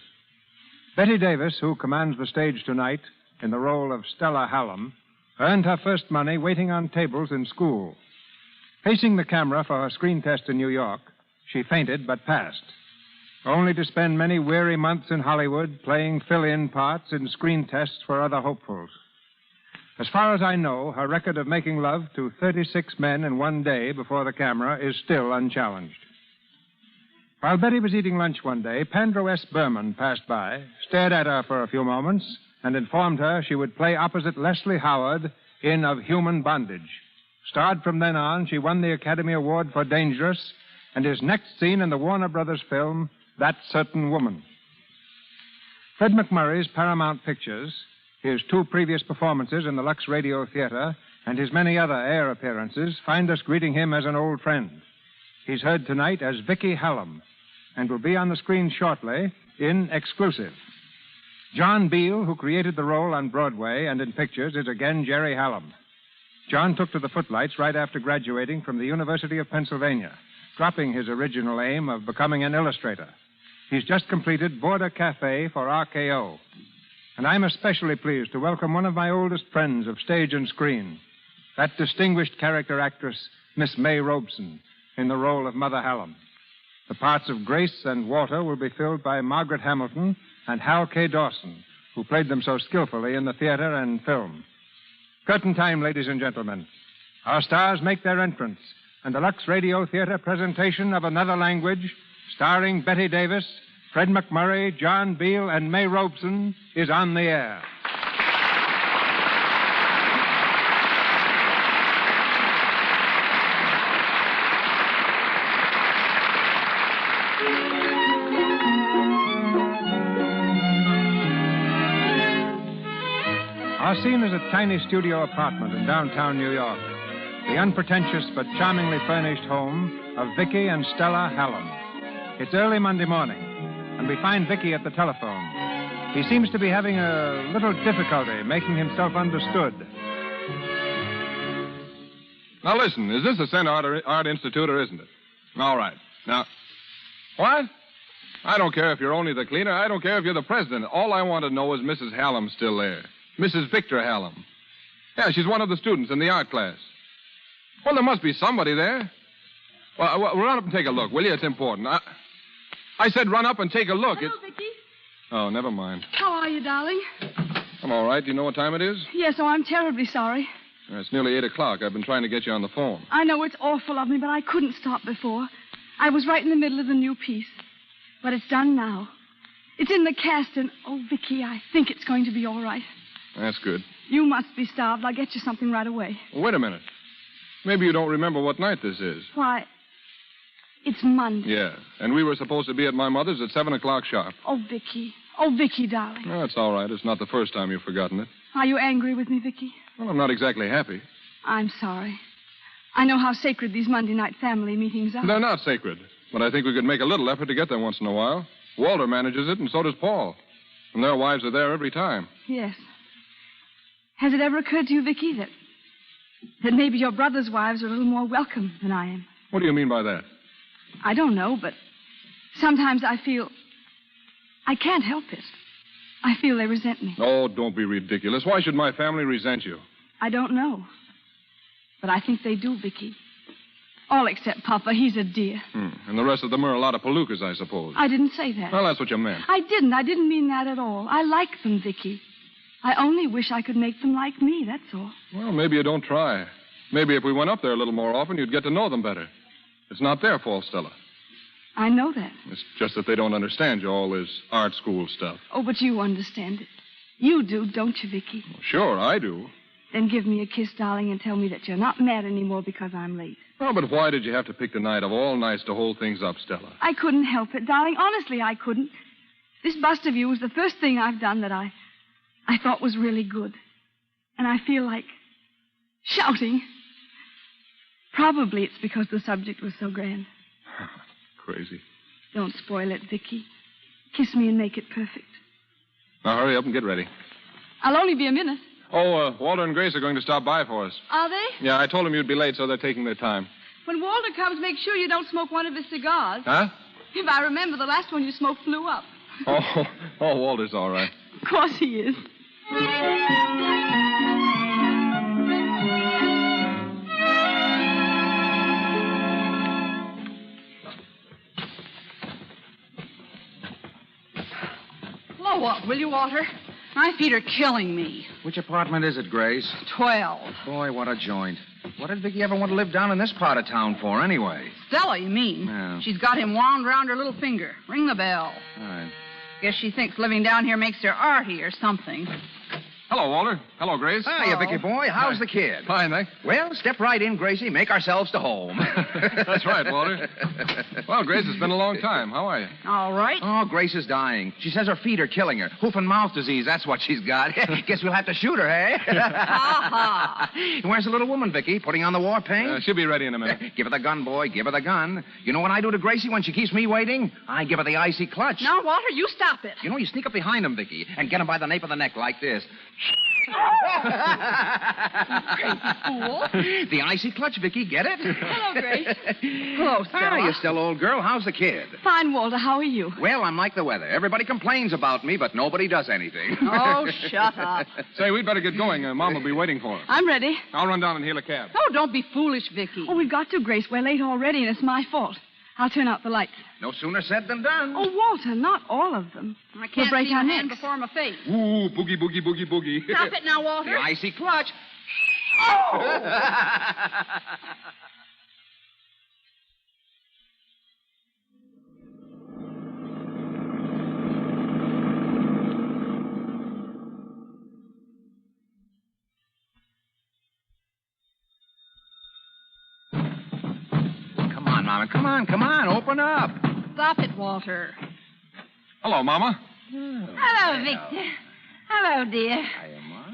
Betty Davis, who commands the stage tonight in the role of Stella Hallam, earned her first money waiting on tables in school. Facing the camera for her screen test in New York, she fainted but passed, only to spend many weary months in Hollywood playing fill-in parts in screen tests for other hopefuls. As far as I know, her record of making love to 36 men in one day before the camera is still unchallenged. While Betty was eating lunch one day, Pandro S. Berman passed by, stared at her for a few moments, and informed her she would play opposite Leslie Howard in Of Human Bondage. Starred from then on, she won the Academy Award for Dangerous, and is next seen in the Warner Brothers film, The That Certain Woman. Fred McMurray's Paramount Pictures, his 2 previous performances in the Lux Radio Theater, and his many other air appearances find us greeting him as an old friend. He's heard tonight as Vicky Hallam and will be on the screen shortly in Exclusive. John Beale, who created the role on Broadway and in pictures, is again Jerry Hallam. John took to the footlights right after graduating from the University of Pennsylvania, dropping his original aim of becoming an illustrator. He's just completed Border Cafe for RKO. And I'm especially pleased to welcome one of my oldest friends of stage and screen, that distinguished character actress, Miss May Robeson, in the role of Mother Hallam. The parts of Grace and Walter will be filled by Margaret Hamilton and Hal K. Dawson, who played them so skillfully in the theater and film. Curtain time, ladies and gentlemen. Our stars make their entrance, and the Lux Radio Theater presentation of Another Language, starring Betty Davis, Fred McMurray, John Beale, and May Robeson, is on the air. Our scene is a tiny studio apartment in downtown New York, the unpretentious but charmingly furnished home of Vicky and Stella Hallam. It's early Monday morning, and we find Vicky at the telephone. He seems to be having a little difficulty making himself understood. Now listen, is this the Center Art Institute or isn't it? All right. Now, what? I don't care if you're only the cleaner. I don't care if you're the president. All I want to know is Mrs. Hallam's still there. Mrs. Victor Hallam. Yeah, she's one of the students in the art class. Well, there must be somebody there. Well, run up and take a look, will you? It's important. I said run up and take a look. Hello, Vicky. Oh, never mind. How are you, darling? I'm all right. Do you know what time it is? Yes, I'm terribly sorry. It's nearly 8 o'clock. I've been trying to get you on the phone. I know it's awful of me, but I couldn't stop before. I was right in the middle of the new piece. But it's done now. It's in the cast, and, oh, Vicky, I think it's going to be all right. That's good. You must be starved. I'll get you something right away. Well, wait a minute. Maybe you don't remember what night this is. Why, it's Monday. Yeah, and we were supposed to be at my mother's at 7 o'clock sharp. Oh, Vicky. Oh, Vicky, darling. No, it's all right. It's not the first time you've forgotten it. Are you angry with me, Vicky? Well, I'm not exactly happy. I'm sorry. I know how sacred these Monday night family meetings are. They're not sacred, but I think we could make a little effort to get there once in a while. Walter manages it, and so does Paul. And their wives are there every time. Yes. Has it ever occurred to you, Vicky, that maybe your brother's wives are a little more welcome than I am? What do you mean by that? I don't know, but sometimes I feel I can't help it. I feel they resent me. Oh, don't be ridiculous. Why should my family resent you? I don't know. But I think they do, Vicky. All except Papa. He's a dear. And the rest of them are a lot of palookas, I suppose. I didn't say that. Well, that's what you meant. I didn't mean that at all. I like them, Vicky. I only wish I could make them like me, that's all. Well, maybe you don't try. Maybe if we went up there a little more often, you'd get to know them better. It's not their fault, Stella. I know that. It's just that they don't understand you, all this art school stuff. Oh, but you understand it. You do, don't you, Vicky? Well, sure, I do. Then give me a kiss, darling, and tell me that you're not mad anymore because I'm late. Oh, but why did you have to pick the night of all nights to hold things up, Stella? I couldn't help it, darling. Honestly, I couldn't. This bust of you was the first thing I've done that I thought was really good. And I feel like shouting. Probably it's because the subject was so grand. Crazy. Don't spoil it, Vicky. Kiss me and make it perfect. Now hurry up and get ready. I'll only be a minute. Oh, Walter and Grace are going to stop by for us. Are they? Yeah, I told them you'd be late, so they're taking their time. When Walter comes, make sure you don't smoke one of his cigars. Huh? If I remember, the last one you smoked flew up. Oh, Walter's all right. Of course he is. Blow up, will you, Walter? My feet are killing me. Which apartment is it, Grace? 12. Boy, what a joint. What did Vicky ever want to live down in this part of town for, anyway? Stella, you mean? Yeah. She's got him wound round her little finger. Ring the bell. All right. Guess she thinks living down here makes her arty or something. Hello, Walter. Hello, Grace. Hiya, Vicky boy. How's the kid? Fine, thanks. Well, step right in, Gracie. Make ourselves to home. That's right, Walter. Well, Grace, it's been a long time. How are you? All right. Oh, Grace is dying. She says her feet are killing her. Hoof and mouth disease, that's what she's got. Guess we'll have to shoot her, eh? Ha-ha. Where's the little woman, Vicky? Putting on the war paint? She'll be ready in a minute. Give her the gun, boy. Give her the gun. You know what I do to Gracie when she keeps me waiting? I give her the icy clutch. Now, Walter, you stop it. You know, you sneak up behind him, Vicky, and get him by the nape of the neck like this. Crazy fool. The icy clutch, Vicky. Get it? Hello, Grace. Hello, Stella. How are you still, old girl? How's the kid? Fine, Walter. How are you? Well, I'm like the weather. Everybody complains about me, but nobody does anything. Oh, shut up. Say, we'd better get going. Mom will be waiting for us. I'm ready. I'll run down and hail a cab. Oh, don't be foolish, Vicky. Oh, we've got to, Grace. We're late already, and it's my fault. I'll turn out the lights. No sooner said than done. Oh, Walter, not all of them. I can't We'll break see our my hand necks. before my face. Ooh, boogie, boogie, boogie, boogie. Stop it now, Walter. The icy clutch. Come on, Mama. Come on. Open up. Stop it, Walter. Hello, Mama. Hello, Victor. Hello, dear.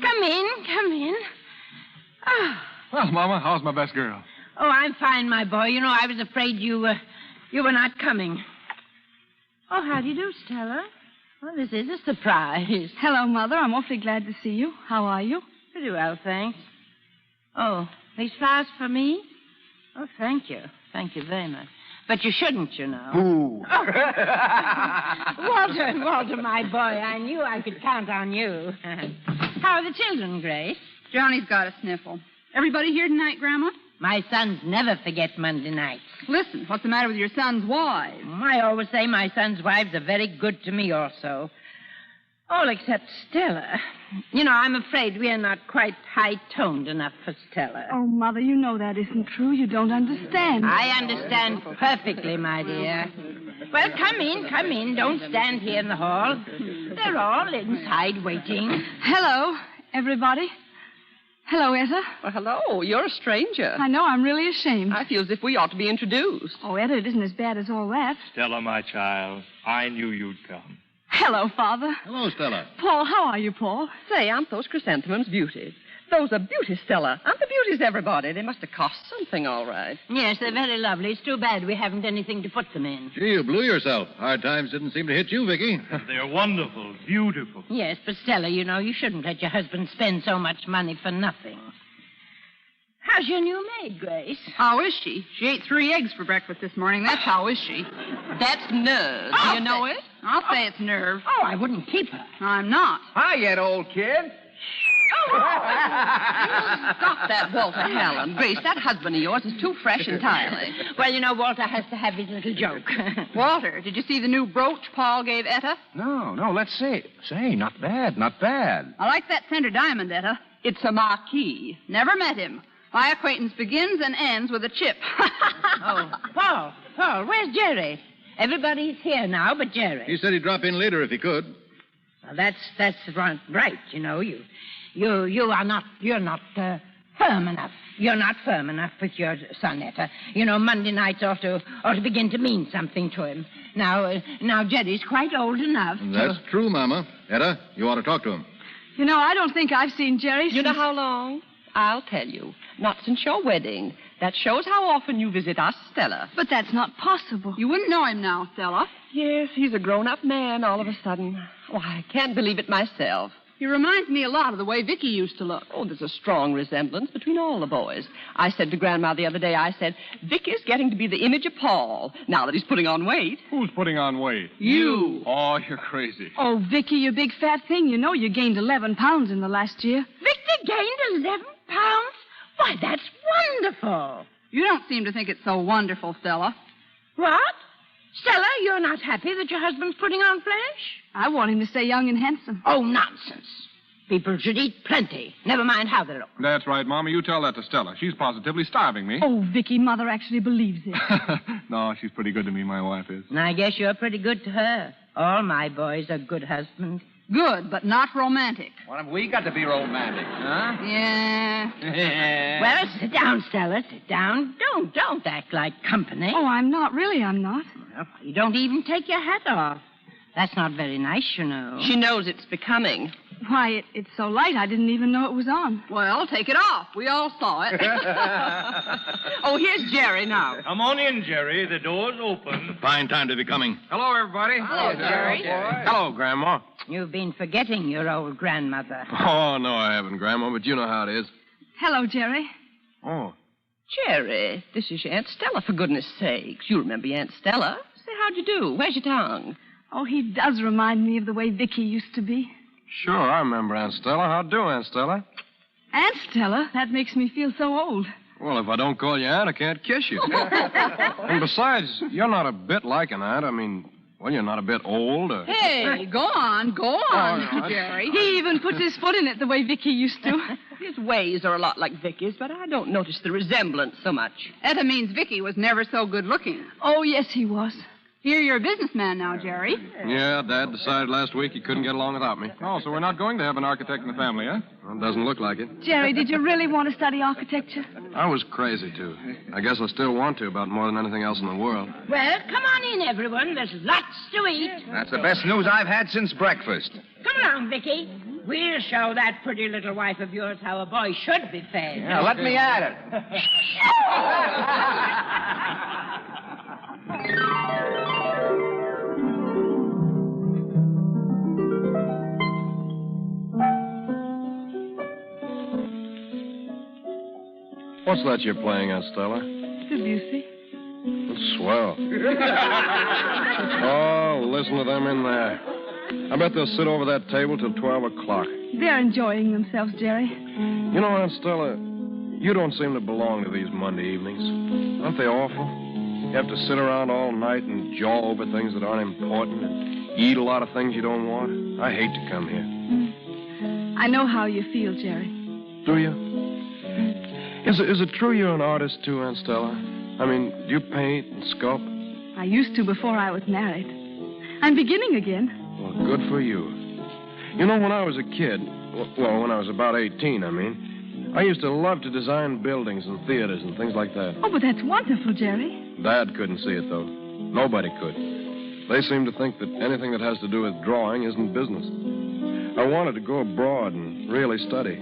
Come in. Oh. Well, Mama, how's my best girl? Oh, I'm fine, my boy. You know, I was afraid you were not coming. Oh, how do you do, Stella? Well, this is a surprise. Hello, Mother. I'm awfully glad to see you. How are you? Pretty well, thanks. Oh, these flowers for me? Oh, thank you. Thank you very much. But you shouldn't, you know. Ooh. Walter, my boy, I knew I could count on you. How are the children, Grace? Johnny's got a sniffle. Everybody here tonight, Grandma? My sons never forget Monday nights. Listen, what's the matter with your son's wives? I always say my sons' wives are very good to me also. All except Stella. You know, I'm afraid we are not quite high-toned enough for Stella. Oh, Mother, you know that isn't true. You don't understand. I understand perfectly, my dear. Well, come in. Don't stand here in the hall. They're all inside waiting. Hello, everybody. Hello, Etta. Well, hello. You're a stranger. I know. I'm really ashamed. I feel as if we ought to be introduced. Oh, Etta, it isn't as bad as all that. Stella, my child, I knew you'd come. Hello, Father. Hello, Stella. Paul, how are you, Paul? Say, aren't those chrysanthemums beauties? Those are beauties, Stella. Aren't the beauties, everybody? They must have cost something, all right. Yes, they're very lovely. It's too bad we haven't anything to put them in. Gee, you blew yourself. Hard times didn't seem to hit you, Vicky. They're wonderful, beautiful. Yes, but Stella, you know, you shouldn't let your husband spend so much money for nothing. How's your new maid, Grace? How is she? She ate 3 eggs for breakfast this morning. That's how is she. That's nerve. Do you know it? I'll say it's nerve. Oh, I wouldn't keep her. I'm not. Hi, yet, old kid. Stop that, Walter Hallam. Grace, that husband of yours is too fresh entirely. Well, you know, Walter has to have his little joke. Walter, did you see the new brooch Paul gave Etta? No, let's see. Say, not bad. I like that center diamond, Etta. It's a marquis. Never met him. My acquaintance begins and ends with a chip. Oh, Paul, where's Jerry? Everybody's here now but Jerry. He said he'd drop in later if he could. Well, that's right. You know, you're not firm enough. You're not firm enough with your son, Etta. You know, Monday nights ought to begin to mean something to him. Now Jerry's quite old enough. That's true, Mama. Etta, you ought to talk to him. You know, I don't think I've seen Jerry since... You know how long? I'll tell you. Not since your wedding. That shows how often you visit us, Stella. But that's not possible. You wouldn't know him now, Stella. Yes, he's a grown-up man all of a sudden. Why, I can't believe it myself. He reminds me a lot of the way Vicky used to look. Oh, there's a strong resemblance between all the boys. I said to Grandma the other day, Vicky's getting to be the image of Paul, now that he's putting on weight. Who's putting on weight? You. Oh, you're crazy. Oh, Vicky, you big fat thing. You know you gained 11 pounds in the last year. Victor gained 11 pounds? Why, that's wonderful. You don't seem to think it's so wonderful, Stella. What? Stella, you're not happy that your husband's putting on flesh? I want him to stay young and handsome. Oh, nonsense. People should eat plenty. Never mind how they look. That's right, Mama. You tell that to Stella. She's positively starving me. Oh, Vicky, Mother actually believes it. No, she's pretty good to me, my wife is. And I guess you're pretty good to her. All my boys are good husbands. Good, but not romantic. What have we got to be romantic, huh? Yeah. Well, sit down, Stella. Sit down. Don't act like company. Oh, I'm not. Really, I'm not. Well, you don't even take your hat off. That's not very nice, you know. She knows it's becoming. Why, it's so light I didn't even know it was on. Well, take it off. We all saw it. Oh, here's Jerry now. Come on in, Jerry. The door's open. Fine time to be coming. Hello, everybody. Hello, Jerry. Hello, Grandma. You've been forgetting your old grandmother. Oh, no, I haven't, Grandma, but you know how it is. Hello, Jerry. Oh. Jerry, this is your Aunt Stella, for goodness sakes. You remember your Aunt Stella. Say, how'd you do? Where's your tongue? Oh, he does remind me of the way Vicky used to be. Sure, I remember Aunt Stella. How'd do, Aunt Stella? Aunt Stella? That makes me feel so old. Well, if I don't call you Aunt, I can't kiss you. And besides, you're not a bit like an aunt. I mean, well, you're not a bit old. Hey, go on, no, Jerry. He even puts his foot in it the way Vicky used to. His ways are a lot like Vicky's, but I don't notice the resemblance so much. Etta means Vicky was never so good looking. Oh, yes, he was. Here, you're a businessman now, Jerry. Yeah, Dad decided last week he couldn't get along without me. Oh, so we're not going to have an architect in the family, huh? Well, it doesn't look like it. Jerry, did you really want to study architecture? I was crazy to. I guess I still want to about more than anything else in the world. Well, come on in, everyone. There's lots to eat. That's the best news I've had since breakfast. Come along, Vicky. We'll show that pretty little wife of yours how a boy should be fed. Yeah, let me at it. What's that you're playing, Aunt Stella? Debussy. It's swell. Oh, listen to them in there. I bet they'll sit over that table till 12 o'clock. They're enjoying themselves, Jerry. You know, Aunt Stella, you don't seem to belong to these Monday evenings. Aren't they awful? You have to sit around all night and jaw over things that aren't important and eat a lot of things you don't want. I hate to come here. I know how you feel, Jerry. Do you? Is it true you're an artist, too, Aunt Stella? I mean, do you paint and sculpt? I used to before I was married. I'm beginning again. Well, good for you. You know, when I was a kid, well, when I was about 18, I mean, I used to love to design buildings and theaters and things like that. Oh, but that's wonderful, Jerry. Dad couldn't see it, though. Nobody could. They seem to think that anything that has to do with drawing isn't business. I wanted to go abroad and really study.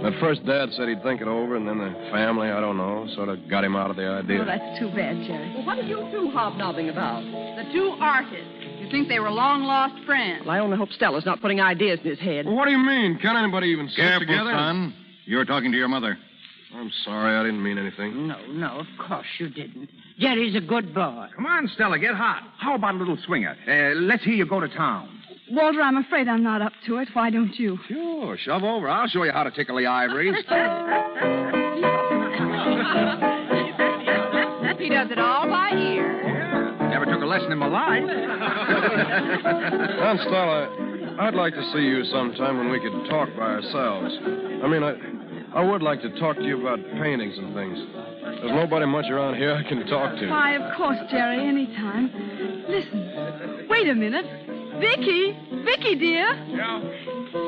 At first, Dad said he'd think it over, and then the family, I don't know, sort of got him out of the idea. Oh, that's too bad, Jerry. Well, what are you two hobnobbing about? The two artists. You think they were long-lost friends. Well, I only hope Stella's not putting ideas in his head. Well, what do you mean? Can't anybody even sit Careful, together? son. You're talking to your mother. I'm sorry, I didn't mean anything. No, of course you didn't. Jerry's a good boy. Come on, Stella, get hot. How about a little swinger? Let's hear you go to town. Walter, I'm afraid I'm not up to it. Why don't you? Sure, shove over. I'll show you how to tickle the ivories. He does it all by ear. Never took a lesson in my life. Aunt Stella, I'd like to see you sometime when we could talk by ourselves. I mean, I would like to talk to you about paintings and things. There's nobody much around here I can talk to. Why, of course, Jerry, anytime. Listen, wait a minute. Vicky! Vicky, dear! Yeah?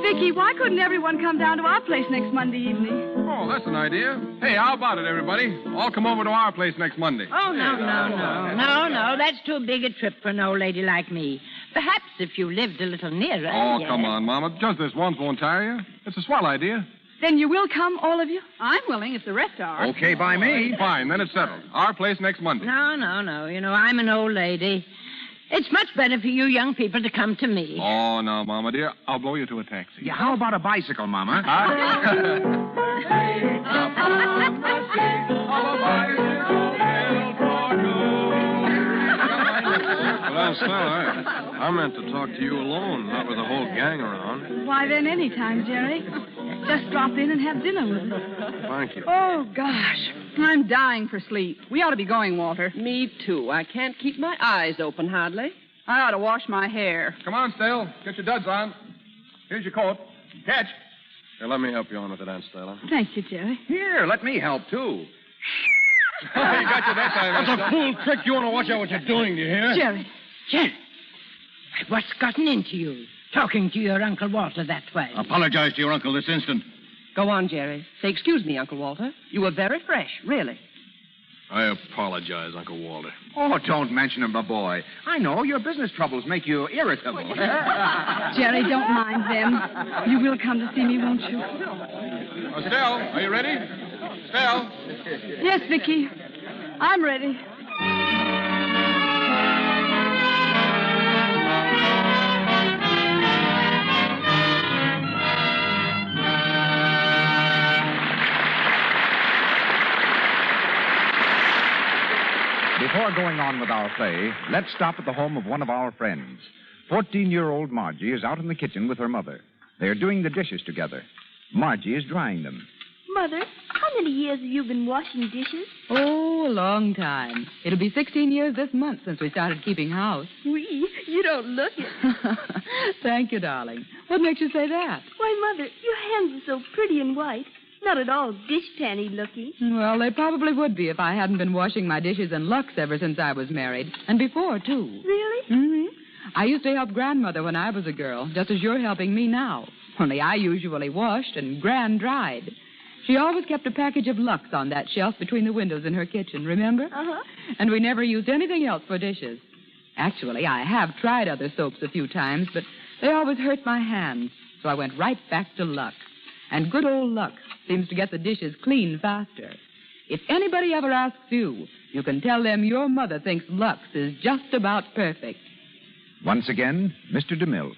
Vicky, why couldn't everyone come down to our place next Monday evening? Oh, that's an idea. Hey, how about it, everybody? All come over to our place next Monday. Oh, no. That's too big a trip for an old lady like me. Perhaps if you lived a little nearer. Oh, yes. come on, Mama. Just this once won't tire you. It's a swell idea. Then you will come, all of you? I'm willing if the rest are. Okay by me. Fine, then it's settled. Our place next Monday. No. You know, I'm an old lady. It's much better for you young people to come to me. Oh, no, Mama, dear. I'll blow you to a taxi. Yeah, how about a bicycle, Mama? Well, Aunt Stella, I meant to talk to you alone, not with the whole gang around. Why, then, anytime, Jerry. Just drop in and have dinner with us. Thank you. Oh, gosh. I'm dying for sleep. We ought to be going, Walter. Me, too. I can't keep my eyes open, hardly. I ought to wash my hair. Come on, Stale. Get your duds on. Here's your coat. Catch. Here, let me help you on with it, Aunt Stella. Thank you, Jerry. Here, let me help, too. You got you that time, That's a fool trick. You want to watch out what you're doing, do you hear? Jerry. What's gotten into you? talking to your Uncle Walter that way. Apologize to your uncle this instant. Go on, Jerry. Say, excuse me, Uncle Walter. You were very fresh, really. I apologize, Uncle Walter. Oh, don't mention him, my boy. I know your business troubles make you irritable. Jerry, don't mind them. You will come to see me, won't you? Estelle, are you ready? Estelle? Yes, Vicky. I'm ready. Before going on with our play, let's stop at the home of one of our friends. 14-year-old Margie is out in the kitchen with her mother. They are doing the dishes together. Margie is drying them. Mother, how many years have you been washing dishes? Oh, a long time. It'll be 16 years this month since we started keeping house. You don't look it. Thank you, darling. What makes you say that? Why, Mother, your hands are so pretty and white. Not at all dishpanny looking. Well, they probably would be if I hadn't been washing my dishes in Lux ever since I was married. And before, too. Really? Mm-hmm. I used to help Grandmother when I was a girl, just as you're helping me now. Only I usually washed and Gran dried. She always kept a package of Lux on that shelf between the windows in her kitchen, remember? Uh-huh. And we never used anything else for dishes. Actually, I have tried other soaps a few times, but they always hurt my hands. So I went right back to Lux. And good old Lux seems to get the dishes clean faster. If anybody ever asks you, you can tell them your mother thinks Lux is just about perfect. Once again, Mr. DeMille.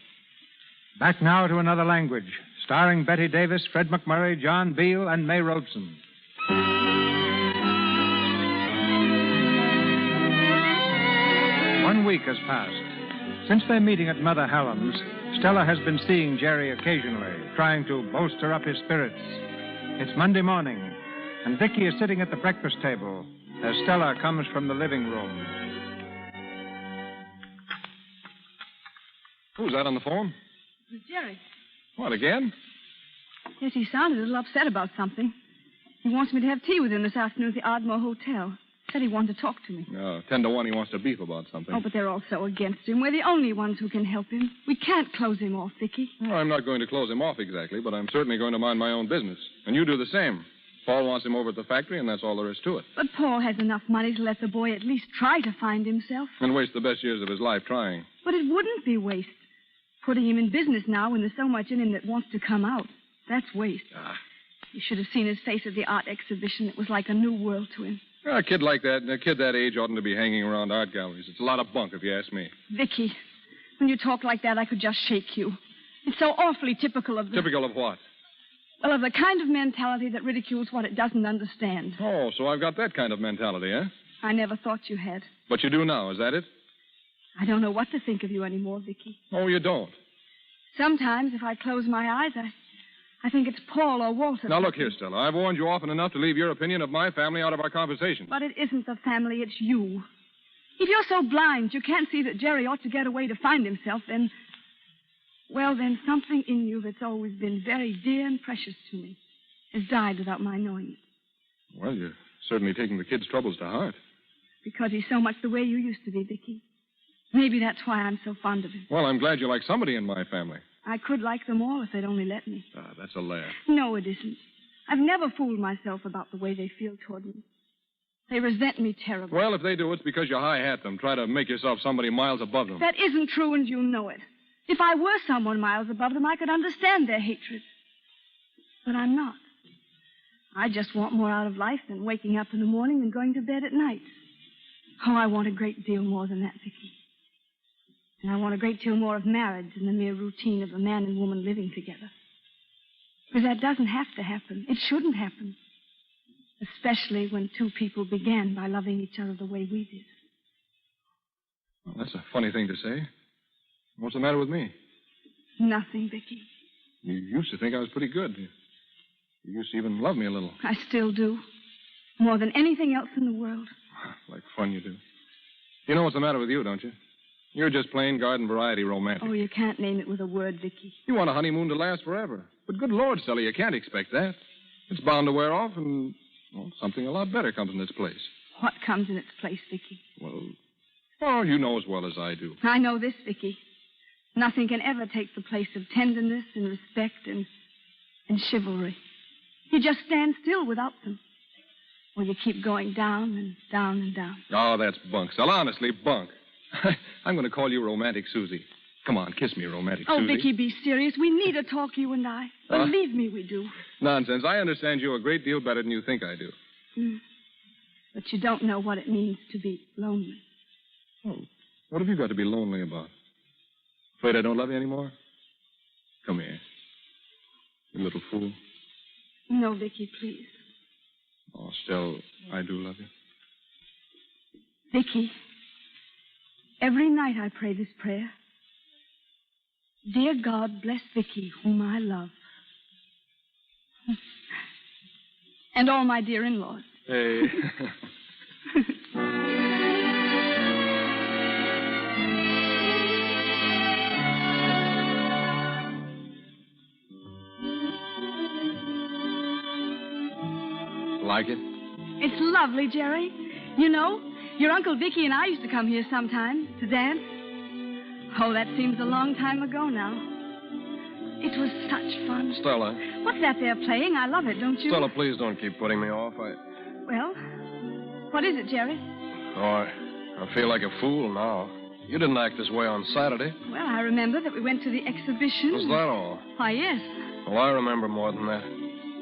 Back now to another language, starring Betty Davis, Fred McMurray, John Beale, and May Robeson. 1 week has passed. Since their meeting at Mother Hallam's, Stella has been seeing Jerry occasionally, trying to bolster up his spirits. It's Monday morning, and Vicky is sitting at the breakfast table as Stella comes from the living room. Who's that on the phone? It's Jerry. What, again? Yes, he sounded a little upset about something. He wants me to have tea with him this afternoon at the Ardmore Hotel. Said he wanted to talk to me. 10 to 1 he wants to beef about something. Oh, but they're all so against him. We're the only ones who can help him. We can't close him off, Vicky. Well, I'm not going to close him off exactly, but I'm certainly going to mind my own business. And you do the same. Paul wants him over at the factory, and that's all there is to it. But Paul has enough money to let the boy at least try to find himself. And waste the best years of his life trying. But it wouldn't be waste. Putting him in business now when there's so much in him that wants to come out. That's waste. You should have seen his face at the art exhibition. It was like a new world to him. A kid like that, and a kid that age oughtn't to be hanging around art galleries. It's a lot of bunk, if you ask me. Vicky, when you talk like that, I could just shake you. It's so awfully typical of the... Typical of what? Well, of the kind of mentality that ridicules what it doesn't understand. Oh, so I've got that kind of mentality, eh? I never thought you had. But you do now, is that it? I don't know what to think of you anymore, Vicky. Oh, you don't? Sometimes, if I close my eyes, I think it's Paul or Walter. Now, look here, Stella. I've warned you often enough to leave your opinion of my family out of our conversation. But it isn't the family, it's you. If you're so blind you can't see that Jerry ought to get away to find himself, then... Well, then something in you that's always been very dear and precious to me has died without my knowing it. Well, you're certainly taking the kid's troubles to heart. Because he's so much the way you used to be, Vicky. Maybe that's why I'm so fond of him. Well, I'm glad you like somebody in my family. I could like them all if they'd only let me. That's a laugh. No, it isn't. I've never fooled myself about the way they feel toward me. They resent me terribly. Well, if they do, it's because you high-hat them. Try to make yourself somebody miles above them. That isn't true, and you know it. If I were someone miles above them, I could understand their hatred. But I'm not. I just want more out of life than waking up in the morning and going to bed at night. Oh, I want a great deal more than that, Vicky. And I want a great deal more of marriage than the mere routine of a man and woman living together. Because that doesn't have to happen. It shouldn't happen. Especially when two people began by loving each other the way we did. Well, that's a funny thing to say. What's the matter with me? Nothing, Vicky. You used to think I was pretty good. You used to even love me a little. I still do. More than anything else in the world. Like fun you do. You know what's the matter with you, don't you? You're just plain garden variety romantic. Oh, you can't name it with a word, Vicky. You want a honeymoon to last forever. But good Lord, Stella, you can't expect that. It's bound to wear off, and well, something a lot better comes in its place. What comes in its place, Vicky? Well, you know as well as I do. I know this, Vicky. Nothing can ever take the place of tenderness and respect and chivalry. You just stand still without them. Or you keep going down and down and down. Oh, that's bunk, Stella. Honestly, bunk. I'm going to call you Romantic Susie. Come on, kiss me, Romantic Susie. Oh, Vicky, be serious. We need a talk, you and I. Believe me, we do. Nonsense. I understand you a great deal better than you think I do. But you don't know what it means to be lonely. Oh, what have you got to be lonely about? Afraid I don't love you anymore? Come here. You little fool. No, Vicky, please. Oh, still, I do love you. Vicky, every night I pray this prayer. Dear God, bless Vicky, whom I love. And all my dear in-laws. Hey. Like it? It's lovely, Jerry. You know, your Uncle Vicky and I used to come here sometimes to dance. Oh, that seems a long time ago now. It was such fun. Stella. What's that they're playing? I love it, don't you? Stella, please don't keep putting me off. Well, what is it, Jerry? Oh, I feel like a fool now. You didn't act this way on Saturday. Well, I remember that we went to the exhibition. Was that all? Why, yes. Well, I remember more than that.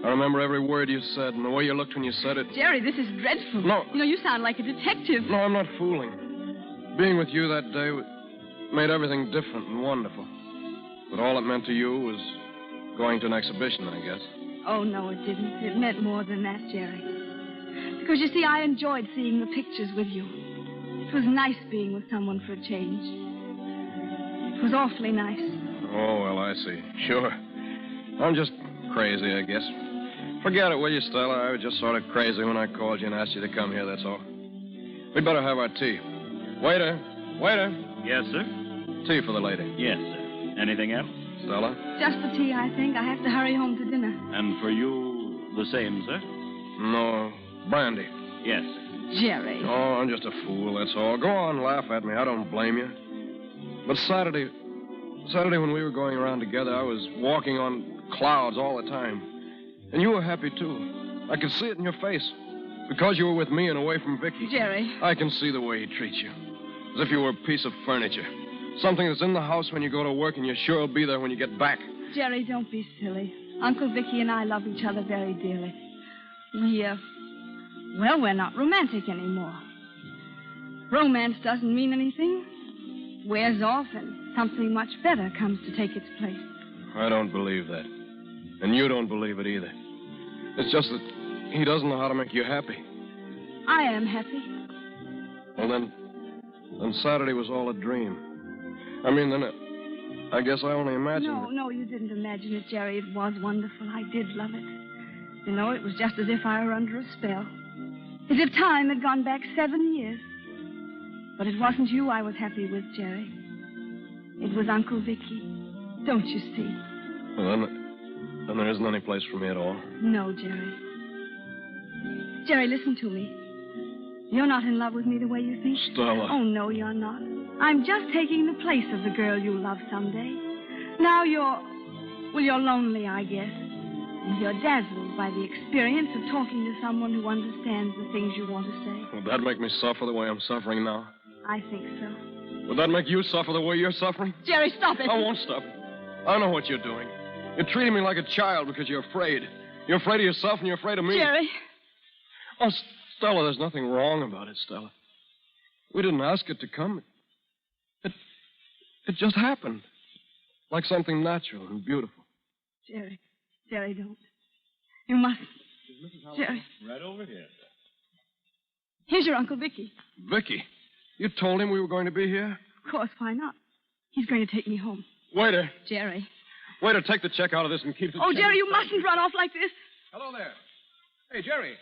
I remember every word you said and the way you looked when you said it. Jerry, this is dreadful. No. You know, you sound like a detective. No, I'm not fooling. Being with you that day made everything different and wonderful. But all it meant to you was going to an exhibition, I guess. Oh, no, it didn't. It meant more than that, Jerry. Because, you see, I enjoyed seeing the pictures with you. It was nice being with someone for a change. It was awfully nice. Oh, well, I see. Sure. I'm just crazy, I guess. Forget it, will you, Stella? I was just sort of crazy when I called you and asked you to come here, that's all. We'd better have our tea. Waiter! Waiter! Yes, sir? Tea for the lady. Yes, sir. Anything else? Stella? Just the tea, I think. I have to hurry home to dinner. And for you, the same, sir? No, brandy. Yes, sir. Jerry. Oh, I'm just a fool, that's all. Go on, laugh at me. I don't blame you. But Saturday when we were going around together, I was walking on clouds all the time. And you were happy, too. I could see it in your face. Because you were with me and away from Vicky. Jerry. I can see the way he treats you. As if you were a piece of furniture. Something that's in the house when you go to work and you're sure it'll be there when you get back. Jerry, don't be silly. Uncle Vicky and I love each other very dearly. We're not romantic anymore. Romance doesn't mean anything. Wears off and something much better comes to take its place. I don't believe that. And you don't believe it either. It's just that he doesn't know how to make you happy. I am happy. Well, then Saturday was all a dream. I mean, then I guess I only imagined it. No, you didn't imagine it, Jerry. It was wonderful. I did love it. You know, it was just as if I were under a spell. As if time had gone back 7 years. But it wasn't you I was happy with, Jerry. It was Uncle Vicky. Don't you see? Well, then there isn't any place for me at all. No, Jerry. Jerry, listen to me. You're not in love with me the way you think. Stella. Oh, no, you're not. I'm just taking the place of the girl you'll love someday. Now you're lonely, I guess. And you're dazzled by the experience of talking to someone who understands the things you want to say. Would that make me suffer the way I'm suffering now? I think so. Would that make you suffer the way you're suffering? Jerry, stop it. I won't stop. I know what you're doing. You're treating me like a child because you're afraid. You're afraid of yourself and you're afraid of me. Jerry. Oh, Stella, there's nothing wrong about it, Stella. We didn't ask it to come. It just happened. Like something natural and beautiful. Jerry, don't. You mustn't. Jerry. Right over here. Here's your Uncle Vicky. Vicky? You told him we were going to be here? Of course, why not? He's going to take me home. Waiter. Jerry. Waiter, take the check out of this and keep the Oh, change. Jerry, you mustn't run off like this. Hello there. Hey, Jerry.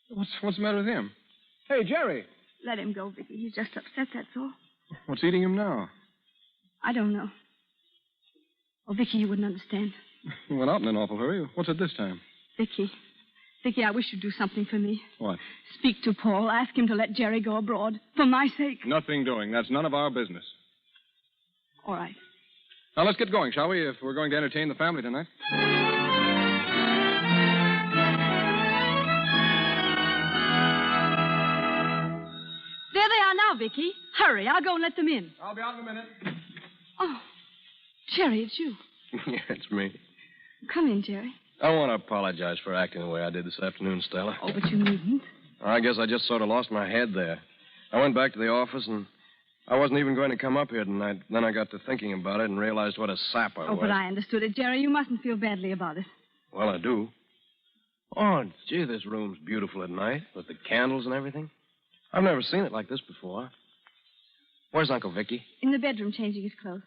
What's the matter with him? Hey, Jerry. Let him go, Vicky. He's just upset, that's all. What's eating him now? I don't know. Oh, Vicky, you wouldn't understand. He went out in an awful hurry. What's it this time? Vicky, I wish you'd do something for me. What? Speak to Paul. Ask him to let Jerry go abroad. For my sake. Nothing doing. That's none of our business. All right. Now, let's get going, shall we, if we're going to entertain the family tonight? There they are now, Vicky. Hurry, I'll go and let them in. I'll be out in a minute. Oh, Jerry, it's you. Yeah, it's me. Come in, Jerry. I want to apologize for acting the way I did this afternoon, Stella. Oh, but you needn't. I guess I just sort of lost my head there. I went back to the office, and I wasn't even going to come up here tonight. Then I got to thinking about it and realized what a sap I was. Oh, but I understood it, Jerry. You mustn't feel badly about it. Well, I do. Oh, gee, this room's beautiful at night, with the candles and everything. I've never seen it like this before. Where's Uncle Vicky? In the bedroom, changing his clothes.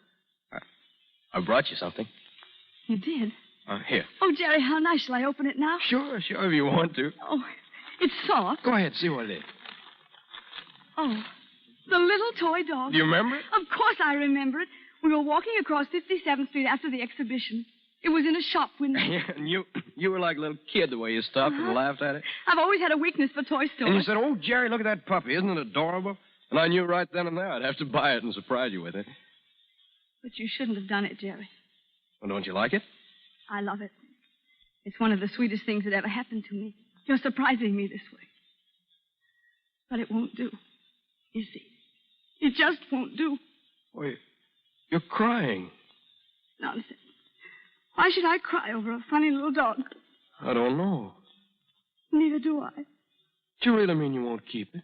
I brought you something. You did? Here. Oh, Jerry, how nice. Shall I open it now? Sure, if you want to. Oh, it's soft. Go ahead, see what it is. Oh, the little toy dog. Do you remember it? Of course I remember it. We were walking across 57th Street after the exhibition. It was in a shop window. Yeah, and you were like a little kid the way you stopped and laughed at it. I've always had a weakness for toy stores. And you said, oh, Jerry, look at that puppy. Isn't it adorable? And I knew right then and there I'd have to buy it and surprise you with it. But you shouldn't have done it, Jerry. Well, don't you like it? I love it. It's one of the sweetest things that ever happened to me. You're surprising me this way. But it won't do. You see, it just won't do. Wait, you're crying. Nonsense. Why should I cry over a funny little dog? I don't know. Neither do I. Do you really mean you won't keep it?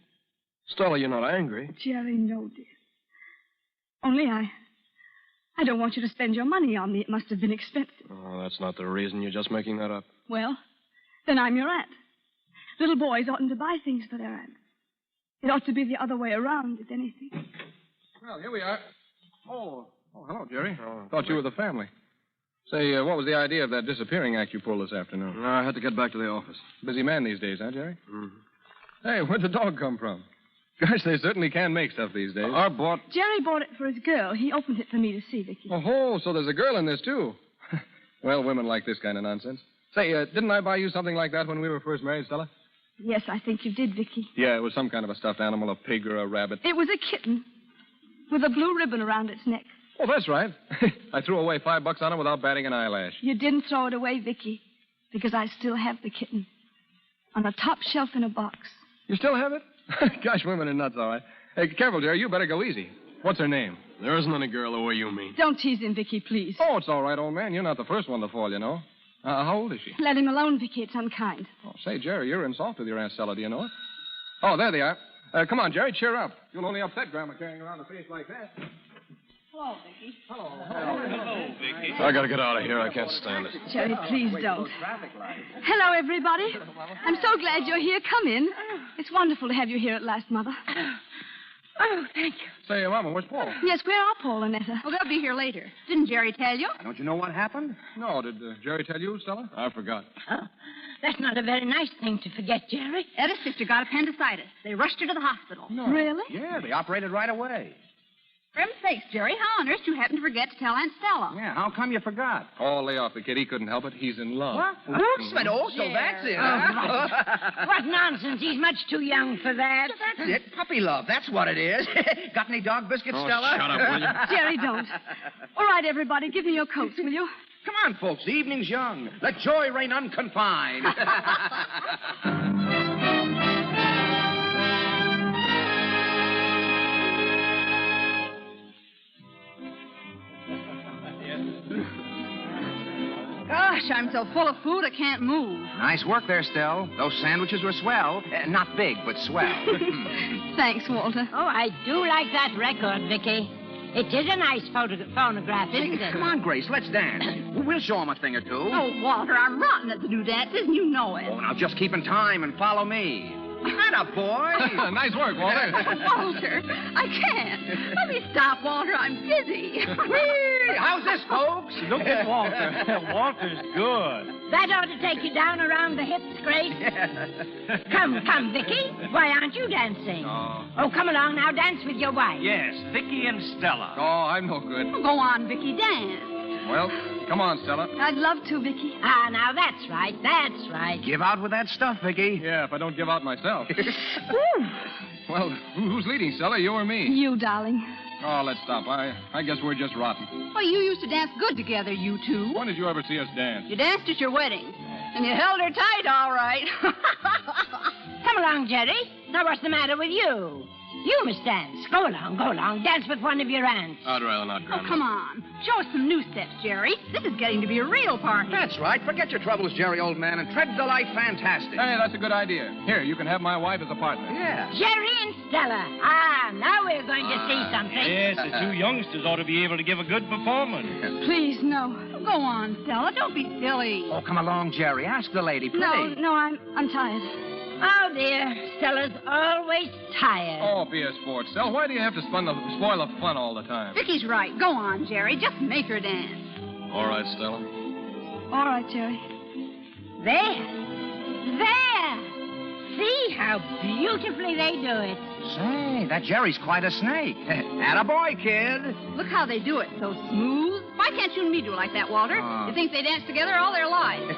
Stella, you're not angry. Jerry, no, dear. Only I don't want you to spend your money on me. It must have been expensive. Oh, that's not the reason. You're just making that up. Well, then I'm your aunt. Little boys oughtn't to buy things for their aunts. It ought to be the other way around, if anything. Well, here we are. Oh, hello, Jerry. Thought you were the family. Say, what was the idea of that disappearing act you pulled this afternoon? No, I had to get back to the office. Busy man these days, huh, Jerry? Mm-hmm. Hey, where'd the dog come from? Gosh, they certainly can make stuff these days. I bought... Jerry bought it for his girl. He opened it for me to see, Vicky. Oh, so there's a girl in this, too. Well, women like this kind of nonsense. Say, didn't I buy you something like that when we were first married, Stella? Yes, I think you did, Vicky. Yeah, it was some kind of a stuffed animal, a pig or a rabbit. It was a kitten with a blue ribbon around its neck. Oh, that's right. I threw away $5 on it without batting an eyelash. You didn't throw it away, Vicky, because I still have the kitten on the top shelf in a box. You still have it? Gosh, women are nuts, all right. Hey, careful, Jerry. You better go easy. What's her name? There isn't any girl the way you mean. Don't tease him, Vicky, please. Oh, it's all right, old man. You're not the first one to fall, you know. How old is she? Let him alone, Vicky. It's unkind. Oh, say, Jerry, you're in soft with your Aunt Stella. Do you know it? Oh, there they are. Come on, Jerry, cheer up. You'll only upset Grandma carrying around a face like that. Hello, Vicky. Hello, Vicky. I gotta get out of here. I can't stand it. Jerry, please don't. Hello, everybody. I'm so glad you're here. Come in. It's wonderful to have you here at last, Mother. Oh, thank you. Say, Mama, where's Paul? Yes, where are Paul and Etta? Well, they'll be here later. Didn't Jerry tell you? Don't you know what happened? No, did Jerry tell you, Stella? I forgot. Oh, that's not a very nice thing to forget, Jerry. Etta's sister got appendicitis. They rushed her to the hospital. No. Really? Yeah, they operated right away. For heaven's sakes, Jerry, how on earth did you happen to forget to tell Aunt Stella? Yeah, how come you forgot? Oh, lay off the kid. He couldn't help it. He's in love. What? Oops, but so that's it, huh? What nonsense. He's much too young for that. That's it. Puppy love. That's what it is. Got any dog biscuits, Stella? Shut up, will you? Jerry, don't. All right, everybody, give me your coats, will you? Come on, folks. The evening's young. Let joy reign unconfined. Gosh, I'm so full of food I can't move. Nice work there, Stell. Those sandwiches were swell. Not big, but swell. Thanks, Walter. Oh, I do like that record, Vicky. It is a nice phonograph, isn't it? Come on, Grace, let's dance. We'll show 'em a thing or two. Oh, Walter, I'm rotten at the new dances, and you know it. Oh, now just keep in time and follow me. Atta boy. Nice work, Walter. Walter, I can't. Let me stop, Walter. I'm dizzy. Whee! How's this, folks? Look at Walter. Walter's good. That ought to take you down around the hips, Grace. Come, Vicky. Why aren't you dancing? Oh, come along now. Dance with your wife. Yes, Vicky and Stella. Oh, I'm no good. Go on, Vicky, dance. Well, come on, Stella. I'd love to, Vicky. Ah, now that's right. That's right. Give out with that stuff, Vicky. Yeah, if I don't give out myself. Well, who's leading, Stella, you or me? You, darling. Oh, let's stop. I guess we're just rotten. Well, you used to dance good together, you two. When did you ever see us dance? You danced at your wedding. And you held her tight, all right. Come along, Jerry. Now, what's the matter with you? You must dance. Go along. Dance with one of your aunts. I'd rather not, Grandma. Oh, come on. Show us some new steps, Jerry. This is getting to be a real party. That's right. Forget your troubles, Jerry, old man, and tread the life fantastic. Hey, that's a good idea. Here, you can have my wife as a partner. Yeah. Jerry and Stella. Now we're going to see something. Yes, the two youngsters ought to be able to give a good performance. Please, no. Go on, Stella. Don't be silly. Oh, come along, Jerry. Ask the lady, please. No, I'm tired. Oh, dear. Stella's always tired. Oh, be a sport, Stella. Why do you have to spoil the fun all the time? Vicky's right. Go on, Jerry. Just make her dance. All right, Stella. All right, Jerry. There. See how beautifully they do it. Say, that Jerry's quite a snake. Attaboy, kid. Look how they do it. So smooth. Why can't you and me do it like that, Walter? You think they dance together all their lives?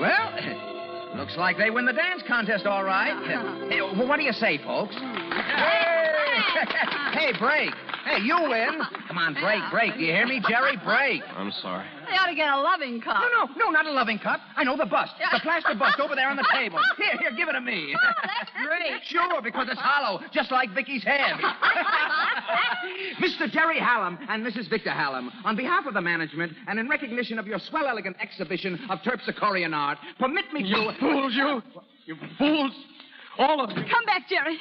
Well... Looks like they win the dance contest, all right. Hey, well, what do you say, folks? Hey, break. Hey, you win. Come on, break. Do you hear me, Jerry? Break. I'm sorry. They ought to get a loving cup. No, not a loving cup. I know the bust. The plaster bust over there on the table. Here, give it to me. Oh, that's great. Sure, because it's hollow, just like Vicky's head. Mr. Jerry Hallam and Mrs. Victor Hallam, on behalf of the management and in recognition of your swell elegant exhibition of terpsichorean art, permit me to... You fools, you! You fools! All of you! Come back, Jerry.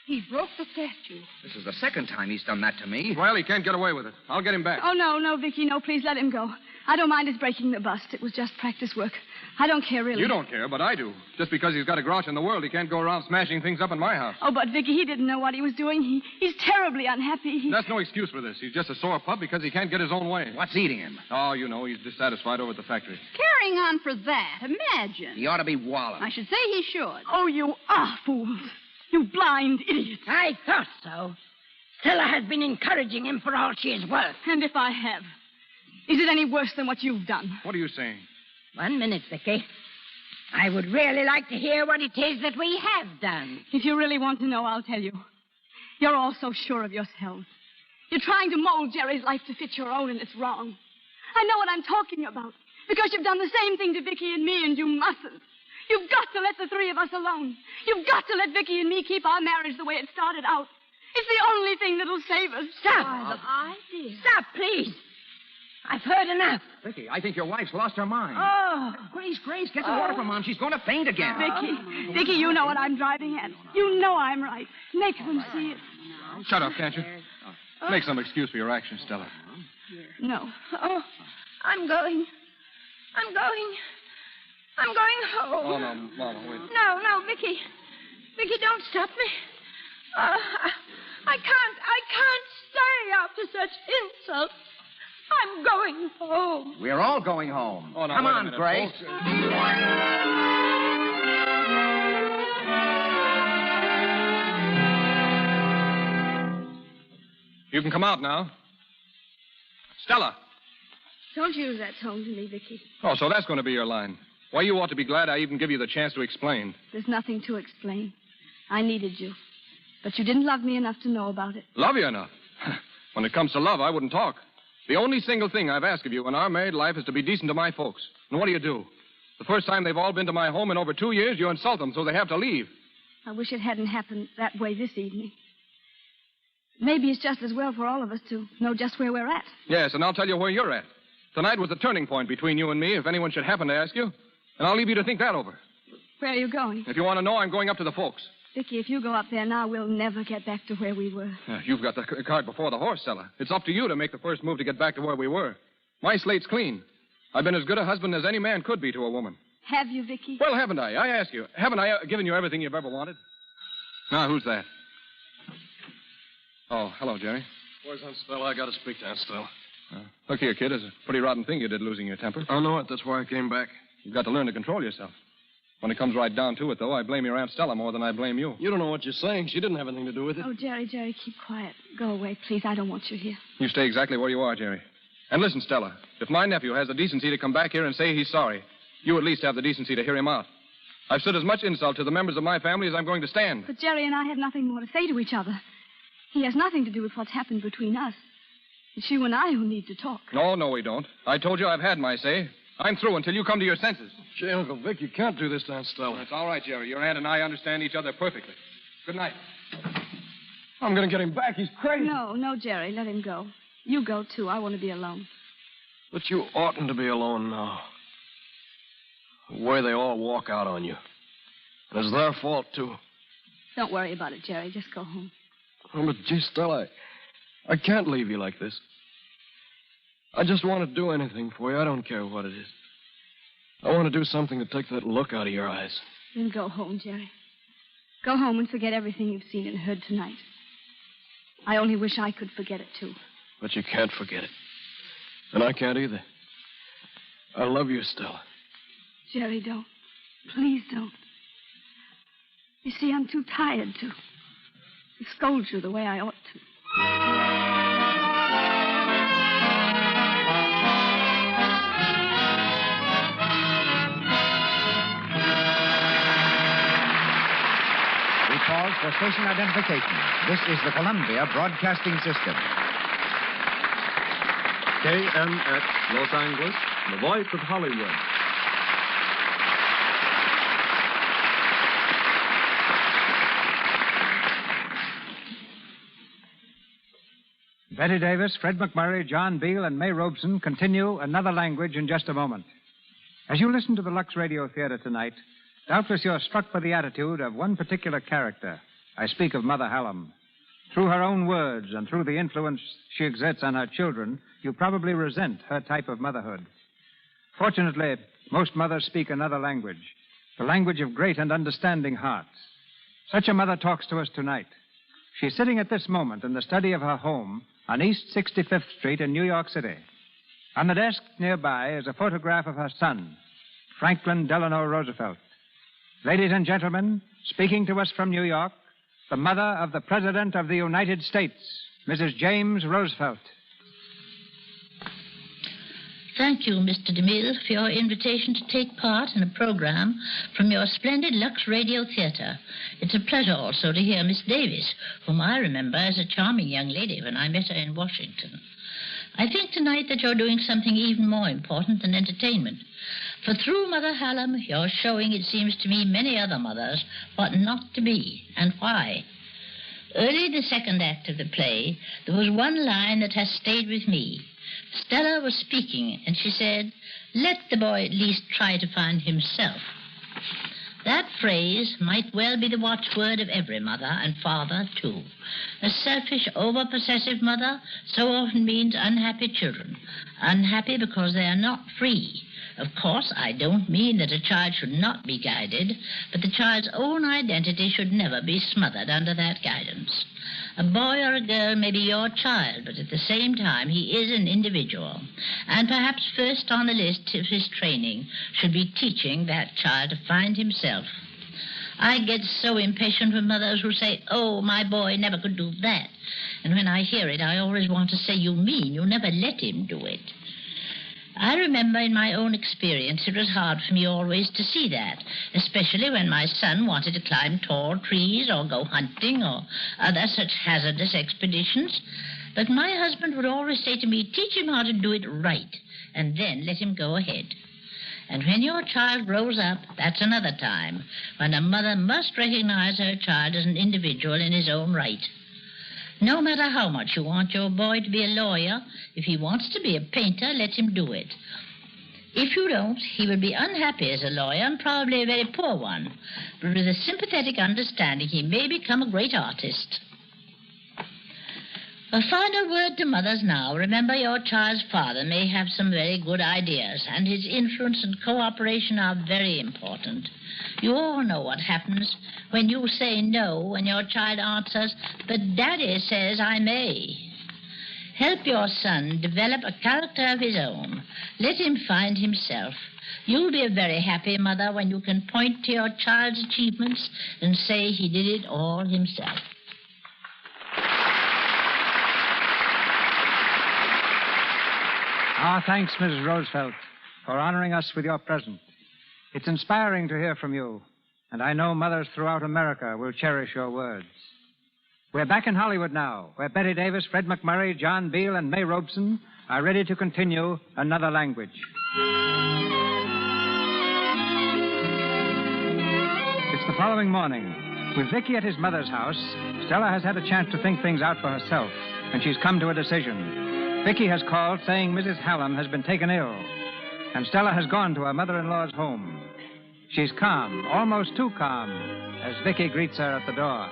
He broke the statue. This is the second time he's done that to me. Well, he can't get away with it. I'll get him back. Oh, no, Vicky, no, please let him go. I don't mind his breaking the bust. It was just practice work. I don't care, really. You don't care, but I do. Just because he's got a grouch in the world, he can't go around smashing things up in my house. Oh, but, Vicky, he didn't know what he was doing. He's terribly unhappy. That's no excuse for this. He's just a sore pup because he can't get his own way. What's eating him? Oh, you know, he's dissatisfied over at the factory. Carrying on for that. Imagine. He ought to be walloped. I should say he should. Oh, you are fools. You blind idiots. I thought so. Stella has been encouraging him for all she is worth. And if I have, is it any worse than what you've done? What are you saying? 1 minute, Vicky. I would really like to hear what it is that we have done. If you really want to know, I'll tell you. You're all so sure of yourselves. You're trying to mold Jerry's life to fit your own, and it's wrong. I know what I'm talking about, because you've done the same thing to Vicky and me, and you mustn't. You've got to let the three of us alone. You've got to let Vicky and me keep our marriage the way it started out. It's the only thing that'll save us. Stop. idea. Stop, please. I've heard enough. Vicky, I think your wife's lost her mind. Oh. Grace, get some water for Mom. She's going to faint again. Vicky, you know what I'm driving at. You know I'm right. Make them see it. Shut up, can't you? Make some excuse for your actions, Stella. No. Oh, I'm going home. Oh, no, Mama, wait. No, Vicky. Vicky, don't stop me. I can't stay after such insults. I'm going home. We're all going home. Oh, no, Come wait a on, minute, Grace. You can come out now. Stella. Don't use that tone to me, Vicky. Oh, so that's going to be your line. Why, you ought to be glad I even give you the chance to explain. There's nothing to explain. I needed you. But you didn't love me enough to know about it. Love you enough? When it comes to love, I wouldn't talk. The only single thing I've asked of you in our married life is to be decent to my folks. And what do? The first time they've all been to my home in over 2 years, you insult them so they have to leave. I wish it hadn't happened that way this evening. Maybe it's just as well for all of us to know just where we're at. Yes, and I'll tell you where you're at. Tonight was the turning point between you and me, if anyone should happen to ask you. And I'll leave you to think that over. Where are you going? If you want to know, I'm going up to the folks. Vicky, if you go up there now, we'll never get back to where we were. You've got the cart before the horse, Stella. It's up to you to make the first move to get back to where we were. My slate's clean. I've been as good a husband as any man could be to a woman. Have you, Vicky? Well, haven't I? I ask you. Haven't I given you everything you've ever wanted? Now, who's that? Oh, hello, Jerry. Where's Aunt Stella? I got to speak to Aunt Stella. Look here, kid. It's a pretty rotten thing you did, losing your temper. I know it. That's why I came back. You've got to learn to control yourself. When it comes right down to it, though, I blame your Aunt Stella more than I blame you. You don't know what you're saying. She didn't have anything to do with it. Oh, Jerry, keep quiet. Go away, please. I don't want you here. You stay exactly where you are, Jerry. And listen, Stella, if my nephew has the decency to come back here and say he's sorry, you at least have the decency to hear him out. I've stood as much insult to the members of my family as I'm going to stand. But Jerry and I have nothing more to say to each other. He has nothing to do with what's happened between us. It's you and I who need to talk. No, we don't. I told you I've had my say. I'm through until you come to your senses. Gee, Uncle Vic, you can't do this to Aunt Stella. That's all right, Jerry. Your aunt and I understand each other perfectly. Good night. I'm going to get him back. He's crazy. No, Jerry, let him go. You go, too. I want to be alone. But you oughtn't to be alone now. The way they all walk out on you. And it's their fault, too. Don't worry about it, Jerry. Just go home. Oh, but, gee, Stella, I can't leave you like this. I just want to do anything for you. I don't care what it is. I want to do something to take that look out of your eyes. Then go home, Jerry. Go home and forget everything you've seen and heard tonight. I only wish I could forget it, too. But you can't forget it. And I can't either. I love you, Stella. Jerry, don't. Please don't. You see, I'm too tired to scold you the way I ought to. We pause for station identification. This is the Columbia Broadcasting System. KMX Los Angeles, the voice of Hollywood. Betty Davis, Fred McMurray, John Beale, and May Robeson continue Another Language in just a moment. As you listen to the Lux Radio Theater tonight, doubtless you're struck by the attitude of one particular character. I speak of Mother Hallam. Through her own words and through the influence she exerts on her children, you probably resent her type of motherhood. Fortunately, most mothers speak another language, the language of great and understanding hearts. Such a mother talks to us tonight. She's sitting at this moment in the study of her home on East 65th Street in New York City. On the desk nearby is a photograph of her son, Franklin Delano Roosevelt. Ladies and gentlemen, speaking to us from New York, the mother of the President of the United States, Mrs. James Roosevelt. Thank you, Mr. DeMille, for your invitation to take part in a program from your splendid Lux Radio Theater. It's a pleasure also to hear Miss Davis, whom I remember as a charming young lady when I met her in Washington. I think tonight that you're doing something even more important than entertainment. For through Mother Hallam, you're showing, it seems to me, many other mothers what not to be and why. Early in the second act of the play, there was one line that has stayed with me. Stella was speaking, and she said, "Let the boy at least try to find himself." That phrase might well be the watchword of every mother and father, too. A selfish, over-possessive mother so often means unhappy children. Unhappy because they are not free. Of course, I don't mean that a child should not be guided, but the child's own identity should never be smothered under that guidance. A boy or a girl may be your child, but at the same time he is an individual. And perhaps first on the list of his training should be teaching that child to find himself. I get so impatient with mothers who say, "Oh, my boy never could do that." And when I hear it, I always want to say, "You mean you never let him do it." I remember in my own experience it was hard for me always to see that, especially when my son wanted to climb tall trees or go hunting or other such hazardous expeditions. But my husband would always say to me, "Teach him how to do it right, and then let him go ahead." And when your child grows up, that's another time, when a mother must recognize her child as an individual in his own right. No matter how much you want your boy to be a lawyer, if he wants to be a painter, let him do it. If you don't, he will be unhappy as a lawyer and probably a very poor one. But with a sympathetic understanding, he may become a great artist. A final word to mothers now. Remember, your child's father may have some very good ideas, and his influence and cooperation are very important. You all know what happens when you say no and your child answers, "But Daddy says I may." Help your son develop a character of his own. Let him find himself. You'll be a very happy mother when you can point to your child's achievements and say he did it all himself. Our thanks, Mrs. Roosevelt, for honoring us with your presence. It's inspiring to hear from you, and I know mothers throughout America will cherish your words. We're back in Hollywood now, where Betty Davis, Fred McMurray, John Beale, and May Robeson are ready to continue Another Language. It's the following morning. With Vicky at his mother's house, Stella has had a chance to think things out for herself, and she's come to a decision. Vicky has called saying Mrs. Hallam has been taken ill, and Stella has gone to her mother-in-law's home. She's calm, almost too calm, as Vicky greets her at the door.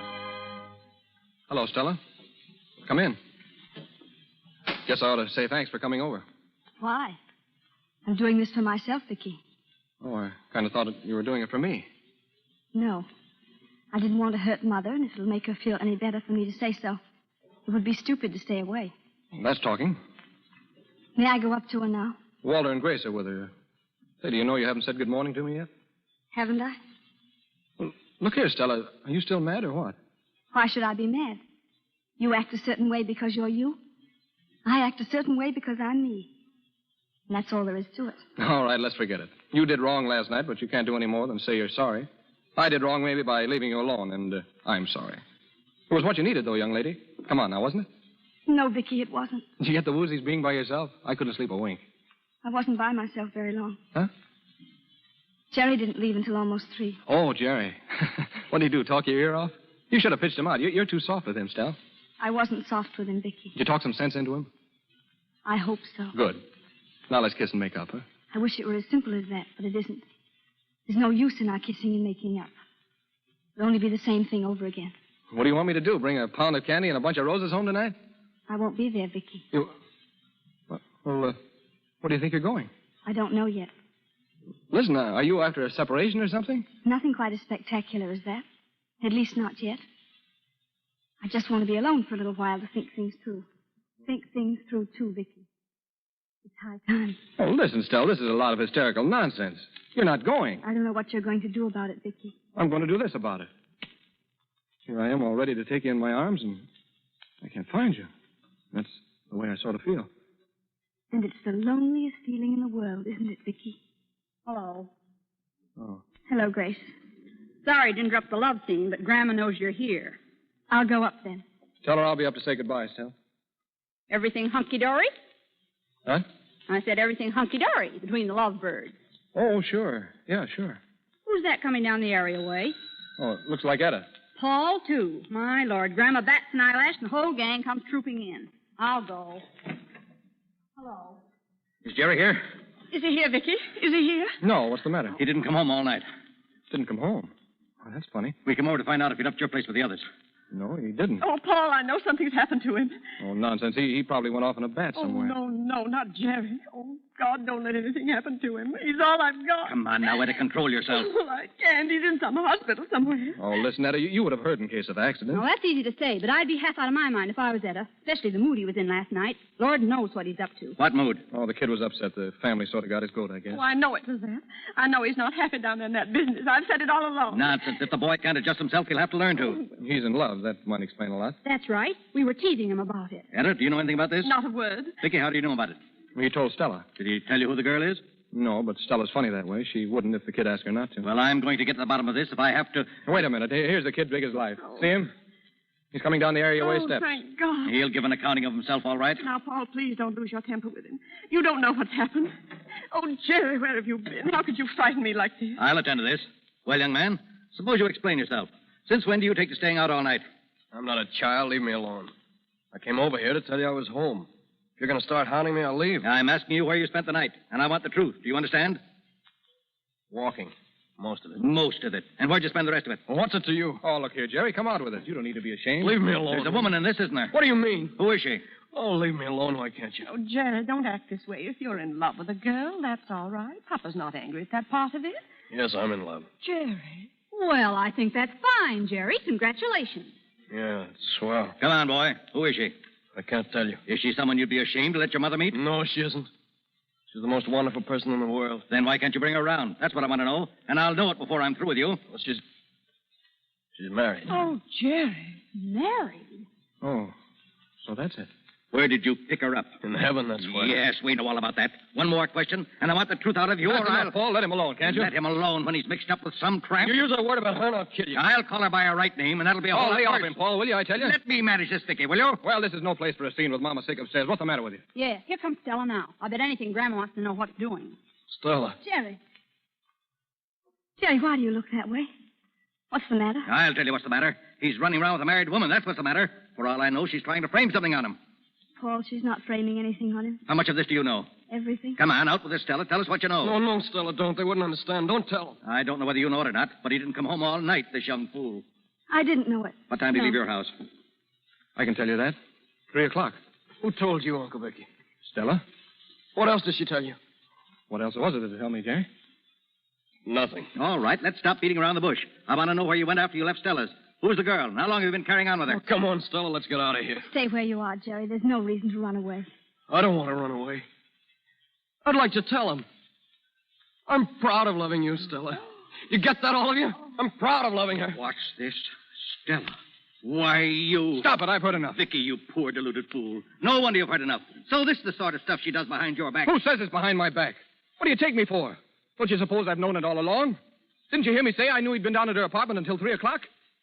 Hello, Stella. Come in. Guess I ought to say thanks for coming over. Why? I'm doing this for myself, Vicky. Oh, I kind of thought you were doing it for me. No. I didn't want to hurt Mother, and if it'll make her feel any better for me to say so, it would be stupid to stay away. That's talking. May I go up to her now? Walter and Grace are with her. Say, do you know you haven't said good morning to me yet? Haven't I? Well, look here, Stella. Are you still mad or what? Why should I be mad? You act a certain way because you're you. I act a certain way because I'm me. And that's all there is to it. All right, let's forget it. You did wrong last night, but you can't do any more than say you're sorry. I did wrong maybe by leaving you alone, and I'm sorry. It was what you needed, though, young lady. Come on now, wasn't it? No, Vicky, it wasn't. Did you get the woozies being by yourself? I couldn't sleep a wink. I wasn't by myself very long. Huh? Jerry didn't leave until almost 3. Oh, Jerry. What did he do, talk your ear off? You should have pitched him out. You're too soft with him, Stell. I wasn't soft with him, Vicky. Did you talk some sense into him? I hope so. Good. Now let's kiss and make up, huh? I wish it were as simple as that, but it isn't. There's no use in our kissing and making up. It'll only be the same thing over again. What do you want me to do? Bring a pound of candy and a bunch of roses home tonight? I won't be there, Vicky. Well, where do you think you're going? I don't know yet. Listen, are you after a separation or something? Nothing quite as spectacular as that. At least not yet. I just want to be alone for a little while to think things through. Think things through, too, Vicky. It's high time. Oh, listen, Stell, this is a lot of hysterical nonsense. You're not going. I don't know what you're going to do about it, Vicky. I'm going to do this about it. Here I am all ready to take you in my arms, and I can't find you. That's the way I sort of feel. And it's the loneliest feeling in the world, isn't it, Vicky? Hello. Oh. Hello, Grace. Sorry to interrupt the love scene, but Grandma knows you're here. I'll go up then. Tell her I'll be up to say goodbye, Stell. Everything hunky-dory? Huh? I said everything hunky-dory between the lovebirds. Oh, sure. Yeah, sure. Who's that coming down the areaway? Oh, it looks like Etta. Paul, too. My Lord, Grandma bats an eyelash and the whole gang comes trooping in. I'll go. Hello. Is Jerry here? Is he here, Vicky? Is he here? No, what's the matter? He didn't come home all night. Didn't come home. Oh, that's funny. We came over to find out if he left your place with the others. No, he didn't. Oh, Paul, I know something's happened to him. Oh, nonsense. He probably went off in a bat somewhere. Oh, no, not Jerry. Oh, God, don't let anything happen to him. He's all I've got. Come on now, Etta, control yourself. Well, I can't. He's in some hospital somewhere. Oh, listen, Etta, you would have heard in case of accident. Well, that's easy to say, but I'd be half out of my mind if I was Etta, especially the mood he was in last night. Lord knows what he's up to. What mood? Oh, the kid was upset. The family sort of got his goat, I guess. Oh, I know it was that. I know he's not happy down there in that business. I've said it all along. Nonsense. If the boy can't adjust himself, he'll have to learn to. He's in love. That might explain a lot. That's right. We were teasing him about it. Etta, do you know anything about this? Not a word. Vicky, how do you know about it? He told Stella. Did he tell you who the girl is? No, but Stella's funny that way. She wouldn't if the kid asked her not to. Well, I'm going to get to the bottom of this if I have to. Wait a minute. Here's the kid big as life. See him? He's coming down the areaway steps. Thank God. He'll give an accounting of himself, all right. Now, Paul, please don't lose your temper with him. You don't know what's happened. Oh, Jerry, where have you been? How could you frighten me like this? I'll attend to this. Well, young man, suppose you explain yourself. Since when do you take to staying out all night? I'm not a child. Leave me alone. I came over here to tell you I was home. If you're going to start hounding me, I'll leave. I'm asking you where you spent the night, and I want the truth. Do you understand? Walking. Most of it. Most of it. And where'd you spend the rest of it? Well, what's it to you? Oh, look here, Jerry. Come out with it. You don't need to be ashamed. Leave me alone. There's a woman in this, isn't there? What do you mean? Who is she? Oh, leave me alone. Why can't you? Oh, Jerry, don't act this way. If you're in love with a girl, that's all right. Papa's not angry at that part of it. Yes, I'm in love. Jerry. Well, I think that's fine, Jerry. Congratulations. Yeah, it's swell. Come on, boy. Who is she? I can't tell you. Is she someone you'd be ashamed to let your mother meet? No, she isn't. She's the most wonderful person in the world. Then why can't you bring her around? That's what I want to know. And I'll know it before I'm through with you. Well, she's married. Oh, Jerry. Married? Oh, so that's it. Where did you pick her up? In heaven, that's why. Yes, we know all about that. One more question, and I want the truth out of you, That's or I'll... enough, Paul. Let him alone, can't you? Let him alone when he's mixed up with some tramp. You use a word about her, and I'll kill you. I'll call her by her right name, and that'll be a whole Oh, lay lot off worse. him, Paul, will you, I tell you? Let me manage this, Vicky, will you? Well, this is no place for a scene with Mama sick upstairs. What's the matter with you? Yeah, here comes Stella now. I bet anything Grandma wants to know what's doing. Stella. Jerry. Jerry, why do you look that way? What's the matter? I'll tell you what's the matter. He's running around with a married woman. That's what's the matter. For all I know, she's trying to frame something on him. Paul, she's not framing anything on him. How much of this do you know? Everything. Come on, out with this, Stella. Tell us what you know. No, Stella, don't. They wouldn't understand. Don't tell them. I don't know whether you know it or not, but he didn't come home all night, this young fool. I didn't know it. What time did he No. leave your house? I can tell you that. 3 o'clock. Who told you, Uncle Vicky? Stella? What else did she tell you? What else was it to tell me, Jerry? Nothing. All right, let's stop beating around the bush. I want to know where you went after you left Stella's. Who's the girl? And how long have you been carrying on with her? Oh, come on, Stella. Let's get out of here. Stay where you are, Jerry. There's no reason to run away. I don't want to run away. I'd like to tell him. I'm proud of loving you, Stella. You get that, all of you? I'm proud of loving her. Watch this. Stella. Why, you... Stop it. I've heard enough. Vicky, you poor deluded fool. No wonder you've heard enough. So this is the sort of stuff she does behind your back. Who says it's behind my back? What do you take me for? Don't you suppose I've known it all along? Didn't you hear me say I knew he'd been down at her apartment until 3 o'clock?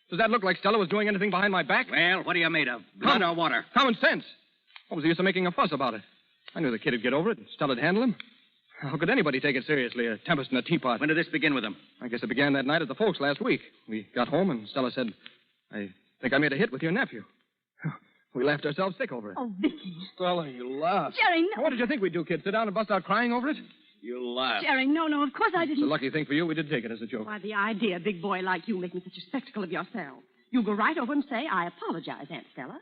Does that look like Stella was doing anything behind my back? Well, what are you made of? Blood or water? Common sense. What was the use of making a fuss about it? I knew the kid would get over it and Stella'd handle him. How could anybody take it seriously, a tempest in a teapot? When did this begin with him? I guess it began that night at the folks last week. We got home and Stella said, I think I made a hit with your nephew. We laughed ourselves sick over it. Oh, Vicky. Stella, you laughed. Jerry, no. What did you think we'd do, kid? Sit down and bust out crying over it? You laughed. Jerry, no, of course I It's didn't. a lucky thing for you. We did take it as a joke. Why, the idea, big boy like you making such a spectacle of yourself. You go right over and say, I apologize, Aunt Stella.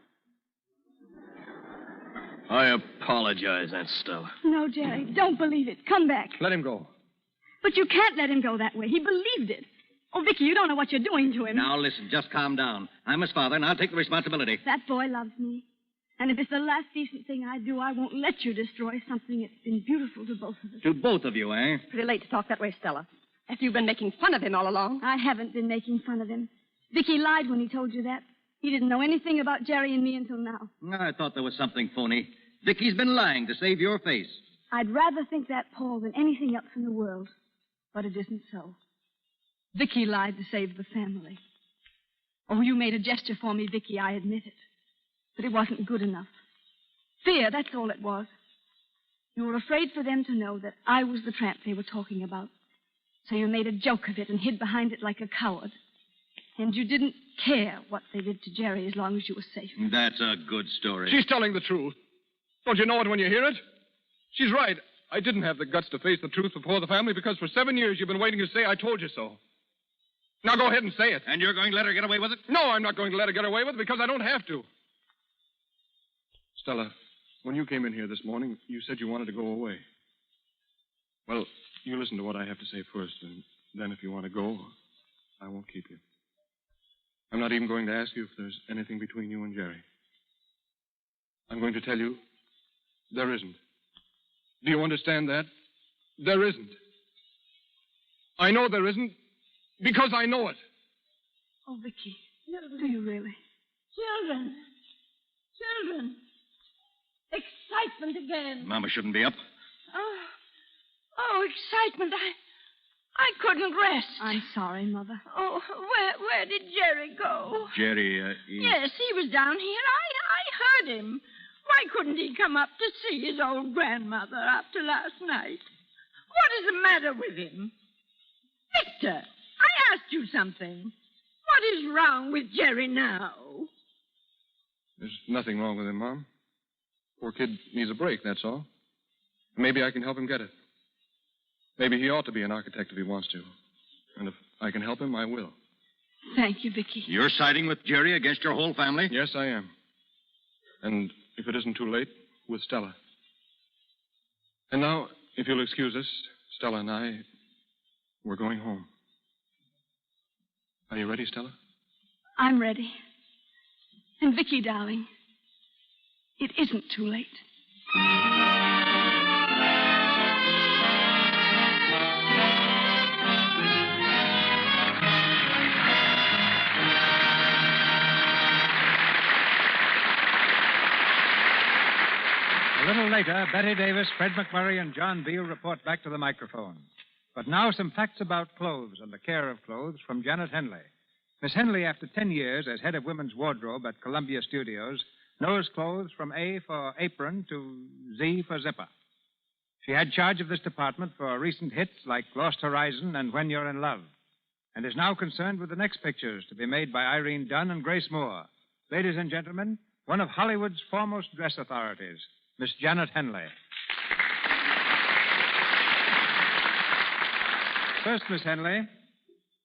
I apologize, Aunt Stella. No, Jerry, don't believe it. Come back. Let him go. But you can't let him go that way. He believed it. Oh, Vicky, you don't know what you're doing to him. Now, listen, just calm down. I'm his father, and I'll take the responsibility. That boy loves me. And if it's the last decent thing I do, I won't let you destroy something that's been beautiful to both of us. To both of you, eh? Pretty late to talk that way, Stella. After you've been making fun of him all along. I haven't been making fun of him. Vicky lied when he told you that. He didn't know anything about Jerry and me until now. I thought there was something phony. Vicky's been lying to save your face. I'd rather think that, Paul, than anything else in the world. But it isn't so. Vicky lied to save the family. Oh, you made a gesture for me, Vicky, I admit it. But it wasn't good enough. Fear, that's all it was. You were afraid for them to know that I was the tramp they were talking about. So you made a joke of it and hid behind it like a coward. And you didn't care what they did to Jerry as long as you were safe. That's a good story. She's telling the truth. Don't you know it when you hear it? She's right. I didn't have the guts to face the truth before the family because for 7 years you've been waiting to say I told you so. Now go ahead and say it. And you're going to let her get away with it? No, I'm not going to let her get away with it because I don't have to. Stella, when you came in here this morning, you said you wanted to go away. Well, you listen to what I have to say first, and then if you want to go, I won't keep you. I'm not even going to ask you if there's anything between you and Jerry. I'm going to tell you there isn't. Do you understand that? There isn't. I know there isn't because I know it. Oh, Vicky, do you really? Children. Excitement again. Mama shouldn't be up. Oh, excitement. I couldn't rest. I'm sorry, Mother. Oh, where did Jerry go? Jerry, Yes, he was down here. I heard him. Why couldn't he come up to see his old grandmother after last night? What is the matter with him? Victor, I asked you something. What is wrong with Jerry now? There's nothing wrong with him, Mom. Poor kid needs a break, that's all. Maybe I can help him get it. Maybe he ought to be an architect if he wants to. And if I can help him, I will. Thank you, Vicky. You're siding with Jerry against your whole family? Yes, I am. And if it isn't too late, with Stella. And now, if you'll excuse us, Stella and I, we're going home. Are you ready, Stella? I'm ready. And Vicky, darling, it isn't too late. little later, Betty Davis, Fred McMurray, and John Beale report back to the microphone. But now some facts about clothes and the care of clothes from Janet Henley. Miss Henley, after 10 years as head of women's wardrobe at Columbia Studios, knows clothes from A for apron to Z for zipper. She had charge of this department for recent hits like Lost Horizon and When You're in Love, and is now concerned with the next pictures to be made by Irene Dunn and Grace Moore. Ladies and gentlemen, one of Hollywood's foremost dress authorities, Miss Janet Henley. First, Miss Henley,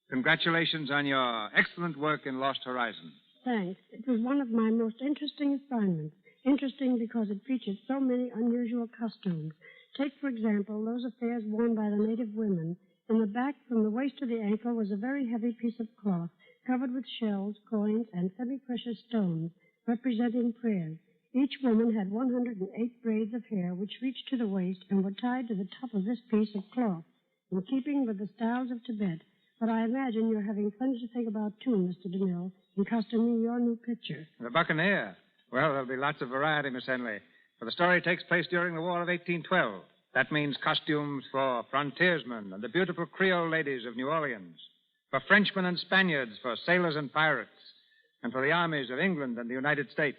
congratulations on your excellent work in Lost Horizon. Thanks. It was one of my most interesting assignments. Interesting because it featured so many unusual costumes. Take, for example, those affairs worn by the native women. In the back, from the waist to the ankle, was a very heavy piece of cloth covered with shells, coins, and semi-precious stones, representing prayers. Each woman had 108 braids of hair which reached to the waist and were tied to the top of this piece of cloth, in keeping with the styles of Tibet. But I imagine you're having plenty to think about, too, Mr. DeMille, in costuming your new picture. The Buccaneer. Well, there'll be lots of variety, Miss Henley. For the story takes place during the War of 1812. That means costumes for frontiersmen and the beautiful Creole ladies of New Orleans, for Frenchmen and Spaniards, for sailors and pirates, and for the armies of England and the United States.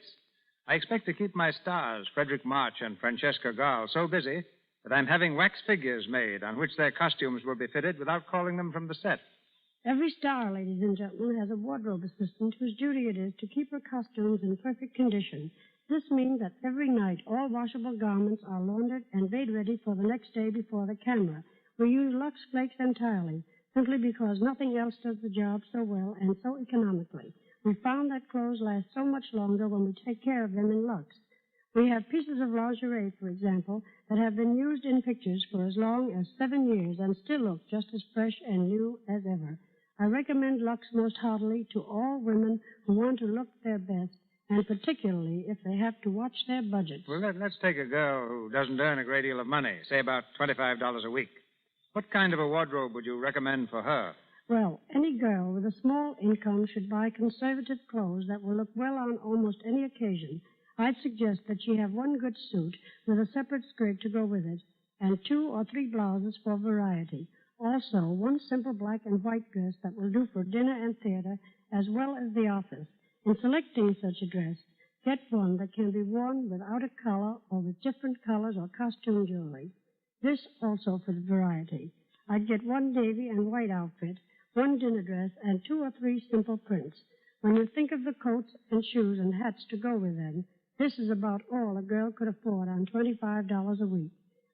I expect to keep my stars, Frederick March and Francesca Gall, so busy that I'm having wax figures made on which their costumes will be fitted without calling them from the set. Every star, ladies and gentlemen, has a wardrobe assistant whose duty it is to keep her costumes in perfect condition. This means that every night all washable garments are laundered and made ready for the next day before the camera. We use Lux Flakes entirely, simply because nothing else does the job so well and so economically. We found that clothes last so much longer when we take care of them in Lux. We have pieces of lingerie, for example, that have been used in pictures for as long as 7 years and still look just as fresh and new as ever. I recommend Lux most heartily to all women who want to look their best, and particularly if they have to watch their budgets. Well, let's take a girl who doesn't earn a great deal of money, say about $25 a week. What kind of a wardrobe would you recommend for her? Well, any girl with a small income should buy conservative clothes that will look well on almost any occasion. I'd suggest that she have one good suit with a separate skirt to go with it, and 2 or 3 blouses for variety. Also, one simple black and white dress that will do for dinner and theater as well as the office. In selecting such a dress, get one that can be worn without a collar or with different colors or costume jewelry. This also for the variety. I'd get one navy and white outfit, one dinner dress, and 2 or 3 simple prints. When you think of the coats and shoes and hats to go with them, this is about all a girl could afford on $25 a week.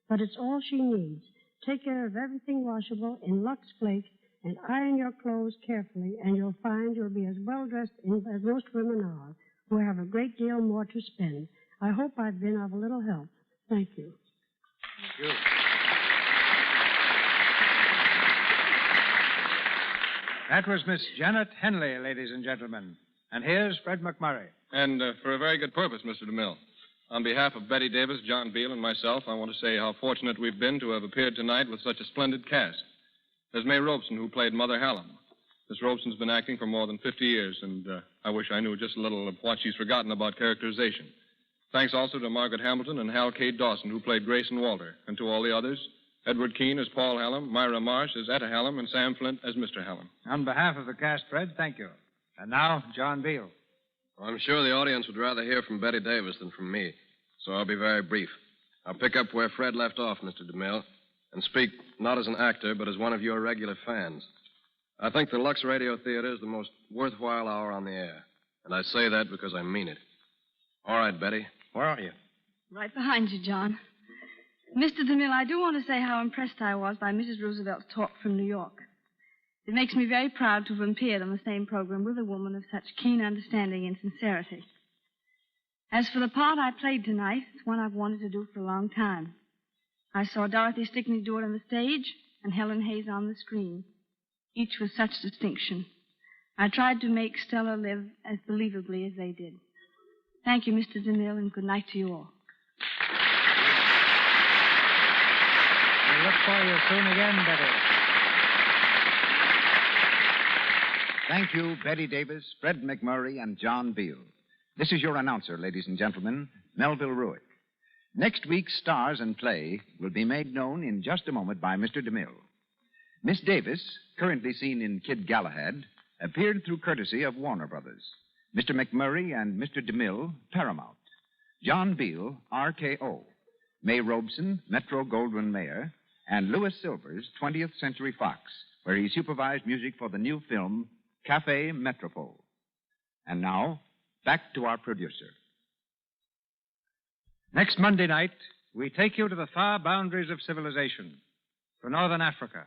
But it's all she needs. Take care of everything washable in Lux Flakes and iron your clothes carefully, and you'll find you'll be as well dressed as most women are, who have a great deal more to spend. I hope I've been of a little help. Thank you. Thank you. That was Miss Janet Henley, ladies and gentlemen. And here's Fred McMurray. And for a very good purpose, Mr. DeMille. On behalf of Betty Davis, John Beale, and myself, I want to say how fortunate we've been to have appeared tonight with such a splendid cast. There's May Robeson, who played Mother Hallam. Miss Robeson's been acting for more than 50 years, and I wish I knew just a little of what she's forgotten about characterization. Thanks also to Margaret Hamilton and Hal K. Dawson, who played Grace and Walter, and to all the others. Edward Keene as Paul Hallam, Myra Marsh as Etta Hallam, and Sam Flint as Mr. Hallam. On behalf of the cast, Fred, thank you. And now, John Beale. Well, I'm sure the audience would rather hear from Betty Davis than from me, so I'll be very brief. I'll pick up where Fred left off, Mr. DeMille, and speak not as an actor, but as one of your regular fans. I think the Lux Radio Theater is the most worthwhile hour on the air, and I say that because I mean it. All right, Betty, where are you? Right behind you, John. Mr. DeMille, I do want to say how impressed I was by Mrs. Roosevelt's talk from New York. It makes me very proud to have appeared on the same program with a woman of such keen understanding and sincerity. As for the part I played tonight, it's one I've wanted to do for a long time. I saw Dorothy Stickney do it on the stage and Helen Hayes on the screen, each with such distinction. I tried to make Stella live as believably as they did. Thank you, Mr. DeMille, and good night to you all. We'll look for you soon again, Betty. Thank you, Betty Davis, Fred McMurray, and John Beale. This is your announcer, ladies and gentlemen, Melville Ruick. Next week's stars and play will be made known in just a moment by Mr. DeMille. Miss Davis, currently seen in Kid Galahad, appeared through courtesy of Warner Brothers. Mr. McMurray and Mr. DeMille, Paramount. John Beale, RKO. May Robeson, Metro-Goldwyn-Mayer. And Louis Silvers, 20th Century Fox, where he supervised music for the new film, Café Metropole. And now, back to our producer. Next Monday night, we take you to the far boundaries of civilization, to northern Africa,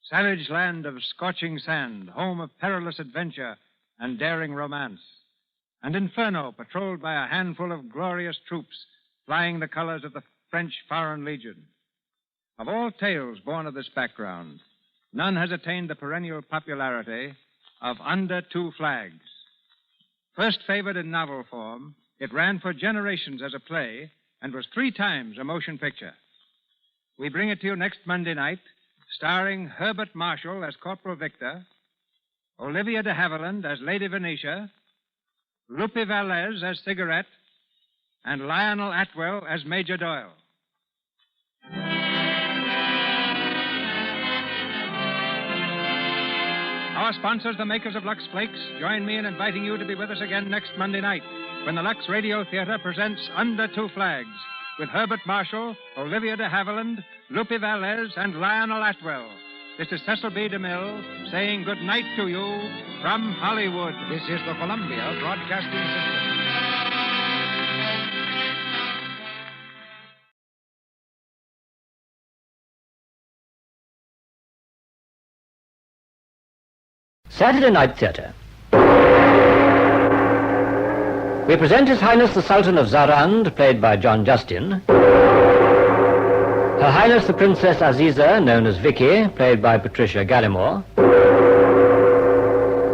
savage land of scorching sand, home of perilous adventure and daring romance, and Inferno patrolled by a handful of glorious troops flying the colors of the French Foreign Legion. Of all tales born of this background, none has attained the perennial popularity of Under Two Flags. First favored in novel form, it ran for generations as a play and was 3 times a motion picture. We bring it to you next Monday night, starring Herbert Marshall as Corporal Victor, Olivia de Havilland as Lady Venetia, Lupe Valdez as Cigarette, and Lionel Atwell as Major Doyle. Our sponsors, the makers of Lux Flakes, join me in inviting you to be with us again next Monday night when the Lux Radio Theater presents Under Two Flags with Herbert Marshall, Olivia de Havilland, Lupe Valdez, and Lionel Atwell. This is Cecil B. DeMille saying good night to you from Hollywood. This is the Columbia Broadcasting System. Saturday Night Theatre. We present His Highness the Sultan of Zarand, played by John Justin. Her Highness the Princess Aziza, known as Vicky, played by Patricia Gallimore.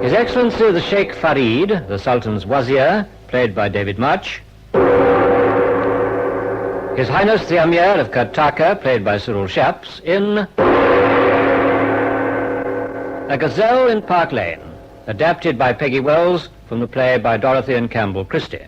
His Excellency the Sheikh Farid, the Sultan's Wazir, played by David Much. His Highness the Amir of Kartaka, played by Cyril Shaps, in A Gazelle in Park Lane, adapted by Peggy Wells from the play by Dorothy and Campbell Christie.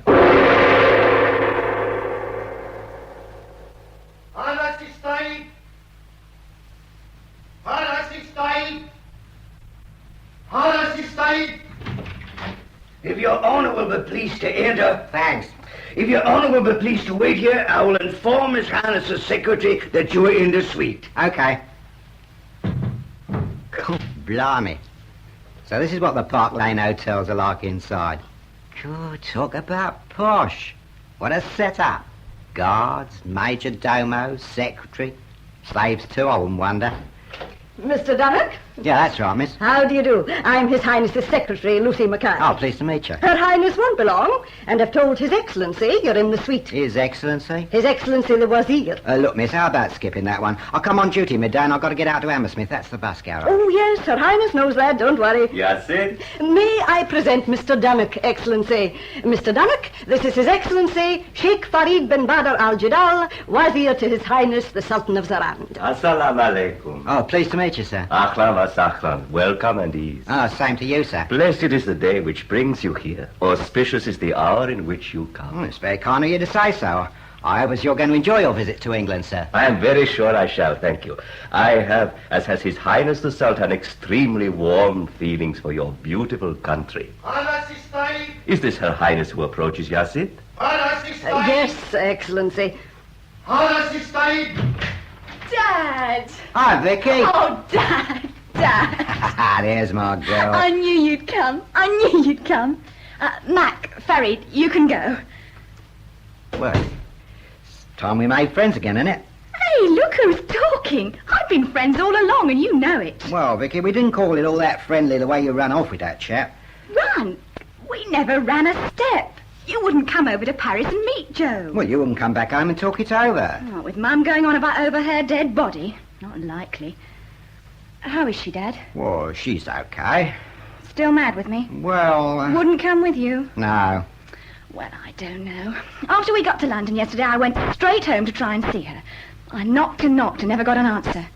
If your honor will be pleased to enter... Thanks. If your honor will be pleased to wait here, I will inform His Highness's secretary that you are in the suite. Okay. God, blimey. So this is what the Park Lane hotels are like inside. God, talk about posh. What a setup. Guards, major domo, secretary. Slaves too, I wouldn't wonder. Mr. Dunnock? Yeah, that's right, miss. How do you do? I'm His Highness's secretary, Lucy Mackay. Oh, pleased to meet you. Her Highness won't be long, and I've told His Excellency you're in the suite. His Excellency? His Excellency the Wazir. Look, miss, how about skipping that one? I'll come on duty midday and I've got to get out to Hammersmith. That's the bus garage. Oh, yes, Her Highness knows that, don't worry. Yes, it. May I present Mr. Dunnock, Excellency? Mr. Dunnock, this is His Excellency, Sheikh Farid bin Badr al-Jadal, Wazir to His Highness the Sultan of Zarand. Assalamu alaikum. Oh, pleased to meet you, sir. Ahlan wa sahlan. Welcome and ease. Same to you, sir. Blessed is the day which brings you here. Auspicious is the hour in which you come. It's very kind of you to say so. I hope you're going to enjoy your visit to England, sir. I am very sure I shall, thank you. I have, as has His Highness the Sultan, extremely warm feelings for your beautiful country. Is this Her Highness who approaches, Yazid? Yes, Excellency. Dad! Hi, Vicky. Oh, Dad! Dad! There's my girl. I knew you'd come. I knew you'd come. Mac, Farid, you can go. Well, it's time we made friends again, isn't it? Hey, look who's talking. I've been friends all along, and you know it. Well, Vicky, we didn't call it all that friendly the way you ran off with that chap. Run? We never ran a step. You wouldn't come over to Paris and meet Joe. Well, you wouldn't come back home and talk it over. Oh, with Mum going on about over her dead body. Not likely. How is she, Dad? Well, she's okay. Still mad with me? Well... Wouldn't come with you? No. Well, I don't know. After we got to London yesterday, I went straight home to try and see her. I knocked and knocked and never got an answer.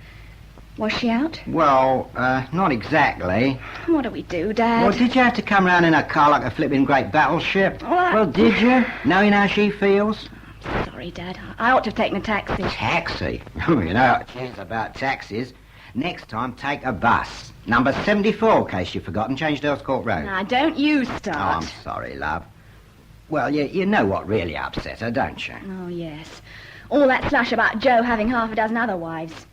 Was she out? Well, not exactly. What do we do, Dad? Well, did you have to come round in a car like a flipping great battleship? Well, did you? Knowing how she feels? Sorry, sorry, Dad. I ought to have taken a taxi. Taxi? You know, who cares about taxis? Next time, take a bus. Number 74, in case you've forgotten. Change Court Road. Now, don't you Oh, start. I'm sorry, love. Well, you know what really upset her, don't you? Oh, yes. All that slush about Joe having half a dozen other wives.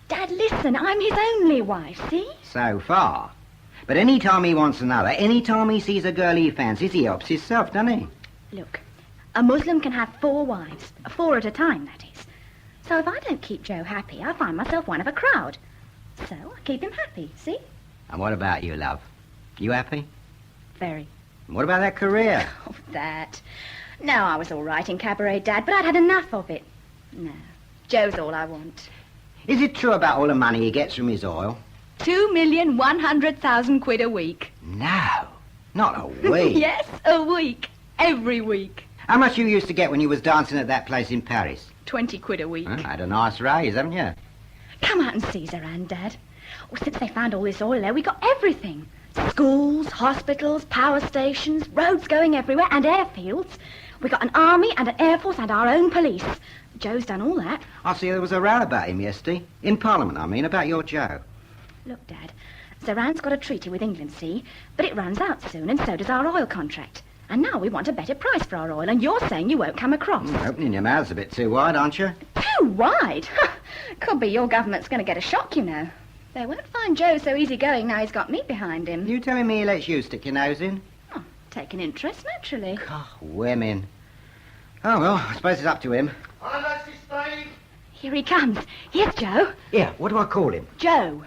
Dad, listen, I'm his only wife, see? So far. But any time he wants another, any time he sees a girl he fancies, he helps himself, doesn't he? Look, a Muslim can have 4 wives. 4 at a time, that is. So if I don't keep Joe happy, I find myself one of a crowd. So I keep him happy, see? And what about you, love? You happy? Very. And what about that career? Oh, that. No, I was all right in cabaret, Dad, but I'd had enough of it. No, Joe's all I want. Is it true about all the money he gets from his oil? 2,100,000 quid a week. No, not a week. Yes, a week. Every week. How much you used to get when you was dancing at that place in Paris? 20 quid a week. Well, had a nice raise, haven't you? Come out and see Zoran, Dad. Well, since they found all this oil there, we got everything. Schools, hospitals, power stations, roads going everywhere, and airfields. We got an army and an air force and our own police. Joe's done all that. I see there was a row about him yesterday. In Parliament, I mean, about your Joe. Look, Dad, Zoran's got a treaty with England, see? But it runs out soon, and so does our oil contract. And now we want a better price for our oil, and you're saying you won't come across. Opening your mouth's a bit too wide, aren't you? Too wide? Could be your government's going to get a shock, you know. They won't find Joe so easygoing now he's got me behind him. You telling me he lets you stick your nose in? Oh, take an interest, naturally. Women. Oh, well, I suppose it's up to him. Here he comes. Here's Joe. Yeah, what do I call him? Joe.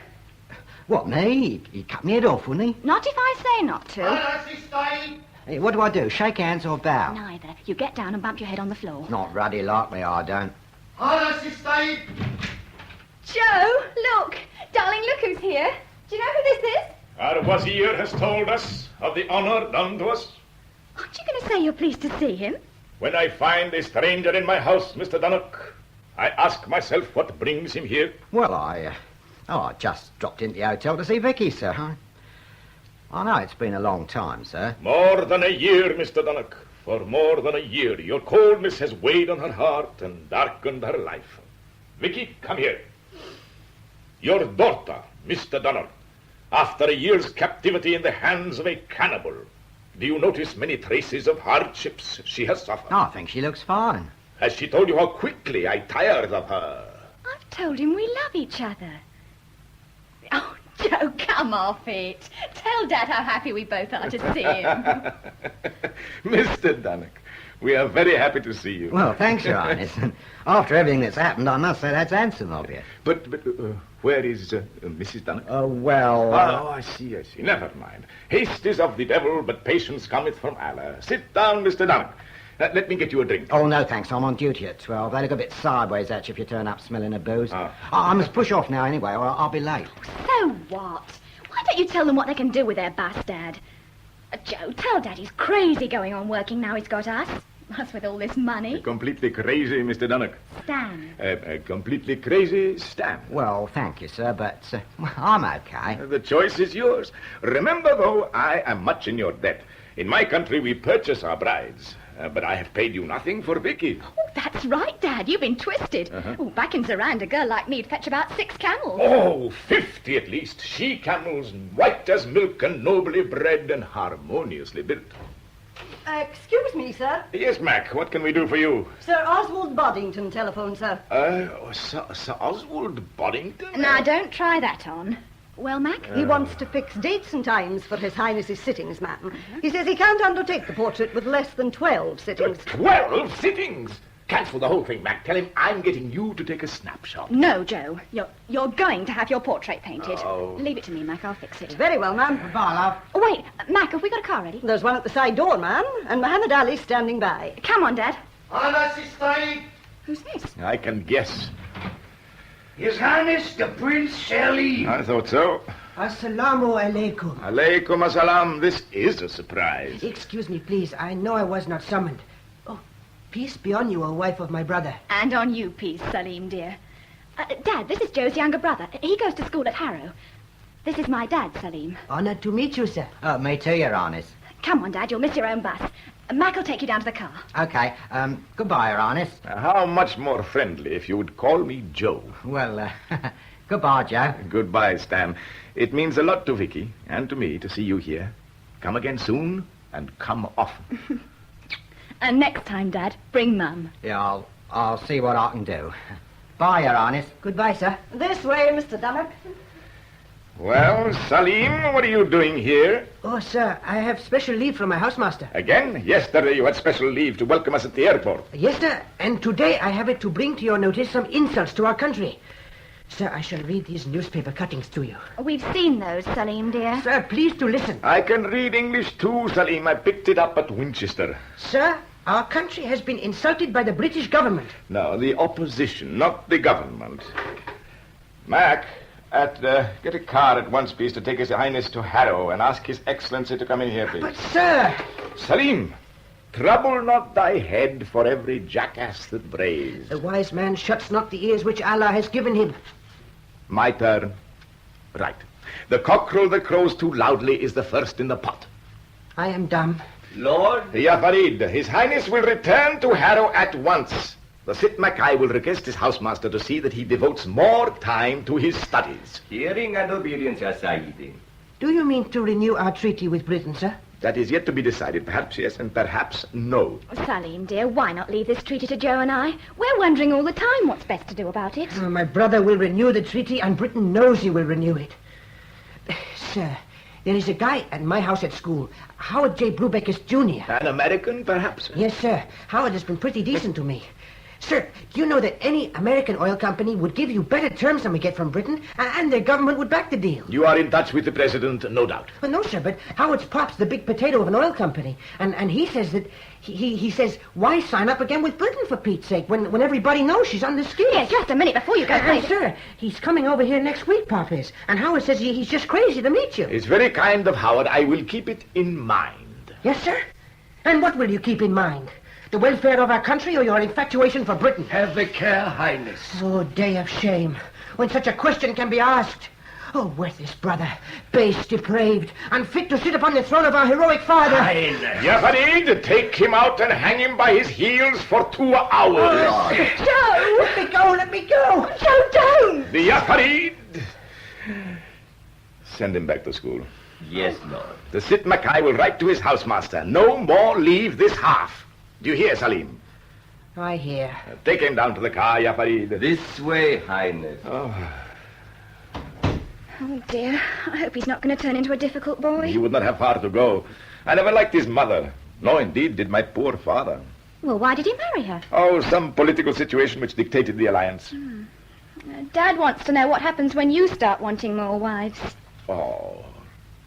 What, me? He'd cut me head off, wouldn't he? Not if I say not to. Hey, what do I do, shake hands or bow? Neither. You get down and bump your head on the floor. Not ruddy like me, I don't. Joe, look. Darling, look who's here. Do you know who this is? Our wazir has told us of the honor done to us. Aren't you going to say you're pleased to see him? When I find a stranger in my house, Mr. Dunnock, I ask myself what brings him here. Well, I just dropped into the hotel to see Vicky, sir. I know it's been a long time, sir. More than a year, Mr. Dunnock. For more than a year, your coldness has weighed on her heart and darkened her life. Vicky, come here. Your daughter, Mr. Dunnock, after a year's captivity in the hands of a cannibal, do you notice many traces of hardships she has suffered? I think she looks fine. Has she told you how quickly I tired of her? I've told him we love each other. Oh, Joe, come off it. Tell Dad how happy we both are to see him. Mr. Dunnock, we are very happy to see you. Well, thanks, Your Highness. After everything that's happened, I must say that's handsome of you. But where is Mrs. Dunnock? Well... Oh, I see. Never mind. Haste is of the devil, but patience cometh from Allah. Sit down, Mr. Dunnock. Let me get you a drink. Oh, no, thanks. I'm on duty at 12. They look a bit sideways at you if you turn up smelling of booze. I must push off now anyway, or I'll be late. So what? Why don't you tell them what they can do with their bus, Dad? Joe, tell Dad he's crazy going on working now he's got us. Us with all this money. Completely crazy, Mr. Dunnock. Stan. Completely crazy, Stan. Well, thank you, sir, but I'm okay. The choice is yours. Remember, though, I am much in your debt. In my country, we purchase our brides. But I have paid you nothing for Vicky. Oh, that's right, Dad. You've been twisted. Oh, back in Zoran, a girl like me'd fetch about 6 camels. Oh, 50 at least. She camels, white as milk and nobly bred and harmoniously built. Excuse me, sir. Yes, Mac, what can we do for you? Sir Oswald Boddington telephoned, sir. Sir Oswald Boddington? Now, don't try that on. Well, Mac? He wants to fix dates and times for His Highness's sittings, ma'am. He says he can't undertake the portrait with less than 12 sittings. 12 sittings? Cancel the whole thing, Mac. Tell him I'm getting you to take a snapshot. No, Joe. You're going to have your portrait painted. Oh. Leave it to me, Mac. I'll fix it. Very well, ma'am. Goodbye, love. Oh, wait. Mac, have we got a car ready? There's one at the side door, ma'am, and Mohammed Ali's standing by. Come on, Dad. Sister. Who's this? I can guess. His Highness the Prince Salim. I thought so. Assalamu alaikum. Alaikum assalam. This is a surprise. Excuse me, please. I know I was not summoned. Oh, peace be on you, O wife of my brother. And on you, peace, Salim, dear. Dad, this is Joe's younger brother. He goes to school at Harrow. This is my dad, Salim. Honored to meet you, sir. Oh, me too, Your Highness. Come on, Dad, you'll miss your own bus. Mac will take you down to the car. Okay, goodbye, Your Highness. How much more friendly if you would call me Joe. Well, goodbye, Joe. Goodbye, Stan. It means a lot to Vicky and to me to see you here. Come again soon and come often. And next time, Dad, bring Mum. Yeah, I'll see what I can do. Bye, Your Highness. Goodbye, sir. This way, Mr. Dunnock. Well, Salim, what are you doing here? Oh, sir, I have special leave from my housemaster. Again? Yesterday you had special leave to welcome us at the airport. Yes, sir, and today I have it to bring to your notice some insults to our country. Sir, I shall read these newspaper cuttings to you. We've seen those, Salim, dear. Sir, please do listen. I can read English too, Salim. I picked it up at Winchester. Sir, our country has been insulted by the British government. No, the opposition, not the government. Mac, get a car at once, please, to take His Highness to Harrow and ask His Excellency to come in here, please. But, sir... Salim, trouble not thy head for every jackass that brays. The wise man shuts not the ears which Allah has given him. My turn. Right. The cockerel that crows too loudly is the first in the pot. I am dumb. Lord? Ya Farid, His Highness will return to Harrow at once. The Sit Mackay will request his housemaster to see that he devotes more time to his studies. Hearing and obedience, Ya Sayyidi. Do you mean to renew our treaty with Britain, sir? That is yet to be decided. Perhaps yes, and perhaps no. Salim, dear, why not leave this treaty to Joe and I? We're wondering all the time what's best to do about it. Oh, my brother will renew the treaty, and Britain knows he will renew it. Sir, there is a guy at my house at school, Howard J. Brubeck's Jr. An American, perhaps? Yes, sir. Howard has been pretty decent to me. Sir, do you know that any American oil company would give you better terms than we get from Britain, and their government would back the deal? You are in touch with the president, no doubt. Well, no, sir, but Howard's pop's the big potato of an oil company, and he says that... He says, why sign up again with Britain, for Pete's sake, when everybody knows she's on the skis? Yes, just a minute before you go. And, sir, he's coming over here next week, Pop is, and Howard says he's just crazy to meet you. It's very kind of Howard. I will keep it in mind. Yes, sir? And what will you keep in mind? The welfare of our country or your infatuation for Britain? Have a care, Highness. Oh, day of shame, when such a question can be asked. Oh, worthless brother, base, depraved, unfit to sit upon the throne of our heroic father. Highness. Ya Farid, take him out and hang him by his heels for 2 hours. Oh, Joe! Let me go, let me go! Joe, don't! The Ya Farid. Send him back to school. Yes, Lord. The Sit Mackay will write to his housemaster. No more leave this half. Do you hear, Salim? I hear. Take him down to the car, Ya Farid. This way, Highness. Oh, dear. I hope he's not going to turn into a difficult boy. He would not have far to go. I never liked his mother. No, indeed, did my poor father. Well, why did he marry her? Oh, some political situation which dictated the alliance. Dad wants to know what happens when you start wanting more wives. Oh,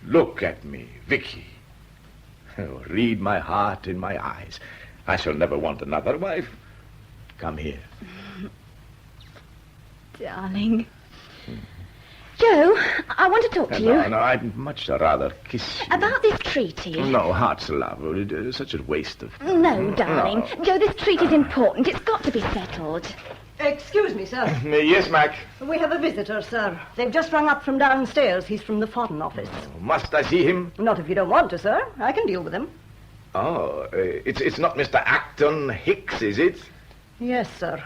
look at me, Vicky. Oh, read my heart in my eyes. I shall never want another wife. Come here. Darling. Joe, I want to talk to you. No, I'd much rather kiss you. About this treaty. No, heart's love. It's such a waste of... No, darling. No. Joe, this treaty's important. It's got to be settled. Excuse me, sir. Yes, Mac. We have a visitor, sir. They've just rung up from downstairs. He's from the Foreign Office. Must I see him? Not if you don't want to, sir. I can deal with him. Oh, it's not Mr. Acton Hicks, is it? Yes, sir.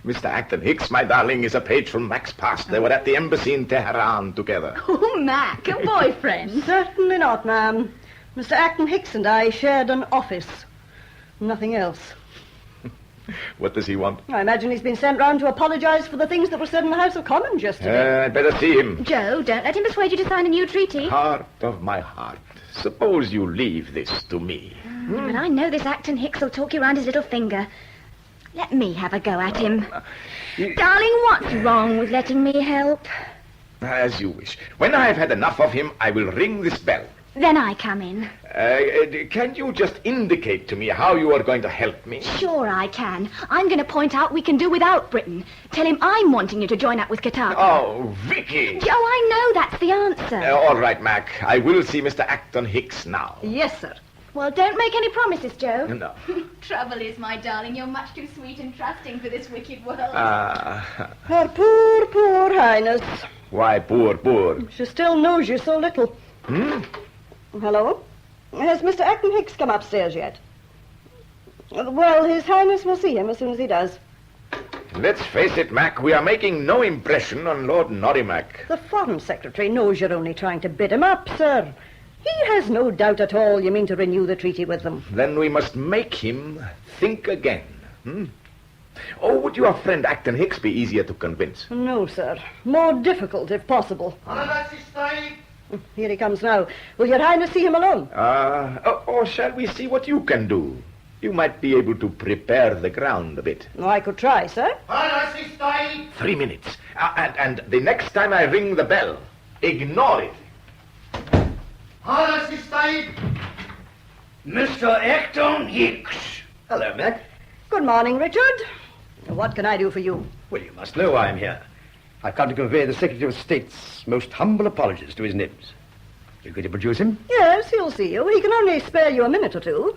Mr. Acton Hicks, my darling, is a page from Mac's past. They were at the embassy in Tehran together. Oh, Mac, a boyfriend? Certainly not, ma'am. Mr. Acton Hicks and I shared an office. Nothing else. What does he want? I imagine he's been sent round to apologize for the things that were said in the House of Commons yesterday. I'd better see him. Joe, don't let him persuade you to sign a new treaty. Heart of my heart. Suppose you leave this to me. But I know this Acton Hicks will talk you round his little finger. Let me have a go at him. Darling, what's wrong with letting me help? As you wish. When I have had enough of him, I will ring this bell. Then I come in. Can you just indicate to me how you are going to help me? Sure I can. I'm going to point out we can do without Britain. Tell him I'm wanting you to join up with Qatar. Oh, Vicky! Joe, I know that's the answer. All right, Mac. I will see Mr. Acton Hicks now. Yes, sir. Well, don't make any promises, Joe. No. Trouble is, my darling, you're much too sweet and trusting for this wicked world. Her poor Highness. Why poor? She still knows you so little. Hello? Has Mr. Acton Hicks come upstairs yet? Well, His Highness will see him as soon as he does. Let's face it, Mac, we are making no impression on Lord Norrimac. The Foreign Secretary knows you're only trying to bid him up, sir. He has no doubt at all you mean to renew the treaty with them. Then we must make him think again. Oh, would your friend Acton Hicks be easier to convince? No, sir. More difficult, if possible. Here he comes now. Will your Highness see him alone? Or shall we see what you can do? You might be able to prepare the ground a bit. I could try, sir. 3 minutes. And the next time I ring the bell, ignore it. Mr. Acton Hicks. Hello, Mac. Good morning, Richard. What can I do for you? Well, you must know why I'm here. I've come to convey the Secretary of State's most humble apologies to his nibs. You going to produce him? Yes, he'll see you. He can only spare you a minute or two.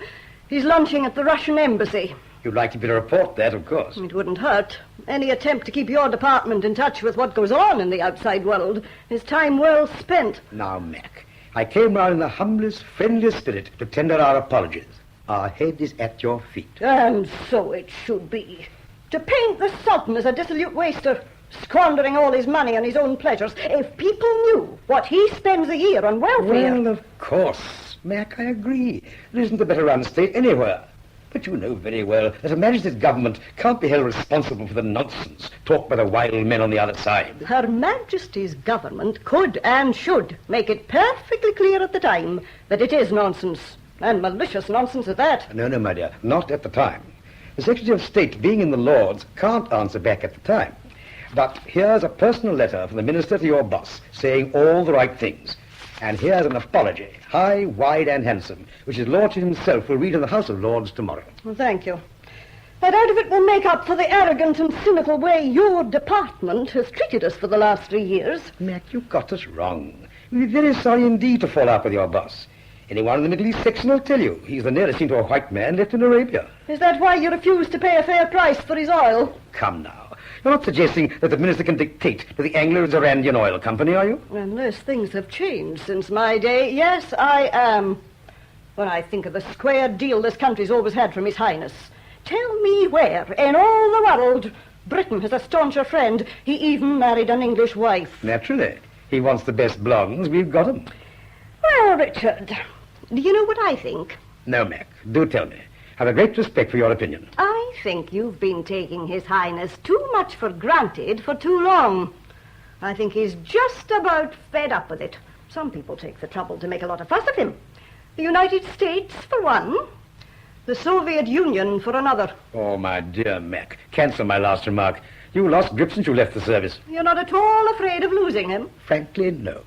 He's lunching at the Russian embassy. You'd like to report that, of course. It wouldn't hurt. Any attempt to keep your department in touch with what goes on in the outside world is time well spent. Now, Mac, I came round in the humblest, friendliest spirit to tender our apologies. Our head is at your feet. And so it should be. To paint the Sultan as a dissolute waster, squandering all his money on his own pleasures. If people knew what he spends a year on welfare... Well, of course, Mac, I agree. There isn't a better run state anywhere. But you know very well that Her Majesty's government can't be held responsible for the nonsense talked by the wild men on the other side. Her Majesty's government could and should make it perfectly clear at the time that it is nonsense, and malicious nonsense at that. No, my dear, not at the time. The Secretary of State, being in the Lords, can't answer back at the time. But here's a personal letter from the Minister to your boss, saying all the right things. And here's an apology, high, wide, and handsome, which his Lordship himself will read in the House of Lords tomorrow. Well, thank you. I doubt if it will make up for the arrogant and cynical way your department has treated us for the last 3 years. Mac, you got us wrong. We'd be very sorry indeed to fall out with your boss. Anyone in the Middle East section will tell you he's the nearest thing to a white man left in Arabia. Is that why you refuse to pay a fair price for his oil? Come now. You're not suggesting that the minister can dictate to the Anglo-Zorandian Oil Company, are you? Unless things have changed since my day, yes, I am. When I think of the square deal this country's always had from His Highness, tell me where, in all the world, Britain has a stauncher friend. He even married an English wife. Naturally. He wants the best blondes. We've got 'em. Well, Richard, do you know what I think? No, Mac. Do tell me. I have a great respect for your opinion. I think you've been taking His Highness too much for granted for too long. I think he's just about fed up with it. Some people take the trouble to make a lot of fuss of him. The United States, for one. The Soviet Union, for another. Oh, my dear Mac, cancel my last remark. You lost grip since you left the service. You're not at all afraid of losing him? Frankly, no.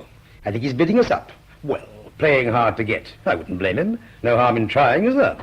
I think he's bidding us up. Well, playing hard to get. I wouldn't blame him. No harm in trying, is there?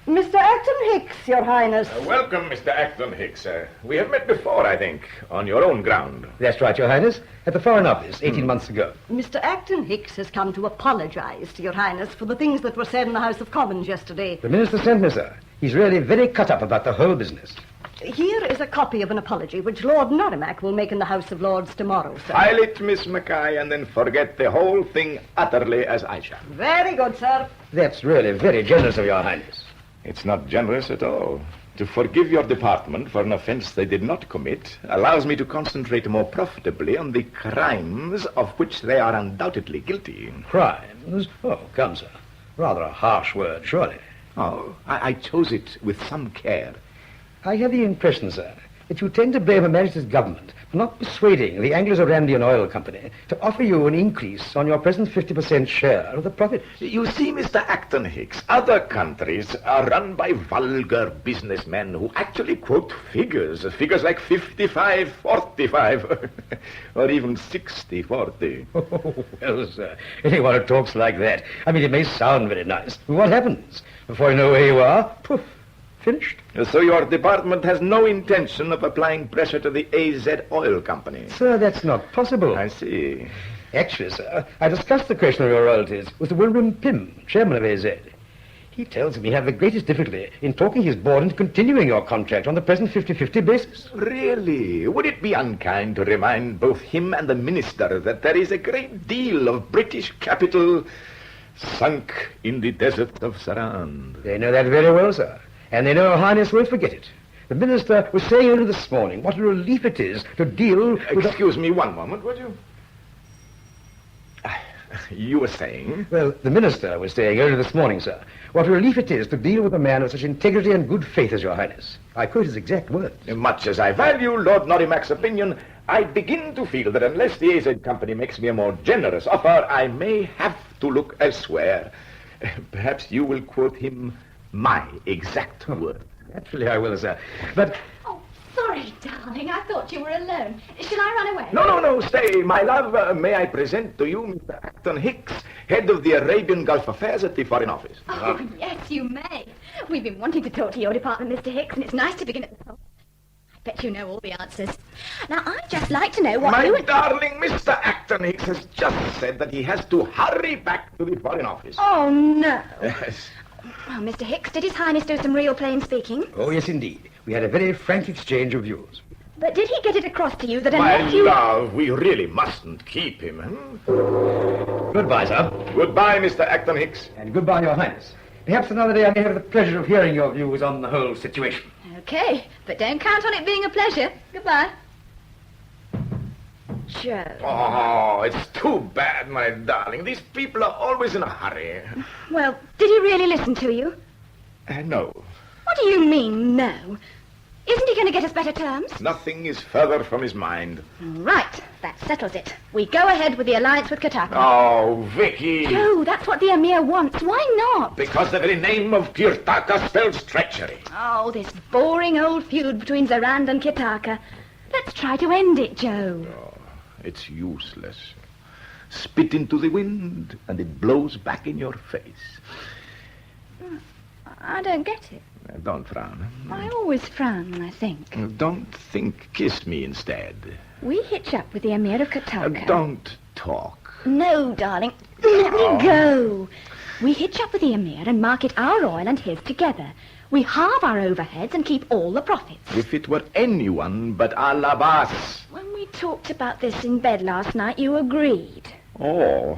Mr. Acton Hicks, Your Highness. Welcome, Mr. Acton Hicks. We have met before, I think, on your own ground. That's right, Your Highness. At the Foreign Office, 18 months ago. Mr. Acton Hicks has come to apologize to Your Highness for the things that were said in the House of Commons yesterday. The Minister sent me, sir. He's really very cut up about the whole business. Here is a copy of an apology which Lord Norrimac will make in the House of Lords tomorrow, sir. File it, Miss Mackay, and then forget the whole thing utterly as I shall. Very good, sir. That's really very generous of Your Highness. It's not generous at all. To forgive your department for an offense they did not commit allows me to concentrate more profitably on the crimes of which they are undoubtedly guilty. Crimes? Oh, come, sir. Rather a harsh word, surely. Oh, I chose it with some care. I have the impression, sir, that you tend to blame Her Majesty's government for not persuading the Anglo-Zorandian Oil Company to offer you an increase on your present 50% share of the profit. You see, Mr. Acton Hicks, other countries are run by vulgar businessmen who actually quote figures like 55-45, or even 60-40. Oh, well, sir, anyone who talks like that, I mean, it may sound very nice, but what happens? Before you know where you are, poof. Finished. So your department has no intention of applying pressure to the AZ Oil Company? Sir, that's not possible. I see. Actually, sir, I discussed the question of your royalties with William Pym, chairman of AZ. He tells me he had the greatest difficulty in talking his board into continuing your contract on the present 50-50 basis. Really? Would it be unkind to remind both him and the minister that there is a great deal of British capital sunk in the desert of Sarand? They know that very well, sir. And they know Her Highness won't forget it. The minister was saying only this morning what a relief it is to deal with... Excuse me one moment, would you? You were saying? Well, the minister was saying earlier this morning, sir, what a relief it is to deal with a man of such integrity and good faith as Your Highness. I quote his exact words. Much as I value Lord Norrimac's opinion, I begin to feel that unless the AZ Company makes me a more generous offer, I may have to look elsewhere. Perhaps you will quote him my exact words. Naturally I will, sir. But... Oh, sorry, darling. I thought you were alone. Shall I run away? No, stay. My love, may I present to you Mr. Acton Hicks, head of the Arabian Gulf Affairs at the Foreign Office. Oh, yes, you may. We've been wanting to talk to your department, Mr. Hicks, and it's nice to begin at the top. I bet you know all the answers. Now, I'd just like to know what My darling, Mr. Acton Hicks has just said that he has to hurry back to the Foreign Office. Oh, no. Yes. Well, Mr. Hicks, did His Highness do some real plain speaking? Oh, yes, indeed. We had a very frank exchange of views. But did he get it across to you that My unless you... love, we really mustn't keep him. Goodbye, sir. Goodbye, Mr. Acton Hicks. And goodbye, Your Highness. Perhaps another day I may have the pleasure of hearing your views on the whole situation. Okay, but don't count on it being a pleasure. Goodbye. Joe. Oh, it's too bad, my darling. These people are always in a hurry. Well, did he really listen to you? No. What do you mean, no? Isn't he going to get us better terms? Nothing is further from his mind. Right, that settles it. We go ahead with the alliance with Qatar. Oh, Vicky. Joe, that's what the Emir wants. Why not? Because the very name of Kirtaka spells treachery. Oh, this boring old feud between Zarand and Kitaka. Let's try to end it, Joe. Oh, it's useless. Spit into the wind, and it blows back in your face. I don't get it. Don't frown. I always frown when I think. Don't think. Kiss me instead. We hitch up with the Emir of Qatar. Don't talk. No, darling. Let me go. We hitch up with the Emir and market our oil and his together. We halve our overheads and keep all the profits. If it were anyone but Al-Abbas. When we talked about this in bed last night, you agreed. Oh,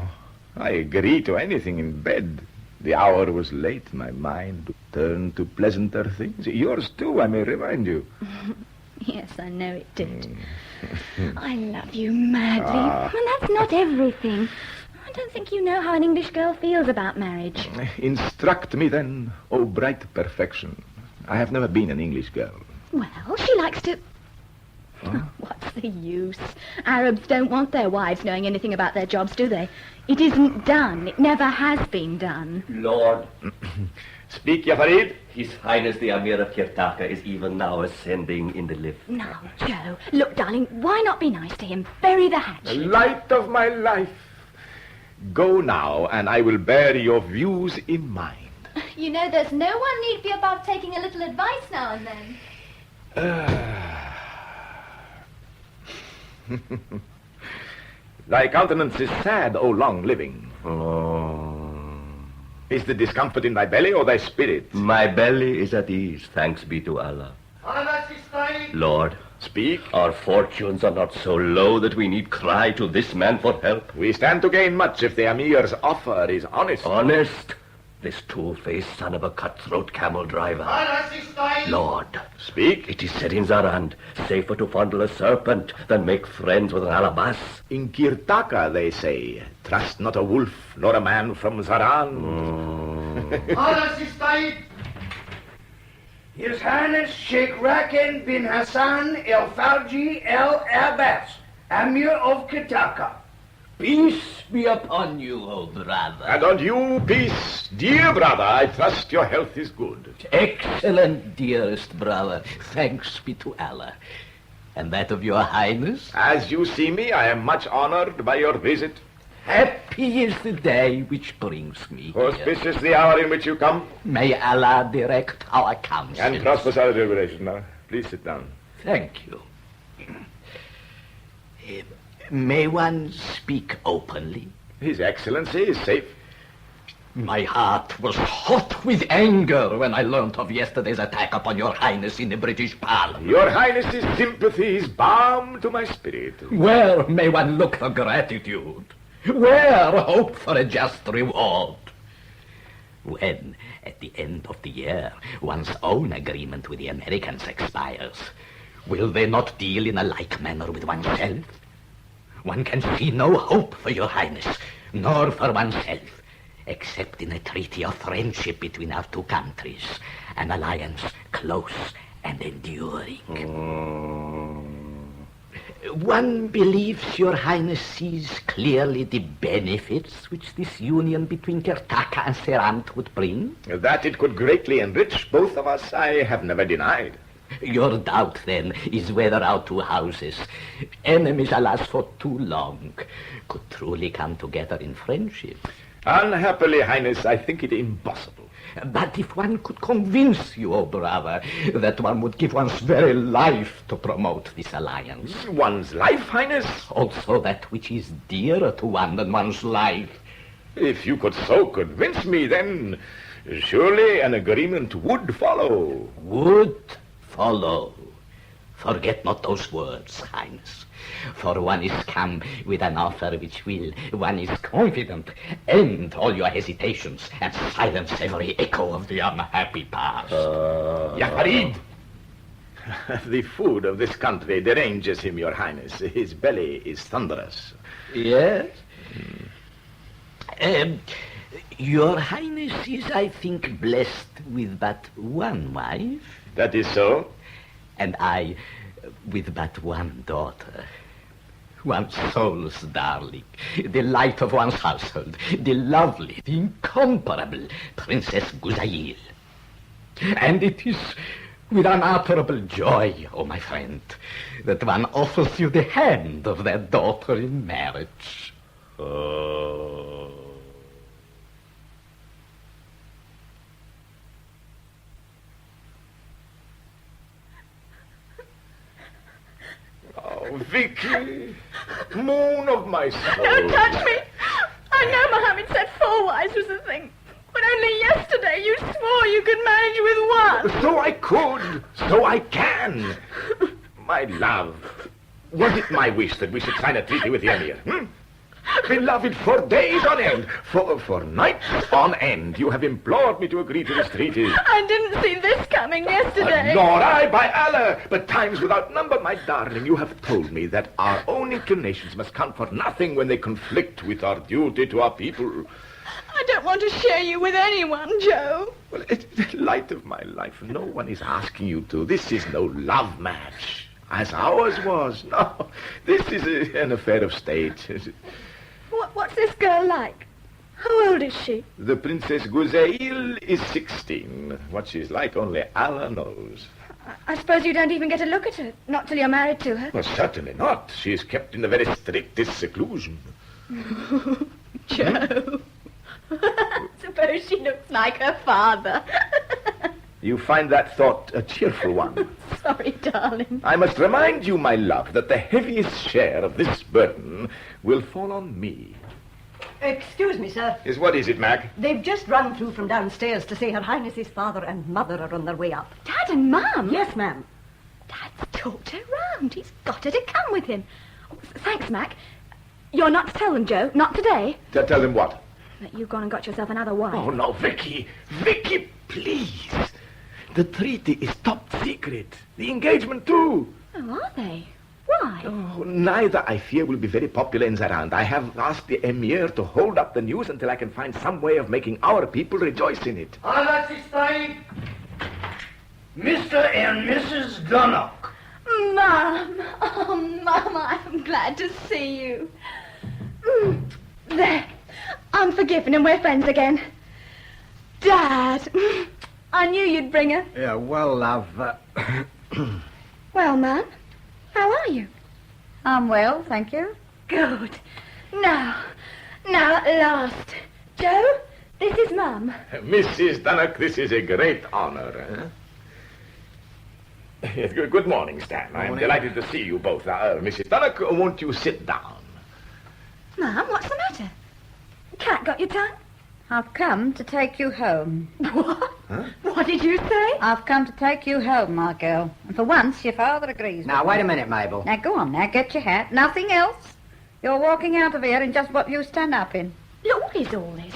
I agree to anything in bed. The hour was late. My mind turned to pleasanter things. Yours, too, I may remind you. Yes, I know it did. I love you madly. And that's not everything. I don't think you know how an English girl feels about marriage. Instruct me, then, O bright perfection. I have never been an English girl. Well, she likes to... Huh? What's the use? Arabs don't want their wives knowing anything about their jobs, do they? It isn't done. It never has been done. Lord. Speak, Ya Farid. His Highness the Emir of Kirtaka is even now ascending in the lift. Now, Joe, look, darling, why not be nice to him? Bury the hatchet. The light of my life. Go now, and I will bear your views in mind. You know, there's no one need be above taking a little advice now and then. Thy countenance is sad, O long living. Oh. Is the discomfort in thy belly or thy spirit? My belly is at ease, thanks be to Allah. Lord, speak. Our fortunes are not so low that we need cry to this man for help. We stand to gain much if the Emir's offer is honest. Honest? This two-faced son of a cutthroat camel driver. Lord, speak. It is said in Zarand, safer to fondle a serpent than make friends with an Al-Abbas. In Kirtaka, they say, trust not a wolf nor a man from Zarand. His Highness Sheikh Raken bin Hassan El Farji El Abbas, Emir of Kitaka. Peace be upon you, O brother. And on you, peace. Dear brother, I trust your health is good. Excellent, dearest brother. Thanks be to Allah. And that of your Highness? As you see me, I am much honored by your visit. Happy is the day which brings me here. Auspicious the hour in which you come. May Allah direct our counsels. And prosperous our deliberations. Now, please sit down. Thank you. May one speak openly? His Excellency is safe. My heart was hot with anger when I learnt of yesterday's attack upon your highness in the British Parliament. Your highness's sympathy is balm to my spirit. Where may one look for gratitude? Where hope for a just reward? When, at the end of the year, one's own agreement with the Americans expires, will they not deal in a like manner with oneself? One can see no hope for your highness, nor for oneself, except in a treaty of friendship between our two countries, an alliance close and enduring. One believes your highness sees clearly the benefits which this union between Kirtaka and Serant would bring. That it could greatly enrich both of us, I have never denied. Your doubt, then, is whether our two houses, enemies alas for too long, could truly come together in friendship. Unhappily, Highness, I think it impossible. But if one could convince you, O brother, that one would give one's very life to promote this alliance. One's life, Highness? Also that which is dearer to one than one's life. If you could so convince me, then surely an agreement would follow. Would follow. Forget not those words, Highness. For one is come with an offer which will, one is confident, end all your hesitations and silence every echo of the unhappy past. Ya Farid! The food of this country deranges him, Your Highness. His belly is thunderous. Yes? Your Highness is, I think, blessed with but one wife. That is so. And I with but one daughter. One's soul's darling, the light of one's household, the lovely, the incomparable Princess Guzail. And it is with unutterable joy, oh my friend, that one offers you the hand of that daughter in marriage. Oh, Vicky, moon of my soul. Don't touch me. I know Mohammed said 4 wives was the thing. But only yesterday you swore you could manage with one. So I could. So I can. My love, was it my wish that we should sign a treaty with the Emir? Beloved, for days on end, for nights on end, you have implored me to agree to this treaty. I didn't see this coming yesterday. Nor I, by Allah. But times without number, my darling, you have told me that our own inclinations must count for nothing when they conflict with our duty to our people. I don't want to share you with anyone, Joe. Well, it's the light of my life. No one is asking you to. This is no love match, as ours was. No, this is an affair of state. What's this girl like? How old is she? The Princess Guzail is 16. What she's like, only Allah knows. I suppose you don't even get a look at her, not till you're married to her. Well, certainly not. She is kept in the very strictest seclusion. Joe. Suppose she looks like her father. You find that thought a cheerful one. Sorry, darling. I must remind you, my love, that the heaviest share of this burden will fall on me. Excuse me, sir. Yes, what is it, Mac? They've just run through from downstairs to say Her Highness's father and mother are on their way up. Dad and Mum? Yes, ma'am. Dad's talked her round. He's got her to come with him. Oh, thanks, Mac. You're not to tell them, Joe. Not today. Tell them what? That you've gone and got yourself another wife. Oh, no, Vicky. Vicky, please. The treaty is top secret. The engagement, too. Oh, are they? Why? Oh, neither, I fear, will be very popular in Zarand. I have asked the Emir to hold up the news until I can find some way of making our people rejoice in it. Mr. and Mrs. Dunnock. Mum! Oh, Mum, I'm glad to see you. There. I'm forgiven and we're friends again. Dad! I knew you'd bring her. Yeah, well, love... Well, Mum, how are you? I'm well, thank you. Good. Now at last. Joe, this is Mum. Mrs. Dunnock, this is a great honor. Yes, good morning, Stan. I'm delighted to see you both. Mrs. Dunnock, won't you sit down? Mum, what's the matter? Cat got your tongue? I've come to take you home. What? Huh? What did you say? I've come to take you home, my girl. And for once, your father agrees Now, with wait me. a minute, Mabel. Now, go on now, get your hat. Nothing else. You're walking out of here in just what you stand up in. Look, what is all this?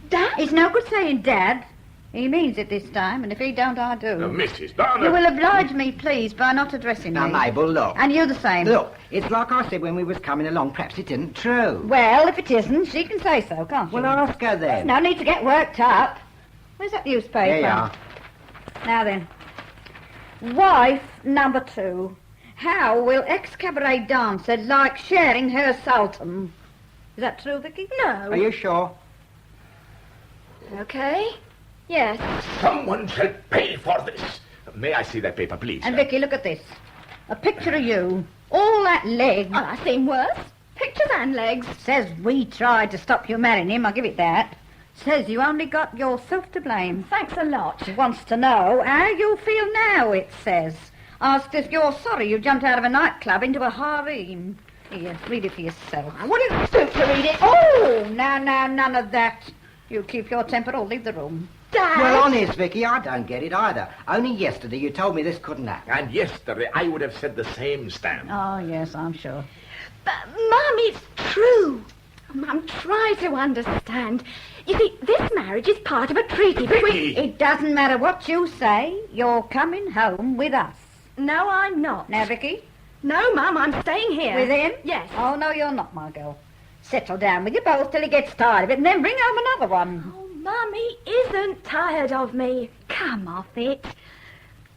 Dad? It's no good saying Dad. He means it this time, and if he don't, I do. Mrs. Donner. You will oblige me, please, by not addressing Now, me. Mabel, look. And you the same. Look, it's like I said when we was coming along. Perhaps it isn't true. Well, if it isn't, she can say so, can't she? Well, ask her then. No need to get worked up. Where's that newspaper? There you are. Now then. Wife number 2. How will ex-cabaret dancer like sharing her sultan? Is that true, Vicky? No. Are you sure? Okay. Yes. Someone shall pay for this. May I see that paper, please? And Vicky, look at this. A picture of you. All that leg. Oh, I've seen worse. Pictures and legs. Says we tried to stop you marrying him, I'll give it that. Says you only got yourself to blame. Thanks a lot. Wants to know how you feel now, it says. Asked if you're sorry you jumped out of a nightclub into a harem. Here, read it for yourself. I wouldn't stoop to read it. Oh, now, none of that. You keep your temper or leave the room. Dad! Well, honest, Vicky, I don't get it either. Only yesterday you told me this couldn't happen. And yesterday I would have said the same, Stan. Oh, yes, I'm sure. But, Mum, it's true. Mum, try to understand. You see, this marriage is part of a treaty between... It doesn't matter what you say. You're coming home with us. No, I'm not. Now, Vicky? No, Mum, I'm staying here. With him? Yes. Oh, no, you're not, my girl. Settle down with you both till he gets tired of it, and then bring home another one. Oh, Mum, he isn't tired of me. Come off it.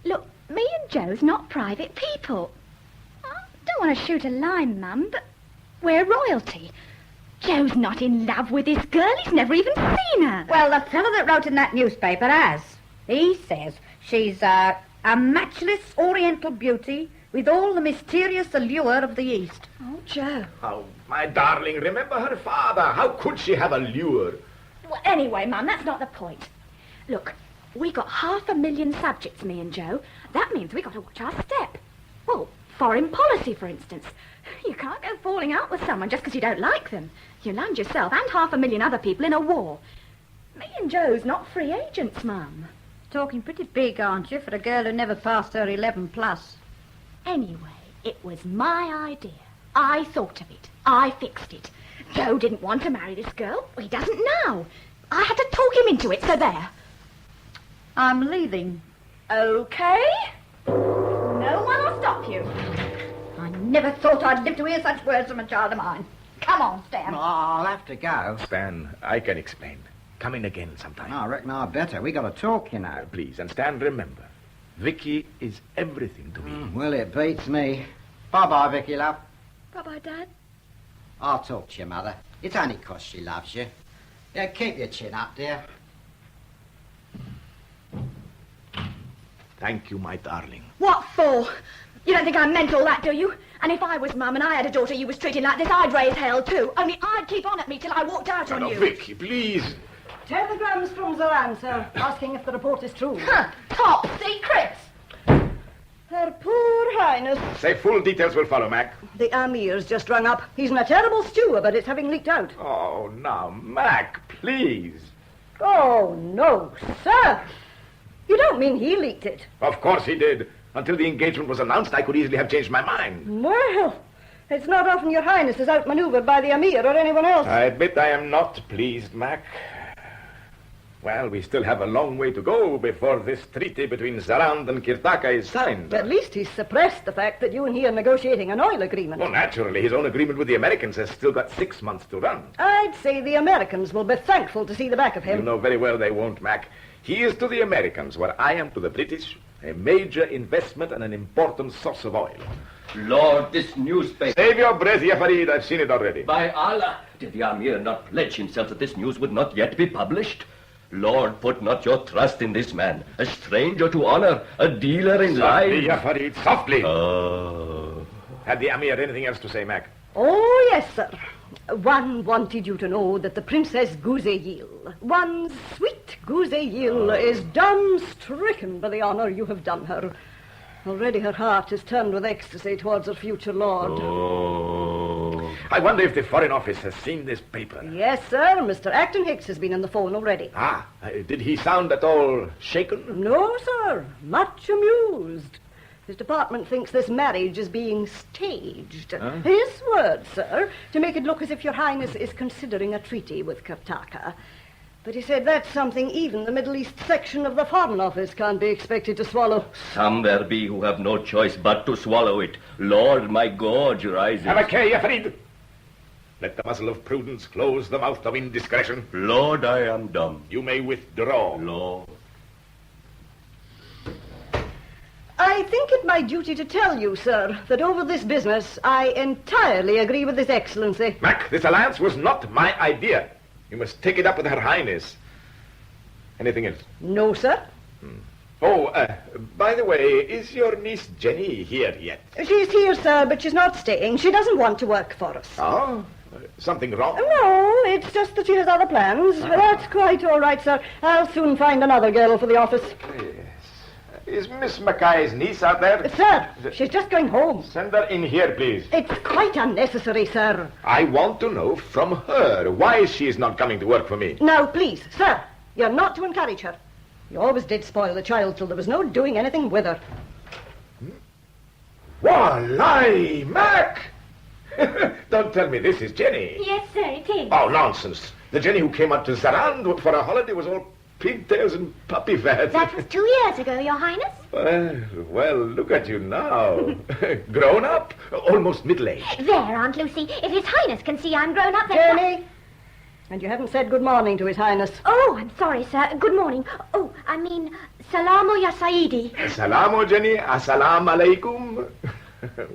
Look, me and Joe's not private people. I don't want to shoot a line, Mum, but we're royalty. Joe's not in love with this girl. He's never even seen her. Well, the fellow that wrote in that newspaper has. He says she's a matchless oriental beauty with all the mysterious allure of the East. Oh, Joe. Oh, my darling, remember her father. How could she have a lure? Well, anyway, Mum, that's not the point. Look, we got 500,000 subjects, me and Joe. That means we got to watch our step. Well, foreign policy, for instance. You can't go falling out with someone just because you don't like them. You land yourself and 500,000 other people in a war. Me and Joe's not free agents, Mum. Talking pretty big, aren't you, for a girl who never passed her 11 plus? Anyway, it was my idea. I thought of it. I fixed it. Joe didn't want to marry this girl. He doesn't now. I had to talk him into it, so there. I'm leaving. Okay. No one will stop you. I never thought I'd live to hear such words from a child of mine. Come on, Stan. Oh, I'll have to go. Stan, I can explain. Come in again sometime. I reckon I'd better. We got to talk, you know. Please, and Stan, remember, Vicky is everything to me. Well, it beats me. Bye-bye, Vicky, love. Bye-bye, Dad. I'll talk to your mother. It's only 'cause she loves you. Yeah, keep your chin up, dear. Thank you, my darling. What for? You don't think I meant all that, do you? And if I was Mum and I had a daughter you was treating like this, I'd raise hell too. Only I'd keep on at me till I walked out on No, you. Vicky, please. Telegrams from Zoran, sir, asking if the report is true. Huh, top secrets. Her poor Highness. Say full details will follow, Mac. The Amir's just rung up. He's in a terrible stew about it having leaked out. Oh, now, Mac, please. Oh, no, sir. You don't mean he leaked it? Of course he did. Until the engagement was announced, I could easily have changed my mind. Well, it's not often your Highness is outmaneuvered by the Amir or anyone else. I admit I am not pleased, Mac. Well, we still have a long way to go before this treaty between Zarand and Kirtaka is signed. At least he's suppressed the fact that you and he are negotiating an oil agreement. Well, naturally, his own agreement with the Americans has still got 6 months to run. I'd say the Americans will be thankful to see the back of him. You know very well they won't, Mac. He is to the Americans what I am to the British, a major investment and an important source of oil. Lord, this newspaper... Save your breath, Ya Farid. I've seen it already. By Allah, did the Amir not pledge himself that this news would not yet be published? Lord, put not your trust in this man, a stranger to honor, a dealer in Softly, lies. Ya Farid, softly. Oh. Had the Amir anything else to say, Mac? Oh, yes, sir. One wanted you to know that the Princess Guzeyil, one sweet Guzeyil, is dumb-stricken by the honor you have done her. Already her heart is turned with ecstasy towards her future lord. Oh. I wonder if the Foreign Office has seen this paper. Yes, sir. Mr. Acton Hicks has been on the phone already. Did he sound at all shaken? No, sir. Much amused. His department thinks this marriage is being staged. Huh? His words, sir, to make it look as if Your Highness is considering a treaty with Kartaka. But he said that's something even the Middle East section of the Foreign Office can't be expected to swallow. Some there be who have no choice but to swallow it. Lord, my gorge rises. Have a care, Yafrid. Let the muzzle of prudence close the mouth of indiscretion. Lord, I am dumb. You may withdraw. Lord. I think it my duty to tell you, sir, that over this business I entirely agree with His Excellency. Mac, this alliance was not my idea. You must take it up with Her Highness. Anything else? No, sir. Oh, by the way, is your niece Jenny here yet? She's here, sir, but she's not staying. She doesn't want to work for us. Oh? Something wrong? No, it's just that she has other plans. That's quite all right, sir. I'll soon find another girl for the office. Yes. Is Miss Mackay's niece out there? Sir, she's just going home. Send her in here, please. It's quite unnecessary, sir. I want to know from her why she is not coming to work for me. Now, please, sir, you're not to encourage her. You always did spoil the child till there was no doing anything with her. Why, Mac! Don't tell me this is Jenny. Yes, sir, it is. Oh, nonsense. The Jenny who came up to Zarand for a holiday was all pigtails and puppy fat. That was 2 years ago, Your Highness. Well, look at you now. Grown up, almost middle-aged. There, Aunt Lucy. If His Highness can see I'm grown up, then... Jenny! And you haven't said good morning to His Highness. Oh, I'm sorry, sir. Good morning. Oh, I mean, Salamu Ya Saidi. Salamu, Jenny. Assalamu alaikum.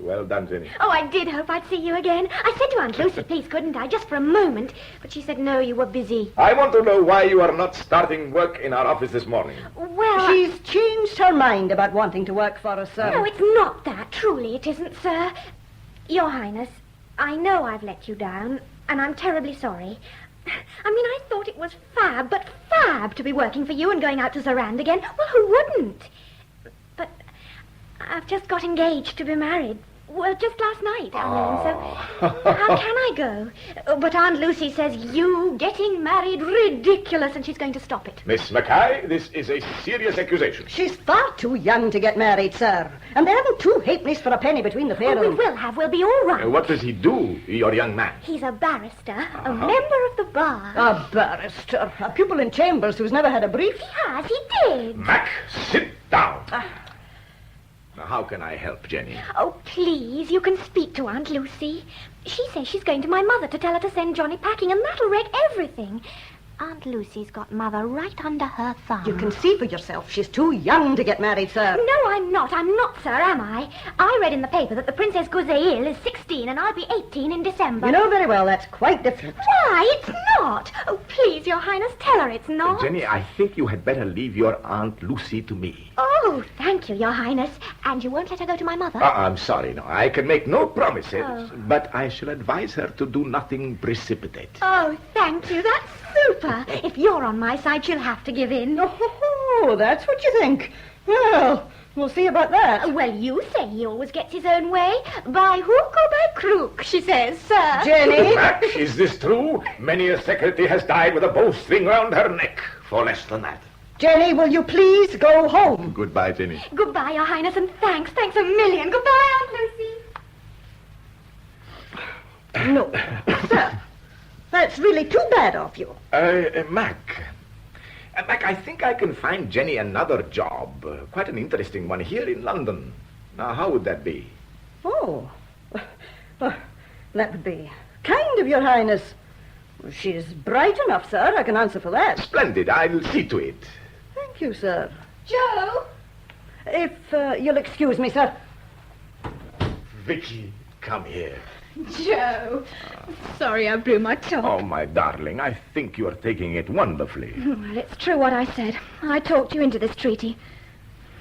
Well done, Jenny. Oh, I did hope I'd see you again. I said to Aunt Lucy, please, couldn't I, just for a moment. But she said, no, you were busy. I want to know why you are not starting work in our office this morning. Well, She's changed her mind about wanting to work for us, sir. No, it's not that. Truly, it isn't, sir. Your Highness, I know I've let you down, and I'm terribly sorry. I mean, I thought it was fab to be working for you and going out to Zarand again. Well, who wouldn't? But I've just got engaged to be married. Well, just last night, I mean, so how can I go? But Aunt Lucy says you getting married ridiculous, and she's going to stop it. Miss Mackay, this is a serious accusation. She's far too young to get married, sir. And there haven't two halfpennies for a penny between the pair of We them. will have. We'll be all right. What does he do, your young man? He's a barrister, a member of the bar. A barrister. A pupil in Chambers who's never had a brief. He has. He did. Mac, sit down. Now, how can I help, Jenny? Oh, please, you can speak to Aunt Lucy. She says she's going to my mother to tell her to send Johnny packing, and that'll wreck everything. Aunt Lucy's got Mother right under her thumb. You can see for yourself. She's too young to get married, sir. No, I'm not. I'm not, sir, am I? I read in the paper that the Princess Guzail is 16 and I'll be 18 in December. You know very well that's quite different. Why? It's not. Oh, please, Your Highness, tell her it's not. Jenny, I think you had better leave your Aunt Lucy to me. Oh, thank you, Your Highness. And you won't let her go to my mother? I'm sorry, no. I can make no promises, Oh. but I shall advise her to do nothing precipitate. Oh, thank you. That's super. If you're on my side, she'll have to give in. Oh, that's what you think. Well, we'll see about that. Well, you say he always gets his own way. By hook or by crook, she says, sir. Jenny? Mac, is this true? Many a secretary has died with a bowstring round her neck for less than that. Jenny, will you please go home? Goodbye, Jenny. Goodbye, Your Highness, and thanks a million. Goodbye, Aunt Lucy. No, sir. That's really too bad of you. Mac, I think I can find Jenny another job. Quite an interesting one here in London. Now, how would that be? Oh. Well, that would be kind of Your Highness. She's bright enough, sir. I can answer for that. Splendid. I'll see to it. Thank you, sir. Joe? If you'll excuse me, sir. Vicky, come here. Joe. Sorry I blew my top. Oh, my darling, I think you're taking it wonderfully. Well, it's true what I said. I talked you into this treaty.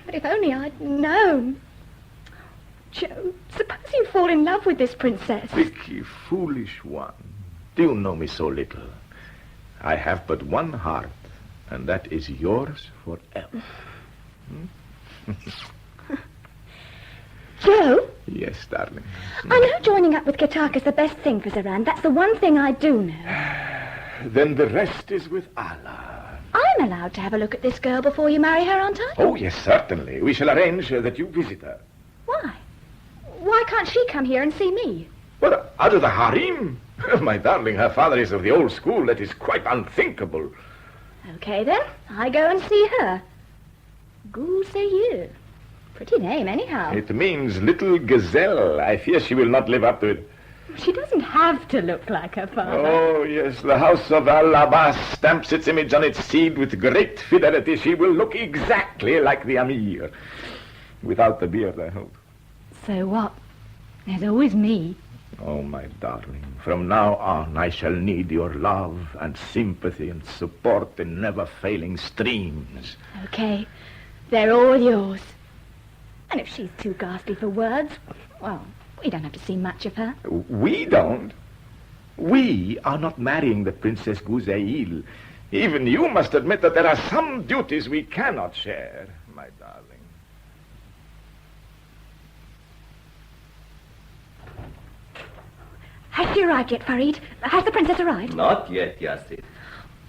But if only I'd known. Joe, suppose you fall in love with this princess. Vicky, foolish one. Do you know me so little? I have but one heart, and that is yours forever. Joe? Yes, darling. I know joining up with Kataka's the best thing for Zoran. That's the one thing I do know. Then the rest is with Allah. I'm allowed to have a look at this girl before you marry her, aren't I? Oh, yes, certainly. We shall arrange that you visit her. Why? Why can't she come here and see me? Well, out of the harem? My darling, her father is of the old school. That is quite unthinkable. Okay, then. I go and see her. Gouzeyu. Pretty name, anyhow. It means little gazelle. I fear she will not live up to it. She doesn't have to look like her father. Oh, yes, the house of Al-Abbas stamps its image on its seed with great fidelity. She will look exactly like the Amir. Without the beard, I hope. So what? There's always me. Oh, my darling, from now on I shall need your love and sympathy and support in never-failing streams. Okay, they're all yours. And if she's too ghastly for words, well, we don't have to see much of her. We don't? We are not marrying the Princess Gouzeil. Even you must admit that there are some duties we cannot share, my darling. Has she arrived yet, Farid? Has the princess arrived? Not yet, Yasid.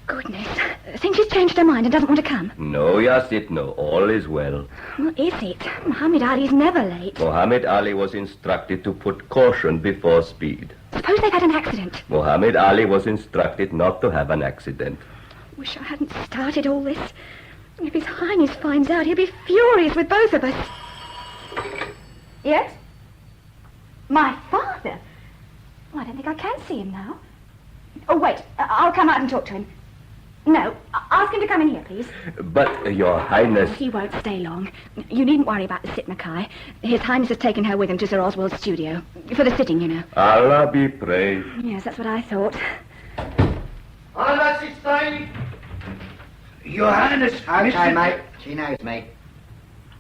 Goodness. Think she's changed her mind and doesn't want to come? No, Yasid, no. All is well. What is it? Muhammad Ali's never late. Muhammad Ali was instructed to put caution before speed. Suppose they've had an accident. Muhammad Ali was instructed not to have an accident. Wish I hadn't started all this. If His Highness finds out, he'll be furious with both of us. Yes? My father? Oh, I don't think I can see him now. Oh, wait. I'll come out and talk to him. No, ask him to come in here, please. But, Your Highness... He won't stay long. You needn't worry about the Sitmakai. His Highness has taken her with him to Sir Oswald's studio. For the sitting, you know. Allah be praised. Yes, that's what I thought. Allah is Your Highness... Okay, mate. She knows me.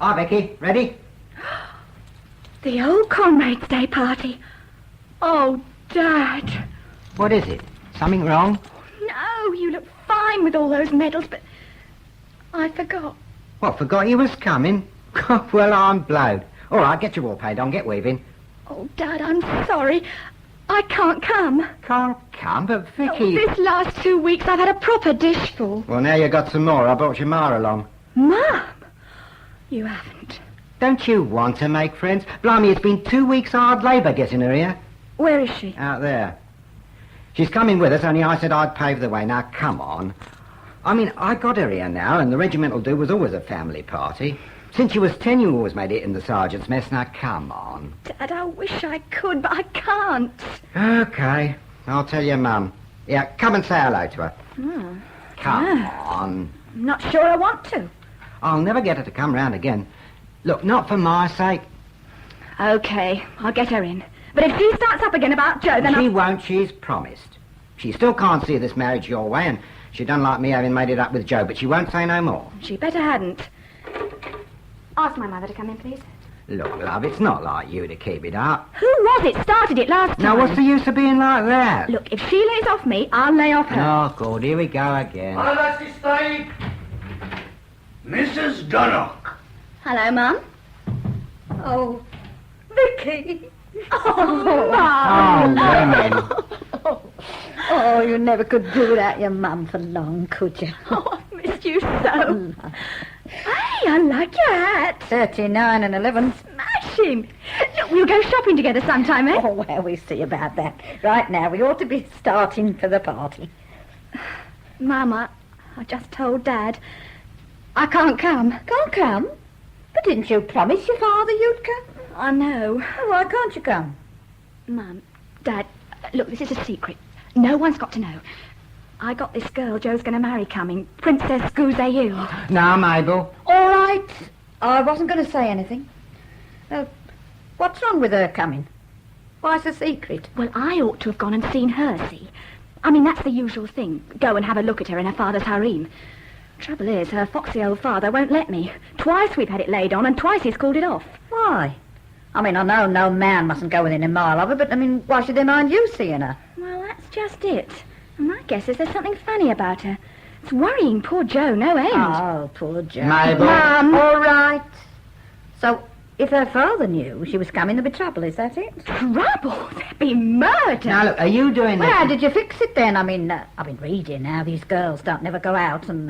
Hi, Vicky. Ready? The old Comrades' Day party. Oh, Dad. What is it? Something wrong? No, you look fine with all those medals, but I forgot. What, forgot you was coming? Well, I'm blowed. All right, get your wool paid on, get weaving. Oh, Dad, I'm sorry. I can't come. Can't come? But, Vicky... Oh, this last 2 weeks I've had a proper dish full. Well, now you got some more. I brought your ma along. Mum? You haven't. Don't you want to make friends? Blimey, it's been 2 weeks hard labour getting her here. Where is she? Out there. She's coming with us, only I said I'd pave the way. Now, come on. I mean, I got her here now, and the regimental do was always a family party. Since you was 10, you always made it in the sergeant's mess. Now, come on. Dad, I wish I could, but I can't. Okay. I'll tell your mum. Yeah, come and say hello to her. Oh. Come on. I'm not sure I want to. I'll never get her to come round again. Look, not for my sake. Okay, I'll get her in. But if she starts up again about Joe, then She won't, she's promised. She still can't see this marriage your way, and she don't like me having made it up with Joe, but she won't say no more. She better hadn't. Ask my mother to come in, please. Look, love, it's not like you to keep it up. Who was it started it last time? Now, what's the use of being like that? Look, if she lays off me, I'll lay off her. Oh, good, here we go again. Allah is Mrs. Dunnock. Hello, Mum. Oh, Vicky. Oh, Mum. Oh, you never could do without your mum for long, could you? Oh, I've missed you so. Hey, I like your hat. 39 and 11. Smashing. Look, we'll go shopping together sometime, eh? Oh, well, we'll see about that. Right now, we ought to be starting for the party. Mama, I just told Dad. I can't come. Can't come? But didn't you promise your father you'd come? I know. Well, why can't you come? Mum, Dad, look, this is a secret. No one's got to know. I got this girl Joe's going to marry coming, Princess Gouzeyu. Now, Mabel. All right. I wasn't going to say anything. What's wrong with her coming? Why's the secret? Well, I ought to have gone and seen her, see? I mean, that's the usual thing. Go and have a look at her in her father's harem. Trouble is, her foxy old father won't let me. Twice we've had it laid on, and twice he's called it off. Why? I mean, I know no man mustn't go within a mile of her, but, I mean, why should they mind you seeing her? Well, that's just it. And my guess is there's something funny about her. It's worrying poor Joe no end. Oh, poor Joe. Mabel. Mum. All right. So, If her father knew she was coming, there'd be trouble, is that it? Trouble? There'd be murder. Now, look, are you doing Well, this? how did you fix it then? I mean, I've been reading how these girls don't never go out and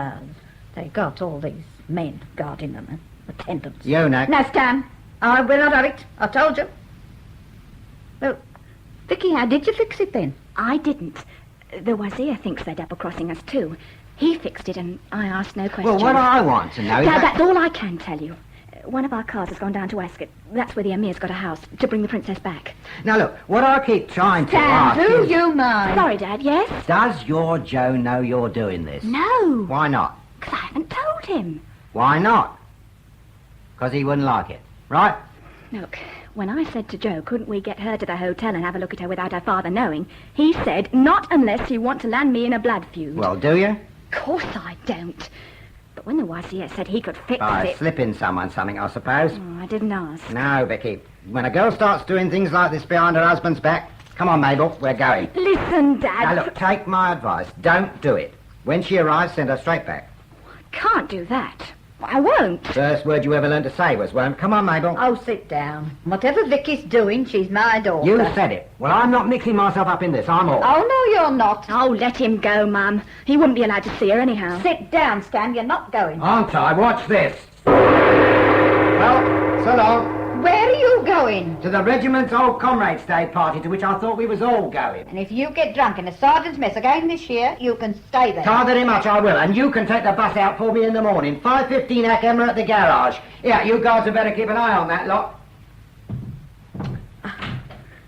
they've got all these men guarding them, attendants. You know. Now, Stan, I will not have it. I told you. Well, Vicky, how did you fix it then? I didn't. The Wazir thinks they're double-crossing us too. He fixed it and I asked no questions. Well, what I want to know is Dad, that's all I can tell you. One of our cars has gone down to Ascot. That's where the Emir's got a house, to bring the princess back. Now, look, what I keep trying to Stan, ask do is... you mind? Sorry, Dad, yes? Does your Joe know you're doing this? No. Why not? Because I haven't told him. Why not? Because he wouldn't like it, right? Look, when I said to Joe, couldn't we get her to the hotel and have a look at her without her father knowing, he said, not unless you want to land me in a blood feud. Well, do you? Of course I don't. But when the Wazir said he could fix By it... slipping someone something, I suppose. Oh, I didn't ask. No, Vicky. When a girl starts doing things like this behind her husband's back, come on, Mabel, we're going. Listen, Dad. Now, look, take my advice. Don't do it. When she arrives, send her straight back. I can't do that. I won't. First word you ever learned to say was, won't. Come on, Mabel. Oh, sit down. Whatever Vicky's doing, she's my daughter. You said it. Well, I'm not mixing myself up in this. I'm all. Oh, no, you're not. Oh, let him go, Mum. He wouldn't be allowed to see her anyhow. Sit down, Stan. You're not going. Aren't I? Watch this. Well, so long. Where are you going? To the regiment's old Comrades' Day party to which I thought we was all going. And if you get drunk in a sergeant's mess again this year, you can stay there. Can't very much, I will. And you can take the bus out for me in the morning. 5:15 Acemma at the garage. Yeah, you guys had better keep an eye on that lot.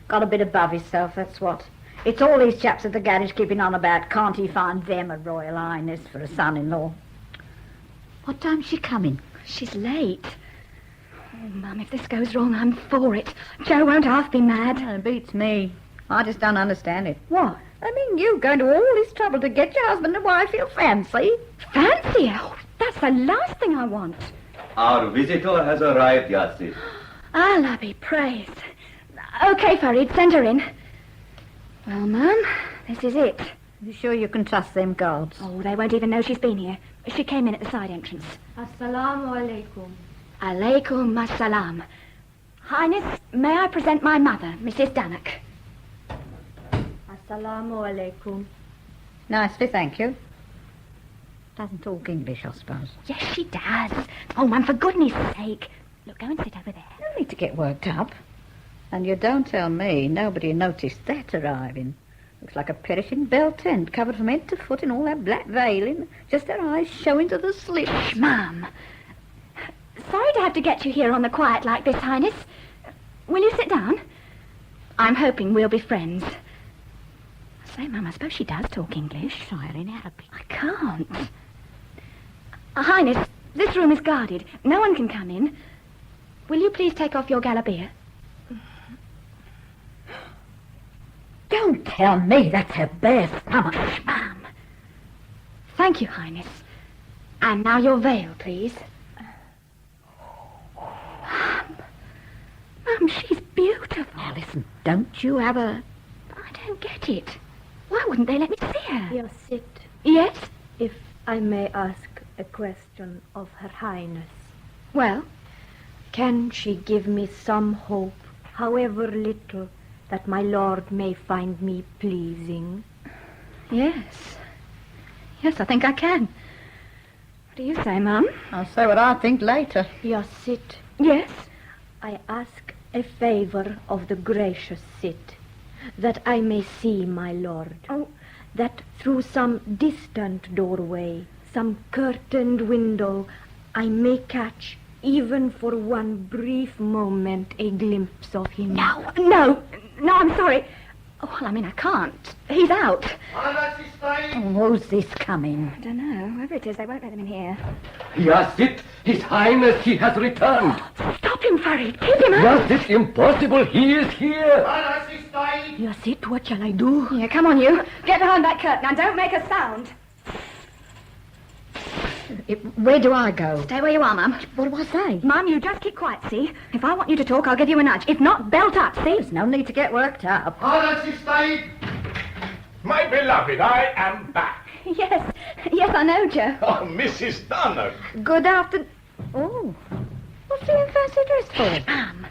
Got a bit above himself, that's what. It's all these chaps at the garage keeping on about, can't he find them a Royal Highness for a son-in-law? What time's she coming? She's late. Oh, Mum, if this goes wrong, I'm for it. Joe won't half be mad. It beats me. I just don't understand it. What? I mean, you going to all this trouble to get your husband and wife feel fancy. Fancy? Oh, that's the last thing I want. Our visitor has arrived, Yassi. Allah be praised. OK, Farid, send her in. Well, Mum, this is it. You sure you can trust them guards? Oh, they won't even know she's been here. She came in at the side entrance. Assalamu alaikum. Alaikum assalam. Highness, may I present my mother, Mrs. Dannock? Assalamu alaikum. Nicely, thank you. Doesn't talk English, I suppose. Yes, she does. Oh, Mum, for goodness sake. Look, go and sit over there. No need to get worked up. And you don't tell me nobody noticed that arriving. Looks like a perishing bell tent covered from head to foot in all that black veiling. Just their eyes showing to the slits. Shh, Mum. Sorry to have to get you here on the quiet like this, Highness. Will you sit down? I'm hoping we'll be friends. Say, Mum, I suppose she does talk English. Try her in Arabic. I can't. Highness, this room is guarded. No one can come in. Will you please take off your galabeer? Don't tell me that's her bare stomach. Mum. Thank you, Highness. And now your veil, please. Mum, she's beautiful. Now listen, don't you have a... I don't get it. Why wouldn't they let me see her? Yes, sit. Yes? If I may ask a question of Her Highness. Well? Can she give me some hope, however little, that my lord may find me pleasing? Yes. Yes, I think I can. What do you say, Mum? I'll say what I think later. Yes, sit. Yes? I ask a favor of the gracious Sit, that I may see my lord. Oh. That through some distant doorway, some curtained window, I may catch, even for one brief moment, a glimpse of him. No, I'm sorry. Oh, well, I mean, I can't. He's out. Who's this coming? I don't know. Whoever it is, they won't let him in here. Yes, it. His Highness, he has returned. Stop him, Farid. Keep him out. Yes, it's impossible. He is here. Yes, it. What shall I do? Here, come on, you. Get behind that curtain and don't make a sound. Where do I go? Stay where you are, Mum. What do I say? Mum, you just keep quiet, see? If I want you to talk, I'll give you a nudge. If not, belt up, see? There's no need to get worked up. My beloved, I am back. Yes, I know, Joe. Oh, Mrs. Dannock. Good afternoon. Oh, well, What's he in fancy dress for? Mum.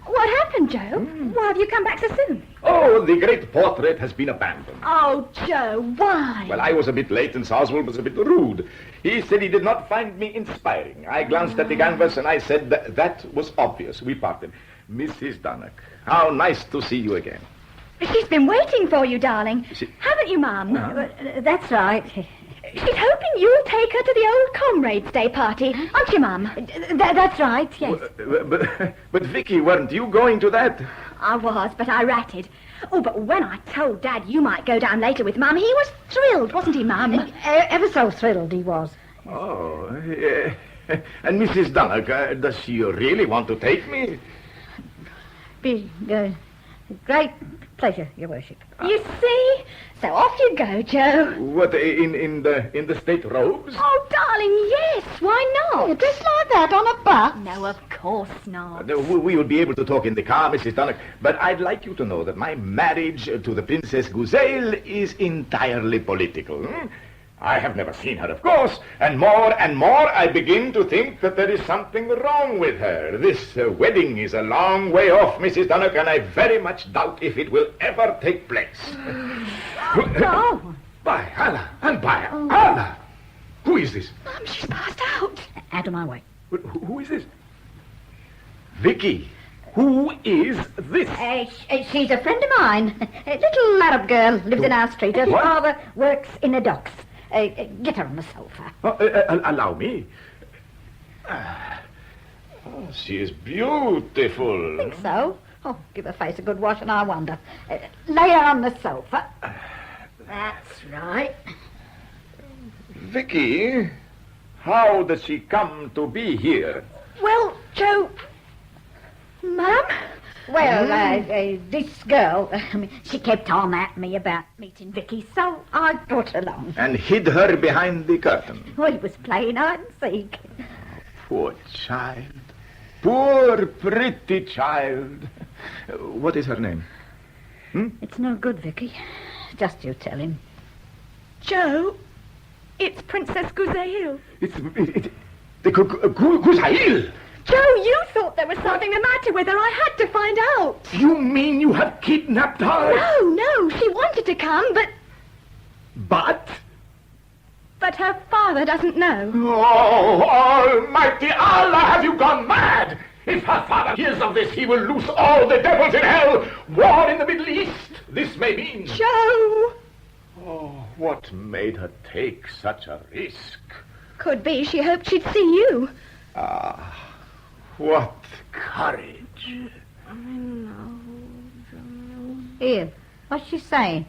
What happened, Joe? Why have you come back so soon? Oh, the great portrait has been abandoned. Oh, Joe, why? Well, I was a bit late and Oswald was a bit rude. He said he did not find me inspiring. I glanced at the canvas and I said that was obvious. We parted. Mrs. Donnock, how nice to see you again. She's been waiting for you, darling. Haven't you, Mum? That's right. She's hoping you'll take her to the old Comrades' Day party, aren't you, Mum? That's right, yes. But Vicky, weren't you going to that? I was, but I ratted. Oh, but when I told Dad you might go down later with Mum, he was thrilled, wasn't he, Mum? Ever so thrilled he was. Oh, and Mrs. Donnock, does she really want to take me? Be great pleasure, Your Worship. You see? So off you go, Joe. What, in the state robes? Oh, darling, yes. Why not? Just like that on a bus? No, of course not. We will be able to talk in the car, Mrs. Donnock, but I'd like you to know that my marriage to the Princess Guzelle is entirely political. I have never seen her, of course, and more I begin to think that there is something wrong with her. This wedding is a long way off, Mrs. Donnock, and I very much doubt if it will ever take place. No. By Allah, and by Allah! Who is this? Mum, she's passed out. Out of my way. Who is this? Vicky, who is this? She's a friend of mine. A little Arab girl lives in our street. Her father works in the docks. Get her on the sofa. Allow me. She is beautiful. Think so? Oh, give her face a good wash and I wonder. Lay her on the sofa. That's right. Vicky, how does she come to be here? Well, Joe... Mum? Well, this girl, she kept on at me about meeting Vicky, so I brought her along. And hid her behind the curtain. Well, he was playing hide and seek. Poor child. Poor, pretty child. What is her name? It's no good, Vicky. Just you tell him. Joe, it's Princess Guzelle. It's the Guzelle. Joe, you thought there was something the matter with her. I had to find out. You mean you have kidnapped her? No, she wanted to come, but... But her father doesn't know. Oh, almighty Allah, have you gone mad? If her father hears of this, he will loose all the devils in hell. War in the Middle East, this may mean. Joe! Oh, what made her take such a risk? Could be she hoped she'd see you. What courage. Here, what's she saying?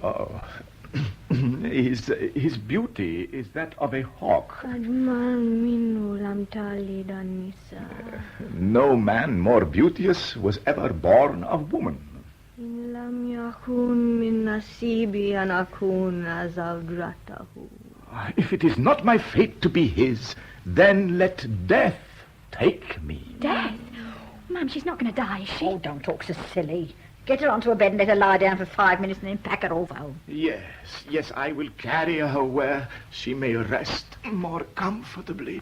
Oh, his beauty is that of a hawk. No man more beauteous was ever born of woman. If it is not my fate to be his, then let death take me. Death? Ma'am, she's not going to die, is she? Oh, don't talk so silly. Get her onto a bed and let her lie down for 5 minutes and then pack her off home. Yes, I will carry her where she may rest more comfortably.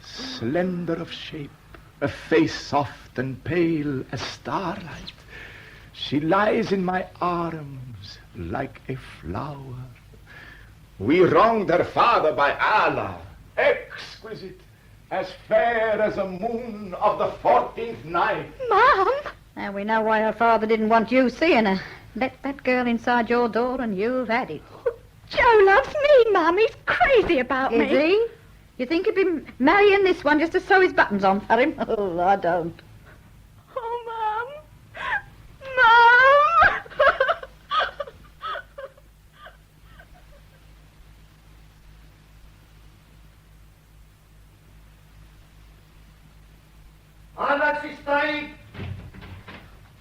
Slender of shape, a face soft and pale as starlight. She lies in my arms like a flower. We wronged her father, by Allah. Exquisite, as fair as a moon of the 14th night. Mom! Now we know why her father didn't want you seeing her. Let that girl inside your door and you've had it. Joe loves me, Mum. He's crazy about me. Is he? You think he'd be marrying this one just to sew his buttons on for him? Oh, I don't. Oh, Mum. Mum!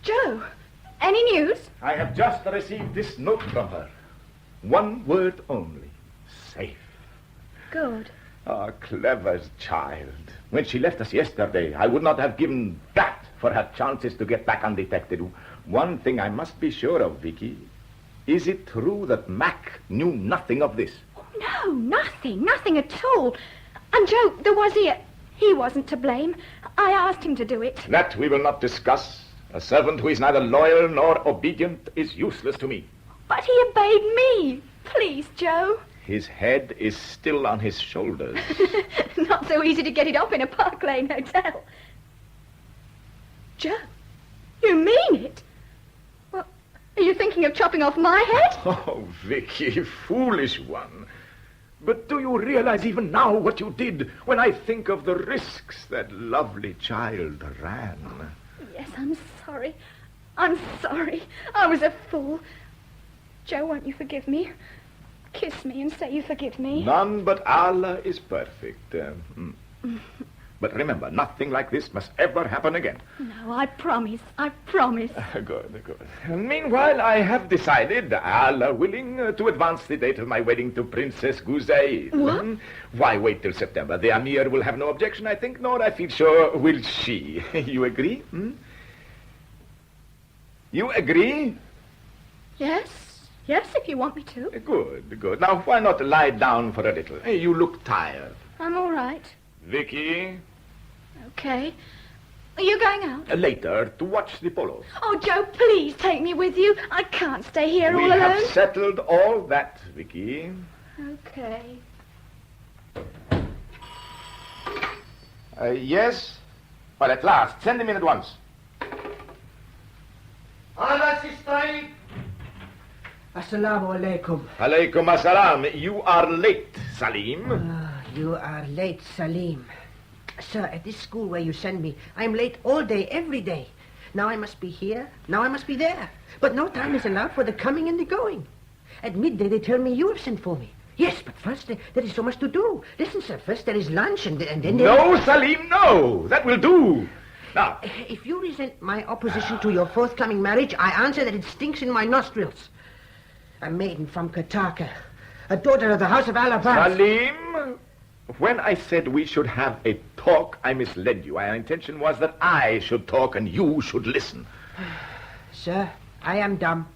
Joe, any news? I have just received this note from her. One word only. Safe. Good. Ah, clever child. When she left us yesterday, I would not have given that for her chances to get back undetected. One thing I must be sure of, Vicky. Is it true that Mac knew nothing of this? No, nothing at all. And Joe, there was he wasn't to blame. I asked him to do it. That we will not discuss. A servant who is neither loyal nor obedient is useless to me. But he obeyed me. Please, Joe. His head is still on his shoulders. Not so easy to get it off in a Park Lane hotel. Joe, you mean it? Well, are you thinking of chopping off my head? Oh, Vicky, foolish one. But do you realize even now what you did when I think of the risks that lovely child ran? Yes, I'm sorry. I'm sorry. I was a fool. Joe, won't you forgive me? Kiss me and say you forgive me. None but Allah is perfect. But remember, nothing like this must ever happen again. No, I promise. I promise. Good. Meanwhile, I have decided, Allah willing, to advance the date of my wedding to Princess Guzaid. What? Why wait till September? The Amir will have no objection, I think, nor I feel sure will she. You agree? You agree? Yes, if you want me to. Good. Now, why not lie down for a little? Hey, you look tired. I'm all right. Vicky? Okay. Are you going out? Later, to watch the polo. Oh, Joe, please take me with you. I can't stay here all We alone. have settled all that, Vicky. Okay. Yes? Well, at last. Send him in at once. Assalamu alaikum. Alaikum assalam. You are late, Salim. You are late, Salim. Sir, at this school where you send me, I'm late all day, every day. Now I must be here, now I must be there. But no time is allowed for the coming and the going. At midday they tell me you have sent for me. Yes, but first there is so much to do. Listen, sir, first there is lunch and then there... No, Salim, no. That will do. Now... If you resent my opposition to your forthcoming marriage, I answer that it stinks in my nostrils. A maiden from Kataka, a daughter of the House of Alabama. Salim, when I said we should have a talk, I misled you. My intention was that I should talk and you should listen. Sir, I am dumb.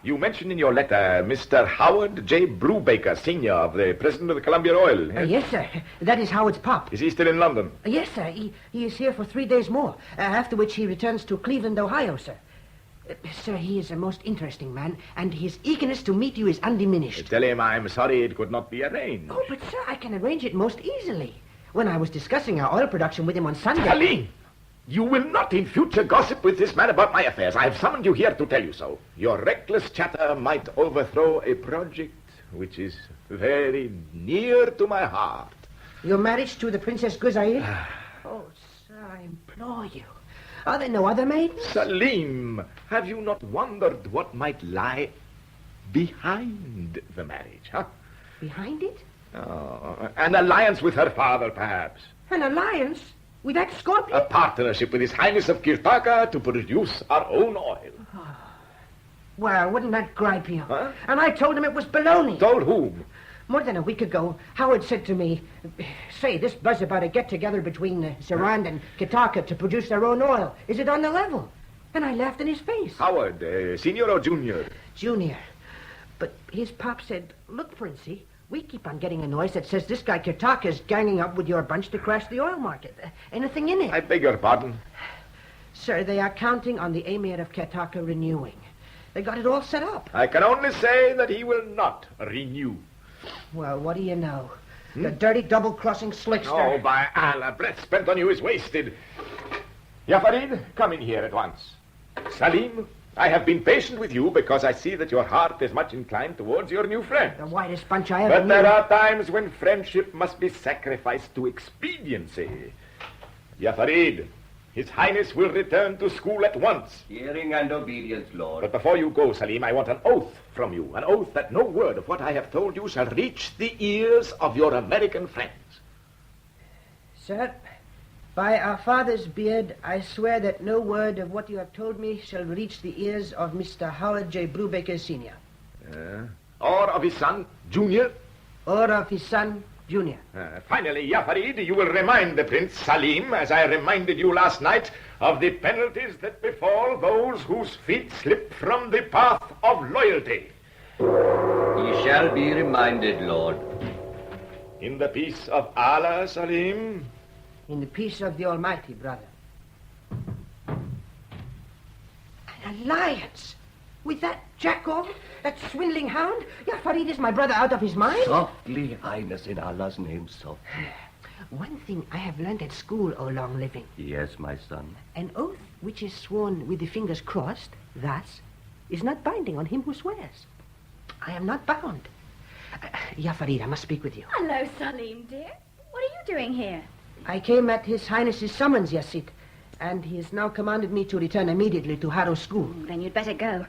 You mentioned in your letter Mr. Howard J. Brubaker, Sr., the president of the Columbia Oil. Yes, sir. That is Howard's pop. Is he still in London? Yes, sir. He is here for 3 days more, after which he returns to Cleveland, Ohio, sir. Sir, he is a most interesting man, and his eagerness to meet you is undiminished. Tell him I'm sorry it could not be arranged. Oh, but, sir, I can arrange it most easily. When I was discussing our oil production with him on Sunday... Salim! You will not in future gossip with this man about my affairs. I have summoned you here to tell you so. Your reckless chatter might overthrow a project which is very near to my heart. Your marriage to the Princess Guzaid? Oh, sir, I implore you. Are there no other maidens? Salim, have you not wondered what might lie behind the marriage, huh? Behind it? Oh, an alliance with her father, perhaps. An alliance? With that scorpion? A partnership with His Highness of Kirtaka to produce our own oil. Well, wouldn't that gripe you? Huh? And I told him it was baloney. Told whom? More than a week ago, Howard said to me, say, this buzz about a get-together between Sarand and Kitaka to produce their own oil, is it on the level? And I laughed in his face. Howard, senior or junior? Junior. But his pop said, look, Princey, we keep on getting a noise that says this guy Kitaka is ganging up with your bunch to crash the oil market. Anything in it? I beg your pardon? Sir, they are counting on the Emir of Kitaka renewing. They got it all set up. I can only say that he will not renew. Well, what do you know? The dirty double-crossing slickster. Oh, by Allah, breath spent on you is wasted. Ya Farid, come in here at once. Salim, I have been patient with you because I see that your heart is much inclined towards your new friend. The whitest bunch I ever But knew. there are times when friendship must be sacrificed to expediency. Ya Farid, His Highness will return to school at once. Hearing and obedience, Lord. But before you go, Salim, I want an oath from you. An oath that no word of what I have told you shall reach the ears of your American friends. Sir, by our father's beard, I swear that no word of what you have told me shall reach the ears of Mr. Howard J. Brubaker, Sr. Or of his son, Junior? Or of his son, Junior. Finally, Ya Farid, you will remind the Prince Salim, as I reminded you last night, of the penalties that befall those whose feet slip from the path of loyalty. Ye shall be reminded, Lord. In the peace of Allah, Salim. In the peace of the Almighty, brother. An alliance with that jackal, that swindling hound? Yeah, Farid is my brother out of his mind? Softly, Highness, in Allah's name, softly. One thing I have learned at school, O long living. Yes, my son. An oath which is sworn with the fingers crossed, thus, is not binding on him who swears. I am not bound. Ya Farid, I must speak with you. Hello, Salim, dear. What are you doing here? I came at His Highness's summons, Yasid, and he has now commanded me to return immediately to Harrow School. Then you'd better go.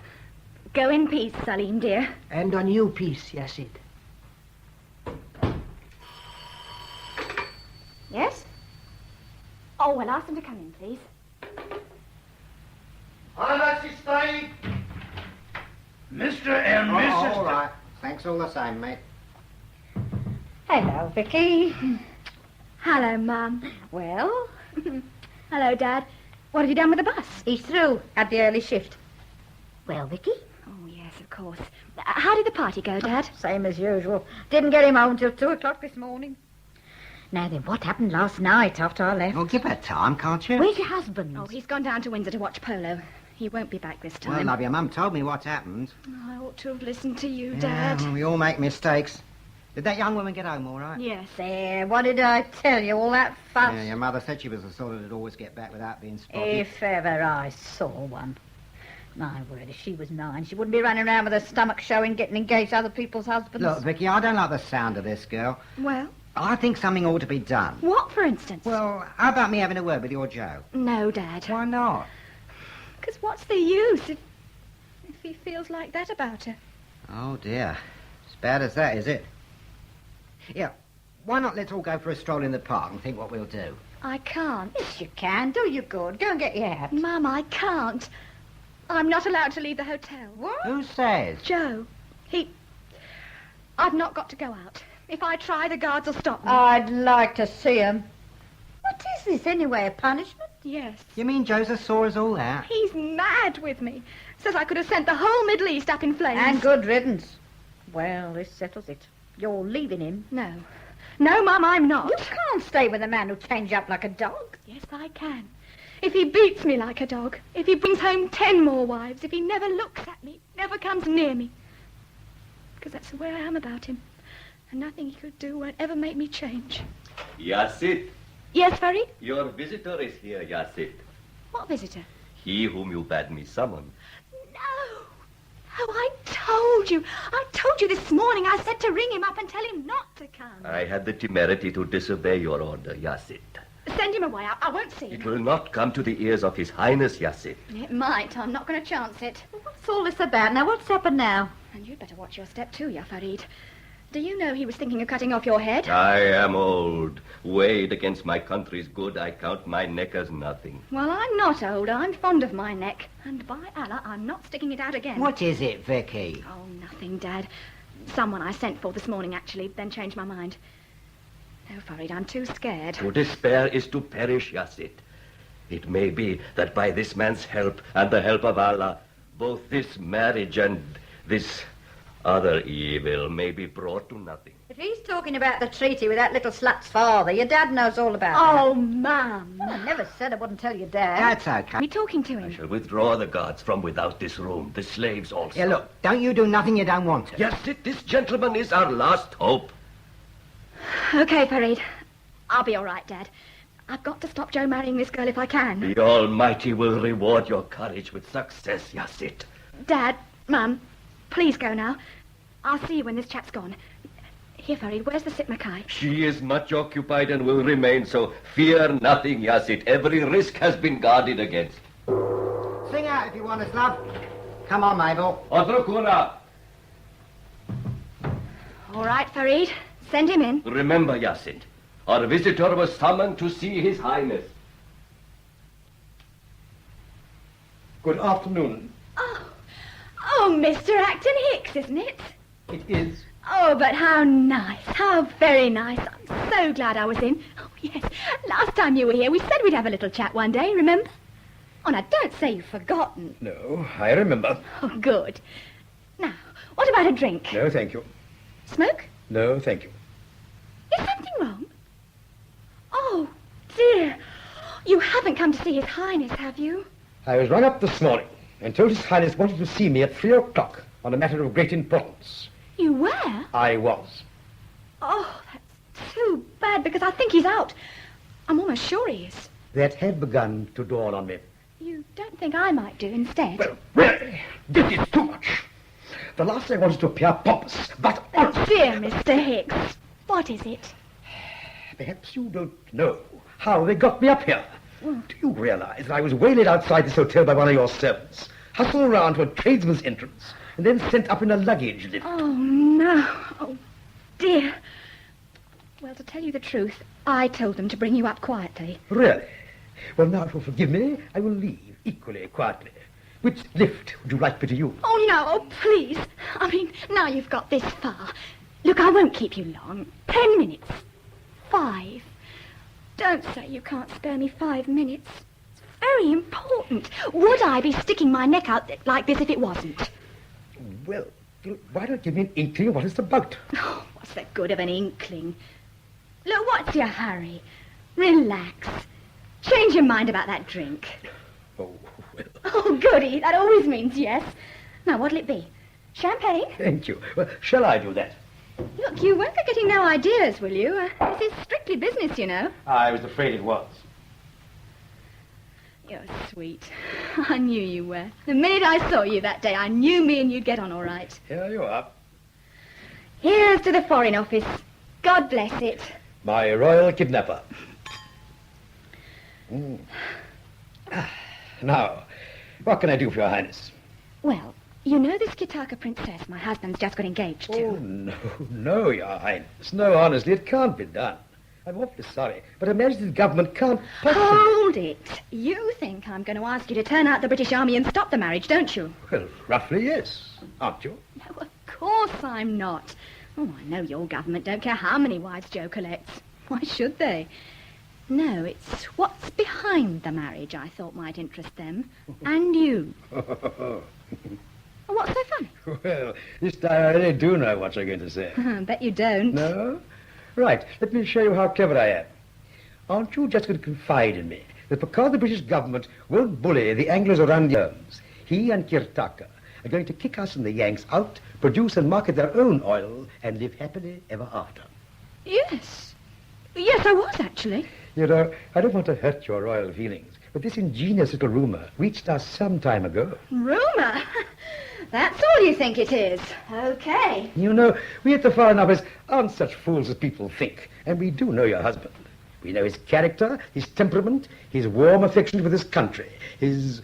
Go in peace, Salim, dear. And on you peace, Yasid. Yes? Oh, well, ask them to come in, please. Mr. and Mrs. All right. Thanks all the same, mate. Hello, Vicky. Hello, Mum. Well? Hello, Dad. What have you done with the bus? He's through. Had the early shift. Well, Vicky? Oh, yes, of course. How did the party go, Dad? Same as usual. Didn't get him home till 2 o'clock this morning. Now then, what happened last night after I left? Well, give her time, can't you? Where's your husband? Oh, he's gone down to Windsor to watch polo. He won't be back this time. Well, love, your mum told me what happened. I ought to have listened to you, Yeah, Dad. we all make mistakes. Did that young woman get home all right? Yes. There, what did I tell you? All that fuss. Yeah, your mother said she was the sort that'd always get back without being spotted. If ever I saw one. My word, if she was 9, she wouldn't be running around with her stomach showing, getting engaged to other people's husbands. Look, Vicky, I don't like the sound of this girl. Well? I think something ought to be done. What, for instance? Well, how about me having a word with your Joe? No, Dad. Why not? Because what's the use if he feels like that about her? Oh, dear. As bad as that, is it? Yeah, why not let's all go for a stroll in the park and think what we'll do? I can't. Yes, you can. Do you good. Go and get your hat. Mum, I can't. I'm not allowed to leave the hotel. What? Who says? Joe. I've not got to go out. If I try, the guards will stop me. I'd like to see him. What is this, anyway, a punishment? Yes. You mean Joe's as sore as all that? He's mad with me. Says I could have sent the whole Middle East up in flames. And good riddance. Well, this settles it. You're leaving him. No. No, Mum, I'm not. You can't stay with a man who'll change up like a dog. Yes, I can. If he beats me like a dog, if he brings home 10 more wives, if he never looks at me, never comes near me. Because that's the way I am about him. And nothing he could do won't ever make me change. Yasid, Yes, Farid? your visitor is here, Yasid. What visitor? He whom you bade me summon. No. Oh, I told you. I told you this morning. I said to ring him up and tell him not to come. I had the temerity to disobey your order, Yasid. Send him away. I won't see It him. will not come to the ears of His Highness, Yasid. It might. I'm not going to chance it. What's all this about? Now, what's happened now? And you'd better watch your step too, Ya Farid. Do you know he was thinking of cutting off your head? I am old. Weighed against my country's good, I count my neck as nothing. Well, I'm not old. I'm fond of my neck. And by Allah, I'm not sticking it out again. What is it, Vicky? Oh, nothing, Dad. Someone I sent for this morning, actually, then changed my mind. No, Farid, I'm too scared. To despair is to perish, Yasid. It may be that by this man's help and the help of Allah, both this marriage and this other evil may be brought to nothing. If he's talking about the treaty with that little slut's father, your dad knows all about Oh, that. Mum. Well, I never said I wouldn't tell your dad. That's okay. Are we talking to I him? shall withdraw the guards from without this room, the slaves also. Yeah, look, don't you do nothing you don't want to. Yasid, this gentleman is our last hope. Okay, Farid. I'll be all right, Dad. I've got to stop Joe marrying this girl if I can. The Almighty will reward your courage with success, Yasid. Dad, Mum, please go now. I'll see you when this chap's gone. Here, Farid, where's the Sitmakai? She is much occupied and will remain so. Fear nothing, Yasid. Every risk has been guarded against. Sing out if you want us, love. Come on, Mabel. Otrokura. All right, Farid. Send him in. Remember, Yasid, our visitor was summoned to see His Highness. Good afternoon. Oh, Mr. Acton Hicks, isn't it? It is. Oh, but how nice. How very nice. I'm so glad I was in. Oh, yes. Last time you were here, we said we'd have a little chat one day, remember? Oh, now, don't say you've forgotten. No, I remember. Oh, good. Now, what about a drink? No, thank you. Smoke? No, thank you. Is something wrong? Oh, dear. You haven't come to see His Highness, have you? I was rung up this morning and told His Highness wanted to see me at 3 o'clock on a matter of great importance. You were? I was. Oh, that's too bad, because I think he's out. I'm almost sure he is. That had begun to dawn on me. You don't think I might do instead? Well, really, this is too much. The last thing I want is to appear pompous, but honest. Dear Mr. Hicks, what is it? Perhaps you don't know how they got me up here. Do you realize that I was waylaid outside this hotel by one of your servants, hustled around to a tradesman's entrance, and then sent up in a luggage lift? Oh, no. Oh, dear. Well, to tell you the truth, I told them to bring you up quietly. Really? Well, now, if you'll forgive me, I will leave equally quietly. Which lift would you like me to use? Oh, no, oh, please. I mean, now you've got this far. Look, I won't keep you long. 10 minutes. 5. Don't say you can't spare me 5 minutes. It's very important. Would I be sticking my neck out like this if it wasn't? Well, why don't you give me an inkling of what it's about? Oh, what's the good of an inkling? Look, what's your hurry? Relax. Change your mind about that drink. Oh, well. Oh, goody. That always means yes. Now, what'll it be? Champagne? Thank you. Well, shall I do that? Look, you won't be getting no ideas, will you? This is strictly business, you know. I was afraid it was. You're sweet. I knew you were. The minute I saw you that day, I knew me and you'd get on all right. Here you are. Here's to the Foreign Office. God bless it. My royal kidnapper. Now, what can I do for your highness? Well, you know this Kitaka princess my husband's just got engaged to? Oh, no, your highness. No, honestly, it can't be done. I'm awfully sorry, but Her Majesty's government can't possibly... Hold it. You think I'm going to ask you to turn out the British Army and stop the marriage, don't you? Well, roughly, yes. Aren't you? No, of course I'm not. Oh, I know your government don't care how many wives Joe collects. Why should they? No, it's what's behind the marriage I thought might interest them. And you. What's so funny? Well, this time I really do know what you're going to say. Bet you don't. No? Right, let me show you how clever I am. Aren't you just going to confide in me that because the British government won't bully the Anglos around the arms, he and Kirtaka are going to kick us and the Yanks out, produce and market their own oil, and live happily ever after? Yes. Yes, I was, actually. You know, I don't want to hurt your royal feelings, but this ingenious little rumour reached us some time ago. Rumour? That's all you think it is. Okay. You know, we at the Foreign Office aren't such fools as people think, and we do know your husband. We know his character, his temperament, his warm affection for this country, his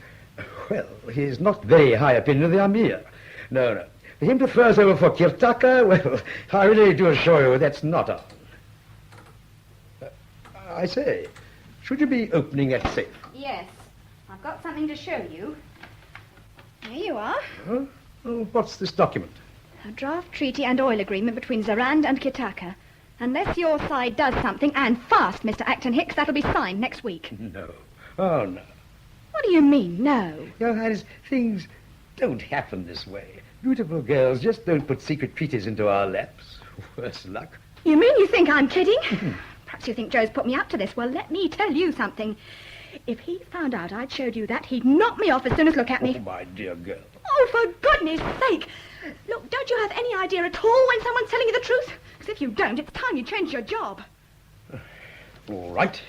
not very high opinion of the Amir. No. For him to throw us over for Kirtaka, well, I really do assure you that's not on. I say, should you be opening that safe? Yes. I've got something to show you. Here you are. Huh? Oh, what's this document? A draft treaty and oil agreement between Zarand and Kitaka. Unless your side does something, and fast, Mr. Acton Hicks, that'll be signed next week. No. Oh, no. What do you mean, no? Your Highness, things don't happen this way. Beautiful girls just don't put secret treaties into our laps. Worse luck. You mean you think I'm kidding? Perhaps you think Joe's put me up to this. Well, let me tell you something. If he found out I'd showed you that, he'd knock me off as soon as look at me. Oh, my dear girl. Oh, for goodness sake. Look, don't you have any idea at all when someone's telling you the truth? Because if you don't, it's time you changed your job. All right.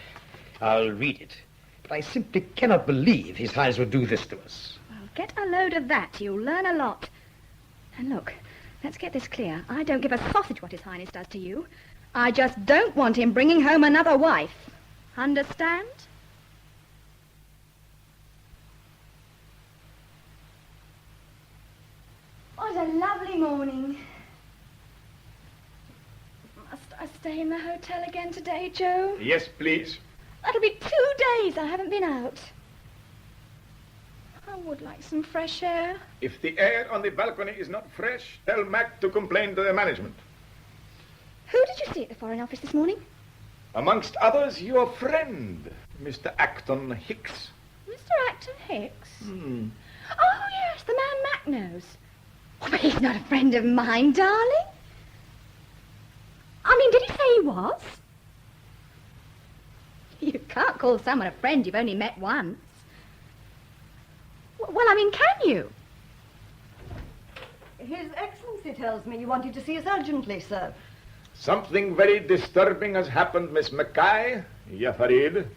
I'll read it. But I simply cannot believe His Highness would do this to us. Well, get a load of that. You'll learn a lot. And look, let's get this clear. I don't give a sausage what His Highness does to you. I just don't want him bringing home another wife. Understand? What a lovely morning. Must I stay in the hotel again today, Joe? Yes, please. That'll be 2 days I haven't been out. I would like some fresh air. If the air on the balcony is not fresh, tell Mac to complain to the management. Who did you see at the Foreign Office this morning? Amongst others, your friend, Mr. Acton Hicks. Mr. Acton Hicks? Oh, yes, the man Mac knows. Oh, but he's not a friend of mine, darling. I mean, did he say he was? You can't call someone a friend you've only met once. Well, I mean, can you? His Excellency tells me you wanted to see us urgently, sir. Something very disturbing has happened, Miss Mackay, Farid.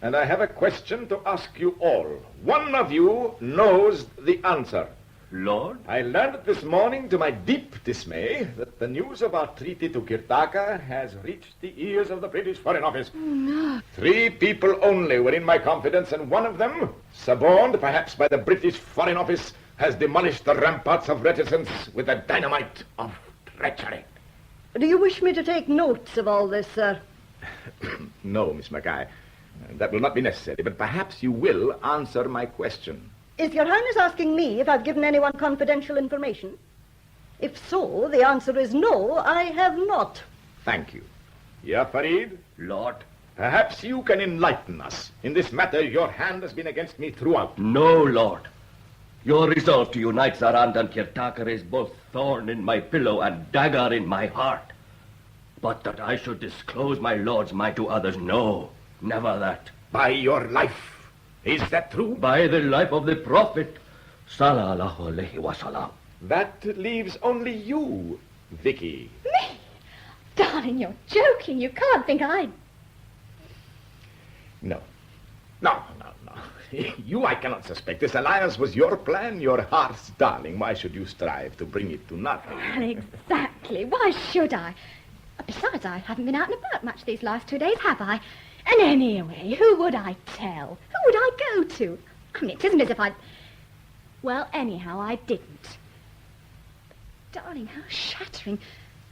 And I have a question to ask you all. One of you knows the answer. Lord? I learned this morning, to my deep dismay, that the news of our treaty to Kirtaka has reached the ears of the British Foreign Office. Oh, no. 3 people only were in my confidence, and one of them, suborned perhaps by the British Foreign Office, has demolished the ramparts of reticence with the dynamite of treachery. Do you wish me to take notes of all this, sir? No, Miss Mackay. That will not be necessary, but perhaps you will answer my question. Is Your Highness asking me if I've given anyone confidential information? If so, the answer is no, I have not. Thank you. Farid? Lord? Perhaps you can enlighten us. In this matter, your hand has been against me throughout. No, Lord. Your resolve to unite Zarand and Kirtaka is both thorn in my pillow and dagger in my heart. But that I should disclose my lord's might to others, no, never that. By your life. Is that true? By the life of the Prophet, sallallahu alaihi wasallam. That leaves only you, Vicky. Me? Darling, you're joking. You can't think I'd... No. You I cannot suspect. This alliance was your plan, your heart's darling. Why should you strive to bring it to nothing? Well, exactly. Why should I? Besides, I haven't been out and about much these last 2 days, have I? And anyway, who would I tell? Who would I go to? I mean, it isn't as if I'd... Well, anyhow, I didn't. Darling, how shattering.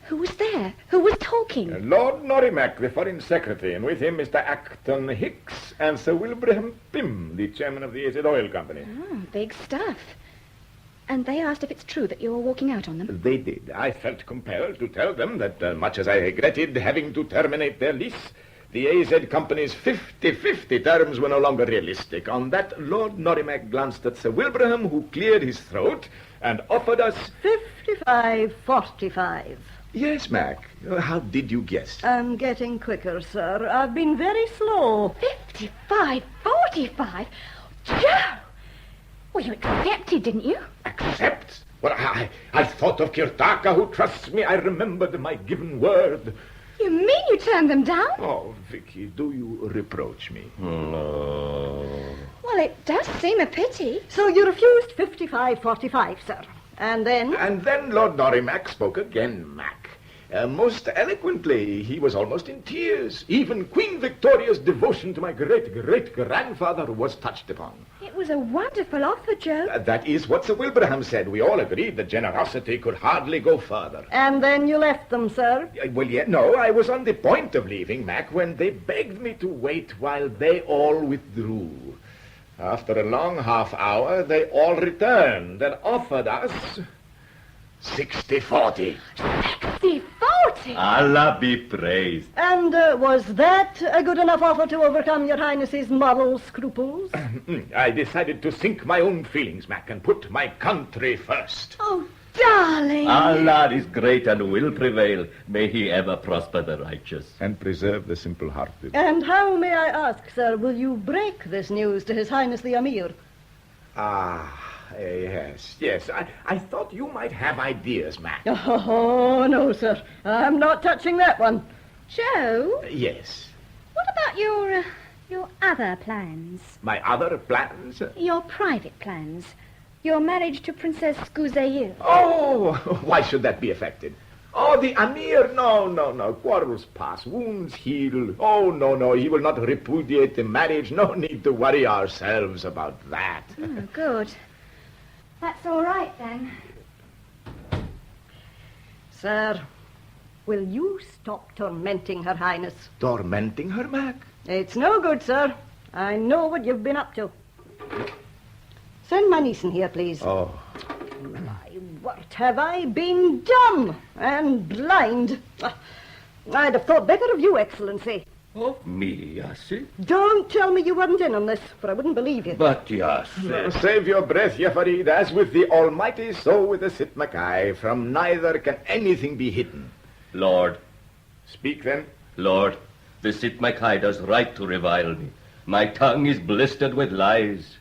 Who was there? Who was talking? Lord Norrimack, the Foreign Secretary, and with him Mr. Acton Hicks and Sir Wilbraham Pym, the chairman of the Acid Oil Company. Oh, big stuff. And they asked if it's true that you're walking out on them? They did. I felt compelled to tell them that much as I regretted having to terminate their lease, the AZ Company's 50-50 terms were no longer realistic. On that, Lord Norrimack glanced at Sir Wilbraham, who cleared his throat and offered us... 55-45. Yes, Mac. How did you guess? I'm getting quicker, sir. I've been very slow. 55-45? Joe! Well, you accepted, didn't you? Accept? Well, I thought of Kirtaka, who trusts me. I remembered my given word. You mean you turned them down? Oh, Vicky, do you reproach me? No. Well, it does seem a pity. So you refused 55-45, sir. And then? And then Lord Norrimack spoke again, Mac. Most eloquently. He was almost in tears. Even Queen Victoria's devotion to my great-great-grandfather was touched upon. It was a wonderful offer, Joe. That is what Sir Wilbraham said. We all agreed that generosity could hardly go further. And then you left them, sir? Well, yeah, no, I was on the point of leaving, Mac, when they begged me to wait while they all withdrew. After a long half hour, they all returned and offered us 60-40. 60-40? Allah be praised. And was that a good enough offer to overcome Your Highness's moral scruples? I decided to sink my own feelings, Mac, and put my country first. Oh, darling. Allah is great and will prevail. May he ever prosper the righteous. And preserve the simple-hearted. And how, may I ask, sir, will you break this news to His Highness the Emir? Yes. I thought you might have ideas, Mac. Oh, no, sir. I'm not touching that one. Joe? Yes. What about your other plans? My other plans? Your private plans. Your marriage to Princess Gouzeil. Oh, why should that be affected? Oh, the Amir, no. Quarrels pass, wounds heal. Oh, no, he will not repudiate the marriage. No need to worry ourselves about that. Oh, good. That's all right, then. Sir, will you stop tormenting Her Highness? Tormenting her, Mac? It's no good, sir. I know what you've been up to. Send my niece in here, please. Oh. My word, have I been dumb and blind? I'd have thought better of you, Excellency. Of me, Yassi? Don't tell me you weren't in on this, for I wouldn't believe you. But, Yassi... Save your breath, Ya Farid. As with the Almighty, so with the Sit Mackay. From neither can anything be hidden. Lord. Speak, then. Lord, the Sit Mackay does right to revile me. My tongue is blistered with lies.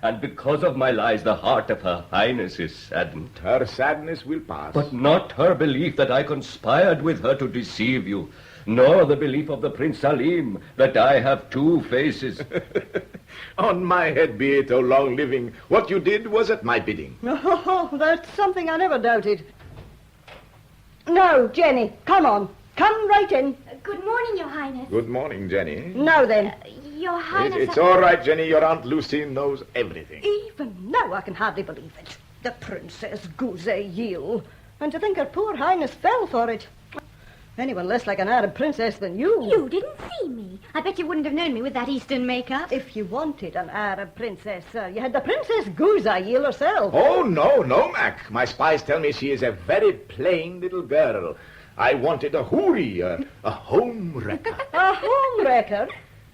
And because of my lies, the heart of Her Highness is saddened. Her sadness will pass. But not her belief that I conspired with her to deceive you, nor the belief of the Prince Salim that I have two faces. On my head be it, O long living. What you did was at my bidding. Oh, that's something I never doubted. No, Jenny, come on. Come right in. Good morning, Your Highness. Good morning, Jenny. Now then. Your Highness... It's all right, Jenny. Your Aunt Lucy knows everything. Even now I can hardly believe it. The Princess Gouzeil. And to think her poor Highness fell for it. Anyone less like an Arab princess than you. You didn't see me. I bet you wouldn't have known me with that Eastern makeup. If you wanted an Arab princess, sir, you had the Princess Gouzeil herself. Oh, no, Mac. My spies tell me she is a very plain little girl. I wanted a houri, a home wrecker. A home wrecker?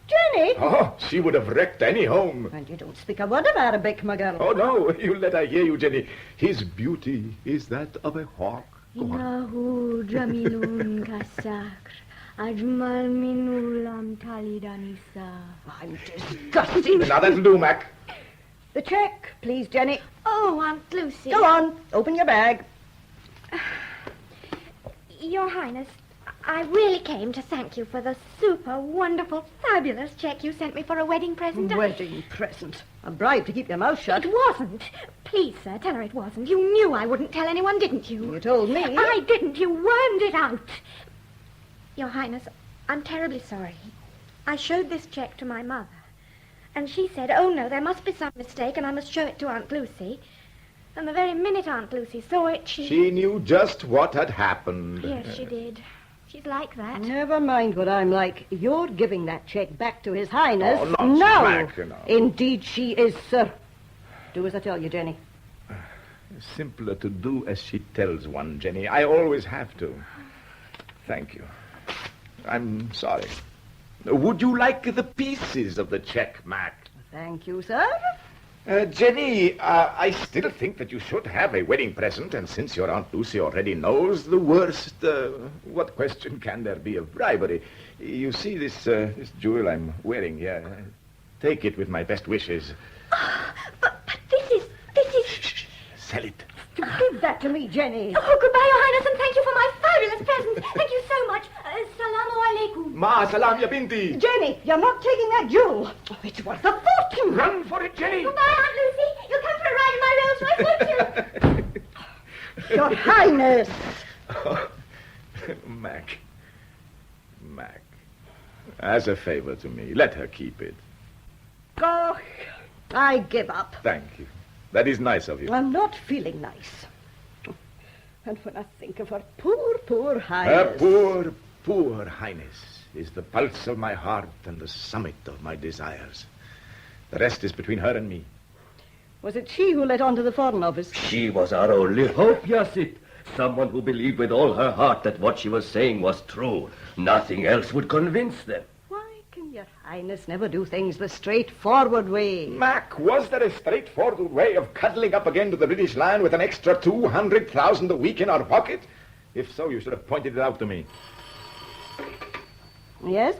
Jenny? Oh, she would have wrecked any home. And you don't speak a word of Arabic, my girl. Oh, no, you let her hear you, Jenny. His beauty is that of a hawk. إنه جميل كالسكر أجمل من لم تلد النساء. I'm disgusted. Now that'll do, Mac. The check, please, Jenny. Oh, Aunt Lucy. Go on, open your bag. Your Highness, I really came to thank you for the super wonderful, fabulous check you sent me for a wedding present. Wedding present? A bribe to keep your mouth shut? It wasn't. Please, sir, tell her it wasn't. You knew I wouldn't tell anyone, didn't you? You told me. I didn't. You wormed it out. Your Highness, I'm terribly sorry. I showed this check to my mother, and she said, oh, no, there must be some mistake, and I must show it to Aunt Lucy. And the very minute Aunt Lucy saw it, She knew just what had happened. Yes, she did. She's like that. Never mind what I'm like. You're giving that check back to His Highness. Oh, not no. Mac, no. Indeed she is, sir. Do as I tell you, Jenny. Simpler to do as she tells one, Jenny. I always have to. Thank you. I'm sorry. Would you like the pieces of the check, Mac? Thank you, sir. Jenny, I still think that you should have a wedding present, and since your Aunt Lucy already knows the worst, what question can there be of bribery? You see this jewel I'm wearing here. Take it with my best wishes. But this is... Shh. Sell it. Give that to me, Jenny. Oh, goodbye, Your Highness, and thank you for my fabulous present. Thank you so much. Salamu alaikum. Ma salam ya binti. Jenny, you're not taking that jewel. Oh, it's worth a fortune. Run for it, Jenny. Goodbye, Aunt Lucy. You'll come for a ride in my Rolls Royce, won't you? Your Highness. Oh, Mac. As a favor to me, let her keep it. Oh, I give up. Thank you. That is nice of you. I'm not feeling nice. And when I think of her poor Highness... Her poor Highness is the pulse of my heart and the summit of my desires. The rest is between her and me. Was it she who let on to the Foreign Office? She was our only hope, Yassit. Someone who believed with all her heart that what she was saying was true. Nothing else would convince them. Your Highness never do things the straightforward way. Mac, was there a straightforward way of cuddling up again to the British line with an extra 200,000 a week in our pocket? If so, you should have pointed it out to me. Yes?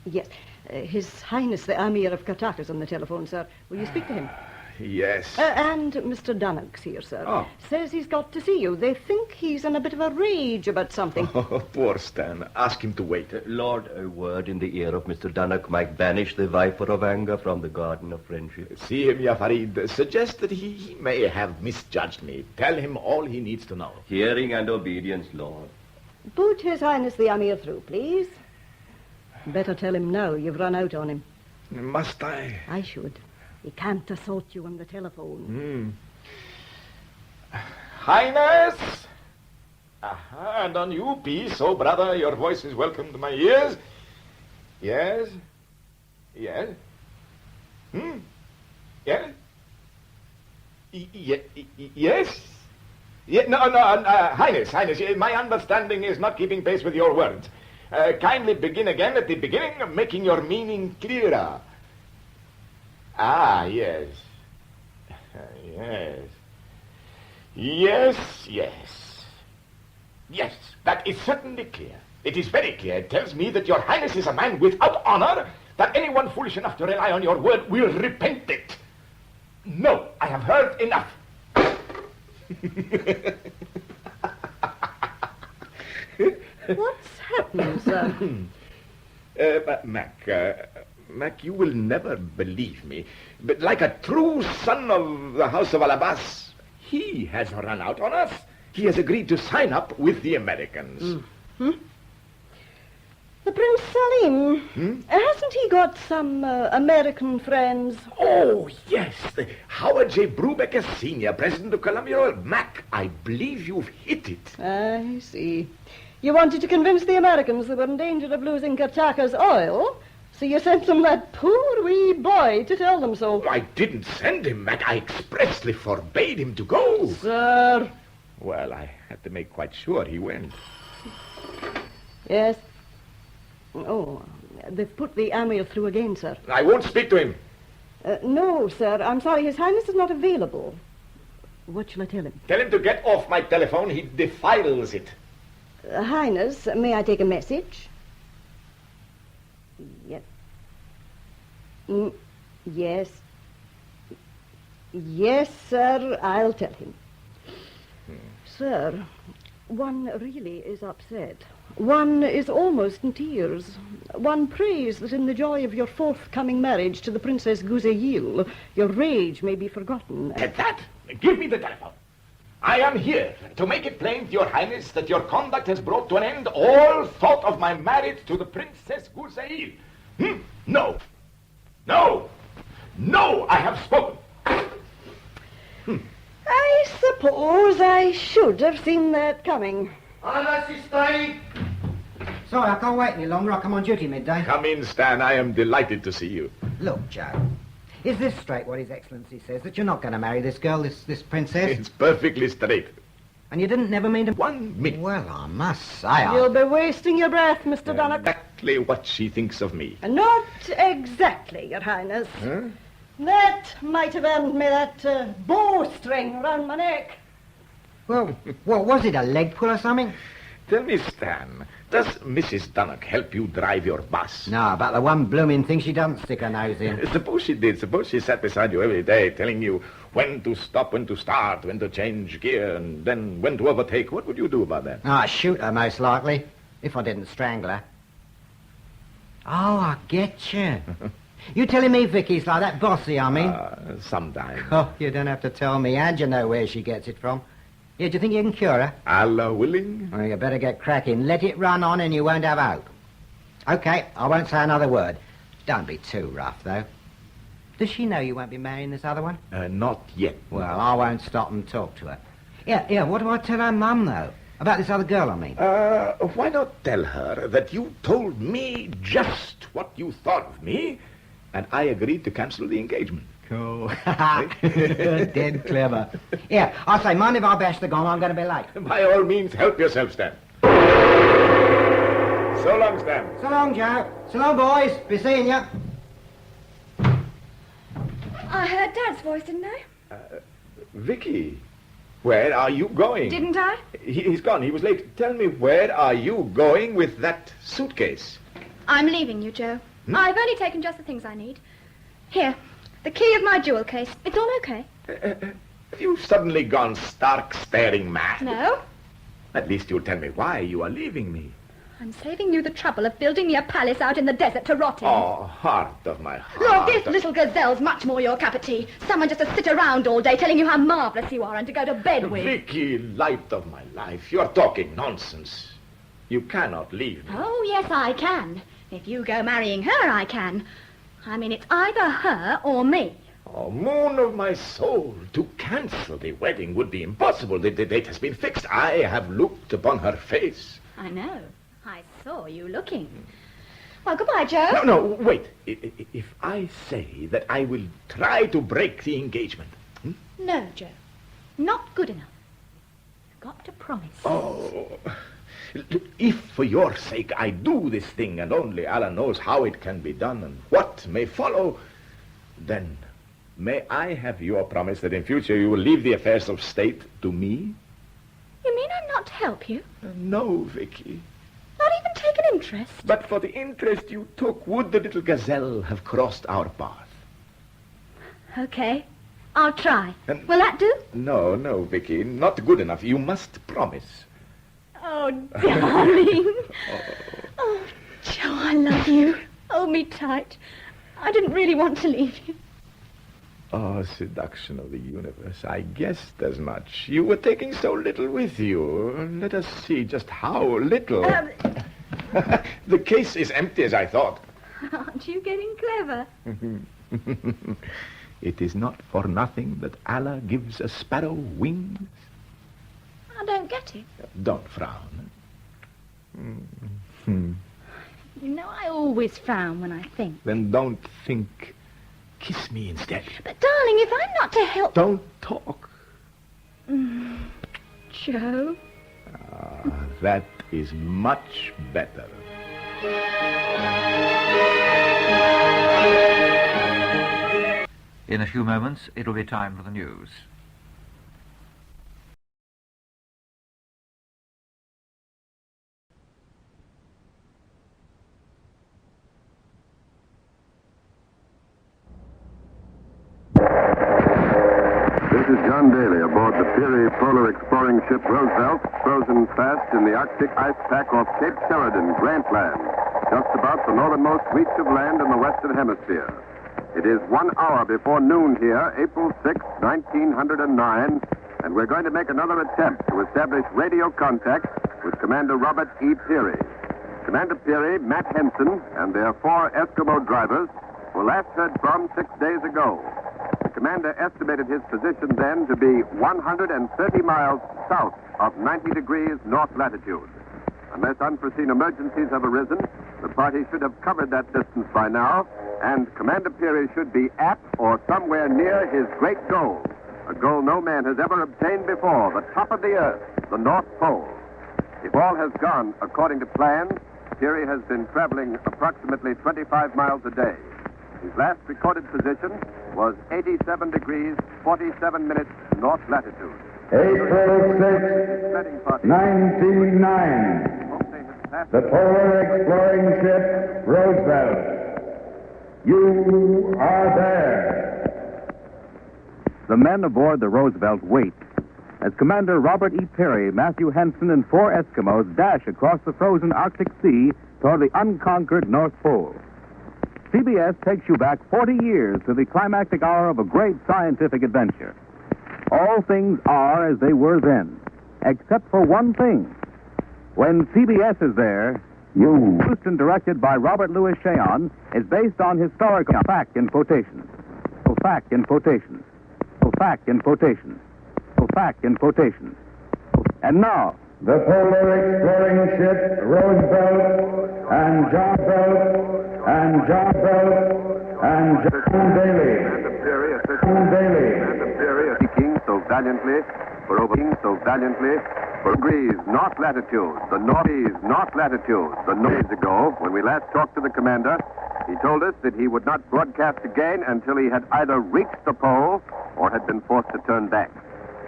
Yes. His Highness the Amir of Qatar is on the telephone, sir. Will you speak to him? Yes. And Mr. Dunnock's here, sir. Oh. Says he's got to see you. They think he's in a bit of a rage about something. Oh, poor Stan. Ask him to wait. Lord, a word in the ear of Mr. Dunnock might banish the viper of anger from the garden of friendship. See him, Ya Farid. Suggest that he may have misjudged me. Tell him all he needs to know. Hearing and obedience, Lord. Put His Highness the Amir through, please. Better tell him now you've run out on him. Must I? I should. He can't assault you on the telephone. Highness! Aha, and on you, peace. Oh, brother, your voice is welcome to my ears. Yes? Yes? Yes? Yes? No, Highness, my understanding is not keeping pace with your words. Kindly begin again at the beginning, making your meaning clearer. Ah, yes. Yes. Yes, yes. Yes, that is certainly clear. It is very clear. It tells me that your highness is a man without honor, that anyone foolish enough to rely on your word will repent it. No, I have heard enough. What's happening, sir? Mac, you will never believe me, but like a true son of the House of Alabas, he has run out on us. He has agreed to sign up with the Americans. The Prince Salim, hasn't he got some American friends? Oh, yes. Howard J. Brubaker Sr., President of Columbia. Well, Mac, I believe you've hit it. I see. You wanted to convince the Americans they were in danger of losing Kartaka's oil, so you sent them that poor wee boy to tell them so. I didn't send him, Mac. I expressly forbade him to go. Sir. Well, I had to make quite sure he went. Yes. Oh, they've put the Amir through again, sir. I won't speak to him. No, sir. I'm sorry. His Highness is not available. What shall I tell him? Tell him to get off my telephone. He defiles it. Highness, may I take a message? Yes. Yes. Yes, sir. I'll tell him. Sir, one really is upset. One is almost in tears. One prays that in the joy of your forthcoming marriage to the Princess Guzeil, your rage may be forgotten. At that, give me the telephone. I am here to make it plain to your highness that your conduct has brought to an end all thought of my marriage to the Princess Guzeil. No. No. No, I have spoken. I suppose I should have seen that coming. Sorry, I can't wait any longer. I'll come on duty midday. Come in, Stan. I am delighted to see you. Look, Joe, is this straight what His Excellency says, that you're not going to marry this girl, this princess? It's perfectly straight. And you didn't never mean to... 1 minute. Well, I must say You'll be wasting your breath, Mr. Donnock. Exactly what she thinks of me. Not exactly, Your Highness. Huh? That might have earned me that bowstring round my neck. Well, what was it, a leg pull or something? Tell me, Stan, does Mrs. Donnock help you drive your bus? No, about the one blooming thing she doesn't stick her nose in. Suppose she did. Suppose she sat beside you every day telling you when to stop, when to start, when to change gear, and then when to overtake. What would you do about that? Oh, I'd shoot her, most likely, if I didn't strangle her. Oh, I get you. You telling me Vicky's like that bossy, I mean? Sometimes. Oh, you don't have to tell me. How'd you know where she gets it from? Yeah, do you think you can cure her? Allah willing. Well, you better get cracking. Let it run on and you won't have hope. Okay, I won't say another word. Don't be too rough, though. Does she know you won't be marrying this other one? Not yet. Well, I won't stop and talk to her. Yeah, what do I tell her mum, though? About this other girl, I mean. Why not tell her that you told me just what you thought of me, and I agreed to cancel the engagement? Cool. Dead clever. Yeah, I say, mind if I bash the gong? I'm going to be late. By all means, help yourself, Stan. So long, Stan. So long, Joe. So long, boys. Be seeing you. I heard Dad's voice, didn't I? Vicky, where are you going? Didn't I? He's gone. He was late. Tell me, where are you going with that suitcase? I'm leaving you, Joe. I've only taken just the things I need. Here, the key of my jewel case. It's all okay. Have you suddenly gone stark staring mad? No. At least you'll tell me why you are leaving me. I'm saving you the trouble of building me a palace out in the desert to rot in. Oh, heart of my heart. Look, this little gazelle's much more your cup of tea. Someone just to sit around all day telling you how marvellous you are and to go to bed with. Vicky, light of my life, you're talking nonsense. You cannot leave me. Oh, yes, I can. If you go marrying her, I can. I mean, it's either her or me. Oh, moon of my soul, to cancel the wedding would be impossible. The date has been fixed. I have looked upon her face. I know. I saw you looking. Well, goodbye, Joe. No, wait. If I say that I will try to break the engagement. No, Joe. Not good enough. You've got to promise. Oh, If for your sake I do this thing, and only Allah knows how it can be done and what may follow, then may I have your promise that in future you will leave the affairs of state to me? You mean I'm not to help you? No, Vicky. Not even take an interest? But for the interest you took, would the little gazelle have crossed our path? Okay. I'll try. Will that do? No, Vicky. Not good enough. You must promise. Oh, darling. Oh, Joe, I love you. Hold me tight. I didn't really want to leave you. Oh, seduction of the universe. I guessed as much. You were taking so little with you. Let us see just how little. The case is empty as I thought. Aren't you getting clever? It is not for nothing that Allah gives a sparrow wings. I don't get it. Don't frown. You know I always frown when I think. Then don't think. Kiss me instead. But, darling, if I'm not to help... Don't talk. Joe? That is much better. In a few moments, it'll be time for the news. This is John Daly aboard the Peary polar exploring ship Roosevelt, frozen fast in the Arctic ice pack off Cape Sheridan, Grant Land, just about the northernmost reach of land in the Western Hemisphere. It is 1 hour before noon here, April 6, 1909, and we're going to make another attempt to establish radio contact with Commander Robert E. Peary. Commander Peary, Matt Henson, and their 4 Eskimo drivers were last heard from 6 days ago. The commander estimated his position then to be 130 miles south of 90 degrees north latitude. Unless unforeseen emergencies have arisen, the party should have covered that distance by now, and Commander Peary should be at or somewhere near his great goal, a goal no man has ever obtained before, the top of the Earth, the North Pole. If all has gone according to plan, Peary has been traveling approximately 25 miles a day. His last recorded position was 87 degrees, 47 minutes north latitude. April 6, 1909. The polar exploring ship Roosevelt. You are there. The men aboard the Roosevelt wait as Commander Robert E. Peary, Matthew Henson, and 4 Eskimos dash across the frozen Arctic Sea toward the unconquered North Pole. CBS takes you back 40 years to the climactic hour of a great scientific adventure. All things are as they were then, except for one thing. When CBS is there, produced and directed by Robert Louis Cheon, is based on historical fact in quotations. Fact in quotations. Fact in quotations. Fact in quotations. And now, the polar exploring ship Roosevelt and John Bell and John Bell and John Daly. John Daly. Speaking so valiantly for degrees north latitude, the north latitude. Days ago, when we last talked to the commander, he told us that he would not broadcast again until he had either reached the pole or had been forced to turn back.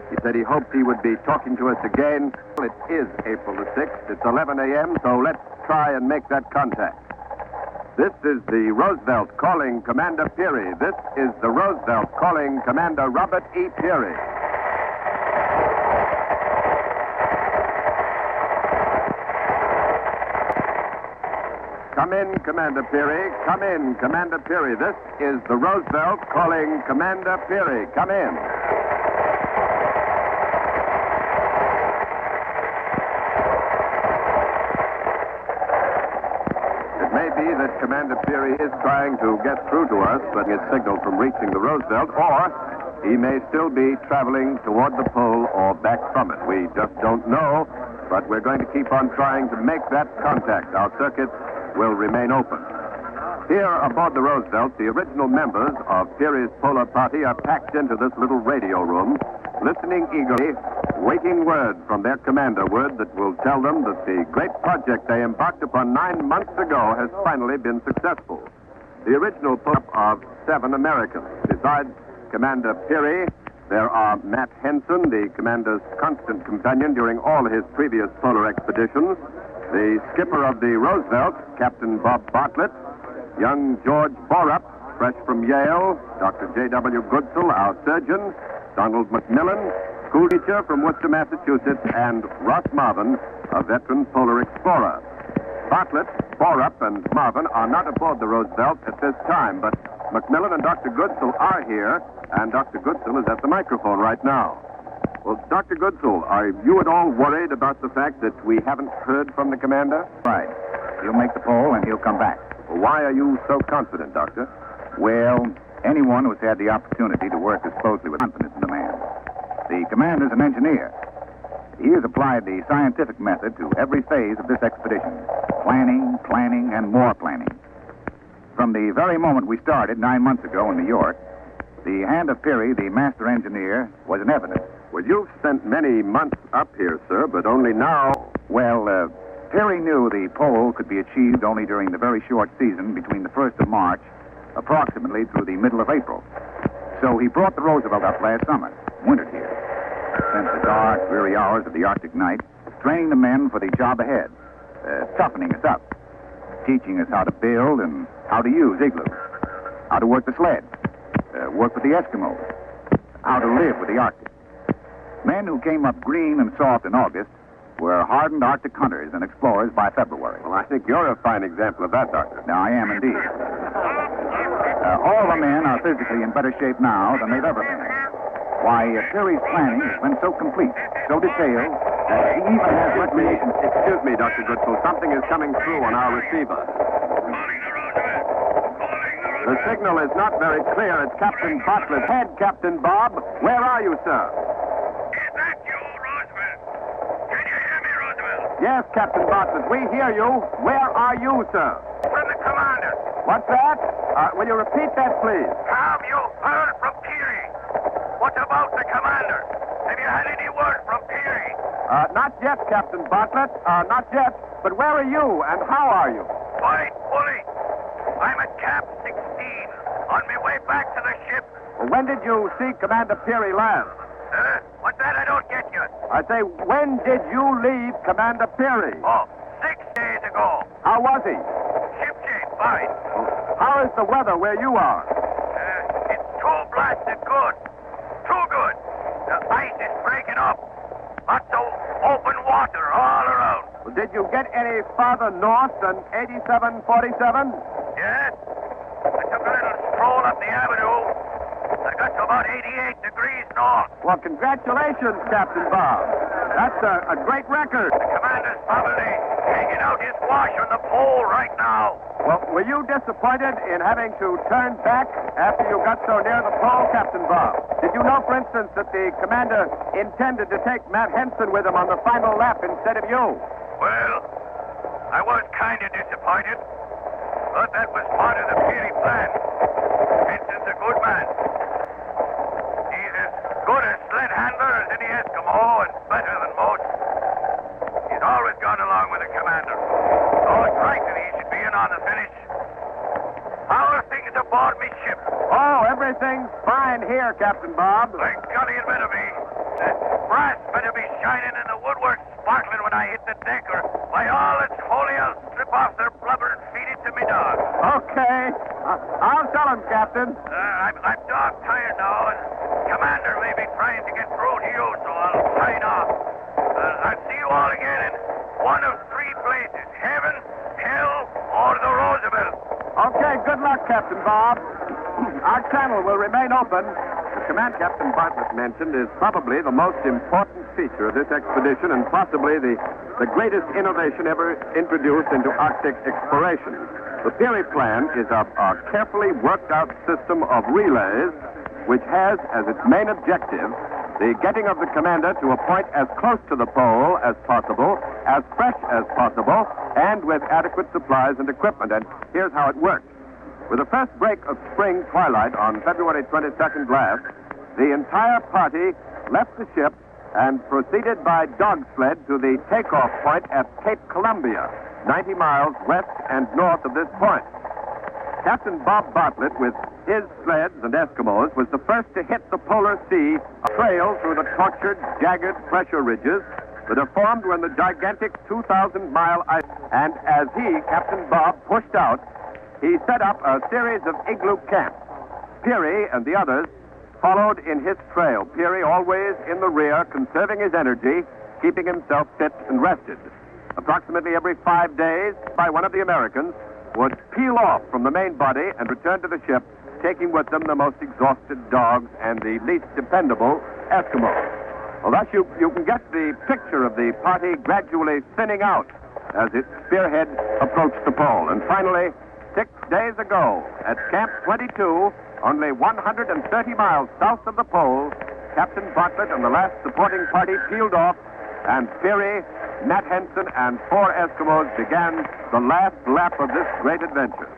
He said he hoped he would be talking to us again. It is April the 6th. It's 11 a.m., so let's try and make that contact. This is the Roosevelt calling Commander Peary. This is the Roosevelt calling Commander Robert E. Peary. Come in, Commander Peary. Come in, Commander Peary. This is the Roosevelt calling Commander Peary. Come in. It may be that Commander Peary is trying to get through to us, but his signal from reaching the Roosevelt, or he may still be traveling toward the pole or back from it. We just don't know, but we're going to keep on trying to make that contact. Our circuits will remain open. Here aboard the Roosevelt, the original members of Peary's polar party are packed into this little radio room, listening eagerly waiting word from their commander, word that will tell them that the great project they embarked upon 9 months ago has finally been successful. The original pull-up of 7 Americans. Besides Commander Peary, there are Matt Henson, the commander's constant companion during all his previous polar expeditions, the skipper of the Roosevelt, Captain Bob Bartlett, young George Borup, fresh from Yale, Dr. J.W. Goodsell, our surgeon, Donald McMillan, school teacher from Worcester, Massachusetts, and Ross Marvin, a veteran polar explorer. Bartlett, Borup, and Marvin are not aboard the Roosevelt at this time, but McMillan and Dr. Goodsell are here, and Dr. Goodsell is at the microphone right now. Well, Dr. Goodsell, are you at all worried about the fact that we haven't heard from the commander? Right. He'll make the poll and he'll come back. Well, why are you so confident, Doctor? Well, anyone who's had the opportunity to work as closely with confidence in the man. The commander's an engineer. He has applied the scientific method to every phase of this expedition. Planning, and more planning. From the very moment we started 9 months ago in New York, the hand of Peary, the master engineer, was in evidence. Well, you've spent many months up here, sir, but only now... Well, Peary knew the pole could be achieved only during the very short season between the 1st of March, approximately through the middle of April. So he brought the Roosevelt up last summer, wintered here, spent the dark, dreary hours of the Arctic night training the men for the job ahead, toughening us up, teaching us how to build and how to use igloos, how to work the sled, work with the Eskimos, how to live with the Arctic. Men who came up green and soft in August were hardened Arctic hunters and explorers by February. Well, I think you're a fine example of that, Doctor. Now, I am indeed. All the men are physically in better shape now than they've ever been. Why, Peary's planning has been so complete, so detailed, that he even has recreation. Excuse me, Dr. Goodsell. Something is coming through on our receiver. The signal is not very clear. It's Captain Bartlett. Head, Captain Bob. Where are you, sir? Is that you, Roosevelt? Can you hear me, Roosevelt? Yes, Captain Bartlett. We hear you. Where are you, sir? From the commander. What's that? Will you repeat that, please? Have you heard from Peary? What about the commander? Have you had any word from Peary? Not yet, Captain Bartlett. Not yet. But where are you, and how are you? Fine, fully. I'm at Camp 16, on my way back to the ship. Well, when did you see Commander Peary last? What's that? I don't get you. I say, when did you leave Commander Peary? Oh, 6 days ago. How was he? Shipshape, fine. How is the weather where you are? It's too blasted good. Too good. The ice is breaking up. Lots of open water all around. Well, did you get any farther north than 8747? Yes. I took a little stroll up the avenue. I got to about 88 degrees north. Well, congratulations, Captain Bob. That's a great record. The commander's probably hanging out his wash on the pole right now. Well, were you disappointed in having to turn back after you got so near the pole, Captain Bob? Did you know, for instance, that the commander intended to take Matt Henson with him on the final lap instead of you? Well, I was kind of disappointed, but that was part of the Peary plan. Henson's a good man. He's as good a sled handler as any Eskimo and better than most. He's always gone along with the commander. So it's right that he should be in on the finish. How are things aboard me ship? Oh, everything's fine here, Captain Bob. Thank golly it better be. The brass better be shining and the woodwork sparkling when I hit the deck, or by all that's holy, I'll strip off their blubber and feed it to me dog. Okay. I'll tell him, Captain. I'm dog tired now, and Commander may be trying to get through to you, so I'll sign off. I'll see you all again in one of 3 places, heaven, hell, or the Roosevelt. Okay, good luck, Captain Bob. Our channel will remain open. The command Captain Bartlett mentioned is probably the most important feature of this expedition and possibly the greatest innovation ever introduced into Arctic exploration. The Peary plan is a carefully worked out system of relays which has as its main objective the getting of the commander to a point as close to the pole as possible, as fresh as possible, and with adequate supplies and equipment. And here's how it works. With the first break of spring twilight on February 22nd last, the entire party left the ship and proceeded by dog sled to the takeoff point at Cape Columbia, 90 miles west and north of this point. Captain Bob Bartlett, with his sleds and Eskimos, was the first to hit the polar sea, a trail through the tortured, jagged pressure ridges that are formed when the gigantic 2,000-mile ice. And as he, Captain Bob, pushed out, he set up a series of igloo camps. Peary and the others followed in his trail, Peary always in the rear, conserving his energy, keeping himself fit and rested. Approximately every 5 days, by one of the Americans, would peel off from the main body and return to the ship, taking with them the most exhausted dogs and the least dependable Eskimos. Well, thus you can get the picture of the party gradually thinning out as its spearhead approached the pole. And finally, 6 days ago, at Camp 22, only 130 miles south of the pole, Captain Bartlett and the last supporting party peeled off, and Peary, Nat Henson, and 4 Eskimos began the last lap of this great adventure.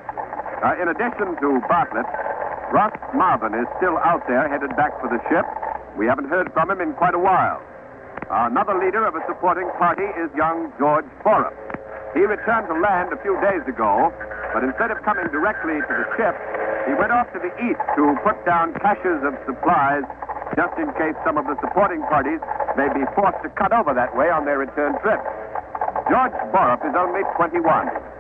In addition to Bartlett, Ross Marvin is still out there, headed back for the ship. We haven't heard from him in quite a while. Another leader of a supporting party is young George Borup. He returned to land a few days ago, but instead of coming directly to the ship, he went off to the east to put down caches of supplies just in case some of the supporting parties may be forced to cut over that way on their return trip. George Borup is only 21,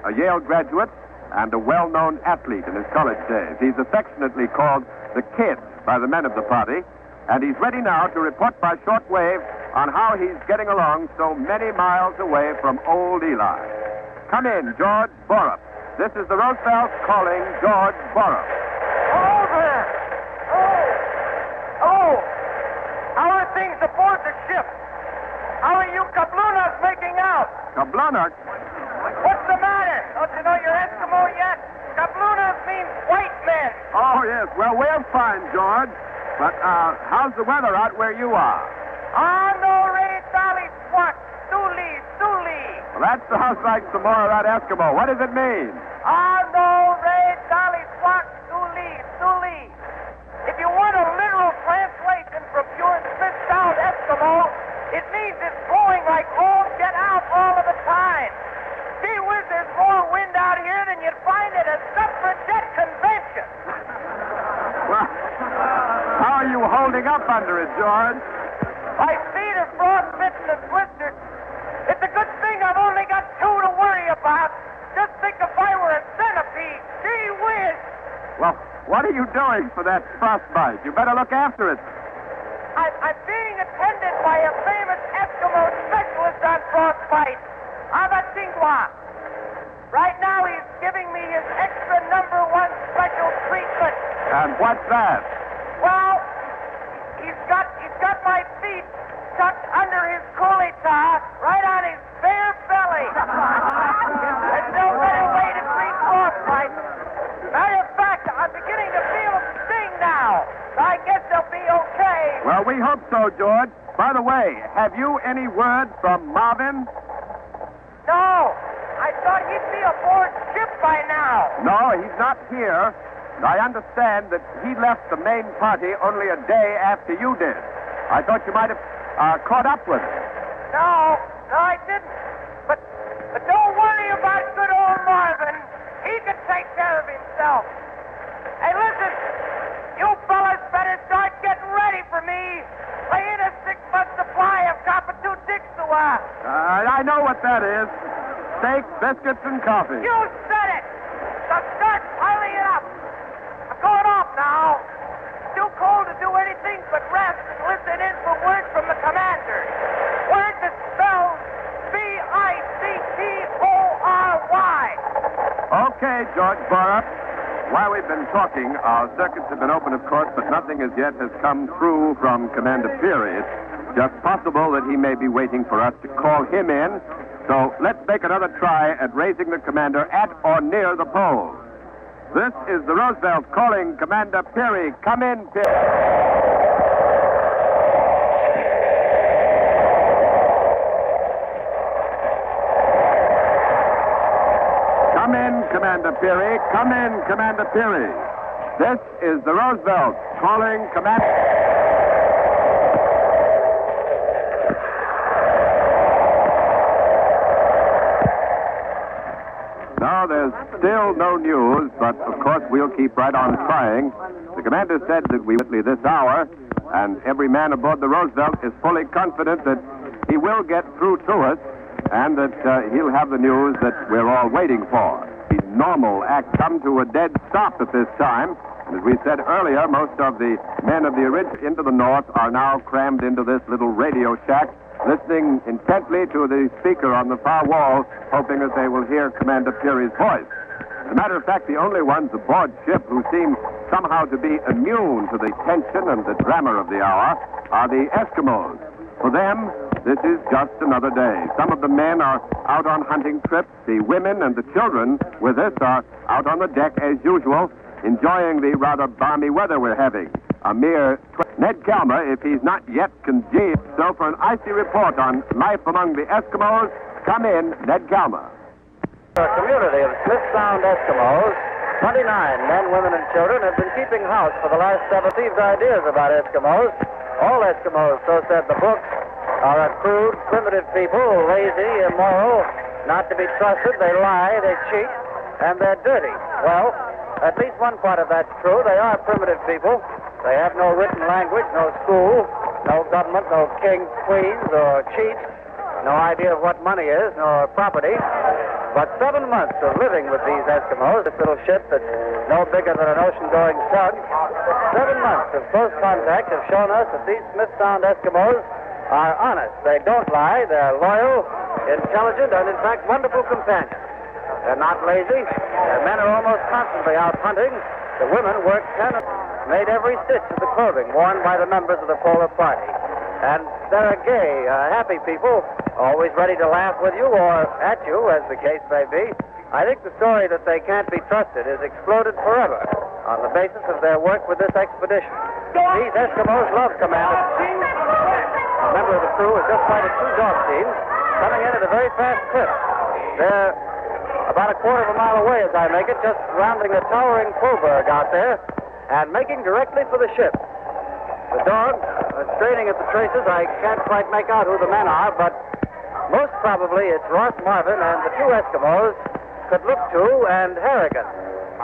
a Yale graduate and a well-known athlete in his college days. He's affectionately called the Kid by the men of the party, and he's ready now to report by shortwave on how he's getting along so many miles away from old Eli. Come in, George Borup. This is the Roosevelt calling George Borup. Over! Oh! How are things aboard the ship? How are you Kablunas making out? Kablunas? What's the matter? Don't you know your Eskimo yet? Kablunas means white men. Oh, yes. Well, we're fine, George. But how's the weather out where you are? No re dali swat. Suli. Well, that sounds like some more of that Eskimo. What does it mean? No re dali swat. Suli. If you want a literal translation from pure spit sound Eskimo, it means it's blowing like all get out all of the time. Gee whiz, there's more wind out here than you'd find at a suffragette convention. Well, how are you holding up under it, George? My feet are frostbitten and blistered. It's a good thing I've only got 2 to worry about. Just think if I were a centipede. Gee whiz. Well, what are you doing for that frostbite? You better look after it. I'm being attended by a famous Eskimo specialist on frostbite, Abatingwa. Right now he's giving me his extra #1 special treatment. And what's that? Well, he's got my feet tucked under his kulita, right on his bare belly. There's no better way to treat frostbite. Matter of fact, I'm beginning to feel them sting now. So I guess they'll be okay. Well, we hope so, George. By the way, have you any word from Marvin? No. I thought he'd be aboard ship by now. No, he's not here. I understand that he left the main party only a day after you did. I thought you might have caught up with him. No, I didn't. But don't worry about good old Marvin. He can take care of himself. Hey, listen. You fellas better start getting ready for me. Lay in a 6-month supply of Kapatu Dixua. I know what that is. Steak, biscuits, and coffee. You said it. So start piling it up. I'm going off now. It's too cold to do anything but rest and listen in for word from the commander. Word that spells Victory. Okay, George Borup. While we've been talking, our circuits have been open, of course, but nothing as yet has come through from Commander Peary. It's just possible that he may be waiting for us to call him in. So let's make another try at raising the commander at or near the pole. This is the Roosevelt calling Commander Peary. Come in, Peary. Come in, Commander Peary. Come in, Commander Peary. This is the Roosevelt calling Commander... though there's still no news, but of course we'll keep right on trying. The commander said that we would this hour, and every man aboard the Roosevelt is fully confident that he will get through to us, and that he'll have the news that we're all waiting for. The normal act come to a dead stop at this time. And as we said earlier, most of the men of the original into the north are now crammed into this little radio shack, listening intently to the speaker on the far wall, hoping that they will hear Commander Peary's voice. As a matter of fact, the only ones aboard ship who seem somehow to be immune to the tension and the drama of the hour are the Eskimos. For them, this is just another day. Some of the men are out on hunting trips. The women and the children with us are out on the deck as usual, enjoying the rather balmy weather we're having. A mere Ned Kelmer, if he's not yet congealed. So for an icy report on life among the Eskimos, come in, Ned Kelmer. A community of Smith Sound Eskimos, 29 men, women, and children, have been keeping house for the last 7 received ideas about Eskimos. All Eskimos, so said the books, are a crude, primitive people, lazy, immoral, not to be trusted. They lie, they cheat, and they're dirty. Well, at least one part of that's true. They are primitive people. They have no written language, no school, no government, no kings, queens, or chiefs, no idea of what money is, nor property. But 7 months of living with these Eskimos, this little ship that's no bigger than an ocean-going tug, 7 months of close contact have shown us that these Smith Sound Eskimos are honest. They don't lie. They're loyal, intelligent, and in fact wonderful companions. They're not lazy. Their men are almost constantly out hunting. The women work 10 hours, made every stitch of the clothing worn by the members of the polar party. And they're a gay, happy people, always ready to laugh with you or at you, as the case may be. I think the story that they can't be trusted is exploded forever on the basis of their work with this expedition. These Eskimos love Commander. A member of the crew has just sighted 2 dog teams coming in at a very fast clip. They're about a quarter of a mile away as I make it, just rounding a towering Fulberg out there and making directly for the ship. The dogs are straining at the traces. I can't quite make out who the men are, but most probably it's Ross Marvin and the 2 Eskimos, Kudluktu and Harrigan.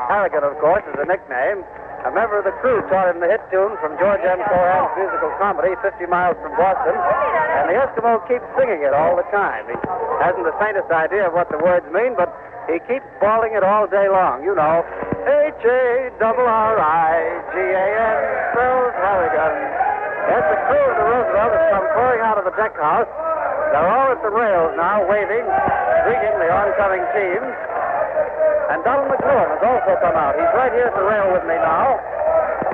Harrigan, of course, is a nickname. A member of the crew taught him the hit tune from George M. Cohan's musical comedy, 50 Miles from Boston, and the Eskimo keeps singing it all the time. He hasn't the faintest idea of what the words mean, but he keeps bawling it all day long. You know, H-A-R-R-I-G-A-N spells Harrigan. That's the crew of the Roosevelt has come pouring out of the deck house. They're all at the rails now, waving, greeting the oncoming teams. And Donald McMillan has also come out. He's right here at the rail with me now.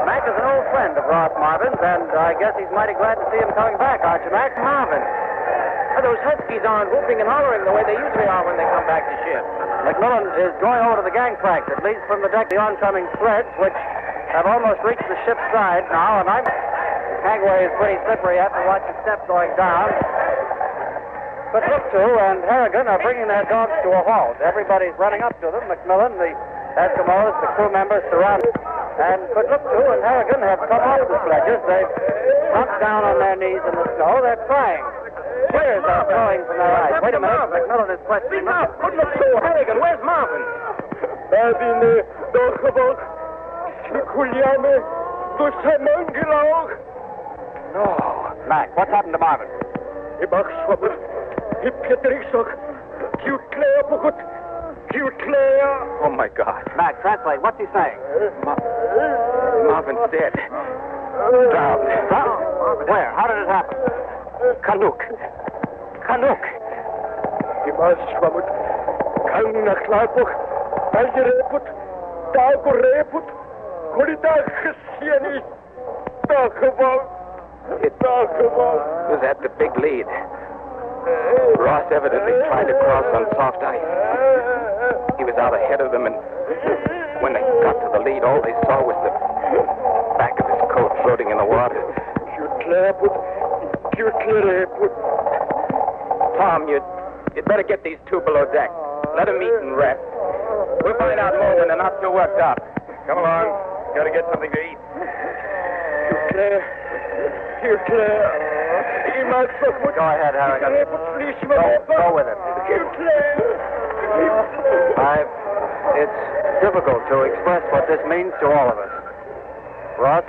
Mac is an old friend of Ross Marvin's, and I guess he's mighty glad to see him coming back, aren't you, Mac? Marvin. Those Huskies aren't whooping and hollering the way they usually are when they come back to ship. McMillan is going over to the gangplank that leads from the deck the oncoming sleds, which have almost reached the ship's side now, and the gangway is pretty slippery. You have to watch your step going down. But Kudluktu and Harrigan are bringing their dogs to a halt. Everybody's running up to them. McMillan, the Eskimos, the crew members surround. And Kudluktu and Harrigan have come off the sledges. They've slumped down on their knees in the snow. They're crying. Tears are flowing from their eyes. Wait a minute. McMillan is questioning them. Kudluktu, Harrigan, where's Marvin? No. Mac, what's happened to Marvin? Oh, my God. Mac, translate. What's he saying? Marvin's dead. Drowned. Drowned? Where? How did it happen? Canuck. It was at the big lead. Ross evidently tried to cross on soft ice. He was out ahead of them, and when they got to the lead, all they saw was the back of his coat floating in the water. Tom, you'd better get these 2 below deck. Let them eat and rest. We'll find out more when they're not too worked up. Come along. Gotta get something to eat. Go ahead, Harrigan. Go with it. It's difficult to express what this means to all of us. Ross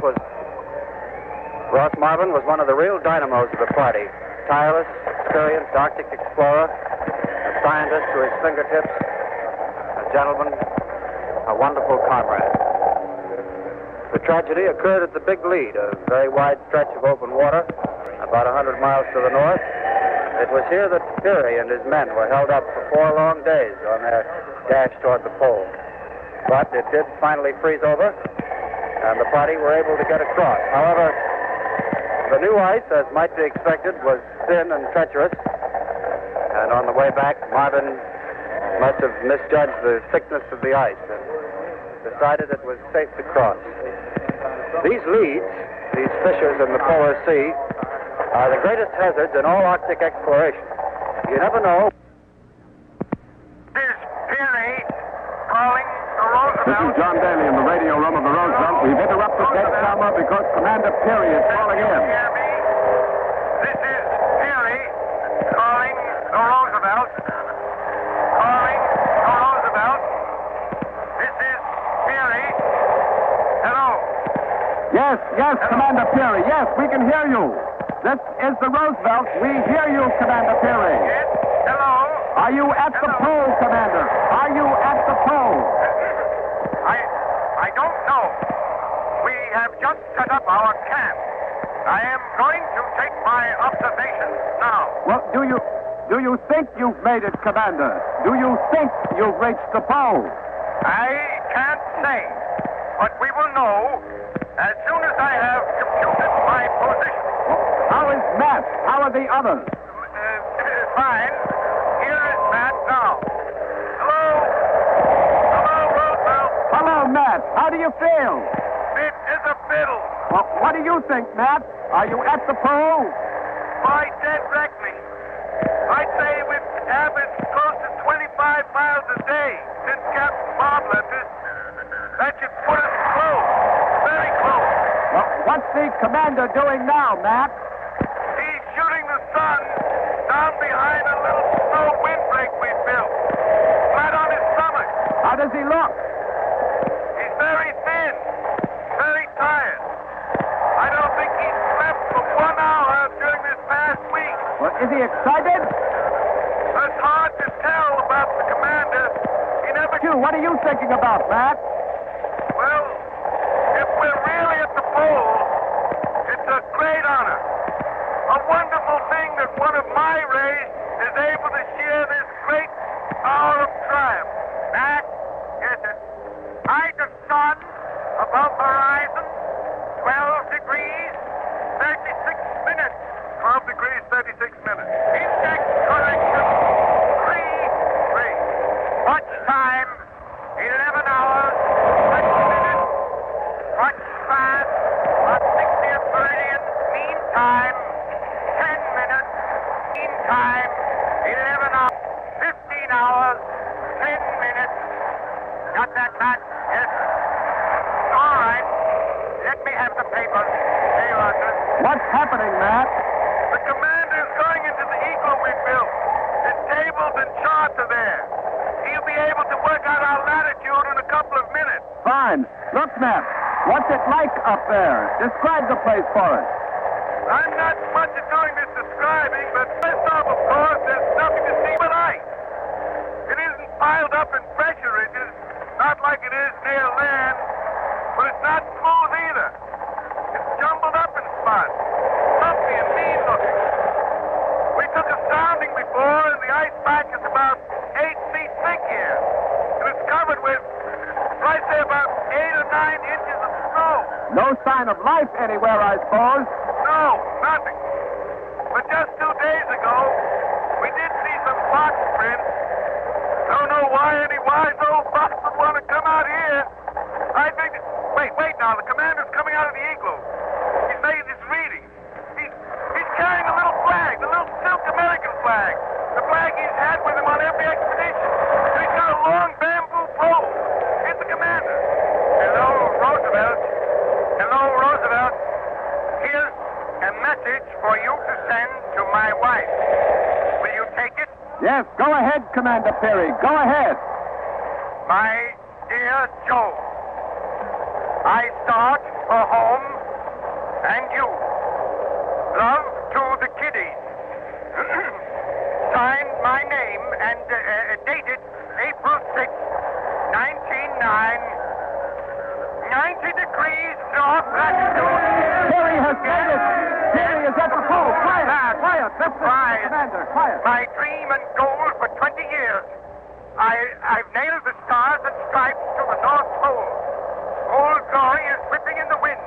Marvin was one of the real dynamos of the party. Tireless, experienced Arctic explorer, a scientist to his fingertips, a gentleman, a wonderful comrade. The tragedy occurred at the Big Lead, a very wide stretch of open water, about 100 miles to the north. It was here that Peary and his men were held up for 4 long days on their dash toward the pole. But it did finally freeze over, and the party were able to get across. However, the new ice, as might be expected, was thin and treacherous, and on the way back, Marvin must have misjudged the thickness of the ice and decided it was safe to cross. These leads, these fissures in the polar sea, are the greatest hazards in all Arctic exploration. You never know. This is Peary calling the Roosevelt. This is John Daly in the radio room of the Roosevelt. We've interrupted Dead Summer because Commander Peary is calling in. This is Peary calling the Roosevelt. Calling the Roosevelt. This is Peary. Hello. Yes, Commander Peary. Yes, we can hear you. This is the Roosevelt. We hear you, Commander Peary. Yes, hello. Are you at the pole, Commander? Are you at the pole? I don't know. We have just set up our camp. I am going to take my observations now. Well, do you think you've made it, Commander? Do you think you've reached the pole? I can't say, but we will know as soon as I have computed my position. How is Matt? How are the others? Fine. Here is Matt now. Hello, Roosevelt. Hello, Matt. How do you feel? It is a fiddle. Well, what do you think, Matt? Are you at the pole? Why, dead reckoning. I'd say we've averaged close to 25 miles a day since Captain Bob left us. That should put us close. Very close. Well, what's the commander doing now, Matt? He's shooting the sun down behind a little snow windbreak we built. Flat on his stomach. How does he look? He's very thin. Very tired. I don't think he's slept for 1 hour during this past week. Well, is he excited? It's hard to tell about the commander. He never... What are you thinking about, Matt? Well, if we're really at the pole, it's a great honor. A wonderful thing that one of my race is able to share this great hour of triumph. Matt, yes, sir. Height of sun above horizon, 12 degrees, 36 minutes. 12 degrees, 36 minutes. Index correction, 3. Watch time, 11 hours, 20 minutes. Watch fast, about 60th meridian. Mean time, 10 minutes. Mean time, 11 hours, 15 hours, 10 minutes. Got that, Matt? Yes. All right. Let me have the paper. There you are, sir. What's happening, Matt? The commander's going into the igloo we built. His tables and charts are there. He'll be able to work out our latitude in a couple of minutes. Fine. Look, Matt. What's it like up there? Describe the place for us. I'm not much at doing this describing, but first off, of course, there's nothing to see but ice. It isn't piled up in pressure ridges, not like it is near land, but it's not smooth either. It's jumbled up in spots, lumpy and mean looking. We took a sounding before, and the ice pack is about 8 feet thick here. And it's covered with, I'd say, about 8 or 9 inches of snow. No sign of life anywhere, I suppose. No, nothing. But just 2 days ago, we did see some fox prints. Don't know why any wise old fox would want to come out here. I think... Wait now. The commander's coming out of the igloo. He's making his reading. He's carrying a little flag, the little silk American flag. The flag he's had with him on every expedition. And he's got a long bamboo pole. Here's the commander. Hello, Roosevelt. Hello, Roosevelt. Here's a message for you to send to my wife. Will you take it? Yes, go ahead, Commander Peary. Go ahead. My Dear Joe, I start for home and you. Love to the kiddies. Signed my name and dated April 6, 1909. 90 degrees north latitude. Terry has made it. Terry is at the pole. Quiet. Quiet. Surprise. Commander, quiet. My dream and goal for 20 years. I've nailed the stars and stripes to the North Pole. Old glory is whipping in the wind.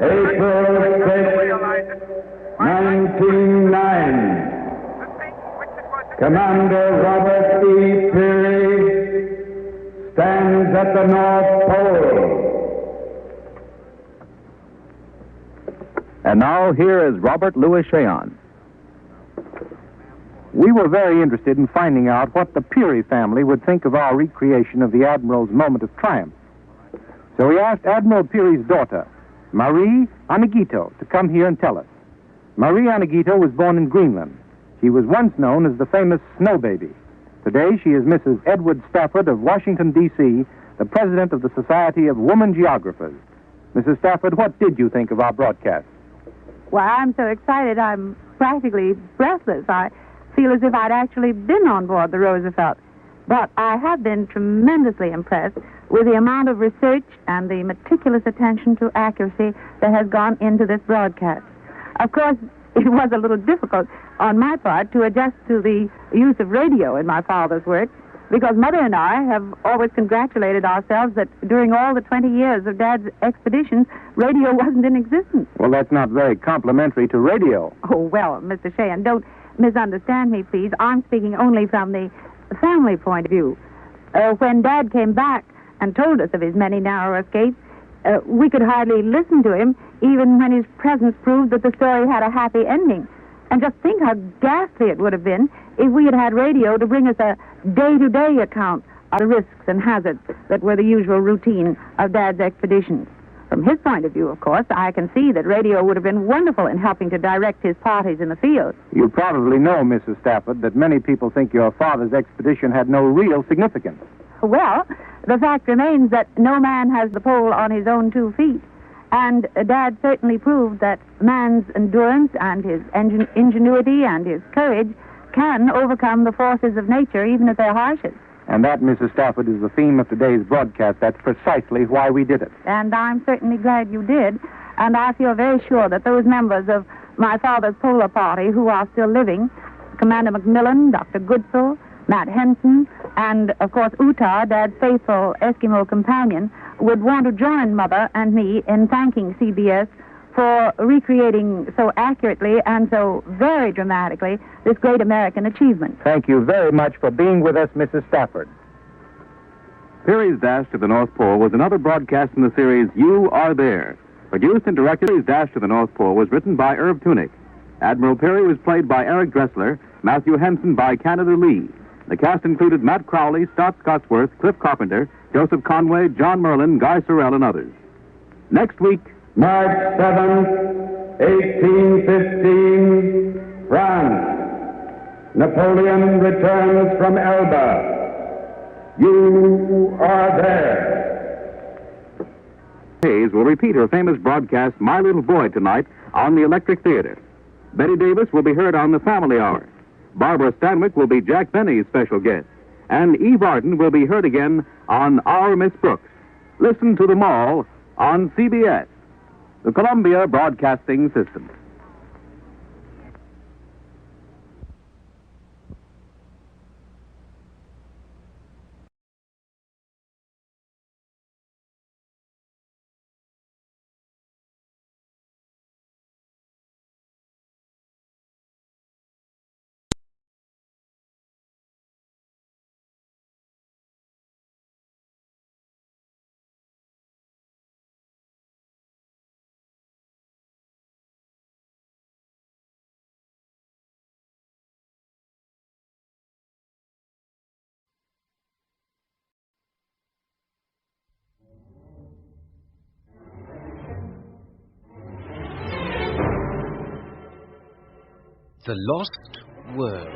April 6, 1909. Commander Robert E. Peary stands at the North Pole. And now here is Robert Louis Cheon. We were very interested in finding out what the Peary family would think of our recreation of the Admiral's moment of triumph. So we asked Admiral Peary's daughter, Marie Anagito, to come here and tell us. Marie Anagito was born in Greenland. She was once known as the famous Snow Baby. Today she is Mrs. Edward Stafford of Washington, D.C., the president of the Society of Woman Geographers. Mrs. Stafford, what did you think of our broadcast? Well, I'm so excited I'm practically breathless. I feel as if I'd actually been on board the Roosevelt. But I have been tremendously impressed with the amount of research and the meticulous attention to accuracy that has gone into this broadcast. Of course, it was a little difficult on my part to adjust to the use of radio in my father's work, because Mother and I have always congratulated ourselves that during all the 20 years of Dad's expeditions, radio wasn't in existence. Well, that's not very complimentary to radio. Oh, well, Mr. Cheon, don't misunderstand me, please. I'm speaking only from the family point of view. When Dad came back and told us of his many narrow escapes, we could hardly listen to him, even when his presence proved that the story had a happy ending. And just think how ghastly it would have been if we had had radio to bring us a day-to-day account of the risks and hazards that were the usual routine of Dad's expeditions. From his point of view, of course, I can see that radio would have been wonderful in helping to direct his parties in the field. You probably know, Mrs. Stafford, that many people think your father's expedition had no real significance. Well, the fact remains that no man has the pole on his own 2 feet. And Dad certainly proved that man's endurance and his ingenuity and his courage can overcome the forces of nature, even at their harshest. And that, Mrs. Stafford, is the theme of today's broadcast. That's precisely why we did it. And I'm certainly glad you did. And I feel very sure that those members of my father's polar party who are still living, Commander Macmillan, Dr. Goodsell, Matt Henson, and, of course, Utah, Dad's faithful Eskimo companion, would want to join Mother and me in thanking CBS for recreating so accurately and so very dramatically this great American achievement. Thank you very much for being with us, Mrs. Stafford. Peary's Dash to the North Pole was another broadcast in the series You Are There. Produced and directed, Peary's Dash to the North Pole was written by Irv Tunick. Admiral Peary was played by Eric Dressler, Matthew Henson by Canada Lee. The cast included Matt Crowley, Stott Scotsworth, Cliff Carpenter, Joseph Conway, John Merlin, Guy Sorrell, and others. Next week, March 7th, 1815, France. Napoleon returns from Elba. You are there. Hayes will repeat her famous broadcast, My Little Boy, tonight on the Electric Theater. Betty Davis will be heard on the Family Hour. Barbara Stanwyck will be Jack Benny's special guest. And Eve Arden will be heard again on Our Miss Brooks. Listen to them all on CBS, the Columbia Broadcasting System. The Lost World.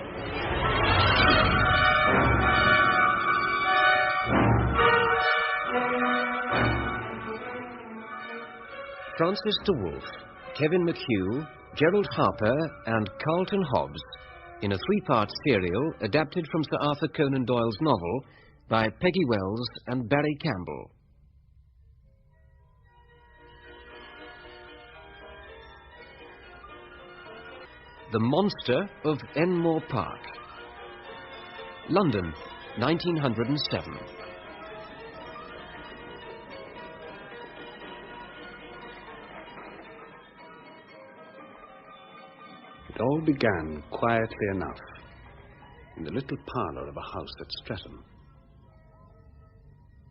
Francis DeWolf, Kevin McHugh, Gerald Harper, and Carlton Hobbs in a three-part serial adapted from Sir Arthur Conan Doyle's novel by Peggy Wells and Barry Campbell. The Monster of Enmore Park. London, 1907. It all began quietly enough in the little parlour of a house at Streatham.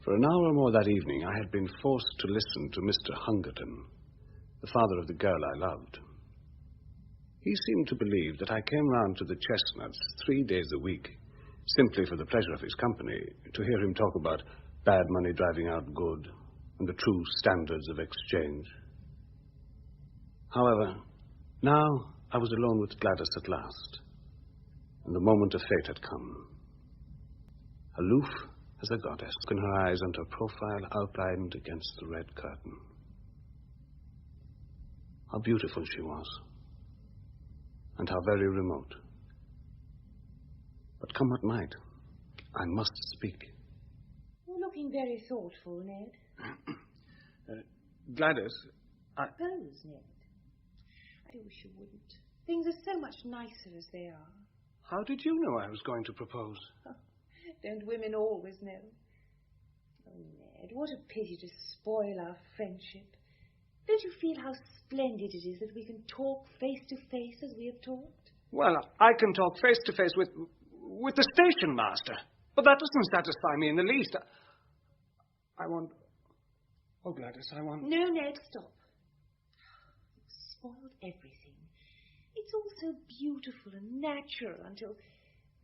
For an hour or more that evening, I had been forced to listen to Mr. Hungerton, the father of the girl I loved. He seemed to believe that I came round to the Chestnuts 3 days a week, simply for the pleasure of his company, to hear him talk about bad money driving out good and the true standards of exchange. However, now I was alone with Gladys at last, and the moment of fate had come. Aloof as a goddess, in her eyes and her profile outlined against the red curtain. How beautiful she was, and how very remote. But come what might, I must speak. You're looking very thoughtful, Ned. Gladys, Suppose, Ned. I do wish you wouldn't. Things are so much nicer as they are. How did you know I was going to propose? Don't women always know? Oh, Ned, what a pity to spoil our friendship. Don't you feel how splendid it is that we can talk face to face as we have talked? Well, I can talk face to face with the station master, but that doesn't satisfy me in the least. I want... Oh, Gladys, I want... No, Ned, stop. You've spoiled everything. It's all so beautiful and natural until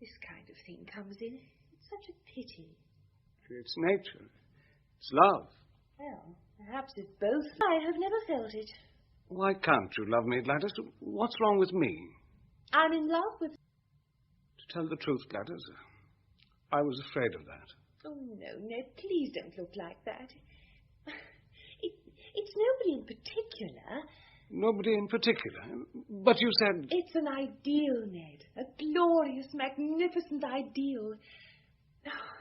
this kind of thing comes in. It's such a pity. It's nature. It's love. Well, perhaps it's both. I have never felt it. Why can't you love me, Gladys? What's wrong with me? I'm in love with... To tell the truth, Gladys, I was afraid of that. Oh, no, Ned, please don't look like that. It's nobody in particular. Nobody in particular? But you said... It's an ideal, Ned. A glorious, magnificent ideal. Oh,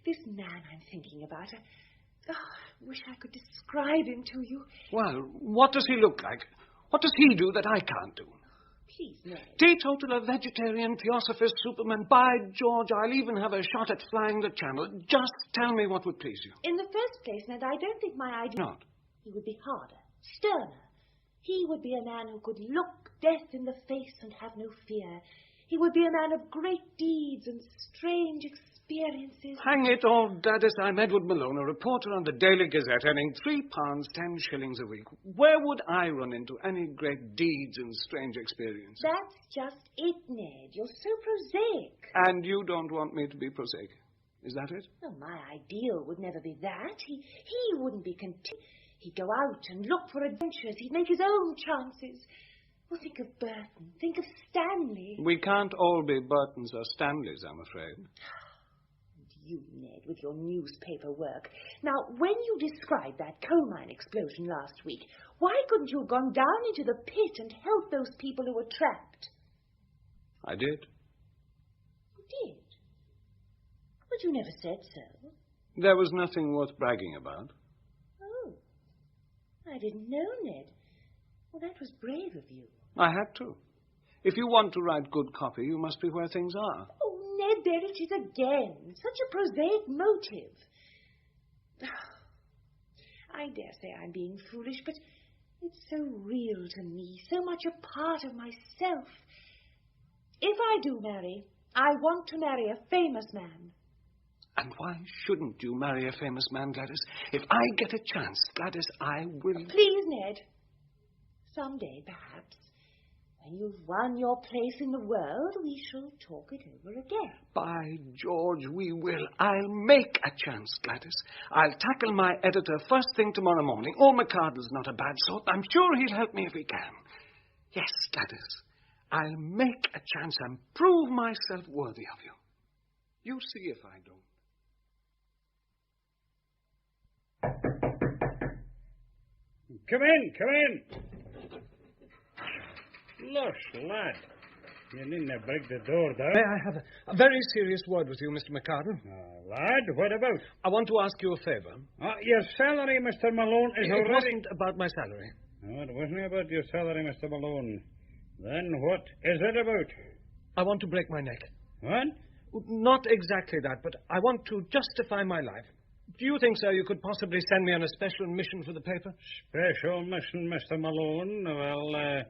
this man I'm thinking about, I wish I could describe him to you. Well, what does he look like? What does he do that I can't do? Please, Ned. Teetotaler, vegetarian, theosophist, superman. By George, I'll even have a shot at flying the channel. Just tell me what would please you. In the first place, Ned, I don't think my ideal... Not? He would be harder, sterner. He would be a man who could look death in the face and have no fear. He would be a man of great deeds and strange experiences. Hang it all, Gladys, I'm Edward Malone, a reporter on the Daily Gazette, earning £3 10 shillings a week. Where would I run into any great deeds and strange experiences? That's just it, Ned. You're so prosaic. And you don't want me to be prosaic. Is that it? No, my ideal would never be that. He wouldn't be content. He'd go out and look for adventures. He'd make his own chances. Well, think of Burton. Think of Stanley. We can't all be Burtons or Stanleys, I'm afraid. And you, Ned, with your newspaper work. Now, when you described that coal mine explosion last week, why couldn't you have gone down into the pit and helped those people who were trapped? I did. You did? But you never said so. There was nothing worth bragging about. Oh. I didn't know, Ned. Well, that was brave of you. I had to. If you want to write good copy, you must be where things are. Oh, Ned, there it is again. Such a prosaic motive. I dare say I'm being foolish, but it's so real to me, so much a part of myself. If I do marry, I want to marry a famous man. And why shouldn't you marry a famous man, Gladys? If I get a chance, Gladys, I will... Please, Ned. Someday, perhaps, when you've won your place in the world, we shall talk it over again. By George, we will. I'll make a chance, Gladys. I'll tackle my editor first thing tomorrow morning. Old McCardle's not a bad sort. I'm sure he'll help me if he can. Yes, Gladys, I'll make a chance and prove myself worthy of you. You see if I don't. Come in. Look, lad. You needn't break the door down. May I have a very serious word with you, Mr. McCartan? Lad, what about? I want to ask you a favour. Your salary, Mr. Malone, is already... It wasn't about my salary. No, it wasn't about your salary, Mr. Malone. Then what is it about? I want to break my neck. What? Not exactly that, but I want to justify my life. Do you think, sir, you could possibly send me on a special mission for the paper? Special mission, Mr. Malone? Well,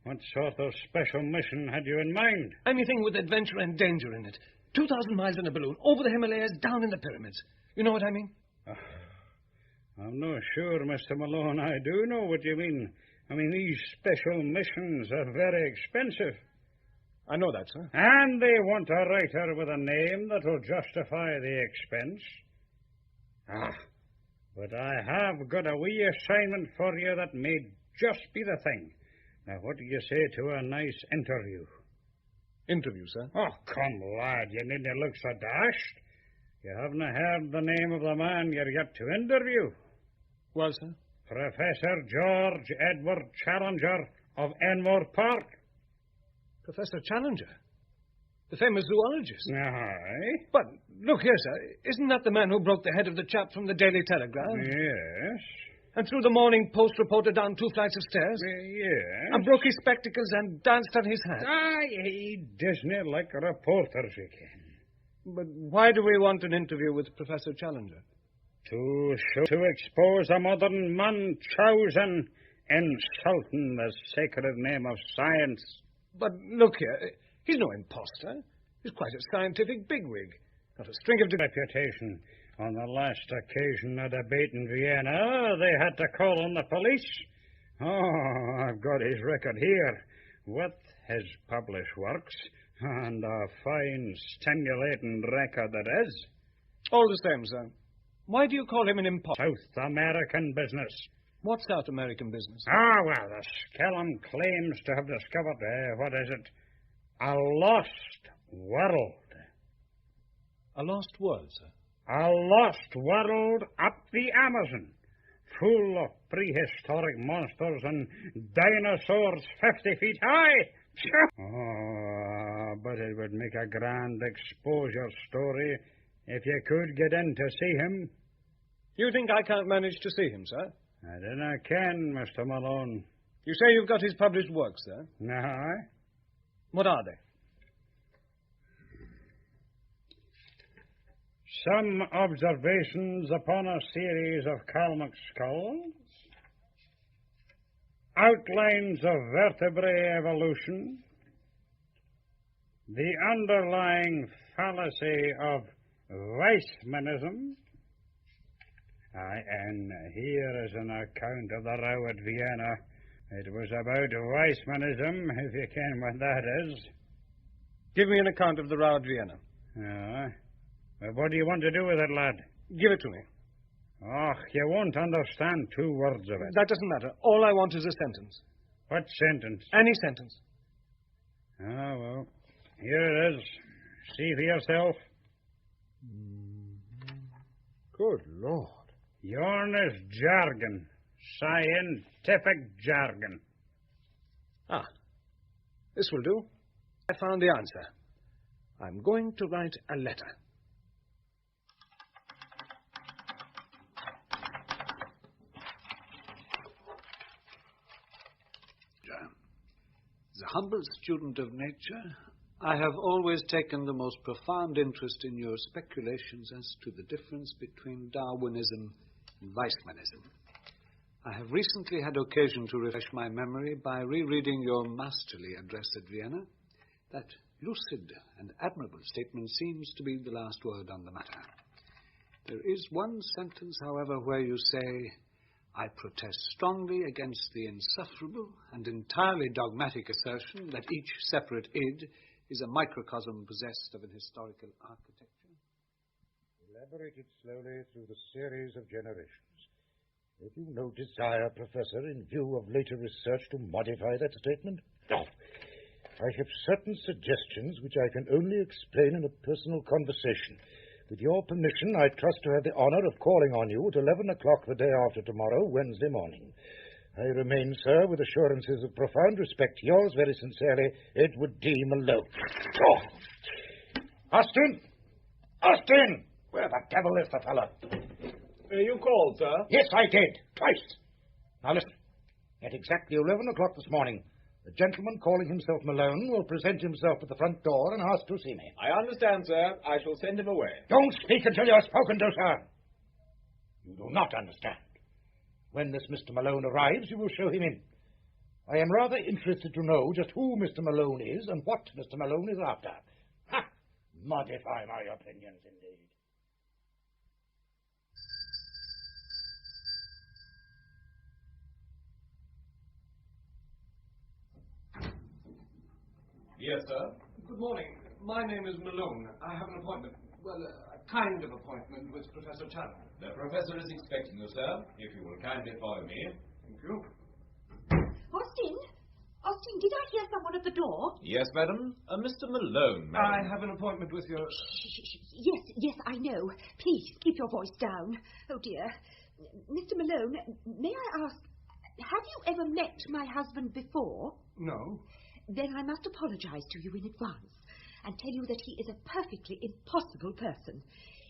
what sort of special mission had you in mind? Anything with adventure and danger in it. 2,000 miles in a balloon, over the Himalayas, down in the pyramids. You know what I mean? I'm not sure, Mr. Malone. I do know what you mean. I mean, these special missions are very expensive. I know that, sir. And they want a writer with a name that will justify the expense. But I have got a wee assignment for you that may just be the thing. Now, what do you say to a nice interview? Interview, sir? Oh, come, lad, you needn't look so dashed. You haven't heard the name of the man you're yet to interview. Well, sir? Professor George Edward Challenger of Enmore Park. Professor Challenger? The famous zoologist? Aye. But, look here, sir. Isn't that the man who broke the head of the chap from the Daily Telegraph? Yes. And threw the Morning Post reporter down 2 flights of stairs? Yes. And broke his spectacles and danced on his hat? He doesn't like reporters, you can. But why do we want an interview with Professor Challenger? To expose a modern man chosen insulting the sacred name of science. But look here, he's no imposter. He's quite a scientific bigwig. Got a string of reputation. On the last occasion, a debate in Vienna, they had to call on the police. Oh, I've got his record here, with his published works, and a fine, stimulating record it is. All the same, sir. Why do you call him an imposter? South American business. What South American business? Well, the Skellum claims to have discovered, what is it? A lost world. A lost world, sir? A lost world up the Amazon, full of prehistoric monsters and dinosaurs 50 feet high. But it would make a grand exposure story if you could get in to see him. You think I can't manage to see him, sir? I then I can, Mr. Malone. You say you've got his published works, sir? Aye. What are they? Some observations upon a series of Kalmuck skulls, outlines of vertebrae evolution, the underlying fallacy of Weissmanism. And here is an account of the row at Vienna. It was about Weissmanism, if you can what that is. Give me an account of the row at Vienna. Well, what do you want to do with it, lad? Give it to me. You won't understand 2 words of it. That doesn't matter. All I want is a sentence. What sentence? Any sentence. Well, here it is. See for yourself. Good Lord. Yourn is jargon. Scientific jargon. This will do. I found the answer. I'm going to write a letter. As a humble student of nature, I have always taken the most profound interest in your speculations as to the difference between Darwinism and Weissmanism. I have recently had occasion to refresh my memory by rereading your masterly address at Vienna. That lucid and admirable statement seems to be the last word on the matter. There is one sentence, however, where you say, I protest strongly against the insufferable and entirely dogmatic assertion that each separate id is a microcosm possessed of an historical architecture. Elaborated slowly through the series of generations. Have you no desire, Professor, in view of later research, to modify that statement? No. I have certain suggestions which I can only explain in a personal conversation. With your permission, I trust to have the honor of calling on you at 11 o'clock the day after tomorrow, Wednesday morning. I remain, sir, with assurances of profound respect. Yours very sincerely, Edward D. Malone. Oh. Austin! Austin! Where the devil is the fellow? You called, sir? Yes, I did. Twice. Now listen. At exactly 11 o'clock this morning, the gentleman calling himself Malone will present himself at the front door and ask to see me. I understand, sir. I shall send him away. Don't speak until you're spoken to, sir. You do not understand. When this Mr. Malone arrives, you will show him in. I am rather interested to know just who Mr. Malone is and what Mr. Malone is after. Ha! Modify my opinions, indeed. Yes, sir. Good morning. My name is Malone. I have an appointment. Well, a kind of appointment with Professor Challenger. The professor is expecting you, sir. If you will kindly follow me. Thank you. Austin? Austin, did I hear someone at the door? Yes, madam. Mr. Malone, madam. I have an appointment with your... Yes, I know. Please, keep your voice down. Oh, dear. Mr. Malone, may I ask, have you ever met my husband before? No. Then I must apologize to you in advance and tell you that he is a perfectly impossible person.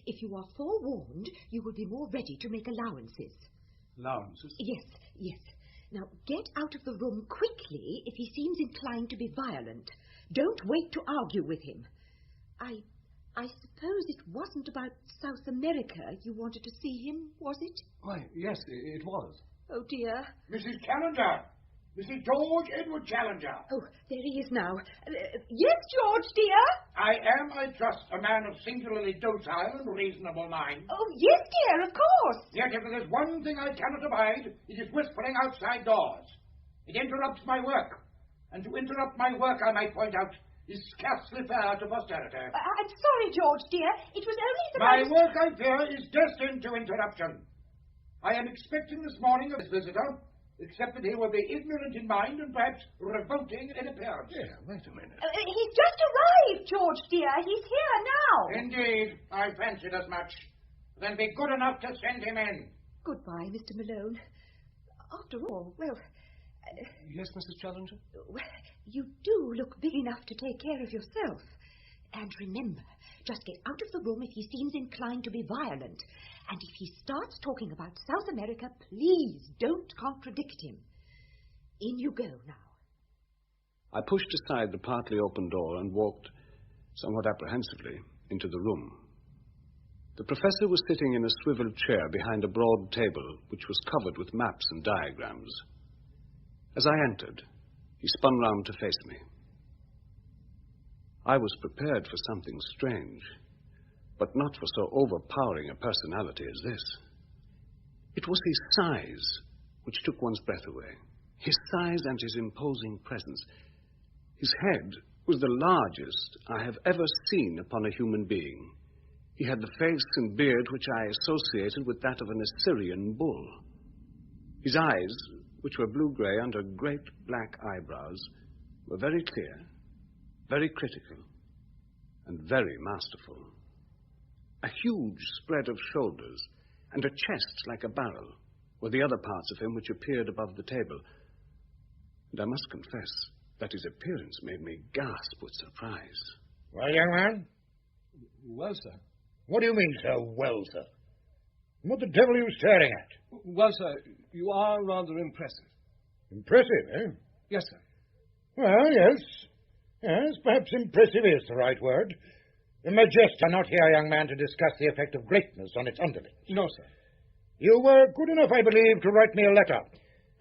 If you are forewarned, you will be more ready to make allowances. Allowances? Yes. Now, get out of the room quickly if he seems inclined to be violent. Don't wait to argue with him. I suppose it wasn't about South America you wanted to see him, was it? Why, yes, it was. Oh, dear. Mrs. Challenger! Mrs. George Edward Challenger. Oh, there he is now. Yes, George, dear? I am, I trust, a man of singularly docile and reasonable mind. Oh, yes, dear, of course. Yet if there is one thing I cannot abide, it is whispering outside doors. It interrupts my work. And to interrupt my work, I might point out, is scarcely fair to posterity. I'm sorry, George, dear. It was only that My work, I fear, is destined to interruption. I am expecting this morning of his visitor, except that he will be ignorant in mind and perhaps revolting in appearance. Yeah, wait a minute. He's just arrived, George, dear. He's here now. Indeed, I fancied as much. Then be good enough to send him in. Goodbye, Mr. Malone. After all, well... Yes, Mrs. Challenger? You do look big enough to take care of yourself. And remember, just get out of the room if he seems inclined to be violent. And if he starts talking about South America, please don't contradict him. In you go now. I pushed aside the partly open door and walked, somewhat apprehensively, into the room. The professor was sitting in a swivel chair behind a broad table which was covered with maps and diagrams. As I entered, he spun round to face me. I was prepared for something strange, but not for so overpowering a personality as this. It was his size which took one's breath away. His size and his imposing presence. His head was the largest I have ever seen upon a human being. He had the face and beard which I associated with that of an Assyrian bull. His eyes, which were blue-grey under great black eyebrows, were very clear, very critical, and very masterful. A huge spread of shoulders and a chest like a barrel were the other parts of him which appeared above the table. And I must confess that his appearance made me gasp with surprise. Well, young man? Well, sir. What do you mean, sir, well, sir? What the devil are you staring at? Well, sir, you are rather impressive. Impressive, eh? Yes, sir. Well, yes. Yes, perhaps impressive is the right word. My jests are not here, young man, to discuss the effect of greatness on its underlings. No, sir. You were good enough, I believe, to write me a letter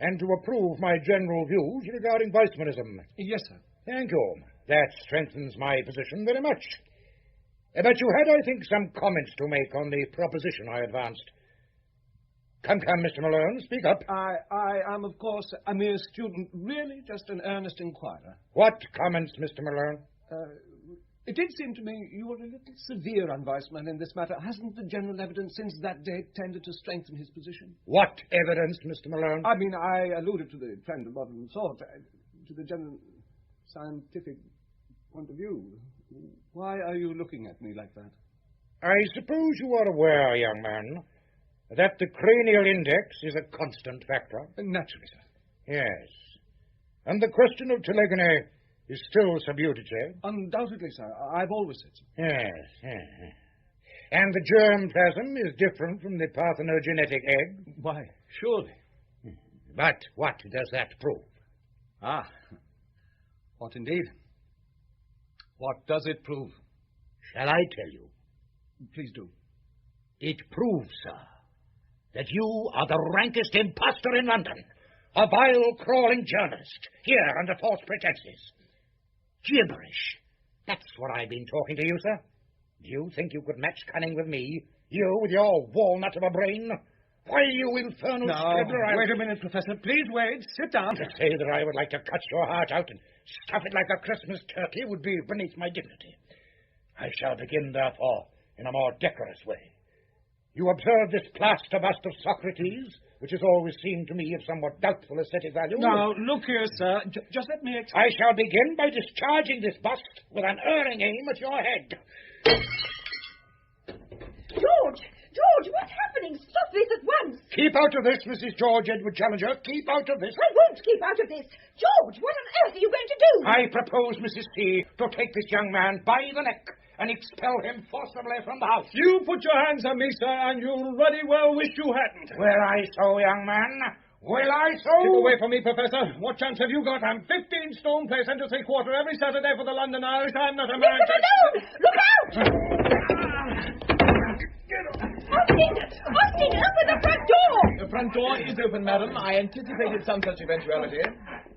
and to approve my general views regarding Weissmanism. Yes, sir. Thank you. That strengthens my position very much. But you had, I think, some comments to make on the proposition I advanced. Come, Mr. Malone, speak up. I am, of course, a mere student, really just an earnest inquirer. What comments, Mr. Malone? It did seem to me you were a little severe on Weissman in this matter. Hasn't the general evidence since that date tended to strengthen his position? What evidence, Mr. Malone? I mean, I alluded to the trend of modern thought, to the general scientific point of view. Why are you looking at me like that? I suppose you are aware, young man, that the cranial index is a constant factor. Naturally, sir. Yes. And the question of telegony is still sub judice? Undoubtedly, sir. I've always said so. Yes. And the germplasm is different from the parthenogenetic egg? Why, surely. But what does that prove? Ah. What indeed? What does it prove? Shall I tell you? Please do. It proves, sir, that you are the rankest impostor in London. A vile, crawling journalist, here under false pretenses. Gibberish. That's what I've been talking to you, sir. Do you think you could match cunning with me? You with your walnut of a brain? Why, you infernal scribbler... Wait a minute, Professor. Please wait. Sit down. To say that I would like to cut your heart out and stuff it like a Christmas turkey would be beneath my dignity. I shall begin, therefore, in a more decorous way. You observe this plaster bust of Socrates, which has always seemed to me of somewhat doubtful aesthetic value. Now, look here, sir. Just let me explain. I shall begin by discharging this bust with an erring aim at your head. George, what's happening? Stop this at once. Keep out of this, Mrs. George Edward Challenger. Keep out of this. I won't keep out of this. George, what on earth are you going to do? I propose, Mrs. C., to take this young man by the neck and expel him forcibly from the house. You put your hands on me, sir, and you'll ruddy well wish you hadn't. Will I so, young man? Will I so? Keep away from me, Professor. What chance have you got? I'm 15 stone place and to 3/4 every Saturday for the London Irish. I'm not a man. Mr. Malone! Look out! Austin, open the front door! The front door is open, madam. I anticipated some such eventuality.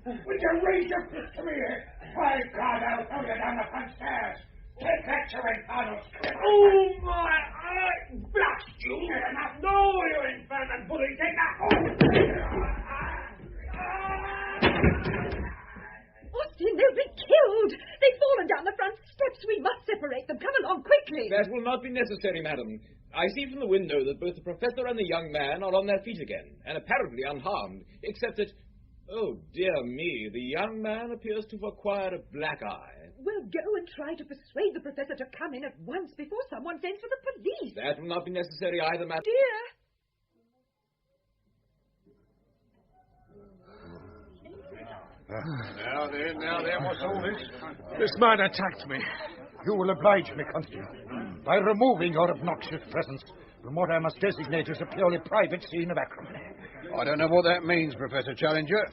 Will you raise your fist to me? By God, I'll throw you down the front stairs. Take that, you infernal scribbler. Oh, my eye! Blast you! No, you infernal bully! Take that! Austin, they'll be killed! They've fallen down the front steps. We must separate them. Come along quickly. That will not be necessary, madam. I see from the window that both the professor and the young man are on their feet again, and apparently unharmed, except that, oh dear me, the young man appears to have acquired a black eye. We'll go and try to persuade the professor to come in at once before someone sends for the police. That will not be necessary either, madam. Dear. Now then, what's all this? This man attacked me. You will oblige me, Constable, by removing your obnoxious presence from what I must designate as a purely private scene of acrimony. I don't know what that means, Professor Challenger,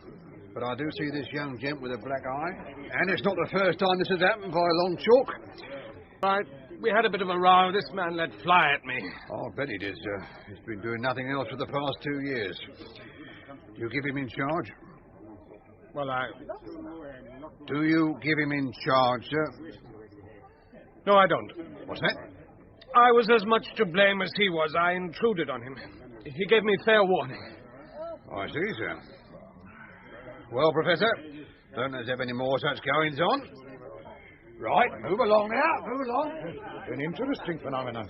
but I do see this young gent with a black eye, and it's not the first time this has happened by a long chalk. Right, we had a bit of a row. This man let fly at me. I'll bet he did, sir. He's been doing nothing else for the past 2 years. Do you give him in charge? Well, Do you give him in charge, sir? No, I don't. What's that? I was as much to blame as he was. I intruded on him. He gave me fair warning. I see, sir. Well, Professor, don't let's have any more such goings-on. Right, move along now, move along. An interesting phenomenon.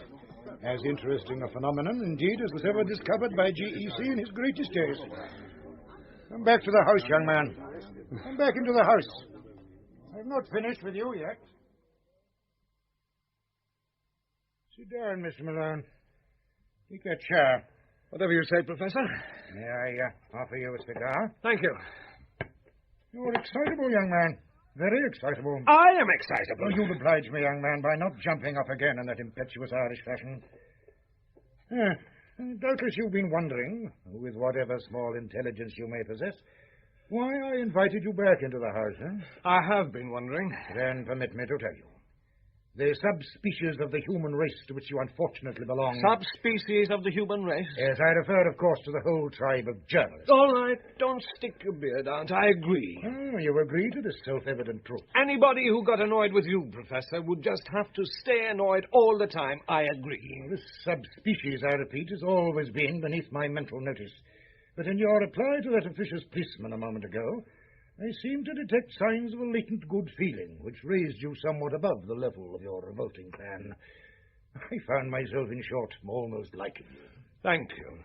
As interesting a phenomenon, indeed, as was ever discovered by G.E.C. in his greatest days. Come back to the house, young man. Come back into the house. I've not finished with you yet. Sit down, Mr. Malone. Take that chair. Whatever you say, Professor. May I offer you a cigar? Thank you. You're excitable, young man. Very excitable. I am excitable. Oh, you'll oblige me, young man, by not jumping up again in that impetuous Irish fashion. Doubtless you've been wondering, with whatever small intelligence you may possess, why I invited you back into the house, eh? I have been wondering. Then permit me to tell you. The subspecies of the human race to which you unfortunately belong... Subspecies of the human race? Yes, I refer, of course, to the whole tribe of journalists. All right, don't stick your beard out. I agree. Oh, you agree to this self-evident truth. Anybody who got annoyed with you, Professor, would just have to stay annoyed all the time. I agree. This subspecies, I repeat, has always been beneath my mental notice. But in your reply to that officious policeman a moment ago, I seem to detect signs of a latent good feeling, which raised you somewhat above the level of your revolting clan. I found myself, in short, almost liking you. Thank you.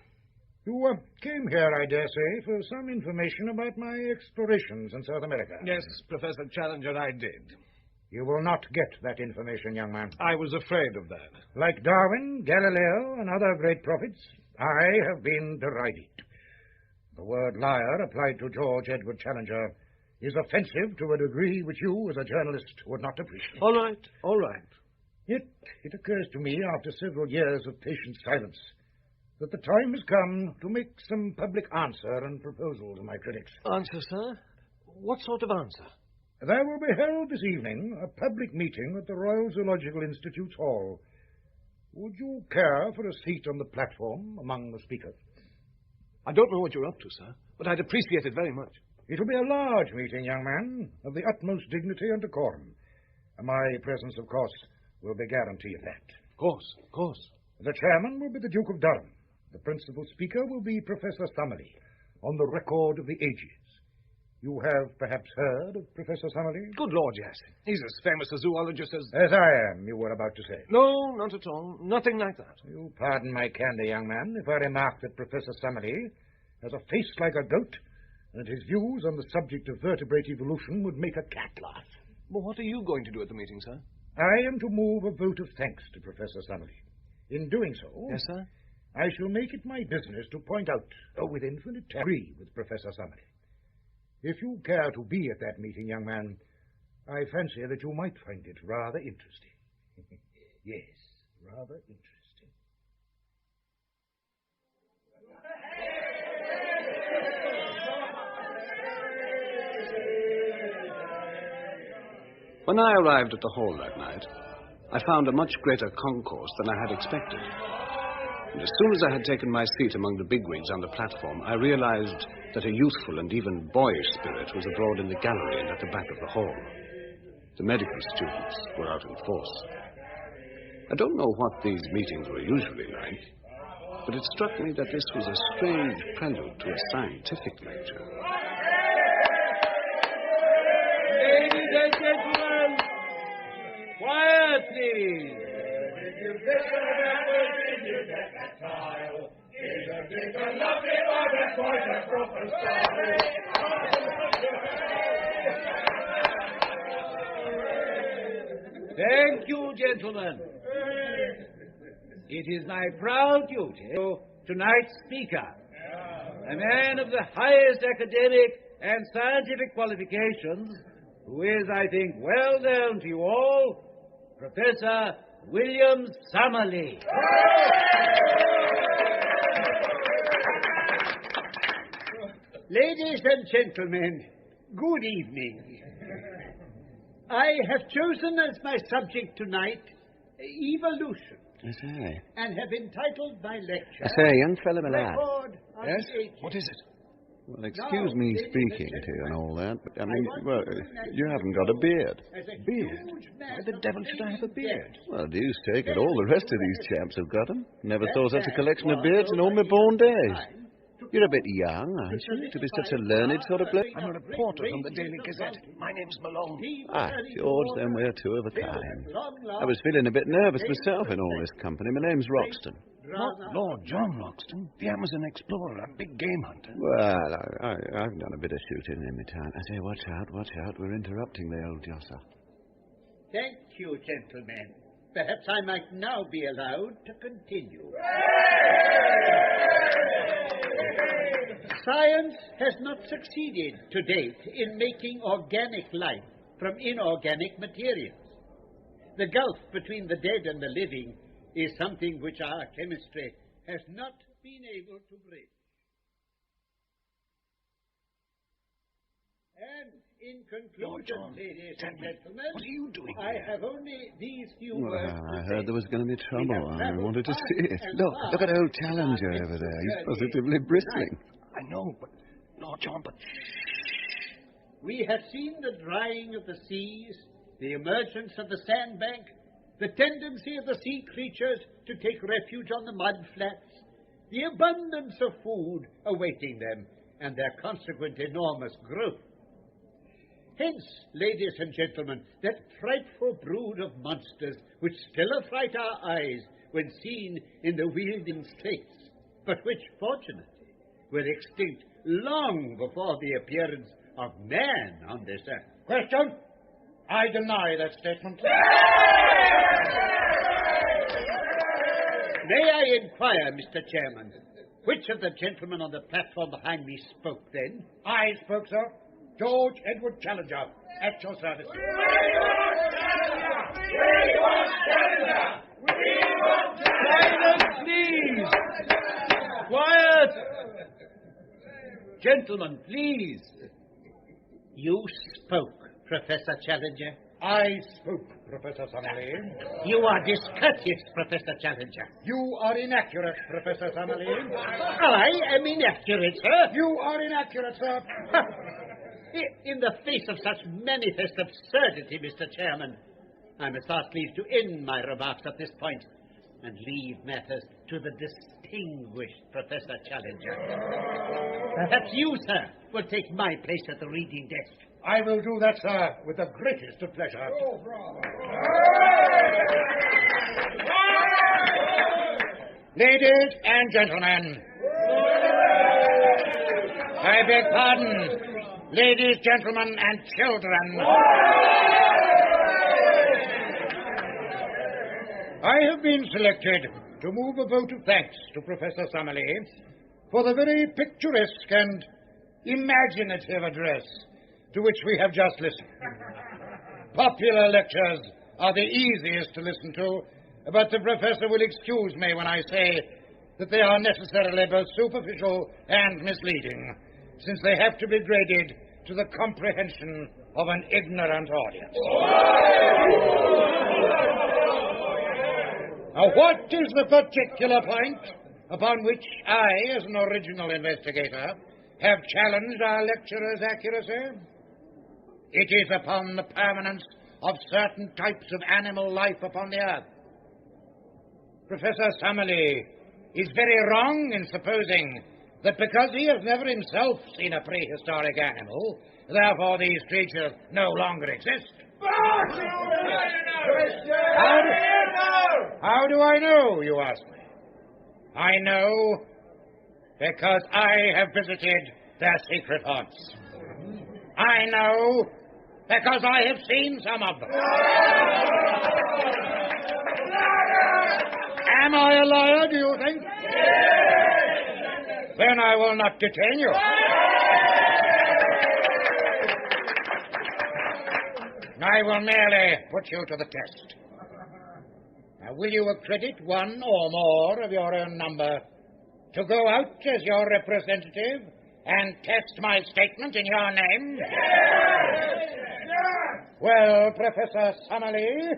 You came here, I dare say, for some information about my explorations in South America. Yes, Professor Challenger, I did. You will not get that information, young man. I was afraid of that. Like Darwin, Galileo, and other great prophets, I have been derided. The word liar applied to George Edward Challenger is offensive to a degree which you, as a journalist, would not appreciate. All right, all right. Yet it occurs to me, after several years of patient silence, that the time has come to make some public answer and proposal to my critics. Answer, sir? What sort of answer? There will be held this evening a public meeting at the Royal Zoological Institute's hall. Would you care for a seat on the platform among the speakers? I don't know what you're up to, sir, but I'd appreciate it very much. It will be a large meeting, young man, of the utmost dignity and decorum. My presence, of course, will be guarantee of that. Of course, of course. The chairman will be the Duke of Durham. The principal speaker will be Professor Summerlee, on the record of the ages. You have perhaps heard of Professor Summerlee? Good Lord, yes. He's as famous a zoologist as... As I am, you were about to say. No, not at all. Nothing like that. You pardon my candor, young man, if I remark that Professor Summerlee has a face like a goat, and his views on the subject of vertebrate evolution would make a cat laugh. Well, what are you going to do at the meeting, sir? I am to move a vote of thanks to Professor Summerlee. In doing so... Yes, sir? I shall make it my business to point out, with infinite agree with Professor Summerlee. If you care to be at that meeting, young man, I fancy that you might find it rather interesting. Yes, rather interesting. When I arrived at the hall that night, I found a much greater concourse than I had expected. And as soon as I had taken my seat among the bigwigs on the platform, I realized that a youthful and even boyish spirit was abroad in the gallery and at the back of the hall. The medical students were out in force. I don't know what these meetings were usually like, but it struck me that this was a strange prelude to a scientific lecture. Ladies and gentlemen, quiet, please. Thank you, gentlemen. It is my proud duty to tonight's speaker, a man of the highest academic and scientific qualifications, who is, I think, well known to you all, Professor William Summerlee. Ladies and gentlemen, good evening. I have chosen as my subject tonight evolution, I say. and have entitled my lecture... I say, young fella, my lad. Record of Yes? the Ages. What is it? Well, excuse me speaking to you and all that, but, I mean, well, you haven't got a beard. Beard? Why the devil should I have a beard? Well, deuce take it, all the rest of these chaps have got 'em. Never saw such a collection of beards in all my born days. You're a bit young, aren't you, to be such a learned sort of bloke? I'm a reporter from the Daily Gazette. My name's Malone. Ah, George, then we're two of a kind. I was feeling a bit nervous myself in all this company. My name's Roxton. Lord John Roxton, the Amazon explorer, a big game hunter. Well, I've done a bit of shooting in my time. I say, watch out, we're interrupting the old josser. Thank you, gentlemen. Perhaps I might now be allowed to continue. Science has not succeeded to date in making organic life from inorganic materials. The gulf between the dead and the living is something which our chemistry has not been able to bridge. And in conclusion, ladies and gentlemen, what are you doing I here? have only these few Well, words to I say. heard there was going to be trouble. I wanted to see it. and Look at old Challenger over there. He's positively bristling. I know, but... Lord John, but... We have seen the drying of the seas, the emergence of the sandbank, the tendency of the sea creatures to take refuge on the mud flats, the abundance of food awaiting them, and their consequent enormous growth. Hence, ladies and gentlemen, that frightful brood of monsters which still affright our eyes when seen in the wielding straits, but which, fortunately, were extinct long before the appearance of man on this earth. Question? I deny that statement. May I inquire, Mr. Chairman, Which of the gentlemen on the platform behind me spoke then? I spoke, sir. George Edward Challenger, at your service. Silence, please! Quiet! Gentlemen, please. You spoke, Professor Challenger. I spoke, Professor Summerlee. You are discourteous, Professor Challenger. You are inaccurate, Professor Summerlee. I am inaccurate, sir. You are inaccurate, sir. In the face of such manifest absurdity, Mr. Chairman, I must ask leave to end my remarks at this point and leave matters to the distinguished Professor Challenger. Perhaps you, sir, will take my place at the reading desk. I will do that, sir, with the greatest of pleasure. Oh, bravo. Ladies and gentlemen, I beg pardon. Ladies, gentlemen, and children. I have been selected to move a vote of thanks to Professor Summerlee for the very picturesque and imaginative address to which we have just listened. Popular lectures are the easiest to listen to, but the professor will excuse me when I say that they are necessarily both superficial and misleading, since they have to be graded to the comprehension of an ignorant audience. Now, what is the particular point upon which I, as an original investigator, have challenged our lecturer's accuracy? It is upon the permanence of certain types of animal life upon the earth. Professor Summerlee is very wrong in supposing that because he has never himself seen a prehistoric animal, therefore these creatures no longer exist. How do I know, you ask me? I know because I have visited their secret haunts. I know because I have seen some of them. Am I a liar, do you think? Then I will not detain you. I will merely put you to the test. Now, will you accredit one or more of your own number to go out as your representative and test my statement in your name? Yes! Well, Professor Summerlee,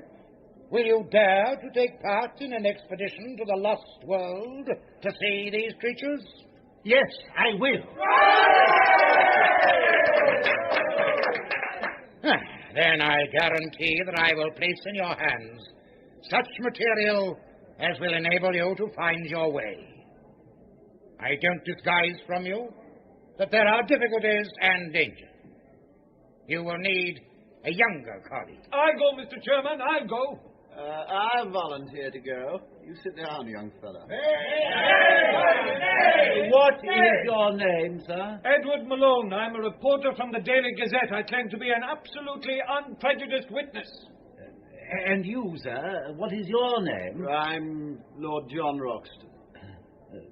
will you dare to take part in an expedition to the lost world to see these creatures? Yes, I will. Then I guarantee that I will place in your hands such material as will enable you to find your way. I don't disguise from you that there are difficulties and dangers. You will need a younger colleague. I'll go, Mr. Chairman, I'll go. I volunteer to go. You sit down, young fella. What is your name, sir? Edward Malone. I'm a reporter from the Daily Gazette. I claim to be an absolutely unprejudiced witness. And you, sir, what is your name? I'm Lord John Roxton.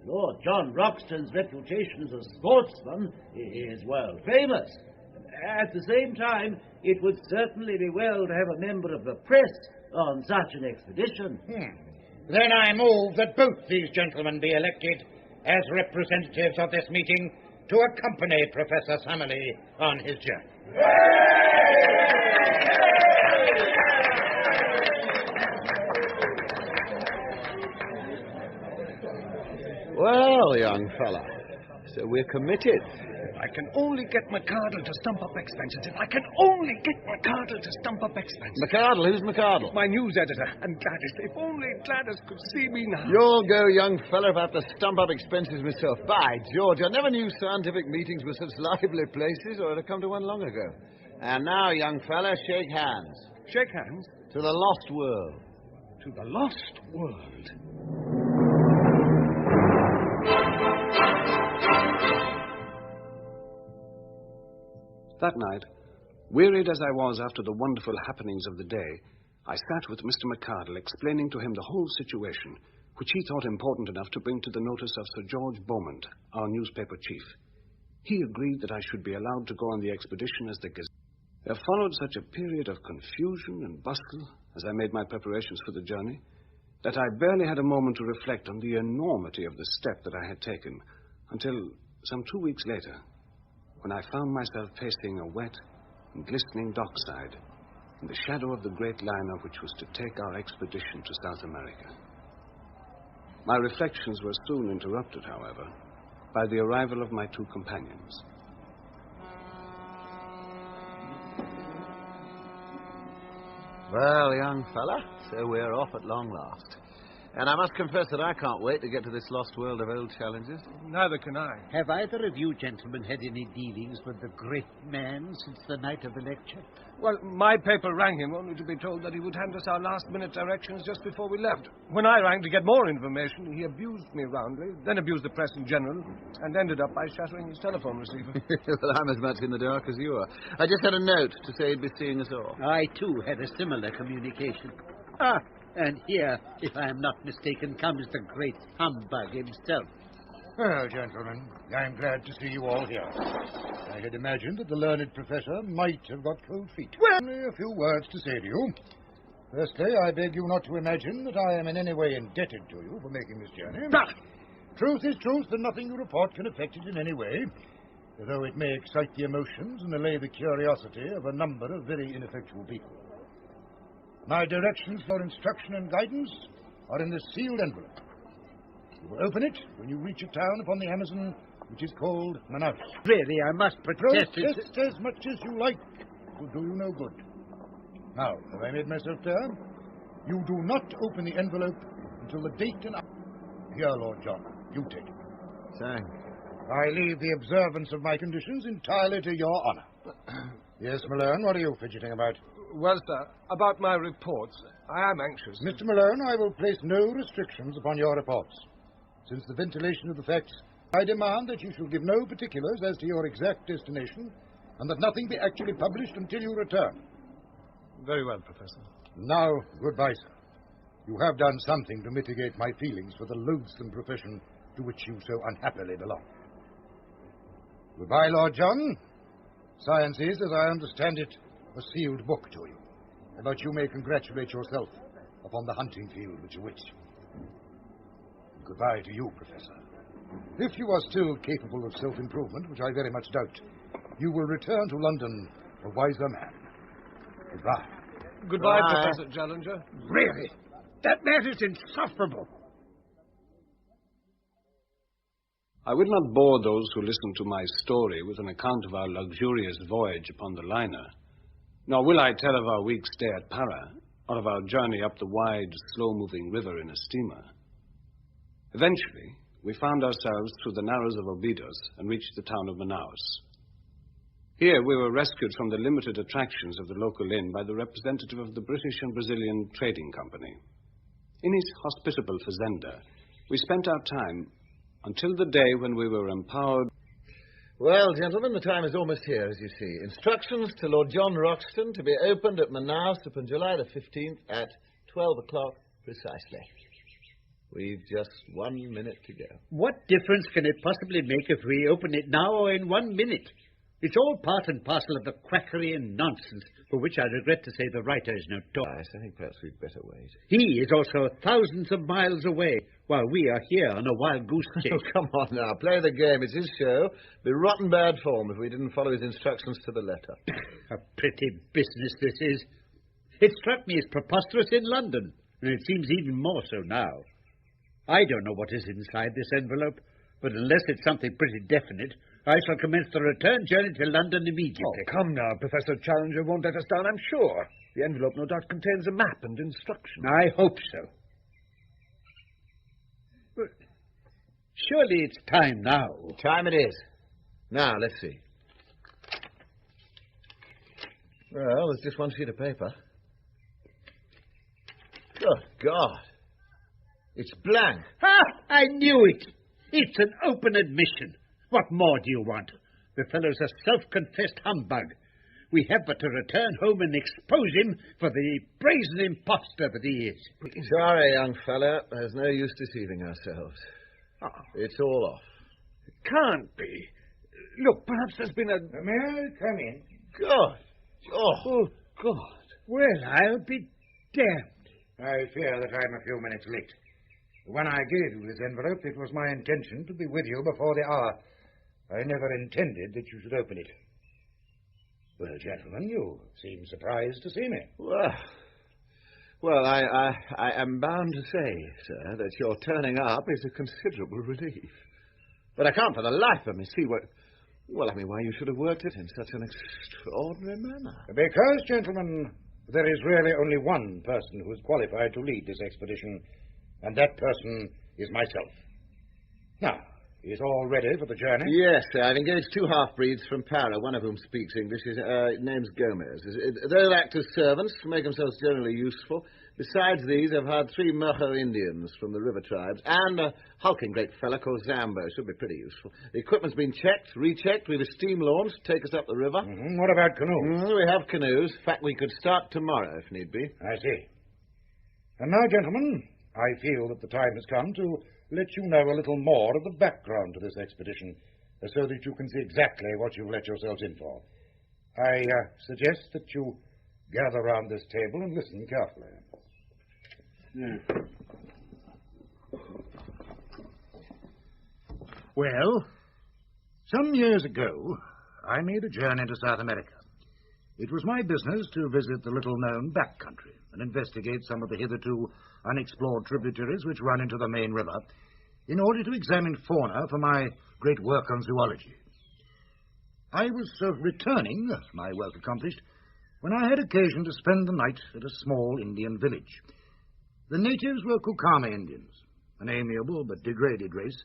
Lord John Roxton's reputation as a sportsman is world famous. At the same time, it would certainly be well to have a member of the press on such an expedition. Then I move that both these gentlemen be elected as representatives of this meeting to accompany Professor Summerlee on his journey. Well, young fella, so we're committed. I can only get McCardle to stump up expenses. If I can only get McCardle to stump up expenses. McCardle? Who's McCardle? My news editor. And Gladys. If only Gladys could see me now. You'll go, young fella, if I have to stump up expenses myself. By George, I never knew scientific meetings were such lively places, or I'd have come to one long ago. And now, young fella, shake hands. Shake hands? To the lost world. To the lost world. That night, wearied as I was after the wonderful happenings of the day, I sat with Mr. McCardle explaining to him the whole situation, which he thought important enough to bring to the notice of Sir George Beaumont, our newspaper chief. He agreed that I should be allowed to go on the expedition as the Gazette. There followed such a period of confusion and bustle as I made my preparations for the journey that I barely had a moment to reflect on the enormity of the step that I had taken until some 2 weeks later, when I found myself pacing a wet and glistening dockside in the shadow of the great liner which was to take our expedition to South America. My reflections were soon interrupted, however, by the arrival of my two companions. Well, young fella, so we're off at long last. And I must confess that I can't wait to get to this lost world of old challenges. Neither can I. Have either of you gentlemen had any dealings with the great man since the night of the lecture? Well, my paper rang him only to be told that he would hand us our last-minute directions just before we left. When I rang to get more information, he abused me roundly, then abused the press in general, and ended up by shattering his telephone receiver. Well, I'm as much in the dark as you are. I just had a note to say he'd be seeing us off. I, too, had a similar communication. And here, if I am not mistaken, comes the great humbug himself. Well, gentlemen, I'm glad to see you all here. I had imagined that the learned professor might have got cold feet. Well, only a few words to say to you. Firstly, I beg you not to imagine that I am in any way indebted to you for making this journey. Truth is truth, and nothing you report can affect it in any way, though it may excite the emotions and allay the curiosity of a number of very ineffectual people. My directions for instruction and guidance are in this sealed envelope. You will open it when you reach a town upon the Amazon which is called Manaus. Really, I must protest. Protest as much as you like. It will do you no good. Now, have I made myself clear? You do not open the envelope until the date and hour. Here, Lord John, you take it. Thanks. I leave the observance of my conditions entirely to your honor. Yes, Malone, what are you fidgeting about? Well, sir, about my reports, I am anxious. Mr. Malone, I will place no restrictions upon your reports. Since the ventilation of the facts, I demand that you shall give no particulars as to your exact destination, and that nothing be actually published until you return. Very well, Professor. Now, goodbye, sir. You have done something to mitigate my feelings for the loathsome profession to which you so unhappily belong. Goodbye, Lord John. Science is, as I understand it, a sealed book to you, but you may congratulate yourself upon the hunting field which awaits you. Goodbye to you, Professor. If you are still capable of self-improvement, which I very much doubt, you will return to London a wiser man. Goodbye. Goodbye, Professor Challenger. Really? That man is insufferable. I will not bore those who listen to my story with an account of our luxurious voyage upon the liner, nor will I tell of our week's stay at Para, or of our journey up the wide, slow-moving river in a steamer. Eventually, we found ourselves through the narrows of Obidos and reached the town of Manaus. Here we were rescued from the limited attractions of the local inn by the representative of the British and Brazilian Trading Company. In his hospitable fazenda, we spent our time until the day when we were empowered. Well, gentlemen, the time is almost here, as you see. Instructions to Lord John Roxton to be opened at Manaus upon July the 15th at 12 o'clock precisely. We've just 1 minute to go. What difference can it possibly make if we open it now or in 1 minute? It's all part and parcel of the quackery and nonsense for which I regret to say the writer is notorious. I think perhaps we'd better wait. He is also thousands of miles away, while we are here on a wild goose chase. Oh, come on now, play the game. It's his show. Be rotten bad form if we didn't follow his instructions to the letter. A pretty business this is. It struck me as preposterous in London, and it seems even more so now. I don't know what is inside this envelope, but unless it's something pretty definite, I shall commence the return journey to London immediately. Oh, come now, Professor Challenger won't let us down, I'm sure. The envelope no doubt contains a map and instructions. I hope so. But surely it's time now. Time it is. Now, let's see. Well, there's just one sheet of paper. Good God. It's blank. Ha! I knew it. It's an open admission. What more do you want? The fellow's a self-confessed humbug. We have but to return home and expose him for the brazen impostor that he is. Sorry, young fella. There's no use deceiving ourselves. It's all off. It can't be. Look, perhaps there's been a... May I come in? God. Oh, God. Well, I'll be damned. I fear that I'm a few minutes late. When I gave you this envelope, it was my intention to be with you before the hour. I never intended that you should open it. Well, gentlemen, you seem surprised to see me. Well, I am bound to say, sir, that your turning up is a considerable relief. But I can't for the life of me see why you should have worked it in such an extraordinary manner. Because, gentlemen, there is really only one person who is qualified to lead this expedition, and that person is myself. Now, is all ready for the journey? Yes, sir. I've engaged 2 half-breeds from Para, one of whom speaks English. His name's Gomez. They'll act as servants to make themselves generally useful. Besides these, I've hired 3 murmur Indians from the river tribes, and a hulking great fella called Zambo. Should be pretty useful. The equipment's been checked, rechecked. We've a steam launch to take us up the river. Mm-hmm. What about canoes? We have canoes. In fact, we could start tomorrow, if need be. I see. And now, gentlemen, I feel that the time has come to let you know a little more of the background to this expedition, so that you can see exactly what you've let yourselves in for. I suggest that you gather round this table and listen carefully. Well, some years ago, I made a journey to South America. It was my business to visit the little-known back country and investigate some of the hitherto unexplored tributaries which run into the main river in order to examine fauna for my great work on zoology. I was returning, my work accomplished, when I had occasion to spend the night at a small Indian village. The natives were Kukama Indians, an amiable but degraded race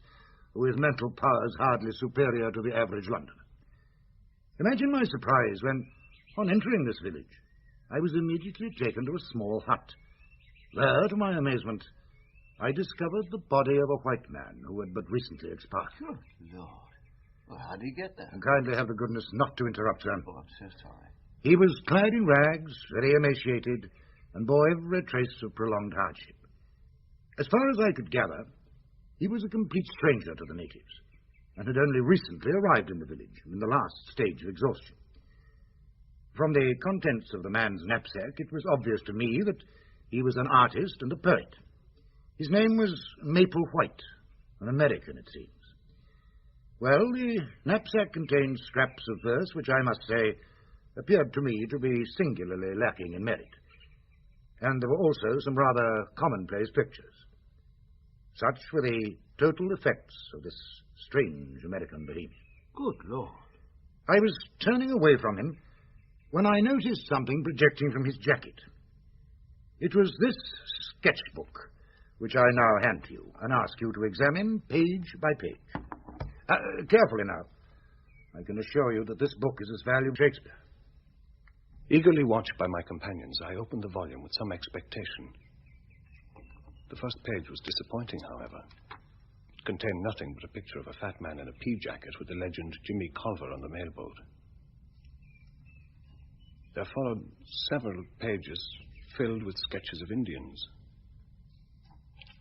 with mental powers hardly superior to the average Londoner. Imagine my surprise when, on entering this village, I was immediately taken to a small hut. There, to my amazement, I discovered the body of a white man who had but recently expired. Oh, Lord. Well, how did he get there? And kindly have the goodness not to interrupt, sir. Oh, I'm so sorry. He was clad in rags, very emaciated, and bore every trace of prolonged hardship. As far as I could gather, he was a complete stranger to the natives, and had only recently arrived in the village, in the last stage of exhaustion. From the contents of the man's knapsack, it was obvious to me that he was an artist and a poet. His name was Maple White, an American, it seems. Well, the knapsack contained scraps of verse which I must say appeared to me to be singularly lacking in merit. And there were also some rather commonplace pictures. Such were the total effects of this strange American bohemian. Good Lord. I was turning away from him when I noticed something projecting from his jacket. It was this sketchbook, which I now hand to you and ask you to examine page by page. Carefully now. I can assure you that this book is as valuable as Shakespeare. Eagerly watched by my companions, I opened the volume with some expectation. The first page was disappointing, however. It contained nothing but a picture of a fat man in a pea jacket with the legend Jimmy Culver on the mailboat. There followed several pages filled with sketches of Indians.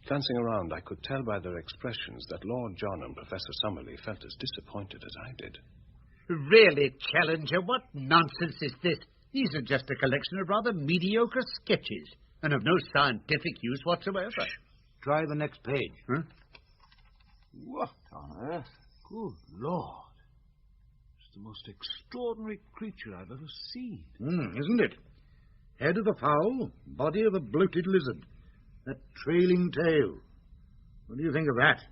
Glancing around, I could tell by their expressions that Lord John and Professor Summerlee felt as disappointed as I did. Really, Challenger, what nonsense is this? These are just a collection of rather mediocre sketches, and of no scientific use whatsoever. Shh. Try the next page. Huh? What on earth? Good Lord. It's the most extraordinary creature I've ever seen. Isn't it? Head of a fowl, body of a bloated lizard. That trailing tail. What do you think of that?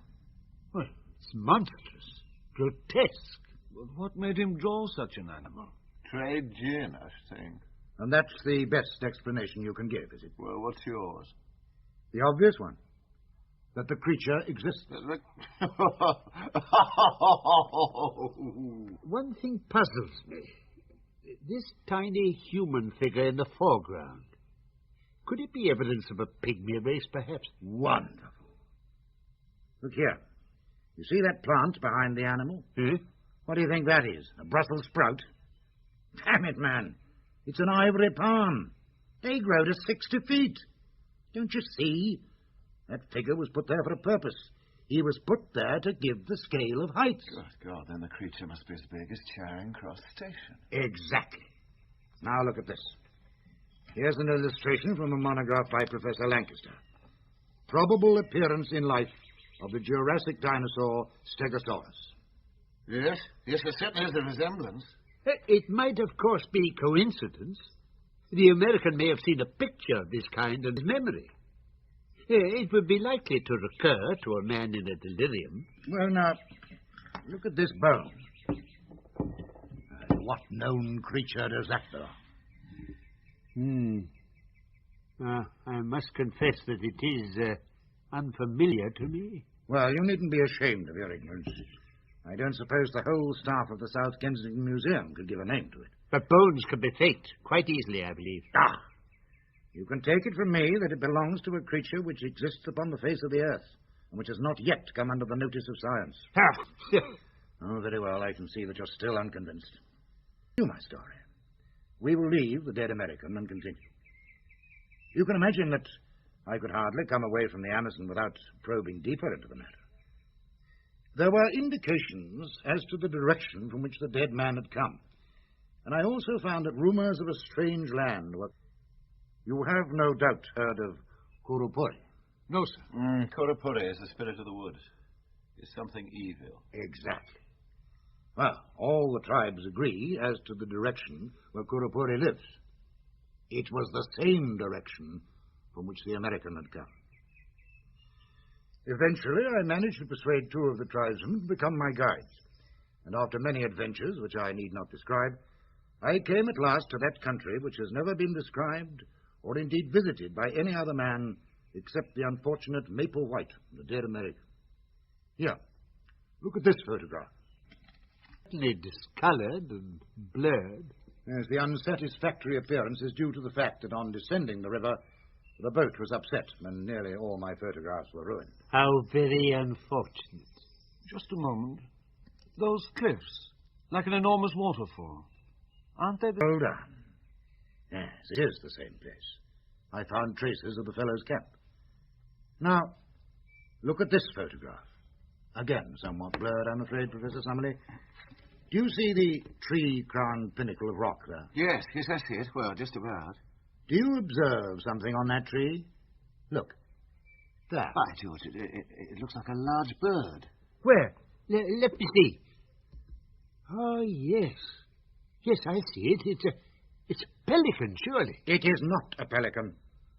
Well, it's monstrous. Grotesque. But what made him draw such an animal? Trade gin, I think. And that's the best explanation you can give, is it? Well, what's yours? The obvious one. That the creature exists. One thing puzzles me. This tiny human figure in the foreground. Could it be evidence of a pygmy race, perhaps? Wonderful. Look here. You see that plant behind the animal? Hmm? What do you think that is? A Brussels sprout? Damn it, man. It's an ivory palm. They grow to 60 feet. Don't you see? That figure was put there for a purpose. He was put there to give the scale of heights. Good God, then the creature must be as big as Charing Cross Station. Exactly. Now look at this. Here's an illustration from a monograph by Professor Lancaster. Probable appearance in life of the Jurassic dinosaur Stegosaurus. Yes, there certainly is a resemblance. It might, of course, be coincidence. The American may have seen a picture of this kind in his memory. It would be likely to recur to a man in a delirium. Well, now, look at this bone. What known creature does that belong? I must confess that it is unfamiliar to me. Well, you needn't be ashamed of your ignorance. I don't suppose the whole staff of the South Kensington Museum could give a name to it. But bones could be faked quite easily, I believe. You can take it from me that it belongs to a creature which exists upon the face of the earth, and which has not yet come under the notice of science. Oh, very well, I can see that you're still unconvinced. You, my story. We will leave the dead American and continue. You can imagine that I could hardly come away from the Amazon without probing deeper into the matter. There were indications as to the direction from which the dead man had come, and I also found that rumors of a strange land were... You have no doubt heard of Kurupuri? No, sir. Kurupuri is the spirit of the woods. It's something evil. Exactly. Well, all the tribes agree as to the direction where Kurupuri lives. It was the same direction from which the American had come. Eventually, I managed to persuade 2 of the tribesmen to become my guides, and after many adventures, which I need not describe, I came at last to that country which has never been described or indeed visited by any other man except the unfortunate Maple White, the dead American. Here, look at this photograph. Certainly discolored and blurred. Yes, the unsatisfactory appearance is due to the fact that on descending the river, the boat was upset and nearly all my photographs were ruined. How very unfortunate. Just a moment. Those cliffs, like an enormous waterfall, aren't they? Hold on. Yes, it is the same place. I found traces of the fellow's camp. Now, look at this photograph. Again, somewhat blurred, I'm afraid, Professor Summerlee. Do you see the tree-crowned pinnacle of rock there? Yes, I see it. Well, just about. Do you observe something on that tree? Look. There. By George, it looks like a large bird. Where? Let me see. Oh, yes. Yes, I see it. It's a pelican, surely. It is not a pelican,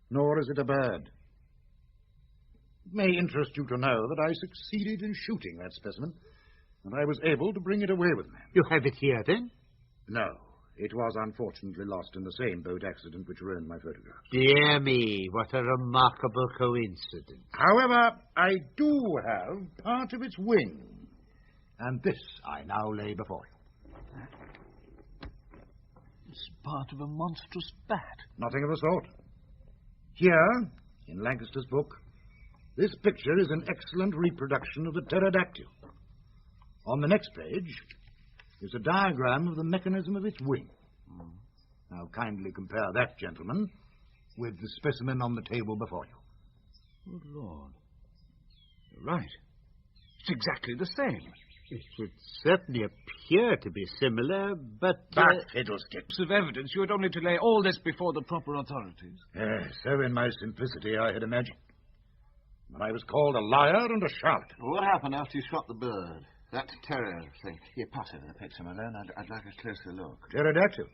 nor is it a bird. It may interest you to know that I succeeded in shooting that specimen, and I was able to bring it away with me. You have it here, then? No. It was unfortunately lost in the same boat accident which ruined my photographs. Dear me, what a remarkable coincidence. However, I do have part of its wing, and this I now lay before you. It's part of a monstrous bat. Nothing of the sort. Here, in Lancaster's book, this picture is an excellent reproduction of the pterodactyl. On the next page is a diagram of the mechanism of its wing. Now, kindly compare that, gentlemen, with the specimen on the table before you. Good Lord. You're right. It's exactly the same. It would certainly appear to be similar, but... fiddlesticks. Of evidence, you had only to lay all this before the proper authorities. Yes, so in my simplicity I had imagined. But I was called a liar and a charlatan. What happened after you shot the bird? That terrier thing. Here, pass over the picture, Malone. I'd like a closer look. Pterodactyl.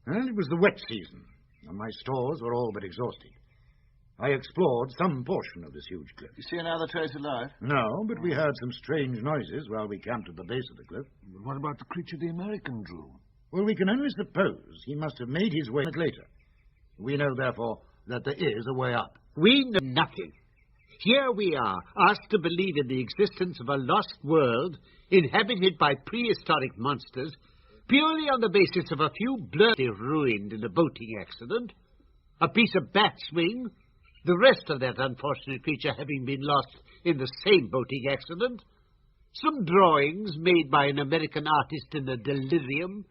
Well, it was the wet season, and my stores were all but exhausted. I explored some portion of this huge cliff. You see another trace of life? No, but we heard some strange noises while we camped at the base of the cliff. But what about the creature the American drew? Well, we can only suppose he must have made his way later. We know, therefore, that there is a way up. We know nothing. Here we are, asked to believe in the existence of a lost world inhabited by prehistoric monsters, purely on the basis of a few bloody ruined in a boating accident, a piece of bat's wing, the rest of that unfortunate creature having been lost in the same boating accident, some drawings made by an American artist in a delirium,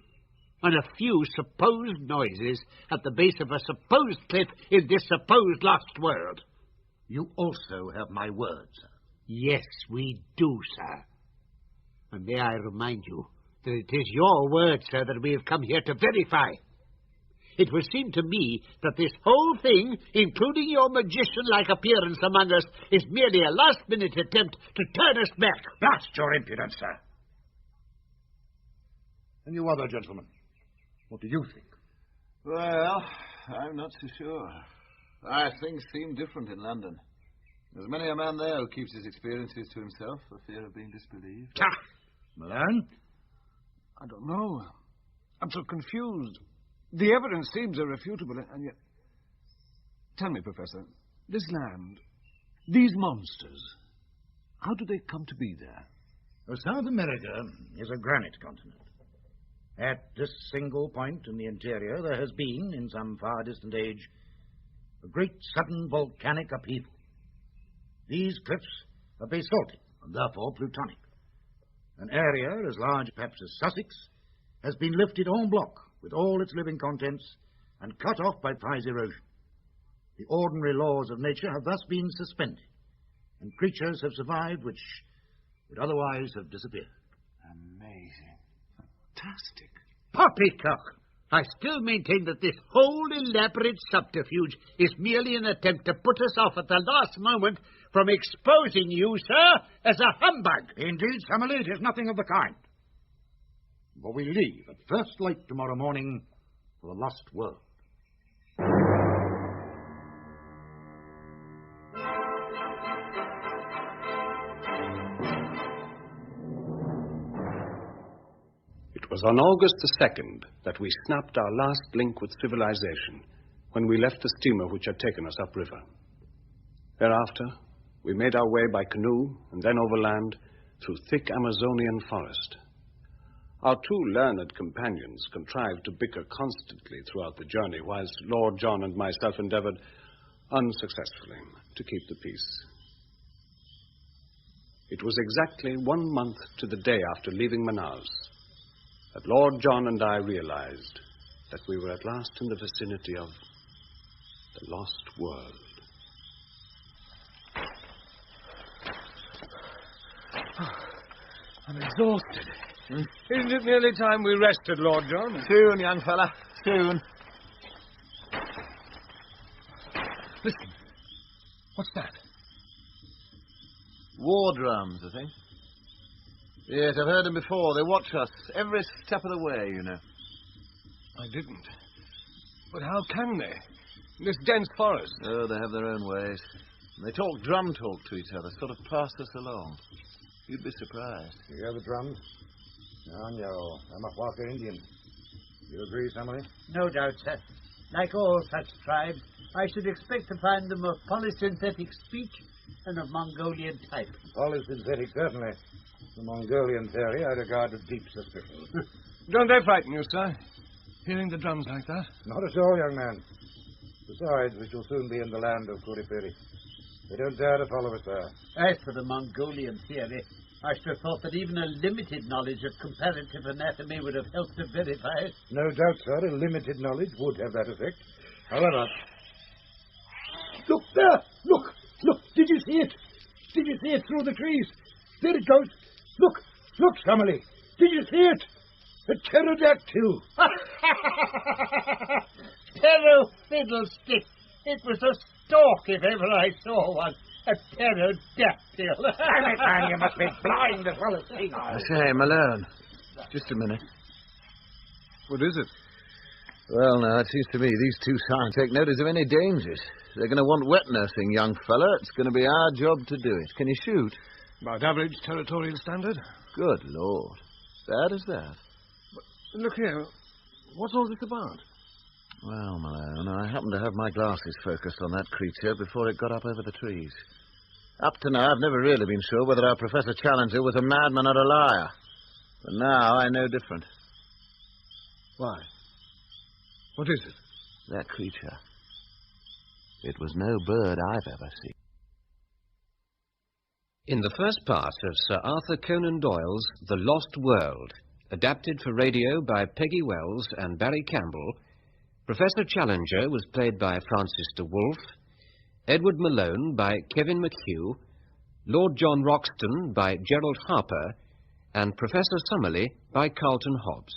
on a few supposed noises at the base of a supposed cliff in this supposed lost world. You also have my word, sir. Yes, we do, sir. And may I remind you that it is your word, sir, that we have come here to verify. It would seem to me that this whole thing, including your magician-like appearance among us, is merely a last-minute attempt to turn us back. Blast your impudence, sir. And you other gentlemen, what do you think? Well, I'm not so sure. Things seem different in London. There's many a man there who keeps his experiences to himself for fear of being disbelieved. Malone? I don't know. I'm so confused. The evidence seems irrefutable, and yet... Tell me, Professor, this land, these monsters, how do they come to be there? Well, South America is a granite continent. At this single point in the interior, there has been, in some far distant age, a great sudden volcanic upheaval. These cliffs are basaltic, and therefore plutonic. An area as large, perhaps, as Sussex has been lifted en bloc with all its living contents and cut off by prize erosion. The ordinary laws of nature have thus been suspended, and creatures have survived which would otherwise have disappeared. Amazing. Fantastic. Poppycock! I still maintain that this whole elaborate subterfuge is merely an attempt to put us off at the last moment from exposing you, sir, as a humbug. Indeed, Summerlee, it is nothing of the kind. For we leave at first light tomorrow morning for the lost world. It was on August the 2nd that we snapped our last link with civilization when we left the steamer which had taken us upriver. Thereafter, we made our way by canoe and then overland through thick Amazonian forest. Our two learned companions contrived to bicker constantly throughout the journey, whilst Lord John and myself endeavoured, unsuccessfully, to keep the peace. It was exactly 1 month to the day after leaving Manaus that Lord John and I realized that we were at last in the vicinity of the lost world. I'm exhausted. Isn't it nearly time we rested, Lord John? Soon, young fella, soon. Listen. What's that? War drums, I think. Yes, I've heard them before. They watch us every step of the way, you know. I didn't. But how can they? In this dense forest. Oh, they have their own ways. They talk drum talk to each other, sort of pass us along. You'd be surprised. You hear the drums? No, Amahwaka Indians. You agree, Summerlee? No doubt, sir. Like all such tribes, I should expect to find them of polysynthetic speech and of Mongolian type. Polysynthetic, certainly. The Mongolian theory I regard with deep suspicion. Don't they frighten you, sir? Hearing the drums like that? Not at all, young man. Besides, we shall soon be in the land of Kuripiri. They don't dare to follow us there. As for the Mongolian theory, I should have thought that even a limited knowledge of comparative anatomy would have helped to verify it. No doubt, sir, a limited knowledge would have that effect. However... Look there! Look! Did you see it? Did you see it through the trees? There it goes. Look, Summerlee. Did you see it? A pterodactyl. Ptero fiddlestick. It was a stork if ever I saw one. A pterodactyl. Damn it, man, you must be blind as well as seeing. I say, Malone, just a minute. What is it? Well, now, it seems to me these two shan't take notice of any dangers. They're going to want wet nursing, young fella. It's going to be our job to do it. Can you shoot? About average territorial standard. Good Lord. Bad as that. But look here. What's all this about? Well, Malone, I happened to have my glasses focused on that creature before it got up over the trees. Up to now, I've never really been sure whether our Professor Challenger was a madman or a liar. But now I know different. Why? What is it? That creature. It was no bird I've ever seen. In the first part of Sir Arthur Conan Doyle's The Lost World, adapted for radio by Peggy Wells and Barry Campbell, Professor Challenger was played by Francis de Wolfe, Edward Malone by Kevin McHugh, Lord John Roxton by Gerald Harper, and Professor Summerlee by Carlton Hobbs.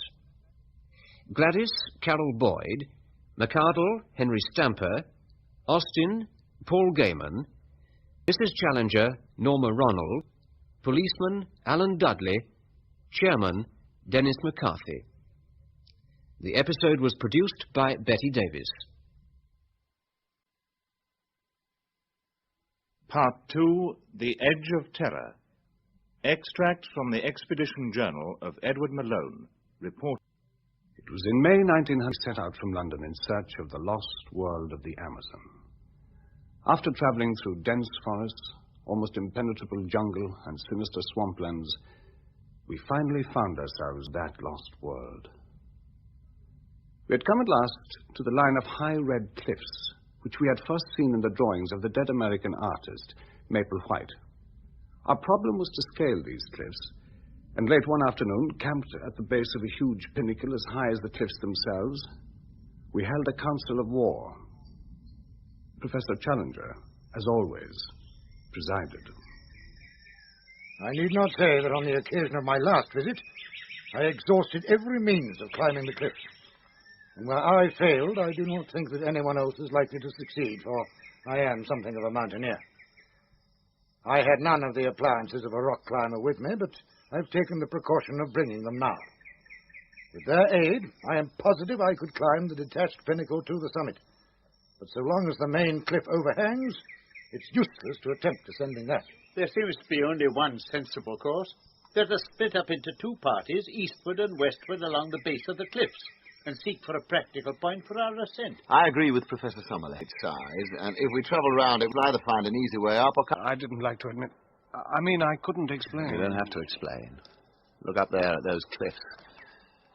Gladys, Carol Boyd, McArdle, Henry Stamper, Austin, Paul Gaiman, Mrs. Challenger, Norma Ronald, Policeman, Alan Dudley, Chairman, Dennis McCarthy. The episode was produced by Betty Davis. Part 2, The Edge of Terror. Extract from the Expedition Journal of Edward Malone, report. It was in May 1900 set out from London in search of the lost world of the Amazon. After travelling through dense forests, almost impenetrable jungle, and sinister swamplands, we finally found ourselves that lost world. We had come at last to the line of high red cliffs, which we had first seen in the drawings of the dead American artist, Maple White. Our problem was to scale these cliffs, and late one afternoon, camped at the base of a huge pinnacle as high as the cliffs themselves, we held a council of war. Professor Challenger, as always, presided. I need not say that on the occasion of my last visit, I exhausted every means of climbing the cliffs. And where I failed, I do not think that anyone else is likely to succeed, for I am something of a mountaineer. I had none of the appliances of a rock climber with me, but I've taken the precaution of bringing them now. With their aid, I am positive I could climb the detached pinnacle to the summit. But so long as the main cliff overhangs, it's useless to attempt descending that. There seems to be only one sensible course. Let us split up into two parties, eastward and westward along the base of the cliffs, and seek for a practical point for our ascent. I agree with Professor Summerlee's size, and if we travel round it, we'll either find an easy way up or... I didn't like to admit... I couldn't explain. You don't have to explain. Look up there at those cliffs.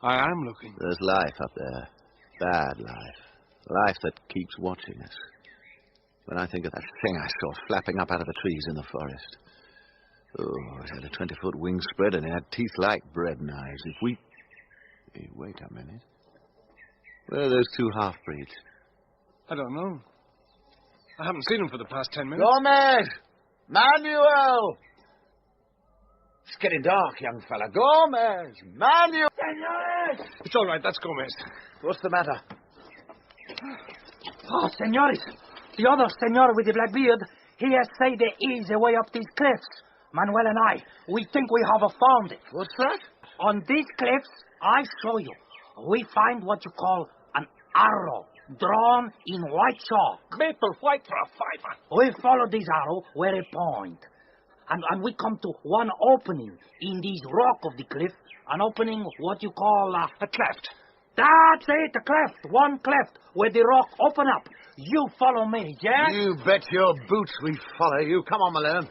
I am looking. There's life up there. Bad life. Life that keeps watching us. When I think of that thing I saw flapping up out of the trees in the forest. Oh, it had a 20-foot wingspread and it had teeth like bread knives. If we... Hey, wait a minute. Where are those two half-breeds? I don't know. I haven't seen them for the past 10 minutes. Gomez! Manuel! It's getting dark, young fella. Gomez! Manuel! Senores! It's all right, that's Gomez. What's the matter? Oh, senores. The other senor with the black beard, he has said there is a way up these cliffs. Manuel and I, we think we have found it. What's that? On these cliffs, I show you, we find what you call an arrow drawn in white chalk. Maple White for a fiver. We follow this arrow where it points. And we come to one opening in this rock of the cliff, an opening what you call a cleft. That's it, a cleft, one cleft, where the rock open up. You follow me, Jack? You bet your boots we follow you. Come on, Malone.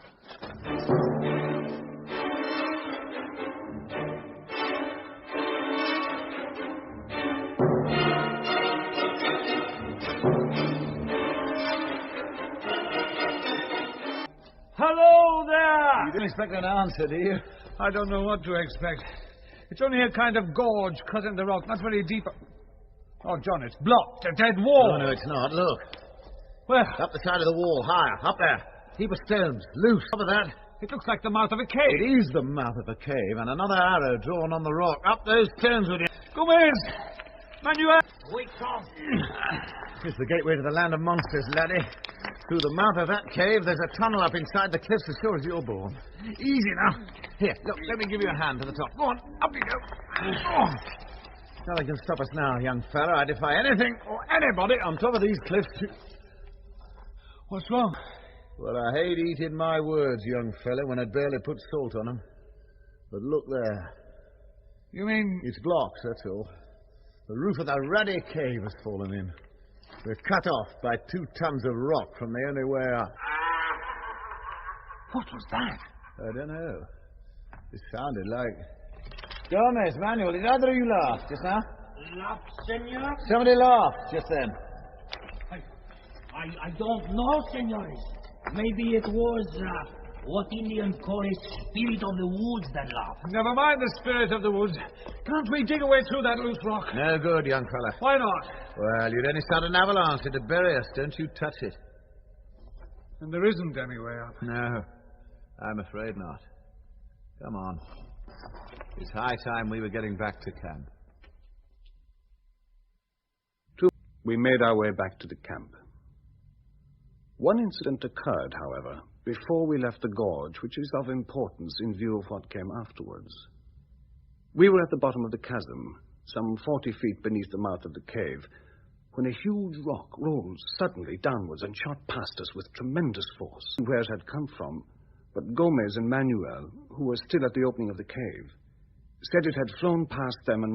Hello there! You didn't expect an answer, do you? I don't know what to expect. It's only a kind of gorge cut in the rock, not very deep. Oh, John, it's blocked. A dead wall. No, it's not. Look. Where? Up the side of the wall, higher. Up there. Heap of stones. Loose. Over that. It looks like the mouth of a cave. It is the mouth of a cave, and another arrow drawn on the rock. Up those stones with you. Gomez! Manuel! Wait, Tom. It's the gateway to the land of monsters, laddie. Through the mouth of that cave, there's a tunnel up inside the cliffs as sure as you're born. Easy now. Here, look, let me give you a hand to the top. Go on, up you go. Oh. Nothing can stop us now, young fella. I defy anything or anybody on top of these cliffs to... What's wrong? Well, I hate eating my words, young fella, when I'd barely put salt on them. But look there. You mean... It's blocks, that's all. The roof of the ruddy cave has fallen in. We're cut off by 2 tons of rock from the only way up. What was that? I don't know. It sounded like... Gomez, Manuel, did either of you laugh just now? Laugh, senor? Somebody laughed just then. I don't know, senores. Maybe it was What Indians call a spirit of the woods that laugh. Never mind the spirit of the woods. Can't we dig away through that loose rock? No good, young fella. Why not? Well, you'd only start an avalanche. It'd bury us. Don't you touch it. And there isn't any way up. No, I'm afraid not. Come on. It's high time we were getting back to camp. We made our way back to the camp. One incident occurred, however, before we left the gorge, which is of importance in view of what came afterwards. We were at the bottom of the chasm, some 40 feet beneath the mouth of the cave, when a huge rock rolled suddenly downwards and shot past us with tremendous force. Where it had come from, but Gomez and Manuel, who were still at the opening of the cave, said it had flown past them and